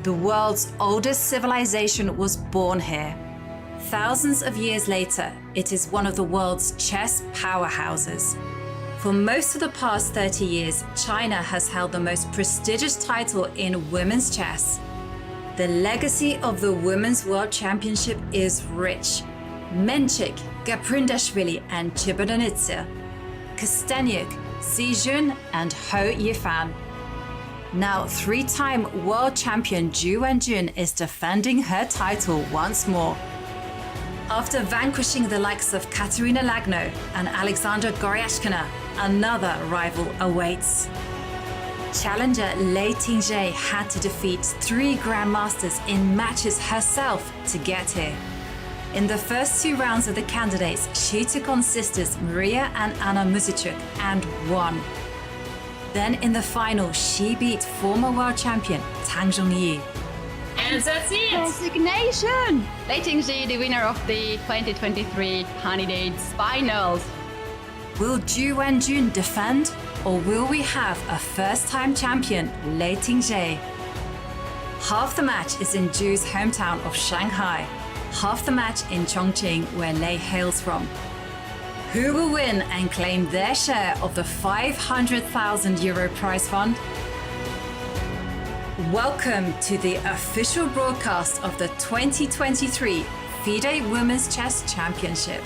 the world's oldest civilization, was born here. Thousands of years later, it is one of the world's chess powerhouses. For most of the past 30 years, China has held the most prestigious title in women's chess. The legacy of the Women's World Championship is rich. Menchik, Gaprindashvili and Chibananitsa, Kosteniuk, Sijun and Ho Yifan. Now, three-time world champion Ju Wenjun is defending her title once more. After vanquishing the likes of Katerina Lagno and Alexandra Goryashkina, another rival awaits. Challenger Lei Tingjie had to defeat 3 grandmasters in matches herself to get here. In the first 2 rounds of the candidates, she took on sisters Maria and Anna Muzichuk and won. Then in the final, she beat former world champion Tang Zhongyi. And that's it! Resignation! Lei Tingjie, the winner of the 2023 Candidates Finals. Will Ju Wenjun defend, or will we have a first-time champion, Lei Tingjie? Half the match is in Ju's hometown of Shanghai, half the match in Chongqing, where Lei hails from. Who will win and claim their share of the €500,000 prize fund? Welcome to the official broadcast of the 2023 FIDE Women's Chess Championship.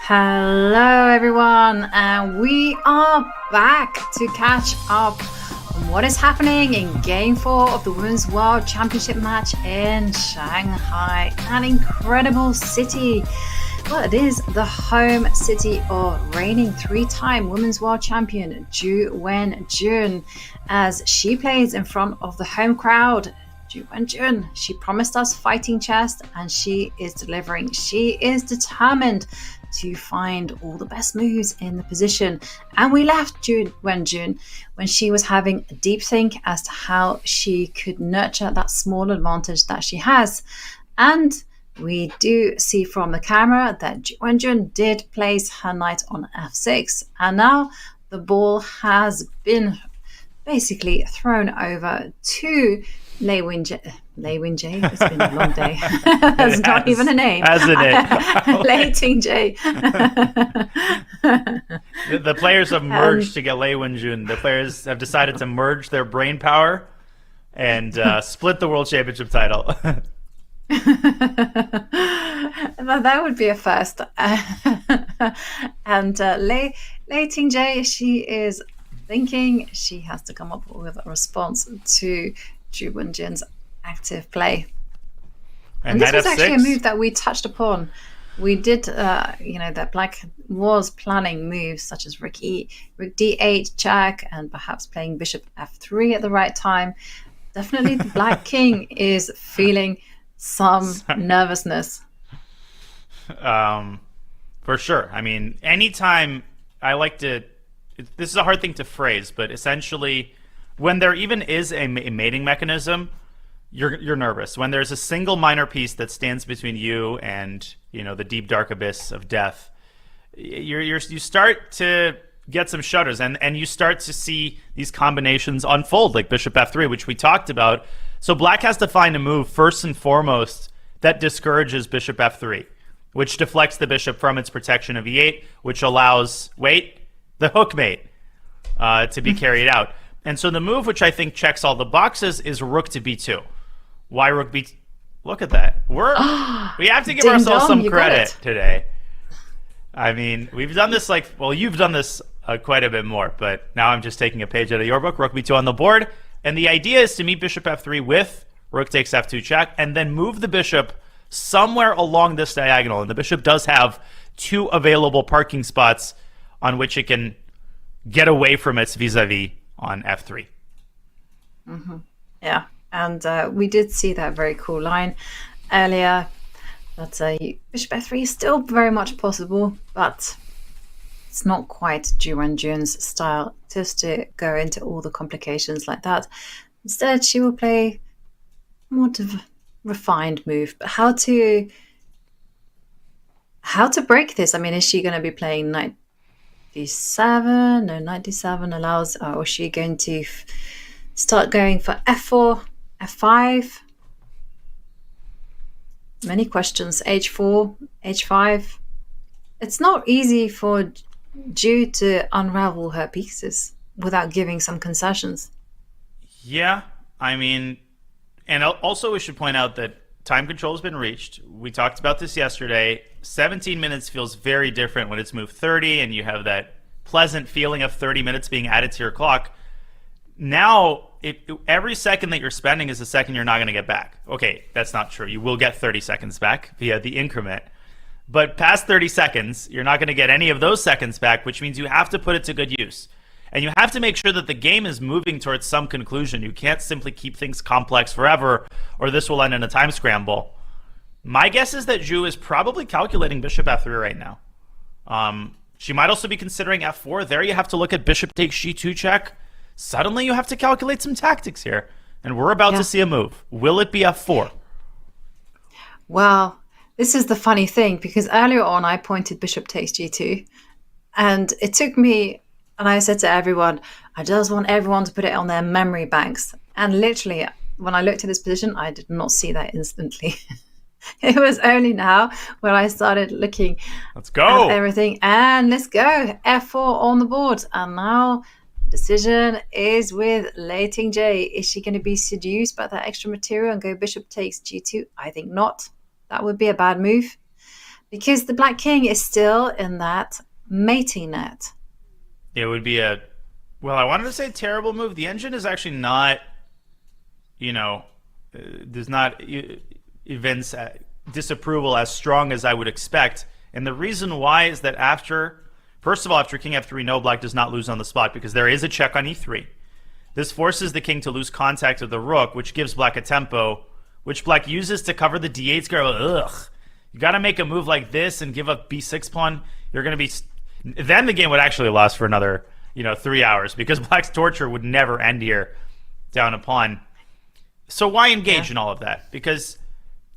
Hello, everyone, and we are back to catch up on what is happening in Game 4 of the Women's World Championship match in Shanghai, an incredible city. Well, it is the home city of reigning 3-time Women's World Champion Ju Wenjun, as she plays in front of the home crowd. Ju Wenjun, she promised us fighting chess, and she is delivering. She is determined to find all the best moves in the position. And we left Ju Wenjun when she was having a deep think as to how she could nurture that small advantage that she has. And we do see from the camera that Ju Wenjun did place her knight on f6. And now the ball has been basically thrown over to Lei Tingjie. It's been a long day. That's not even a name. Hasn't it? Lei Tingjie. The players have merged to get Lei Wenjun. The players have decided to merge their brain power and split the world championship title. That would be a first. And Lei Tingjie, she is thinking she has to come up with a response to Ju Wenjun's active play. And this was actually a move that we touched upon. We did, that Black was planning moves such as Rook D8, check, and perhaps playing Bishop F3 at the right time. Definitely the Black King is feeling some nervousness. For sure. I mean, anytime I like to, this is a hard thing to phrase, but essentially when there even is a mating mechanism, you're nervous. When there's a single minor piece that stands between you and, the deep dark abyss of death, you start to get some shudders, and you start to see these combinations unfold, like Bishop F3, which we talked about. So Black has to find a move first and foremost that discourages Bishop F3, which deflects the bishop from its protection of E8, which allows, the hook mate to be carried out. And so the move, which I think checks all the boxes, is Rook to B2. Why Rook B2? Look at that. We have to give ourselves some credit today. I mean, we've done this you've done this quite a bit more, but now I'm just taking a page out of your book. Rook B2 on the board. And the idea is to meet Bishop F3 with Rook takes F2 check, and then move the bishop somewhere along this diagonal. And the bishop does have 2 available parking spots on which it can get away from its vis-a-vis on F3. Mm-hmm. Yeah, and we did see that very cool line earlier. That Bishop F3 is still very much possible, but it's not quite Ju Wenjun's style just to go into all the complications like that. Instead, she will play a more refined move, but how to how to break this. I mean, is she going to be playing knight d7? No, knight d7 allows, or is she going to start going for f4, f5? Many questions. h4, h5. It's not easy for Ju to unravel her pieces without giving some concessions. Yeah, I mean, and also we should point out that time control has been reached. We talked about this yesterday. 17 minutes feels very different when it's moved 30 and you have that pleasant feeling of 30 minutes being added to your clock. Now, every second that you're spending is a second you're not going to get back. Okay, that's not true. You will get 30 seconds back via the increment. But past 30 seconds, you're not going to get any of those seconds back, which means you have to put it to good use. And you have to make sure that the game is moving towards some conclusion. You can't simply keep things complex forever, or this will end in a time scramble. My guess is that Ju is probably calculating bishop f3 right now. She might also be considering f4. There you have to look at bishop takes g2 check. Suddenly you have to calculate some tactics here. And we're about to see a move. Will it be f4? Well, this is the funny thing, because earlier on I pointed bishop takes g2. And it took me, and I said to everyone, I just want everyone to put it on their memory banks. And literally, when I looked at this position, I did not see that instantly. It was only now when I started looking at everything. And let's go. f4 on the board. And now the decision is with Lei Tingjie. Is she going to be seduced by that extra material and go bishop takes g2? I think not. That would be a bad move, because the black king is still in that mating net. It would be a, well, I wanted to say terrible move. The engine is actually not, does not evince disapproval as strong as I would expect. And the reason why is that first of all, after king f3, no, black does not lose on the spot, because there is a check on e3. This forces the king to lose contact with the rook, which gives black a tempo, which black uses to cover the d8 square. Ugh. You got to make a move like this and give up b6 pawn. You're going to be... Then the game would actually last for another, 3 hours, because black's torture would never end here down a pawn. So why engage in all of that? Because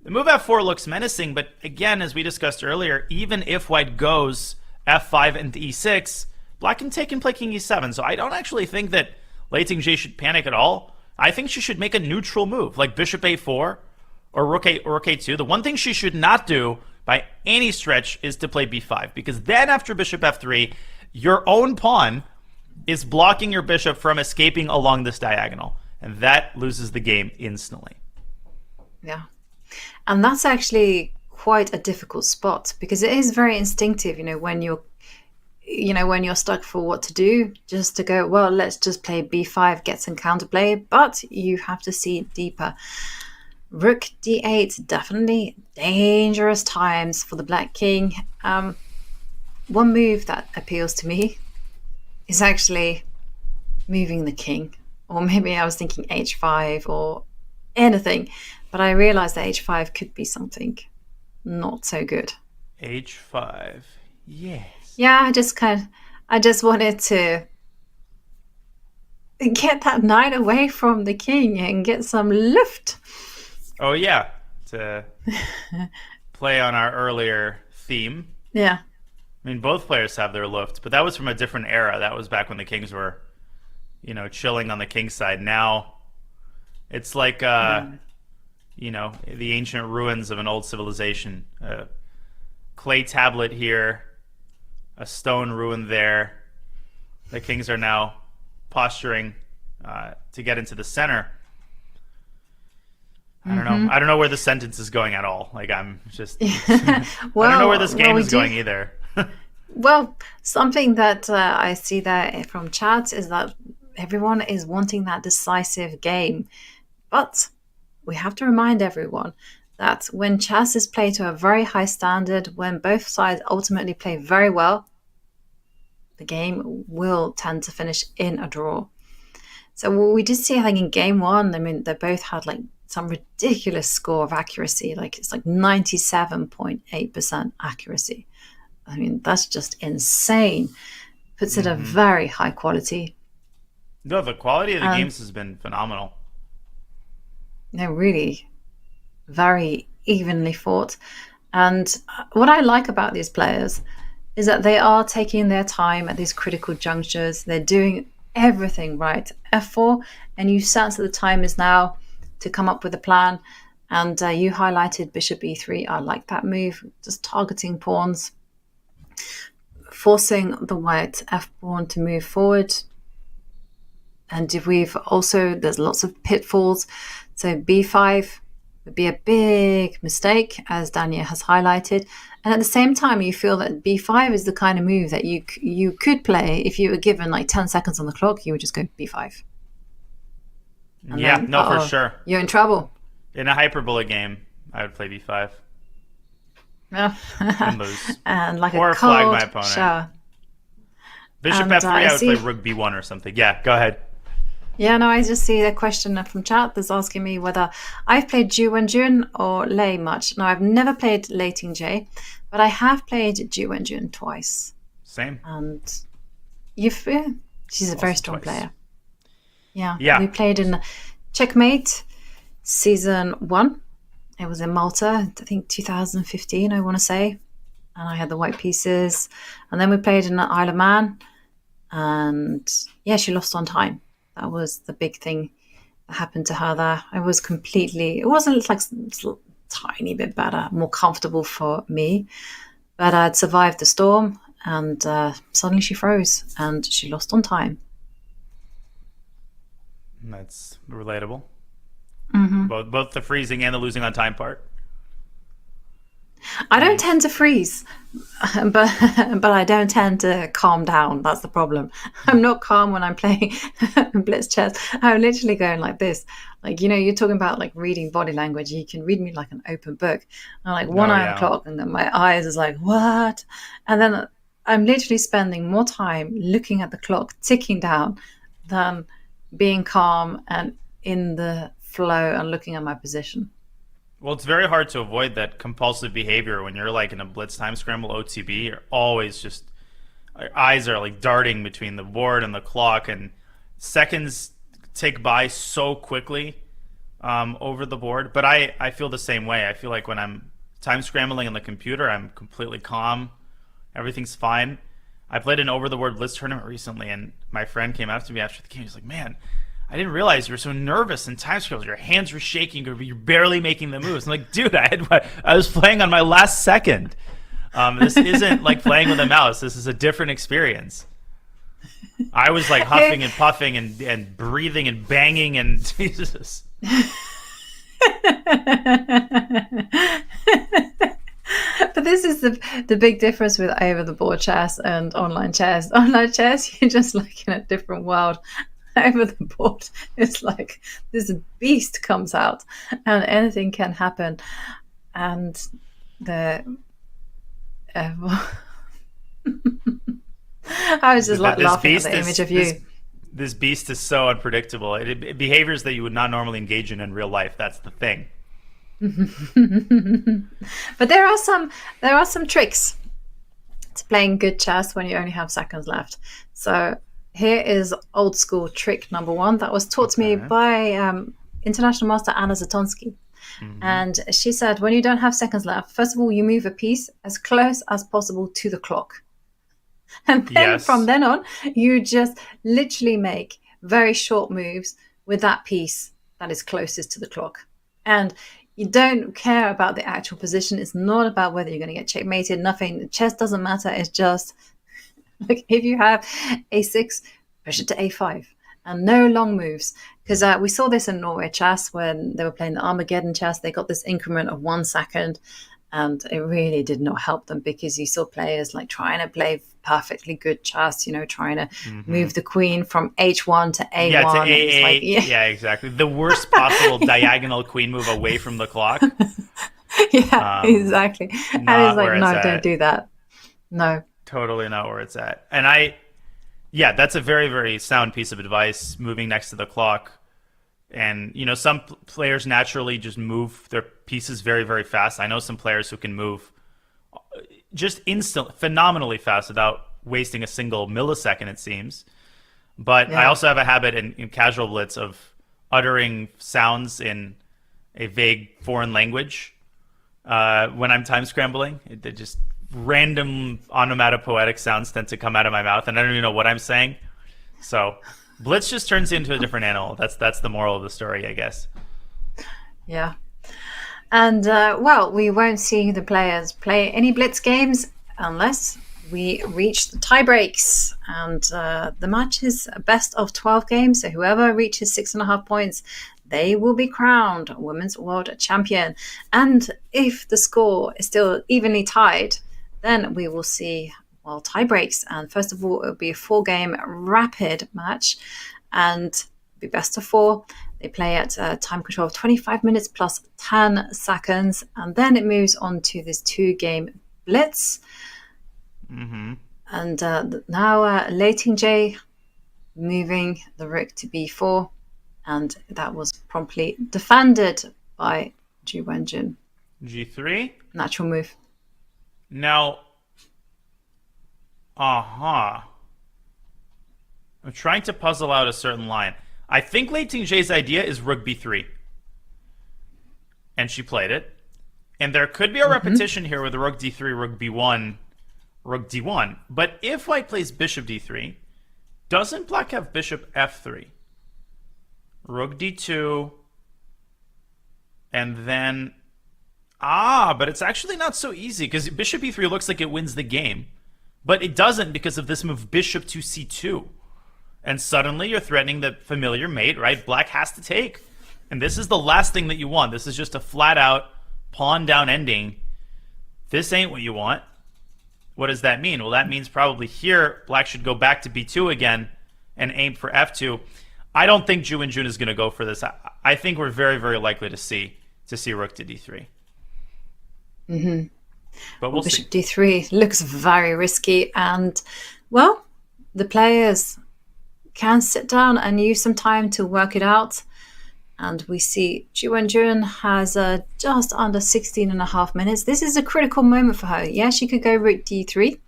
the move f4 looks menacing, but again, as we discussed earlier, even if white goes f5 and e6, black can take and play king e7. So I don't actually think that Lei Tingjie should panic at all. I think she should make a neutral move, like bishop a4 or rook a2. The one thing she should not do by any stretch is to play b5, because then after bishop f3, your own pawn is blocking your bishop from escaping along this diagonal, and that loses the game instantly. Yeah. And that's actually quite a difficult spot, because it is very instinctive, when you're stuck for what to do, just to go, well, let's just play b5, get some counterplay, but you have to see deeper. Rook d8, definitely dangerous times for the black king. One move that appeals to me is actually moving the king, or maybe I was thinking h5 or anything, but I realized that h5 could be something not so good. h5, yes. Yeah, I just wanted to get that knight away from the king and get some lift. Oh yeah, to play on our earlier theme. Yeah. I mean, both players have their luft, but that was from a different era. That was back when the kings were, chilling on the king side. Now, it's like, the ancient ruins of an old civilization. A clay tablet here, a stone ruin there. The kings are now posturing to get into the center. I don't know. I don't know where the sentence is going at all. Like, I'm just... I don't know where this game is going either. Well, something that I see there from chat is that everyone is wanting that decisive game. But we have to remind everyone that when chess is played to a very high standard, when both sides ultimately play very well, the game will tend to finish in a draw. So we did see, I think, in game one, I mean, they both had like some ridiculous score of accuracy. Like it's like 97.8% accuracy. I mean, that's just insane. Puts it a very high quality. No, the quality of the games has been phenomenal. Really very evenly fought. And what I like about these players is that they are taking their time at these critical junctures. They're doing everything right. F4, and you sense that the time is now to come up with a plan. And you highlighted bishop e3. I like that move, just targeting pawns, forcing the white f pawn to move forward. And if there's lots of pitfalls. So b5 would be a big mistake, as Daniel has highlighted. And at the same time, you feel that b5 is the kind of move that you could play if you were given like 10 seconds on the clock. You would just go b5. And yeah, then, no, for sure. You're in trouble. In a hyperbola game, I would play b5. Yeah. And lose. And like or a flag cold my opponent. shower. Bishop And, f3, I would see- play rook b1 or something. Yeah, go ahead. Yeah, no, I just see a question from chat that's asking me whether I've played Ju Wenjun or Lei much. No, I've never played Lei Tingjie, but I have played Ju Wenjun twice. Same. And she's a very strong player. Yeah. Yeah. We played in Checkmate season 1. It was in Malta, I think 2015, I want to say. And I had the white pieces. And then we played in Isle of Man. And yeah, she lost on time. That was the big thing that happened to her there. It wasn't like a tiny bit better, more comfortable for me. But I'd survived the storm and suddenly she froze and she lost on time. That's relatable. Mm-hmm. Both the freezing and the losing on time part. I don't tend to freeze, but I don't tend to calm down. That's the problem. I'm not calm when I'm playing blitz chess. I'm literally going like this. Like, you're talking about like reading body language. You can read me like an open book. I'm like one eye on the clock, and then my eyes is like, what? And then I'm literally spending more time looking at the clock ticking down than being calm and in the flow and looking at my position. Well, it's very hard to avoid that compulsive behavior when you're like in a blitz time scramble OTB. You're always just, your eyes are like darting between the board and the clock, and seconds tick by so quickly over the board. But I feel the same way. I feel like when I'm time scrambling on the computer, I'm completely calm. Everything's fine. I played an over-the-board blitz tournament recently, and my friend came up to me after the game. He's like, man, I didn't realize you were so nervous in time scrambles. Your hands were shaking. You're barely making the moves. I'm like, dude, I was playing on my last second. This isn't like playing with a mouse. This is a different experience. I was like huffing and puffing and breathing and banging and Jesus. But this is the big difference with over-the-board chess and online chess. Online chess, you're just like in a different world. Over the board, it's like this beast comes out and anything can happen. And I was just like laughing at the image of you. This beast is so unpredictable. It behaviors that you would not normally engage in real life. That's the thing. But there are some tricks to playing good chess when you only have seconds left. So here is old school trick number 1 that was taught to me by International Master Anna Zatonsky. Mm-hmm. And she said, when you don't have seconds left, first of all, you move a piece as close as possible to the clock. And then from then on, you just literally make very short moves with that piece that is closest to the clock. And you don't care about the actual position. It's not about whether you're going to get checkmated, nothing. Chess doesn't matter. It's just like if you have a6, push it to a5 and no long moves. Because we saw this in Norway chess when they were playing the Armageddon chess. They got this increment of 1 second and it really did not help them because you saw players like trying to play perfectly good chess, trying to move the queen from h1 to a1. Yeah, to a8. Yeah, exactly. The worst possible diagonal queen move away from the clock. Yeah, exactly. And it's like, no, don't do that. No. Totally not where it's at. And that's a very, very sound piece of advice, moving next to the clock. And, some players naturally just move their pieces very, very fast. I know some players who can move just phenomenally fast without wasting a single millisecond, it seems. But I also have a habit in casual blitz of uttering sounds in a vague foreign language when I'm time scrambling. It just random onomatopoetic sounds tend to come out of my mouth, and I don't even know what I'm saying. So Blitz just turns into a different animal. That's the moral of the story, I guess. Yeah. And, well, we won't see the players play any Blitz games unless we reach the tie breaks. And the match is a best of 12 games. So whoever reaches 6.5 points, they will be crowned Women's World Champion. And if the score is still evenly tied, then we will see, well, tie breaks. And first of all, it will be a 4-game rapid match and be best of 4. They play at a time control of 25 minutes plus 10 seconds. And then it moves on to this 2-game blitz. Mm-hmm. And now Lei Tingjie moving the rook to b4. And that was promptly defended by Ju Wenjun. G3? Natural move. Now, I'm trying to puzzle out a certain line. I think Lei Tingjie's idea is rook b3. And she played it. And there could be a repetition here with the rook d3, rook b1, rook d1. But if white plays bishop d3, doesn't black have bishop f3? Rook d2, and then... but it's actually not so easy, because bishop e3 looks like it wins the game. But it doesn't because of this move bishop to c2. And suddenly you're threatening the familiar mate, right? Black has to take. And this is the last thing that you want. This is just a flat-out pawn-down ending. This ain't what you want. What does that mean? Well, that means probably here black should go back to b2 again and aim for f2. I don't think Ju Wenjun is going to go for this. I think we're very, very likely to see rook to d3. Mm-hmm. But we'll Bishop see. d3 looks very risky. And, well, the players can sit down and use some time to work it out. And we see Ju Wenjun has just under 16.5 minutes. This is a critical moment for her. Yeah, she could go rook d3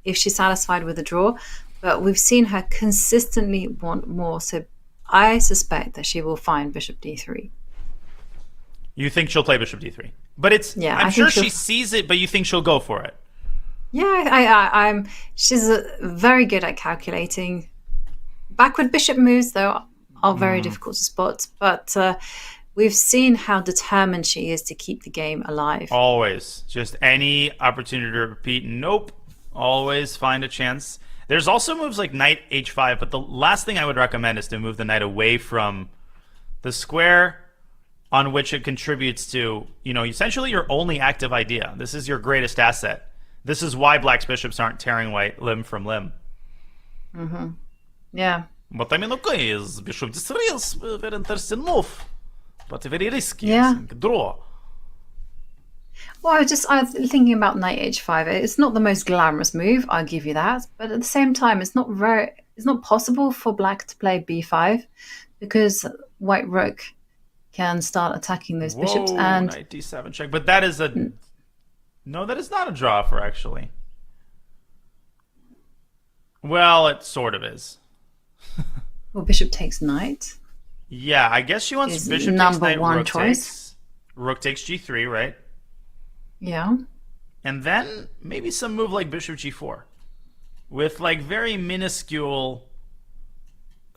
if she's satisfied with the draw. But we've seen her consistently want more. So I suspect that she will find bishop d3. You think she'll play bishop d3? But it's, Yeah, I'm I sure think she sees it, but you think she'll go for it? Yeah, she's very good at calculating. Backward bishop moves, though, are very difficult to spot. But we've seen how determined she is to keep the game alive. Always. Just any opportunity to repeat. Nope. Always find a chance. There's also moves like knight h5, but the last thing I would recommend is to move the knight away from the square on which it contributes to, essentially your only active idea. This is your greatest asset. This is why black's bishops aren't tearing white limb from limb. Mm-hmm. Yeah. But I mean, okay, is bishop d3 is a very interesting move, but very risky. Yeah. Draw. Well, I was thinking about knight h5. It's not the most glamorous move, I'll give you that. But at the same time, it's not possible for black to play b5 because white rook can start attacking those bishops. And Knight d7 check. But that is no, that is not a draw for actually. Well, it sort of is. Well, bishop takes knight. Yeah, I guess she wants Is bishop number takes knight, one rook choice. takes. Rook takes g3, right? Yeah. And then maybe some move like bishop g4 with like very minuscule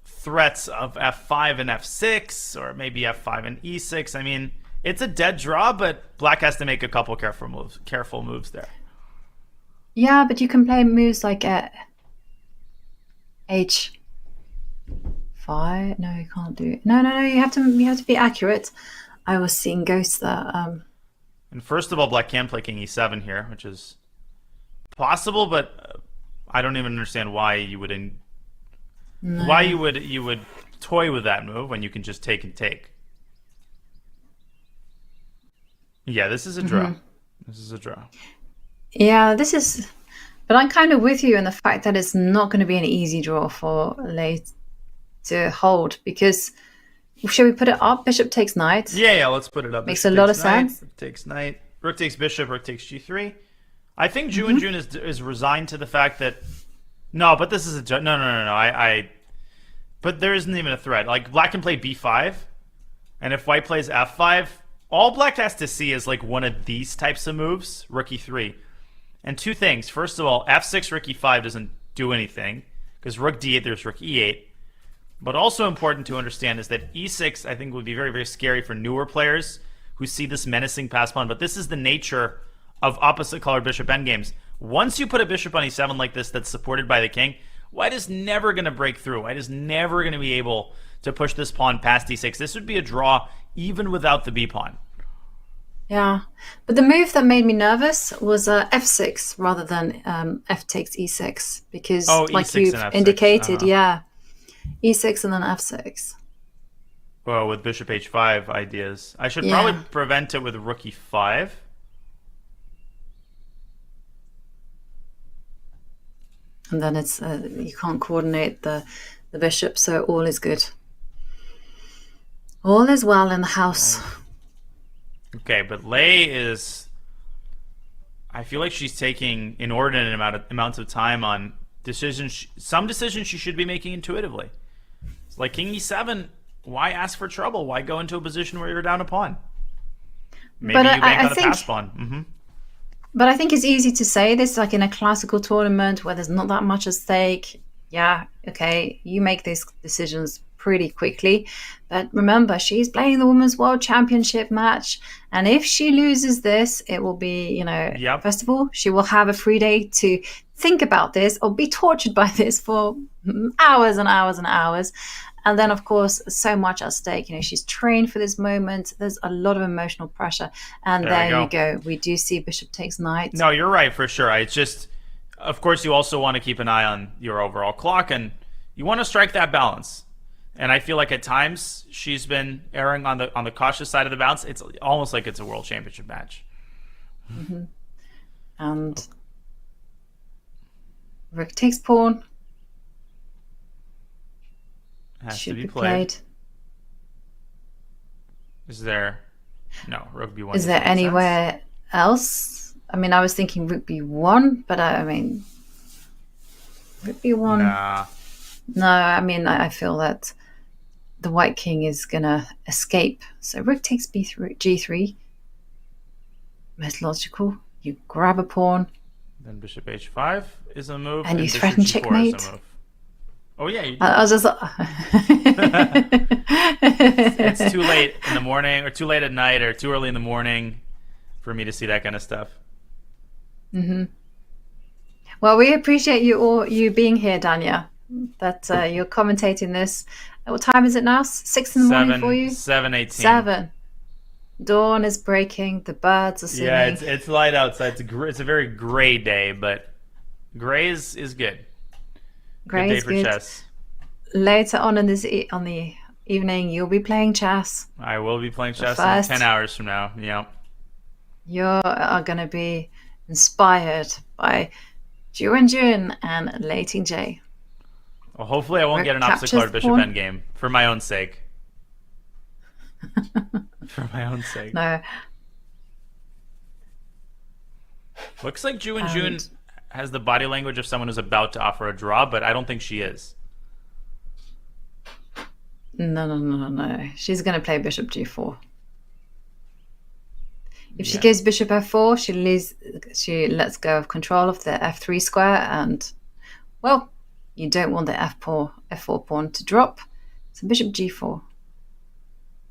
threats of f5 and f6 or maybe f5 and e6. I mean, it's a dead draw, but black has to make a couple careful moves there. Yeah, but you can play moves like h5. No, you can't do it. No. You have to be accurate. I was seeing ghosts there. And first of all, black can play king e7 here, which is possible, but I don't even understand why you would why you would toy with that move when you can just take and take. Yeah, this is a draw. Mhm. This is a draw. Yeah, this is. But I'm kind of with you in the fact that it's not going to be an easy draw for Lei to hold because. Shall we put it up? Bishop takes knight. Yeah, let's put it up. Makes Bishop a lot takes of knight, sense. Rook takes knight. Rook takes bishop. Rook takes g3. I think Ju Wenjun is resigned to the fact that no, but this is a no. But there isn't even a threat. Like black can play b5, and if white plays f5, all black has to see is like one of these types of moves, rook e3. And two things. First of all, f6, rook e5 doesn't do anything, because rook d8, there's rook e8. But also important to understand is that e6, I think, would be very, very scary for newer players who see this menacing pass pawn. But this is the nature of opposite-colored bishop endgames. Once you put a bishop on e7 like this that's supported by the king, white is never going to break through. White is never going to be able to push this pawn past e6. This would be a draw even without the b-pawn. Yeah, but the move that made me nervous was f6 rather than f takes e6 because, like E6 you've and F6. indicated, yeah, e6 and then f6. Well, with bishop h5 ideas. I should probably prevent it with rook e5. And then it's you can't coordinate the bishop, so all is good. All is well in the house. Okay, but Lei is... I feel like she's taking inordinate amounts of time on decisions. Some decisions she should be making intuitively. It's like king e7, why ask for trouble? Why go into a position where you're down a pawn? Maybe you bank on a pass pawn. But I think it's easy to say this, like in a classical tournament where there's not that much at stake. Yeah, okay, you make these decisions pretty quickly. But remember, she's playing the Women's World Championship match. And if she loses this, it will be, you know, first of all, she will have a free day to think about this or be tortured by this for hours and hours and hours. And then, of course, so much at stake. You know, she's trained for this moment. There's a lot of emotional pressure. And there you go. We do see bishop takes knight. No, you're right, for sure. It's just, of course, you also want to keep an eye on your overall clock, and you want to strike that balance. And I feel like at times she's been erring on the cautious side of the balance. It's almost like it's a world championship match. Mm-hmm. And rook takes pawn. Has should to be played. Is there... No, rook b1. Is there anywhere else? I mean, I was thinking rook b1, but I mean... Rook b1... Nah. No, I mean, I feel that the white king is going to escape. So rook takes b3, g3. Most logical. You grab a pawn. Then bishop h5 is a move. And you bishop threaten g4 checkmate. is a move. Oh, yeah. You I was just... it's too late in the morning, or too late at night, or too early in the morning for me to see that kind of stuff. Mm-hmm. Well, we appreciate you being here, Dania. That you're commentating this. What time is it now? 6 in the morning for you? 7:18. 7. Dawn is breaking. The birds are singing. Yeah, it's light outside. It's a very gray day, but gray is good. Gray good day is for good. chess. Later on in on the evening, you'll be playing chess. I will be playing chess in first, 10 hours from now. Yeah. You are going to be inspired by Ju Wenjun and Lei Tingjie. Well, hopefully I won't get an opposite card bishop endgame for my own sake. For my own sake. No. Looks like Ju Wenjun has the body language of someone who's about to offer a draw, but I don't think she is. No. She's going to play bishop g4. If she gives bishop f4, she lets go of control of the f3 square, and, well, you don't want the f4 pawn to drop. So bishop g4.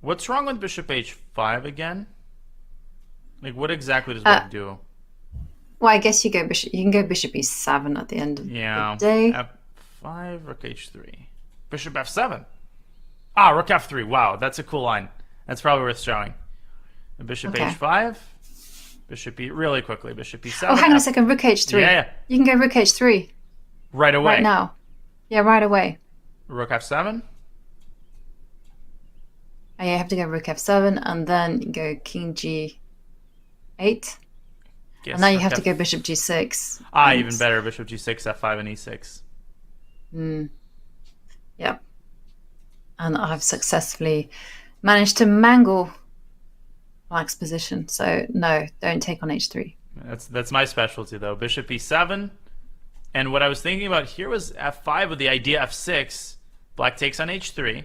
What's wrong with bishop h5 again? Like, what exactly does white do? Well, I guess you can go bishop e7 at the end of the day. f5, rook h3. Bishop f7. Ah, rook f3. Wow, that's a cool line. That's probably worth showing. And bishop h5. Bishop e... Really quickly. Bishop e7. Oh, hang on a second. Rook h3. Yeah. You can go rook h3. Right away. Right now. Yeah, right away. Rook f7. Oh, yeah, you have to go rook f7 and then go king g8. And now you have to go bishop g6. Ah, even better. Bishop g6, f5, and e6. Yep. And I've successfully managed to mangle black's position. So no, don't take on h3. That's my specialty, though. Bishop e7. And what I was thinking about here was f5 with the idea f6. Black takes on h3.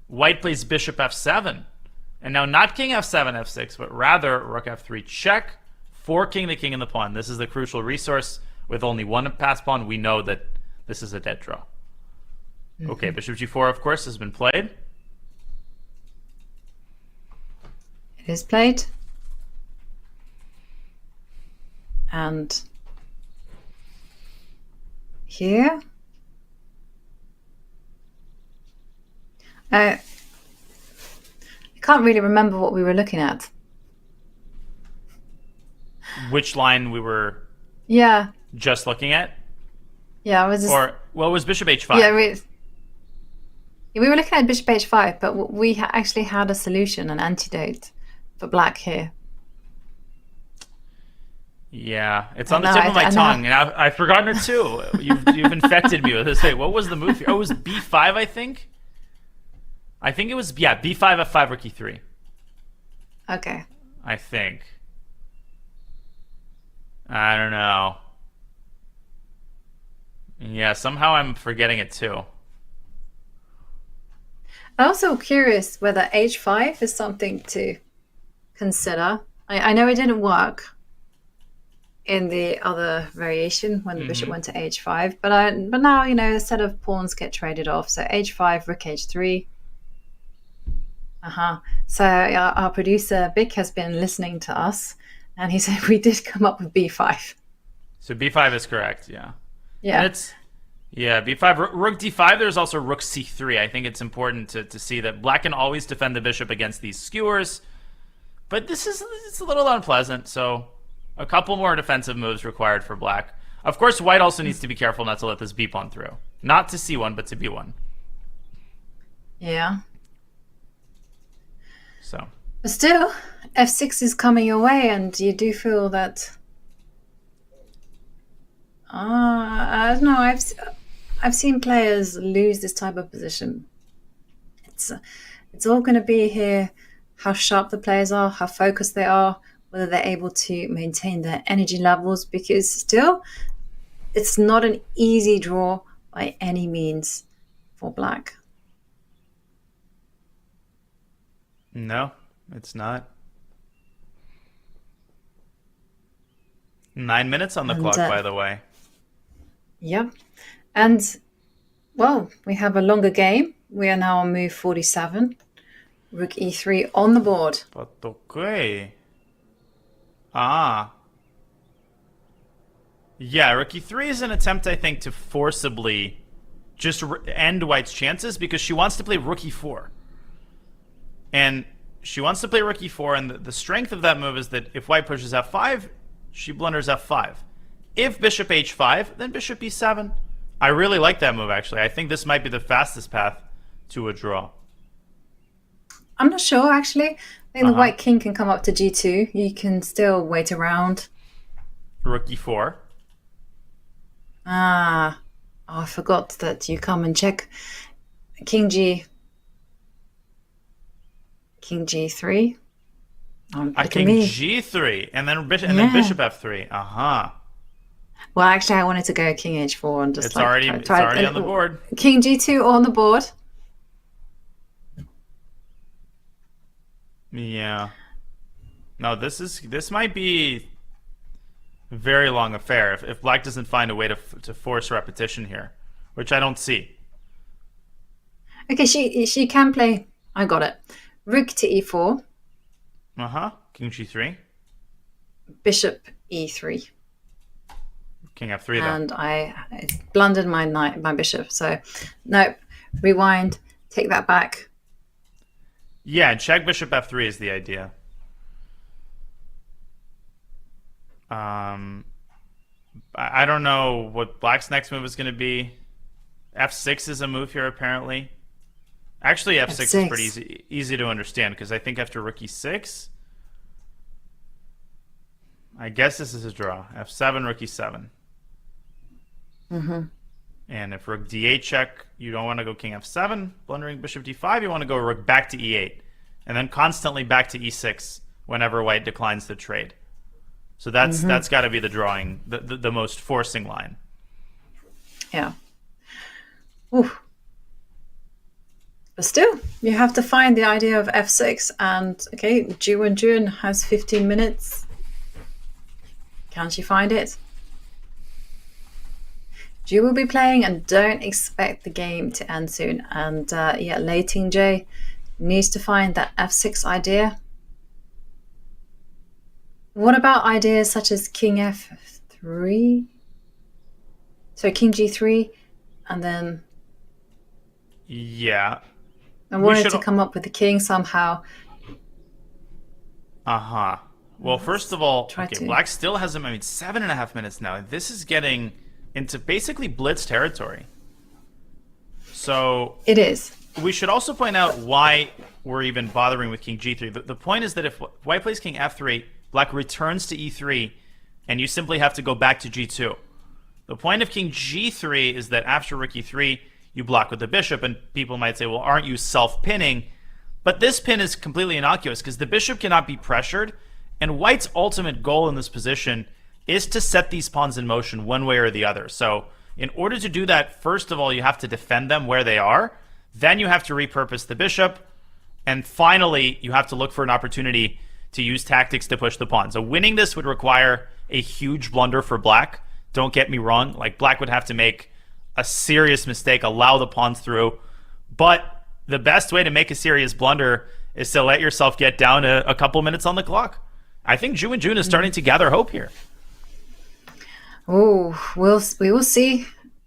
White plays bishop f7. And now not king f7, f6, but rather rook f3 check, forking the king and the pawn. This is the crucial resource. With only one passed pawn, we know that this is a dead draw. Okay, bishop g4, of course, has been played. It is played. And here. I can't really remember what we were looking at. Which line we were just looking at? Yeah, I was just... Or, well, it was bishop h5. Yeah, we were looking at bishop h5, but we actually had a solution, an antidote for black here. Yeah, it's on the tip of my tongue, and I've forgotten it too. You've infected me with this. Wait, what was the move here? Oh, it was b5, I think? I think it was, b5, f5, rook e3. Okay. I think. I don't know. Yeah, somehow I'm forgetting it too. I'm also curious whether h5 is something to consider. I know it didn't work in the other variation when the bishop went to h5, but now, you know, a set of pawns get traded off. So h5, rook h3. So our producer Vic has been listening to us, and he said we did come up with b5. So b5 is correct, yeah. Yeah. And it's, yeah, b5, rook d5, there's also rook c3. I think it's important to see that black can always defend the bishop against these skewers, but it's a little unpleasant, so a couple more defensive moves required for black. Of course, white also needs to be careful not to let this b pawn through. Not to c1, but to b1. Yeah. So. But still, f6 is coming your way, and you do feel that... I don't know, I've seen players lose this type of position. It's all going to be here how sharp the players are, how focused they are, whether they're able to maintain their energy levels, because still, it's not an easy draw by any means for black. No, it's not. 9 minutes on the clock, by the way. Yep. And, well, we have a longer game. We are now on move 47. Rook e3 on the board. But okay. Ah. Yeah, rook e3 is an attempt, I think, to forcibly just end white's chances, because she wants to play rook e4. And she wants to play rook e4, and the strength of that move is that if white pushes f5, she blunders f5. If bishop h5, then bishop e7. I really like that move, actually. I think this might be the fastest path to a draw. I'm not sure, actually. I think the white king can come up to g2. You can still wait around. Rook e4. Ah. Oh, I forgot that you come and check. King g3. King g3. and then bishop f3. Well, actually, I wanted to go king h4 and just it's already on the board. King g2 on the board. Yeah. No, this might be a very long affair if black doesn't find a way to force repetition here, which I don't see. Okay, she can play. I got it. Rook to e4. King g3. Bishop e3. King f3 though. And I blundered my bishop. So, nope. Rewind. Take that back. Yeah, check bishop f3 is the idea. I don't know what black's next move is going to be. f6 is a move here, apparently. Actually, f6 is pretty easy to understand, because I think after rook e6, I guess this is a draw. f7, rook e7. And if rook d8 check, you don't want to go king f7, blundering bishop d5, you want to go rook back to e8, and then constantly back to e6 whenever white declines the trade. So that's got to be the drawing, the most forcing line. Yeah. Ooh. But still, you have to find the idea of f6. And okay, Ju Wenjun has 15 minutes. Can she find it? Ju will be playing, and don't expect the game to end soon. And yeah, Lei Tingjie needs to find that f6 idea. What about ideas such as king f3? So king g3, and then... Yeah. I wanted to come up with the king somehow. Uh-huh. Well, first of all, okay, Black still has, 7.5 minutes now. This is getting into basically blitz territory. So... It is. We should also point out why we're even bothering with king g3. The point is that if White plays king f3, Black returns to e3, and you simply have to go back to g2. The point of king g3 is that after rook e3, you block with the bishop, and people might say, well, aren't you self-pinning? But this pin is completely innocuous because the bishop cannot be pressured, and White's ultimate goal in this position is to set these pawns in motion one way or the other. So in order to do that, first of all, you have to defend them where they are. Then you have to repurpose the bishop. And finally, you have to look for an opportunity to use tactics to push the pawn. So winning this would require a huge blunder for Black. Don't get me wrong. Like, Black would have to make a serious mistake, allow the pawns through. But the best way to make a serious blunder is to let yourself get down a couple minutes on the clock. I think Ju Wenjun is starting to gather hope here. Oh, we will see.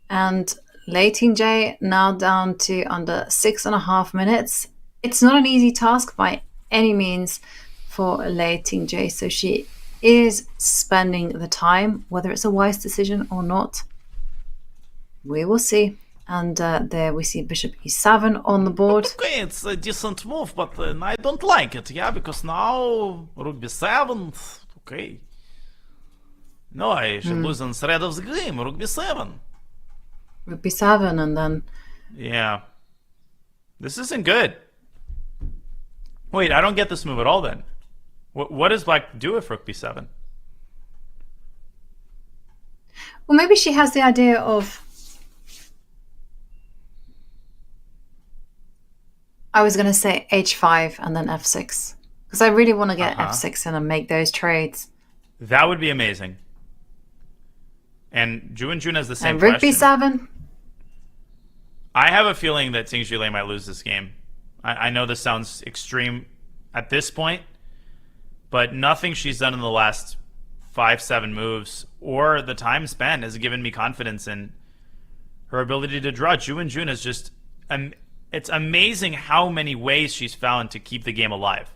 And Lei Tingjie now down to under 6.5 minutes. It's not an easy task by any means for Lei Tingjie, so she is spending the time, whether it's a wise decision or not. We will see. And there we see bishop e7 on the board. Okay, it's a decent move, but I don't like it, yeah, because now rook b7, okay. No, I should lose on thread of the game, rook b7. Rook b7 and then... Yeah. This isn't good. Wait, I don't get this move at all then. What does Black do with rook b7? Well, maybe she has the idea of... I was going to say h5 and then f6. Because I really want to get f6 in and make those trades. That would be amazing. And Ju Wenjun has the same and rook question. b7. I have a feeling that Tingjie Lei might lose this game. I know this sounds extreme at this point, but nothing she's done in the last 5-7 moves or the time spent has given me confidence in her ability to draw. Ju Wenjun is just... it's amazing how many ways she's found to keep the game alive.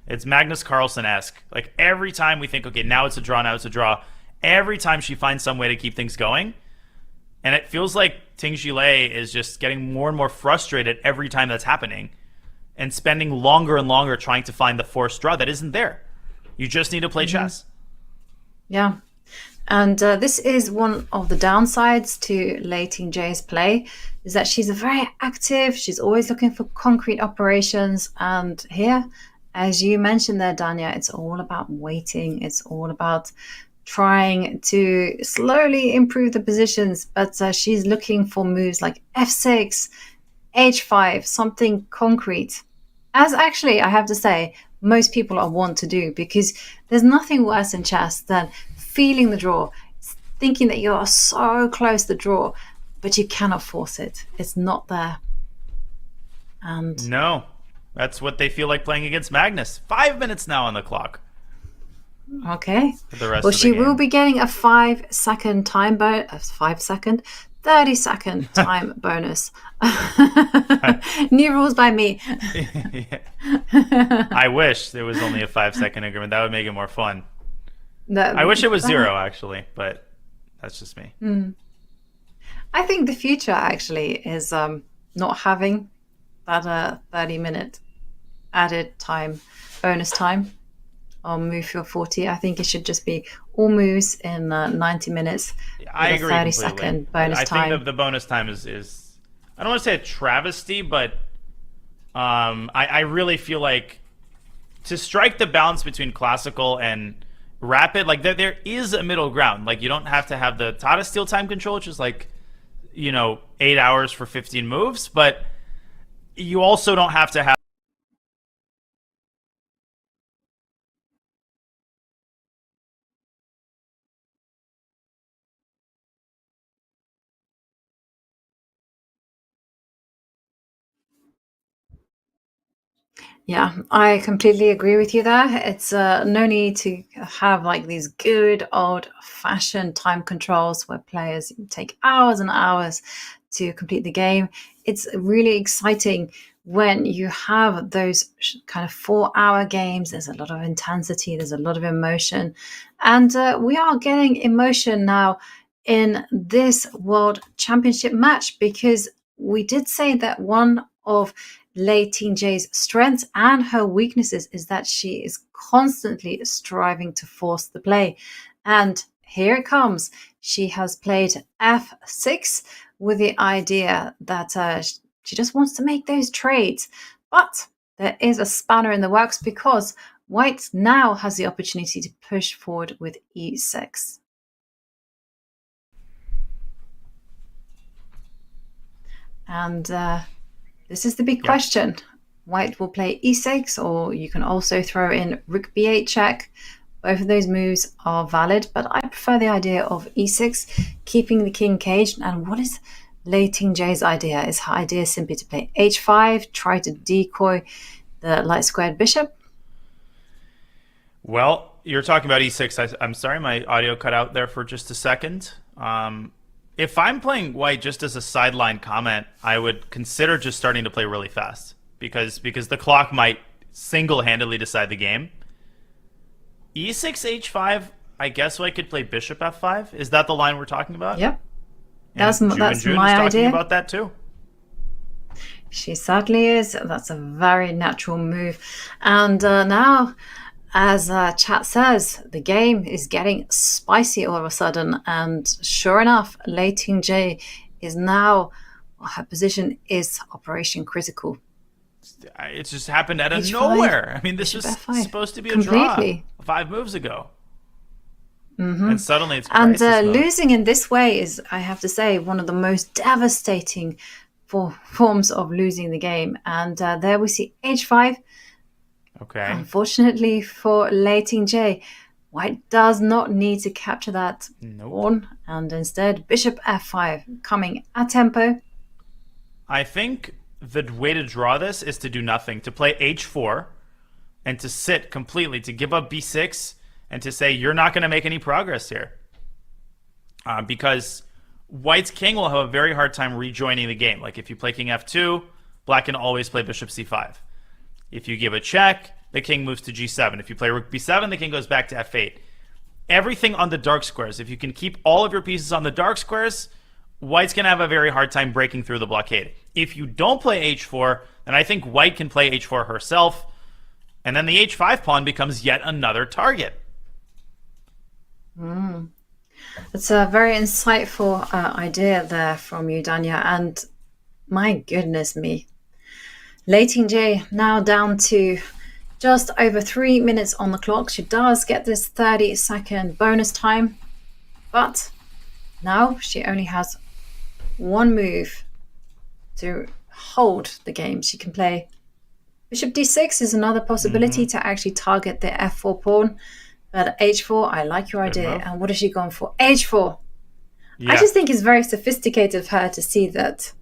It's Magnus Carlsen-esque. Like, every time we think, okay, now it's a draw, every time she finds some way to keep things going. And it feels like Tingjie Lei is just getting more and more frustrated every time that's happening and spending longer and longer trying to find the forced draw that isn't there. You just need to play chess. Yeah. And this is one of the downsides to Lei Tingjie's play, is that she's very active. She's always looking for concrete operations. And here, as you mentioned there, Danya, it's all about waiting. It's all about trying to slowly improve the positions. But she's looking for moves like f6, h5, something concrete. As actually, I have to say, most people are want to do, because there's nothing worse in chess than feeling the draw, thinking that you are so close to the draw, but you cannot force it. It's not there. And no, that's what they feel like playing against Magnus. 5 minutes now on the clock. Okay. For the rest Well, of the she game. will be getting a 5-second time bonus. 30-second time bonus. New rules by me. I wish there was only a 5-second increment. That would make it more fun. I wish it was 0, actually, but that's just me. I think the future actually is not having that 30-minute added time, bonus time on move for 40. I think it should just be all moves in 90 minutes. I with agree. a 30-second bonus time. I think the bonus time is I don't want to say a travesty, but I really feel like to strike the balance between classical and rapid, like there is a middle ground. Like, you don't have to have the Tata Steel time control, which is like, 8 hours for 15 moves, but you also don't have to have. Yeah, I completely agree with you there. It's no need to have like these good old-fashioned time controls where players take hours and hours to complete the game. It's really exciting when you have those kind of 4-hour games. There's a lot of intensity, there's a lot of emotion, and we are getting emotion now in this World Championship match, because we did say that one of Lei Tingjie's strengths and her weaknesses is that she is constantly striving to force the play. And here it comes. She has played f6 with the idea that she just wants to make those trades. But there is a spanner in the works, because White now has the opportunity to push forward with e6. And this is the big question. White will play e6, or you can also throw in rook b8 check. Both of those moves are valid, but I prefer the idea of e6, keeping the king caged. And what is Lei Tingjie's idea? Is her idea simply to play h5, try to decoy the light squared bishop? Well, you're talking about e6. I'm sorry, my audio cut out there for just a second. If I'm playing White, just as a sideline comment, I would consider just starting to play really fast, because the clock might single-handedly decide the game. e6, h5, I guess White could play bishop f5. Is that the line we're talking about? Yep. That's Ju my idea. Talking about that too. She certainly is. That's a very natural move. And now, as chat says, the game is getting spicy all of a sudden. And sure enough, Lei Tingjie is now, her position is operation critical. It just happened out of H5, nowhere. I mean, this was F5. supposed to be a Completely. draw 5 moves ago. Mm-hmm. And suddenly it's and crisis mode. losing in this way is, I have to say, one of the most devastating forms of losing the game. And there we see h5. Okay. Unfortunately for Lei Tingjie, White does not need to capture that pawn, and instead bishop f5 coming at tempo. I think the way to draw this is to do nothing, to play h4 and to sit completely, to give up b6 and to say you're not going to make any progress here. Because White's king will have a very hard time rejoining the game. Like if you play king f2, Black can always play bishop c5. If you give a check, the king moves to g7. If you play rook b7, the king goes back to f8. Everything on the dark squares, if you can keep all of your pieces on the dark squares, White's going to have a very hard time breaking through the blockade. If you don't play h4, then I think White can play h4 herself, and then the h5 pawn becomes yet another target. That's a very insightful idea there from you, Danya. And my goodness me. Lei Tingjie now down to just over 3 minutes on the clock. She does get this 30-second bonus time, but now she only has one move to hold the game. She can play bishop d6 is another possibility to actually target the f4 pawn, but h4, I like your idea. move. And what has she gone for? h4. Yeah. I just think it's very sophisticated of her to see that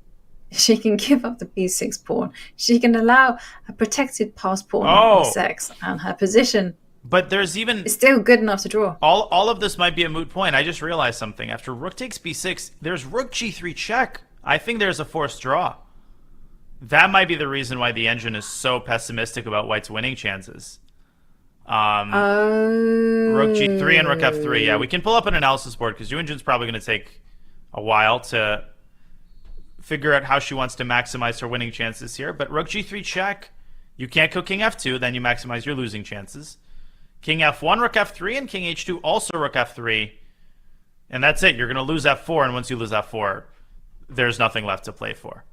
she can give up the b6 pawn. She can allow a protected pass pawn on e6, and her position But there's even is still good enough to draw. all of this might be a moot point. I just realized something. After rook takes b6, there's rook g3 check. I think there's a forced draw. That might be the reason why the engine is so pessimistic about White's winning chances. Rook g3 and rook f3. Yeah, we can pull up an analysis board because Ju Wenjun's probably going to take a while to figure out how she wants to maximize her winning chances here. But rook g3 check. You can't go king f2, then you maximize your losing chances. King f1, rook f3, and king h2, also rook f3. And that's it. You're going to lose f4, and once you lose f4, there's nothing left to play for.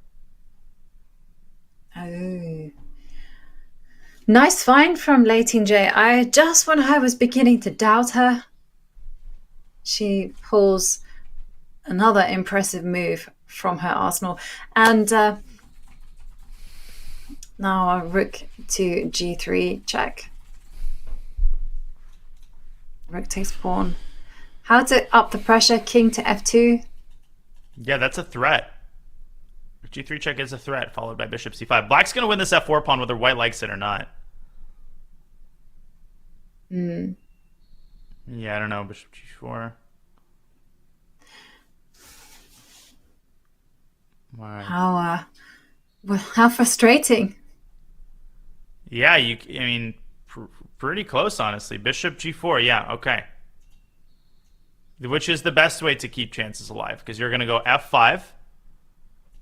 Oh. Nice find from Lei Tingjie. Just when I was beginning to doubt her, she pulls another impressive move from her arsenal. And Now rook to g3 check. Rook takes pawn. How to up the pressure? King to f2. Yeah, that's a threat. G3 check is a threat, followed by bishop c5. Black's going to win this f4 pawn whether white likes it or not. Yeah, I don't know. Bishop g4. Wow. How frustrating. Yeah, I mean, pretty close, honestly. Bishop g4, yeah, okay. Which is the best way to keep chances alive, because you're going to go f5,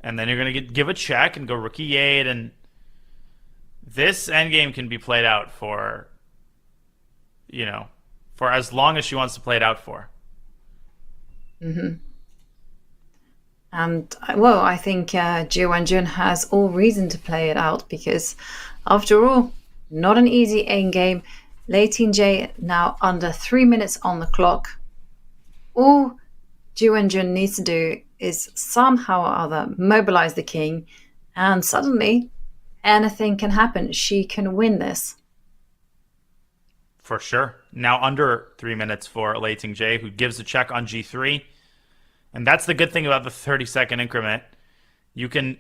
and then you're going to give a check and go rook e8, and this endgame can be played out for, you know, for as long as she wants to play it out for. And, well, I think Ju Wenjun has all reason to play it out because, after all, not an easy endgame. Lei Tingjie now under 3 minutes on the clock. All Ju Wenjun needs to do is somehow or other mobilize the king, and suddenly anything can happen. She can win this. For sure. Now under 3 minutes for Lei Tingjie, who gives a check on g3. And that's the good thing about the 30-second increment. You can,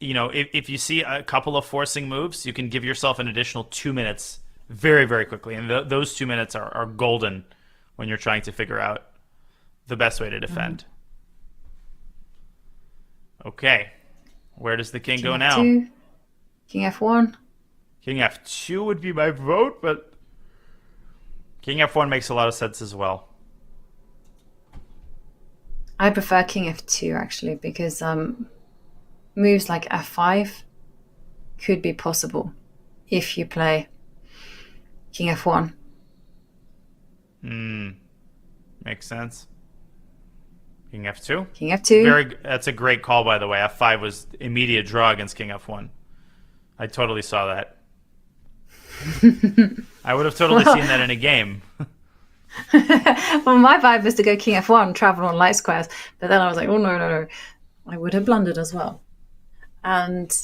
you know, if you see a couple of forcing moves, you can give yourself an additional 2 minutes very, very quickly. And those 2 minutes are golden when you're trying to figure out the best way to defend. Okay. Where does the king go now? King f1. King f2 would be my vote, but king f1 makes a lot of sense as well. I prefer king f2 actually because moves like f5 could be possible if you play king f1. Makes sense. King f2? King f2. That's a great call, by the way. f5 was immediate draw against king f1. I totally saw that. I would have totally seen that in a game. Well, my vibe was to go king f1, travel on light squares, but then I was like, oh no. I would have blundered as well. And,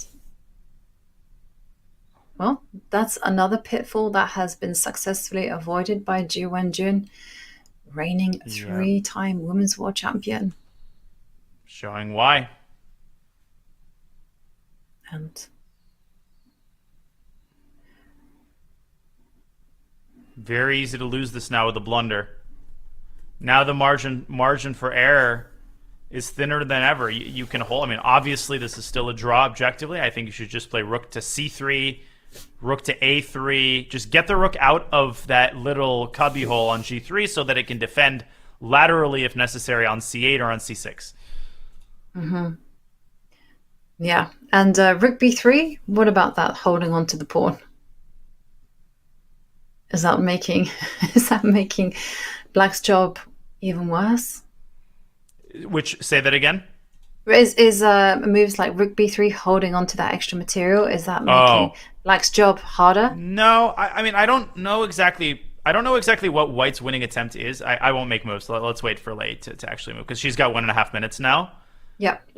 well, that's another pitfall that has been successfully avoided by Ju Wenjun, reigning 3-time Women's World Champion. Showing why. And very easy to lose this now with a blunder. Now the margin for error is thinner than ever. You can hold. I mean, obviously this is still a draw objectively. I think you should just play rook to c3, rook to a3. Just get the rook out of that little cubby hole on g3 so that it can defend laterally if necessary on c8 or on c6. Yeah, and rook b3. What about that? Holding on to the pawn. Is that making Black's job even worse? Which, say that again? Is moves like rook b3 holding on to that extra material, is that making Black's job harder? No, I mean, I don't know exactly what White's winning attempt is. I won't make moves. Let's wait for Lei to actually move, because she's got 1.5 minutes now. Yep.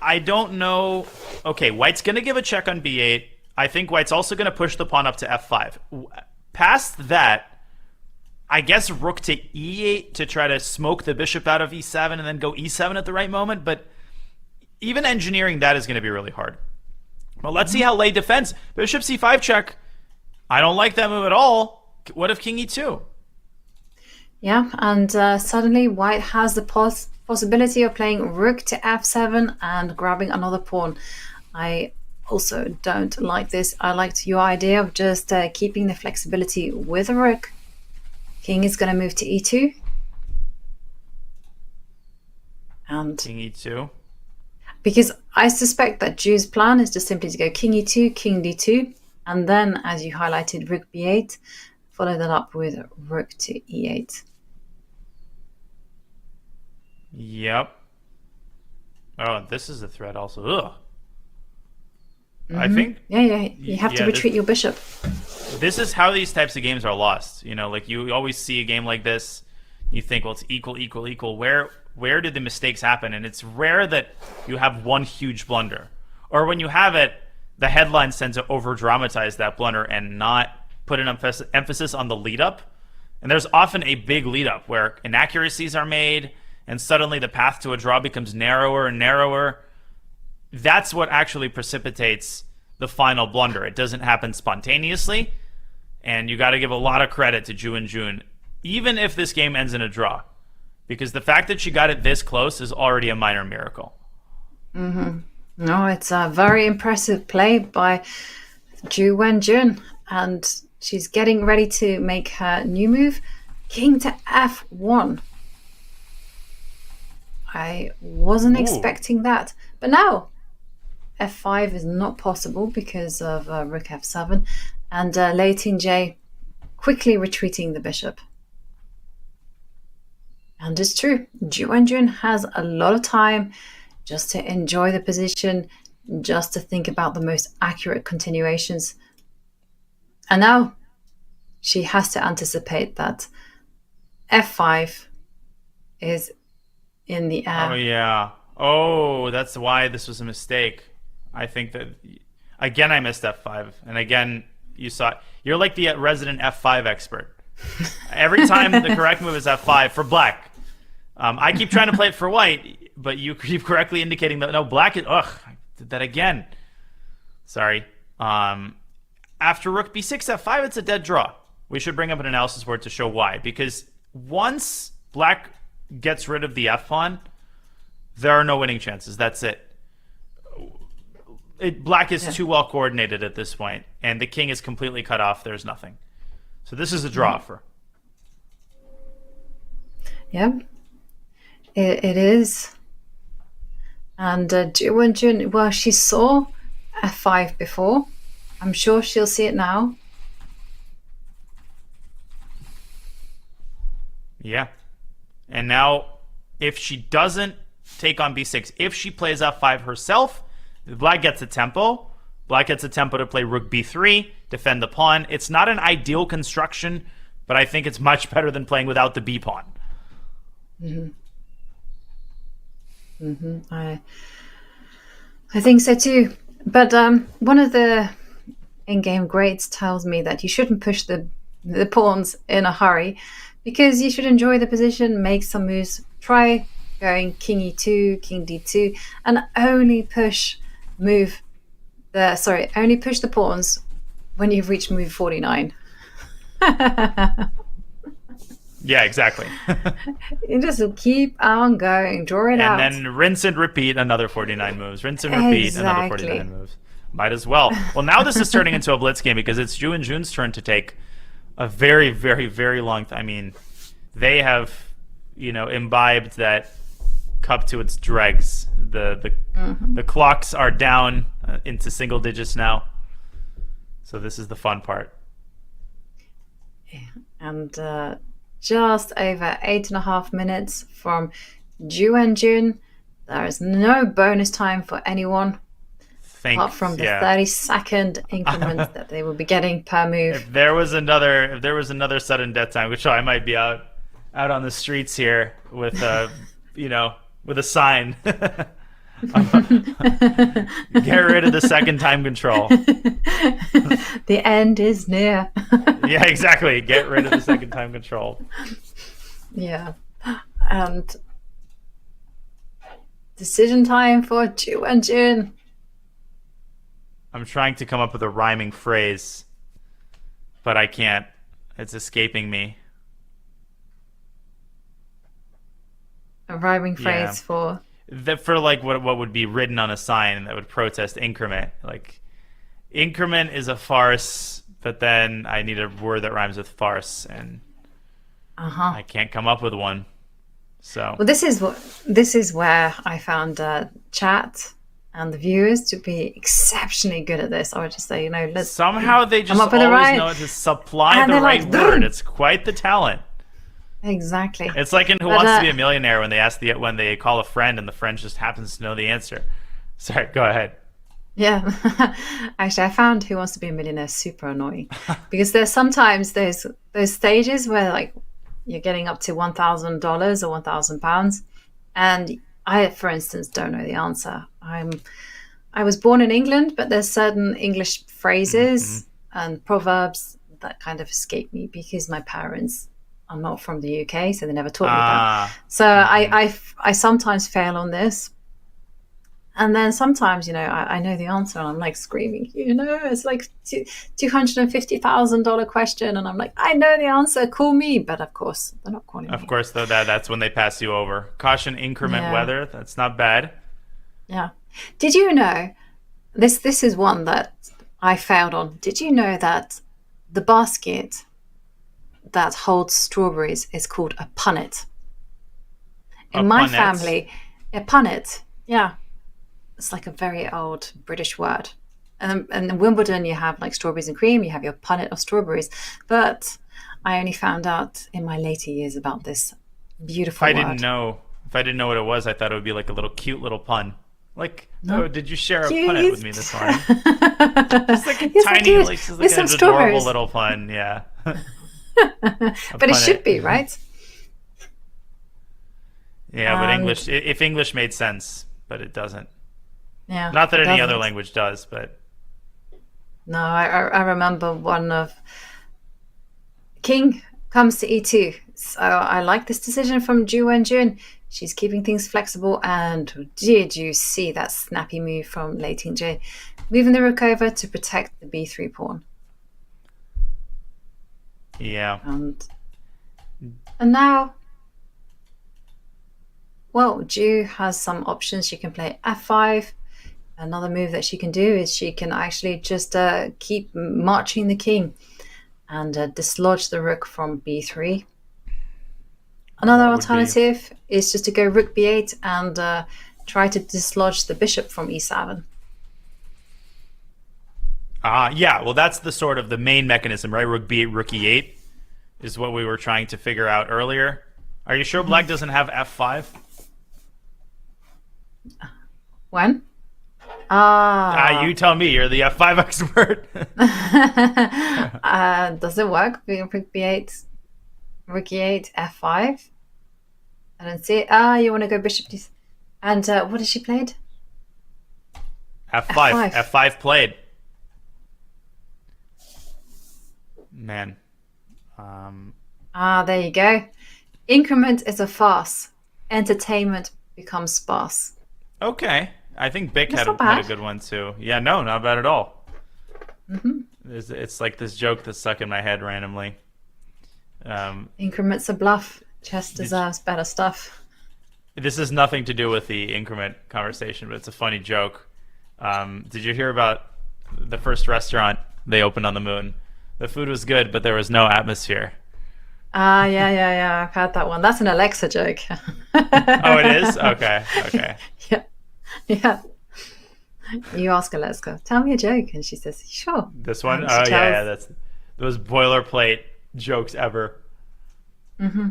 I don't know. Okay, White's going to give a check on b8. I think White's also going to push the pawn up to f5. Past that, I guess rook to e8 to try to smoke the bishop out of e7 and then go e7 at the right moment. But even engineering that is going to be really hard. Well, let's see how Lei defends. Bishop c5 check. I don't like that move at all. What if king e2? Yeah, and suddenly White has the possibility of playing rook to f7 and grabbing another pawn. I also don't like this. I liked your idea of just keeping the flexibility with a rook. King is going to move to e2. And king e2. Because I suspect that Ju's plan is just simply to go king e2, king d2, and then, as you highlighted, rook b8, follow that up with rook to e8. Yep. Oh, this is a threat also. Ugh. I think you have to retreat your bishop. This is how these types of games are lost. You know, like you always see a game like this, you think, well, it's equal. Where did the mistakes happen? And it's rare that you have one huge blunder, or when you have it, the headlines tend to over dramatize that blunder and not put an emphasis on the lead up. And there's often a big lead up where inaccuracies are made and suddenly the path to a draw becomes narrower and narrower. That's what actually precipitates the final blunder. It doesn't happen spontaneously, and you got to give a lot of credit to Ju Wenjun, even if this game ends in a draw, because the fact that she got it this close is already a minor miracle. No, it's a very impressive play by Ju Wenjun, and she's getting ready to make her new move, king to f1. I wasn't expecting that, but now f5 is not possible because of rook f7, and Lei Tingjie quickly retreating the bishop. And it's true, Ju Wenjun has a lot of time just to enjoy the position, just to think about the most accurate continuations. And now she has to anticipate that f5 is in the air. Oh, yeah. Oh, that's why this was a mistake. I think that, again, I missed f5. And again, you saw, you're like the resident f5 expert. Every time the correct move is f5 for black. I keep trying to play it for white, but you keep correctly indicating that, no, black is, ugh, I did that again. Sorry. After rook b6, f5, it's a dead draw. We should bring up an analysis board to show why. Because once black gets rid of the f-pawn, there are no winning chances. That's it. Black is too well coordinated at this point, and the king is completely cut off. There's nothing. So this is a draw for. Yeah, it is. And Ju Wenjun, well, she saw f5 before. I'm sure she'll see it now. Yeah. And now, if she doesn't take on b6, if she plays f5 herself, black gets a tempo. Black gets a tempo to play rook b3, defend the pawn. It's not an ideal construction, but I think it's much better than playing without the b pawn. I think so too. But one of the in-game grades tells me that you shouldn't push the pawns in a hurry, because you should enjoy the position, make some moves, try going king e2, king d2, and only push the pawns when you've reached move 49. Yeah, exactly. You just keep on going, draw it out. And then rinse and repeat another 49 moves. Rinse and repeat another 49 moves. Might as well. Well, now this is turning into a blitz game because it's Ju Wenjun's turn to take a very, very, very long time. I mean, they have, imbibed that cup to its dregs. The clocks are down into single digits now. So this is the fun part. And just over 8.5 minutes from Ju Wenjun. There is no bonus time for anyone. Apart from the 30-second increment that they will be getting per move. If there was another sudden death time, which I might be out on the streets here with with a sign. Get rid of the second time control. The end is near. Yeah, exactly. Get rid of the second time control. Yeah. And decision time for Ju Wenjun. I'm trying to come up with a rhyming phrase, but I can't. It's escaping me. A rhyming phrase for like what would be written on a sign that would protest increment. Like, increment is a farce, but then I need a word that rhymes with farce, and I can't come up with one. So well, this is where I found chat and the viewers to be exceptionally good at this. I would just say, let's somehow they just always know to supply the right word. It's quite the talent. Exactly. It's like in Who Wants to Be a Millionaire when they call a friend and the friend just happens to know the answer. Sorry, go ahead. Yeah. Actually, I found Who Wants to Be a Millionaire super annoying because there's sometimes those stages where you're getting up to $1,000 or £1,000, and I, for instance, don't know the answer. I'm I was born in England, but there's certain English phrases and proverbs that kind of escape me because my parents are not from the UK, so they never taught me that. So I sometimes fail on this. And then sometimes, I know the answer and I'm like screaming, it's like $250,000 question. And I'm like, I know the answer, call me. But of course, they're not calling me. Of course, though, that's when they pass you over. Caution increment weather. That's not bad. Yeah. Did you know, this is one that I failed on. Did you know that the basket that holds strawberries is called a punnet? In my family, a punnet, yeah. It's like a very old British word. And in Wimbledon, you have like strawberries and cream, you have your punnet of strawberries. But I only found out in my later years about this beautiful word. If I didn't know what it was, I thought it would be like a little cute little pun. Like, No. oh, did you share a Cute. punnet with me this morning? Just like a Yes, I tiny, did. like, just With like some an adorable strawberries. little pun, yeah. But it should be, right? Yeah, but And- if English made sense, but it doesn't. Yeah. Not that it any other doesn't. language does, but No, I remember one of King comes to e2. So I like this decision from Ju Wenjun. She's keeping things flexible. And did you see that snappy move from Lei Tingjie? Moving the rook over to protect the b3 pawn. yeah. And now, well, Ju has some options. She can play f5. Another move that she can do is she can actually just keep marching the king and dislodge the rook from b3. Another That would alternative is just to go rook b8 and try to dislodge the bishop from e7. Yeah, well, that's the sort of the main mechanism, right? Rook b8, rook e8 is what we were trying to figure out earlier. Are you sure black doesn't have f5? When? You tell me. You're the f5 expert. Does it work? Rook b8, rook e8, f5. I don't see it. You want to go bishop d. And what has she played? F5. F5 played. Man. There you go. Increment is a farce. Entertainment becomes sparse. Okay. I think Bick That's had not a bad. good one too. Yeah, no, not bad at all. hmm It's like this joke that's stuck in my head randomly. Increment's a bluff. Chess deserves better stuff. This has nothing to do with the increment conversation, but it's a funny joke. Did you hear about the first restaurant they opened on the moon? The food was good, but there was no atmosphere. Yeah. I've heard that one. That's an Alexa joke. Oh, it is? Okay. Yeah. You ask Alexa, tell me a joke, and she says, sure. This one? She Oh, tells- yeah, that's those boilerplate jokes ever. Mm-hmm.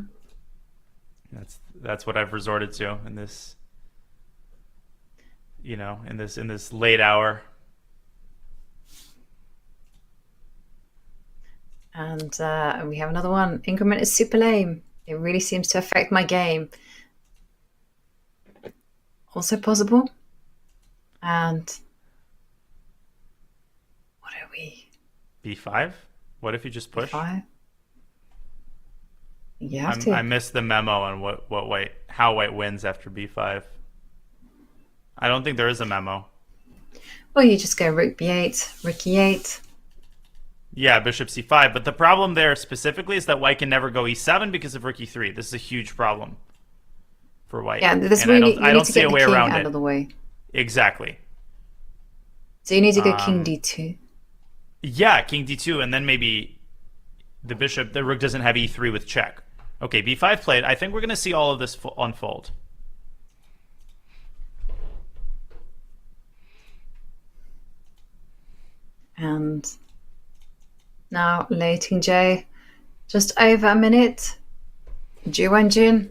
That's what I've resorted to in this, in this late hour. And we have another one. Increment is super lame. It really seems to affect my game. Also possible. And what are we? B5? What if you just push? B5? You have to. I missed the memo on how white wins after B5. I don't think there is a memo. Well, you just go rook b8, rook e8. Yeah, bishop c5. But the problem there specifically is that white can never go e7 because of rook e3. This is a huge problem for white. Yeah, this And really I you don't need to see get a the way king around out it. of the way. Exactly. So you need to go king d2. Yeah, king d2, and then maybe the rook doesn't have e3 with check. Okay, b5 played. I think we're going to see all of this unfold. And now Lei Tingjie, just over a minute. Ju Wenjun,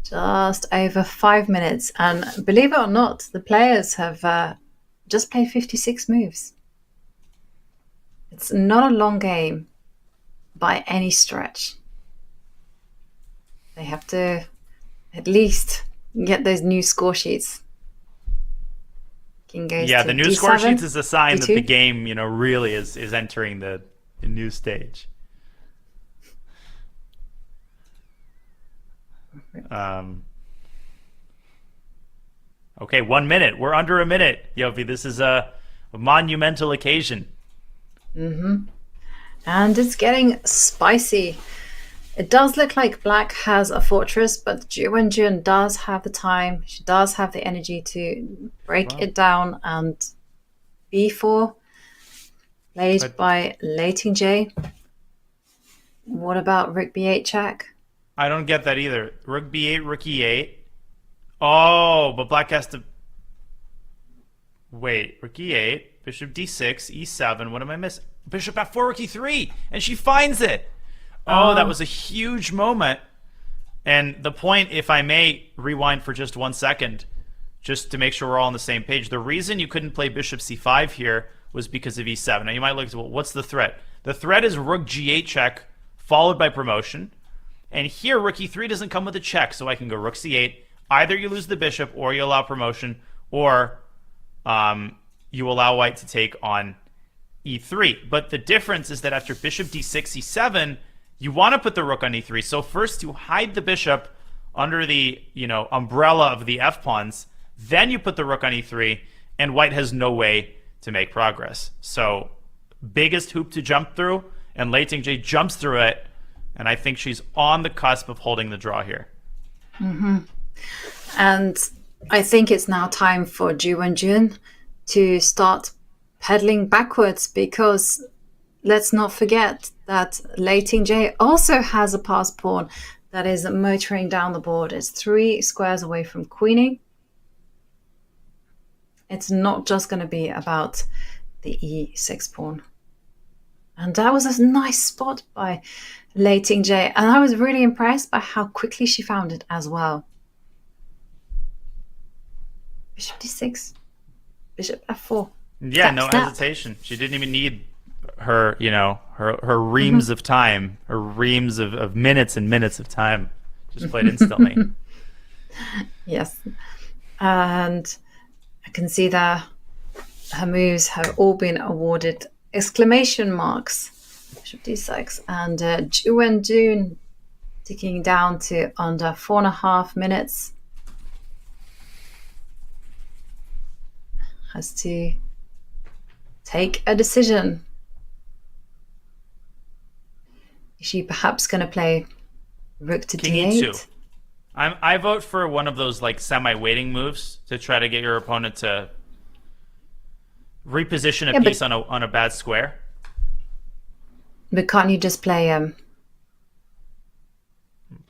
just over 5 minutes. And believe it or not, the players have just played 56 moves. It's not a long game by any stretch. They have to at least get those new score sheets. King goes Yeah, to the new D7, score sheets is a sign that D2. the game, really is entering the new stage. Okay, 1 minute. We're under a minute, Yovi. This is a monumental occasion. And it's getting spicy. It does look like black has a fortress, but Ju Wenjun does have the time. She does have the energy to break it down. And b4 played by Lei Tingjie. What about rook b8 check? I don't get that either. Rook b8, rook e8. Oh, but black has to... Wait, rook e8, bishop d6, e7. What am I missing? Bishop f4, rook e3, and she finds it. Oh, that was a huge moment. And the point, if I may rewind for just 1 second, just to make sure we're all on the same page, the reason you couldn't play bishop c5 here was because of e7. Now you might look, well, what's the threat? The threat is rook g8 check, followed by promotion. And here, rook e3 doesn't come with a check, so I can go rook c8. Either you lose the bishop, or you allow promotion, or you allow white to take on e3. But the difference is that after bishop d6, e7, you want to put the rook on e3. So first you hide the bishop under the umbrella of the f-pawns. Then you put the rook on e3, and white has no way to make progress. So biggest hoop to jump through, and Lei Tingjie jumps through it, and I think she's on the cusp of holding the draw here. And I think it's now time for Ju Wenjun to start pedaling backwards, because let's not forget that Lei Tingjie also has a passed pawn that is motoring down the board. It's 3 squares away from queening. It's not just going to be about the e6 pawn. And that was a nice spot by Lei Tingjie, and I was really impressed by how quickly she found it as well. Bishop d6, bishop f4. Yeah, no hesitation. She didn't even need her, her reams of time, her reams of minutes and minutes of time. Just played instantly. Yes. And I can see that her moves have all been awarded exclamation marks. Bishop d6. And Ju Wenjun ticking down to under 4.5 minutes. Has to take a decision. Is she perhaps going to play rook to King d8? e2. I vote for one of those semi-waiting moves to try to get your opponent to reposition a piece on a bad square. But can't you just play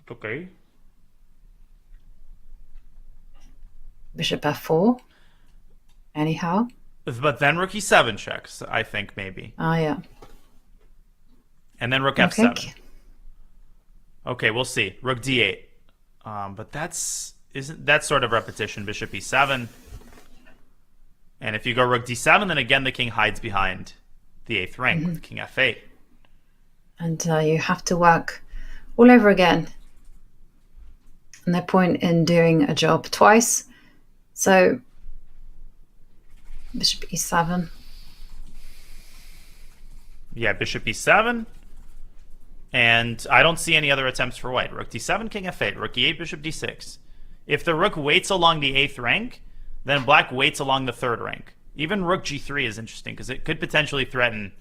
Okay. bishop f4? Anyhow. But then rook e7 checks, I think, maybe. Oh, yeah. And then rook f7. Okay, we'll see. Rook d8. But isn't that sort of repetition? Bishop e7. And if you go rook d7, then again the king hides behind the 8th rank with king f8. And you have to work all over again. And no point in doing a job twice. So bishop e7. Yeah, bishop e7. And I don't see any other attempts for white. Rook d7, king f8, rook e8, bishop d6. If the rook waits along the 8th rank, then black waits along the 3rd rank. Even rook g3 is interesting, because it could potentially threaten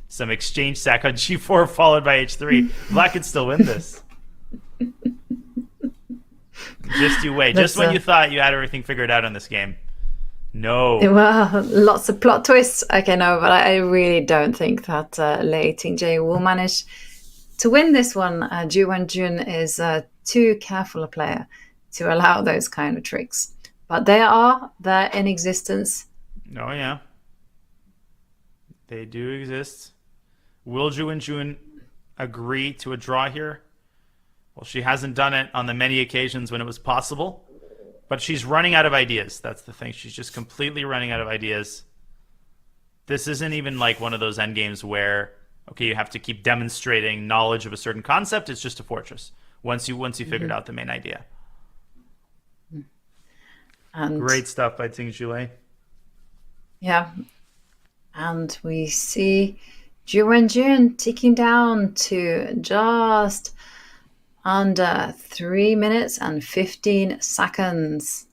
some exchange sack on g4 followed by h3. Black could still win this. Just you wait. Just when you thought you had everything figured out in this game. No. Well, lots of plot twists. Okay, no, but I really don't think that Lei Tingjie will manage to win this one. Ju Wenjun is too careful a player to allow those kind of tricks. But they're in existence. Oh, yeah. They do exist. Will Ju Wenjun agree to a draw here? Well, she hasn't done it on the many occasions when it was possible. But she's running out of ideas. That's the thing. She's just completely running out of ideas. This isn't even like one of those endgames where, okay, you have to keep demonstrating knowledge of a certain concept. It's just a fortress. Once you figured out the main idea. And great stuff by Tingjie Lei. Yeah. And we see Ju Wenjun ticking down to just under 3 minutes and 15 seconds.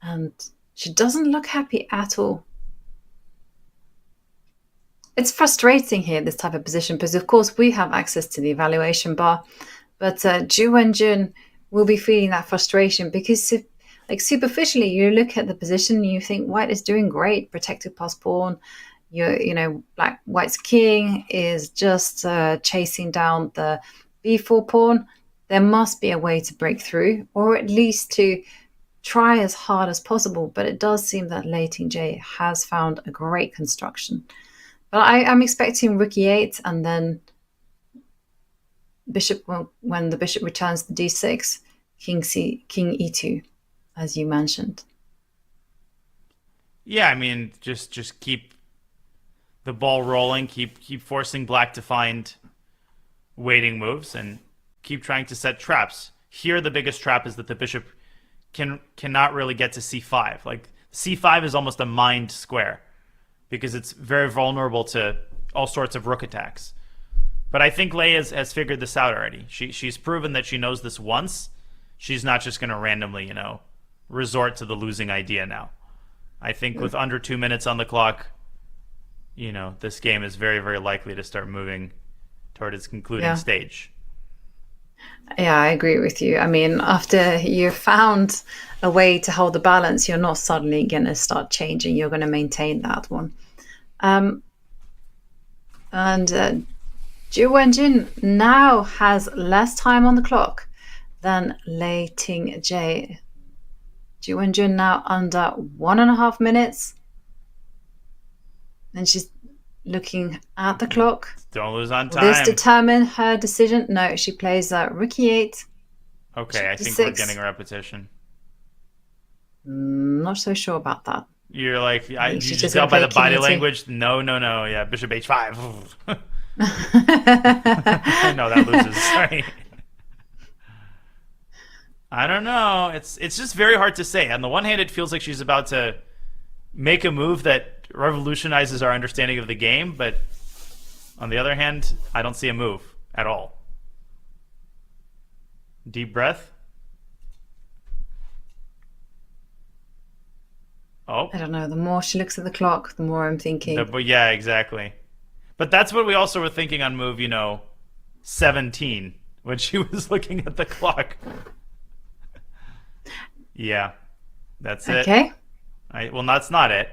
And she doesn't look happy at all. It's frustrating here, this type of position, because of course we have access to the evaluation bar, but Ju Wenjun will be feeling that frustration because like superficially you look at the position and you think white is doing great, protected past pawn. White's king is just chasing down the b4 pawn. There must be a way to break through, or at least to try as hard as possible. But it does seem that Lei Tingjie has found a great construction. But I'm expecting rook e8 and then bishop, when the bishop returns to d6, king e2, as you mentioned. Yeah, I mean, just keep the ball rolling, keep forcing black to find waiting moves, and keep trying to set traps. Here, the biggest trap is that the bishop cannot really get to c5. Like, c5 is almost a mined square, because it's very vulnerable to all sorts of rook attacks. But I think Lei has figured this out already. She's proven that she knows this once. She's not just going to randomly, resort to the losing idea now. I think with under 2 minutes on the clock, this game is very, very likely to start moving toward its concluding stage. Yeah, I agree with you. I mean, after you've found a way to hold the balance, you're not suddenly going to start changing. You're going to maintain that one. Ju Wenjun now has less time on the clock than Lei Tingjie. Ju Wenjun now under 1.5 minutes. And she's looking at the clock. Don't lose on Will time. this determine her decision? No, she plays rook e8. Okay, I think we're getting a repetition. Not so sure about that. You're like, you she's just just gonna tell by play the body king e2. language. No. Yeah, bishop h5. No, that loses. Sorry. I don't know. It's just very hard to say. On the one hand, it feels like she's about to make a move that revolutionizes our understanding of the game, but on the other hand, I don't see a move at all. Deep breath. Oh. I don't know. The more she looks at the clock, the more I'm thinking. Yeah, exactly. But that's what we also were thinking on move, 17, when she was looking at the clock. Yeah, that's it. Okay. Well, that's not it.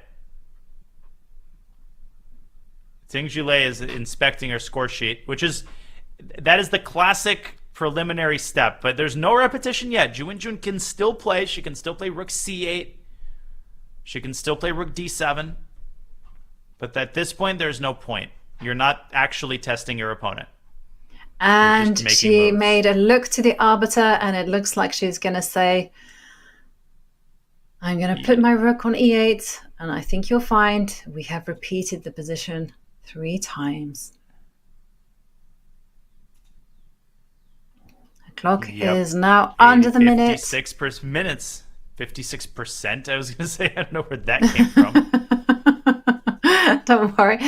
Tingjie Lei is inspecting her score sheet, that is the classic preliminary step, but there's no repetition yet. Ju Wenjun can still play. She can still play rook c8. She can still play rook d7. But at this point, there's no point. You're not actually testing your opponent. And she made a look to the arbiter, and it looks like she's going to say, I'm going to put my rook on e8, and I think you'll find we have repeated the position 3 times. The clock is now under the minute. 56 minutes. 56%, I was going to say. I don't know where that came from. Don't worry.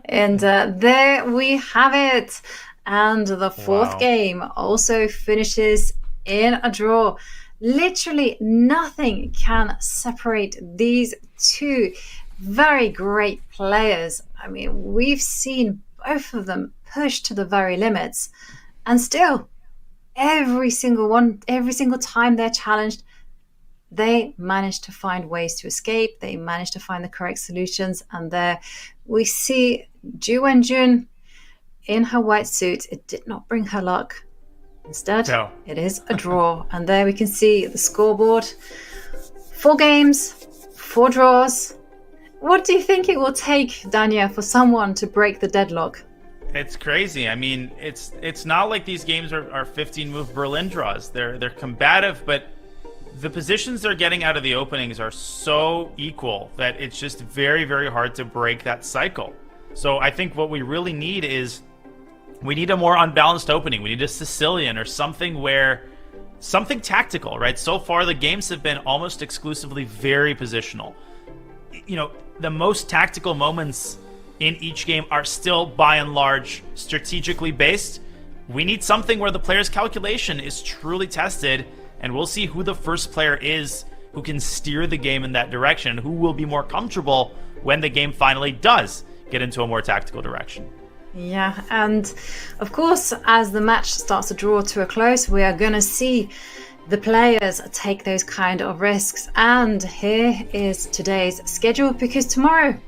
And there we have it. And the fourth game also finishes in a draw. Literally nothing can separate these two very great players. I mean, we've seen both of them push to the very limits. And still, every single time they're challenged, they manage to find ways to escape. They manage to find the correct solutions. And there we see Ju Wenjun in her white suit. It did not bring her luck. Instead, it is a draw. And there we can see the scoreboard. 4 games, 4 draws. What do you think it will take, Dania, for someone to break the deadlock? It's crazy. I mean, it's not like these games are 15-move Berlin draws. They're combative, but the positions they're getting out of the openings are so equal that it's just very, very hard to break that cycle. So I think what we really need is we need a more unbalanced opening. We need a Sicilian or something something tactical, right? So far, the games have been almost exclusively very positional. the most tactical moments in each game are still by and large strategically based. We need something where the player's calculation is truly tested, and we'll see who the first player is who can steer the game in that direction, who will be more comfortable when the game finally does get into a more tactical direction. Yeah, and of course, as the match starts to draw to a close, we are going to see the players take those kind of risks. And here is today's schedule, because tomorrow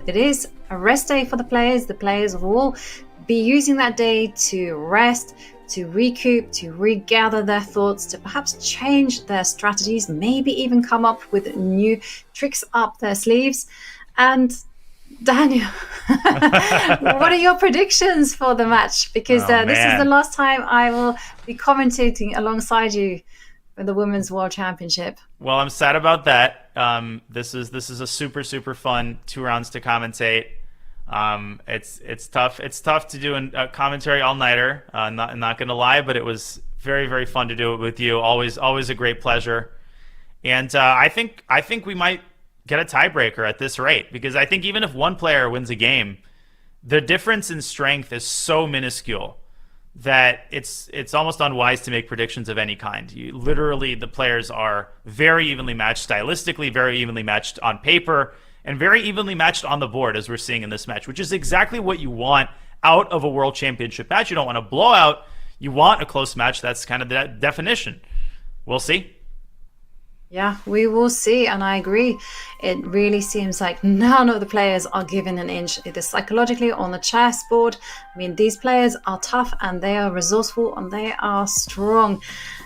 it is a rest day for the players. The players will be using that day to rest, to recoup, to regather their thoughts, to perhaps change their strategies, maybe even come up with new tricks up their sleeves. And Daniel, what are your predictions for the match? Because this is the last time I will be commentating alongside you for the Women's World Championship. Well, I'm sad about that. This is a super fun 2 rounds to commentate. It's tough. It's tough to do a commentary all-nighter. Not gonna lie, but it was very fun to do it with you. Always a great pleasure. And I think we might get a tiebreaker at this rate, because I think even if one player wins a game, the difference in strength is so minuscule that it's almost unwise to make predictions of any kind. The players are very evenly matched stylistically, very evenly matched on paper, and very evenly matched on the board, as we're seeing in this match, which is exactly what you want out of a World Championship match. You don't want a blowout. You want a close match. That's kind of the definition. We'll see. Yeah, we will see, and I agree. It really seems like none of the players are given an inch, either psychologically or on the chessboard. I mean, these players are tough, and they are resourceful, and they are strong.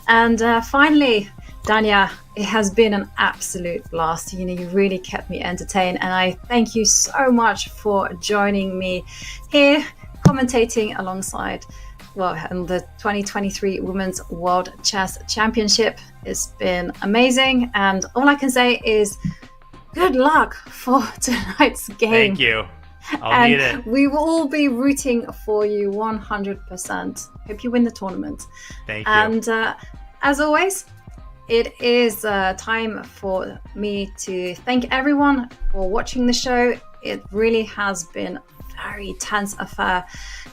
And finally, Dania, it has been an absolute blast. You really kept me entertained, and I thank you so much for joining me here, commentating alongside and the 2023 Women's World Chess Championship. It's been amazing, and all I can say is good luck for tonight's game. Thank you. I'll need it. We will all be rooting for you 100%. Hope you win the tournament. Thank you. And as always, it is time for me to thank everyone for watching the show. It really has been a very tense affair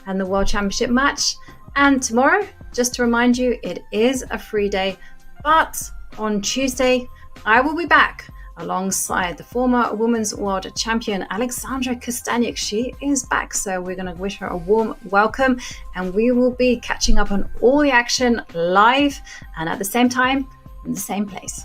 and the World Championship match. And tomorrow, just to remind you, it is a free day. But on Tuesday, I will be back alongside the former Women's World Champion, Alexandra Kostaniuk. She is back, so we're going to wish her a warm welcome. And we will be catching up on all the action live and at the same time, in the same place.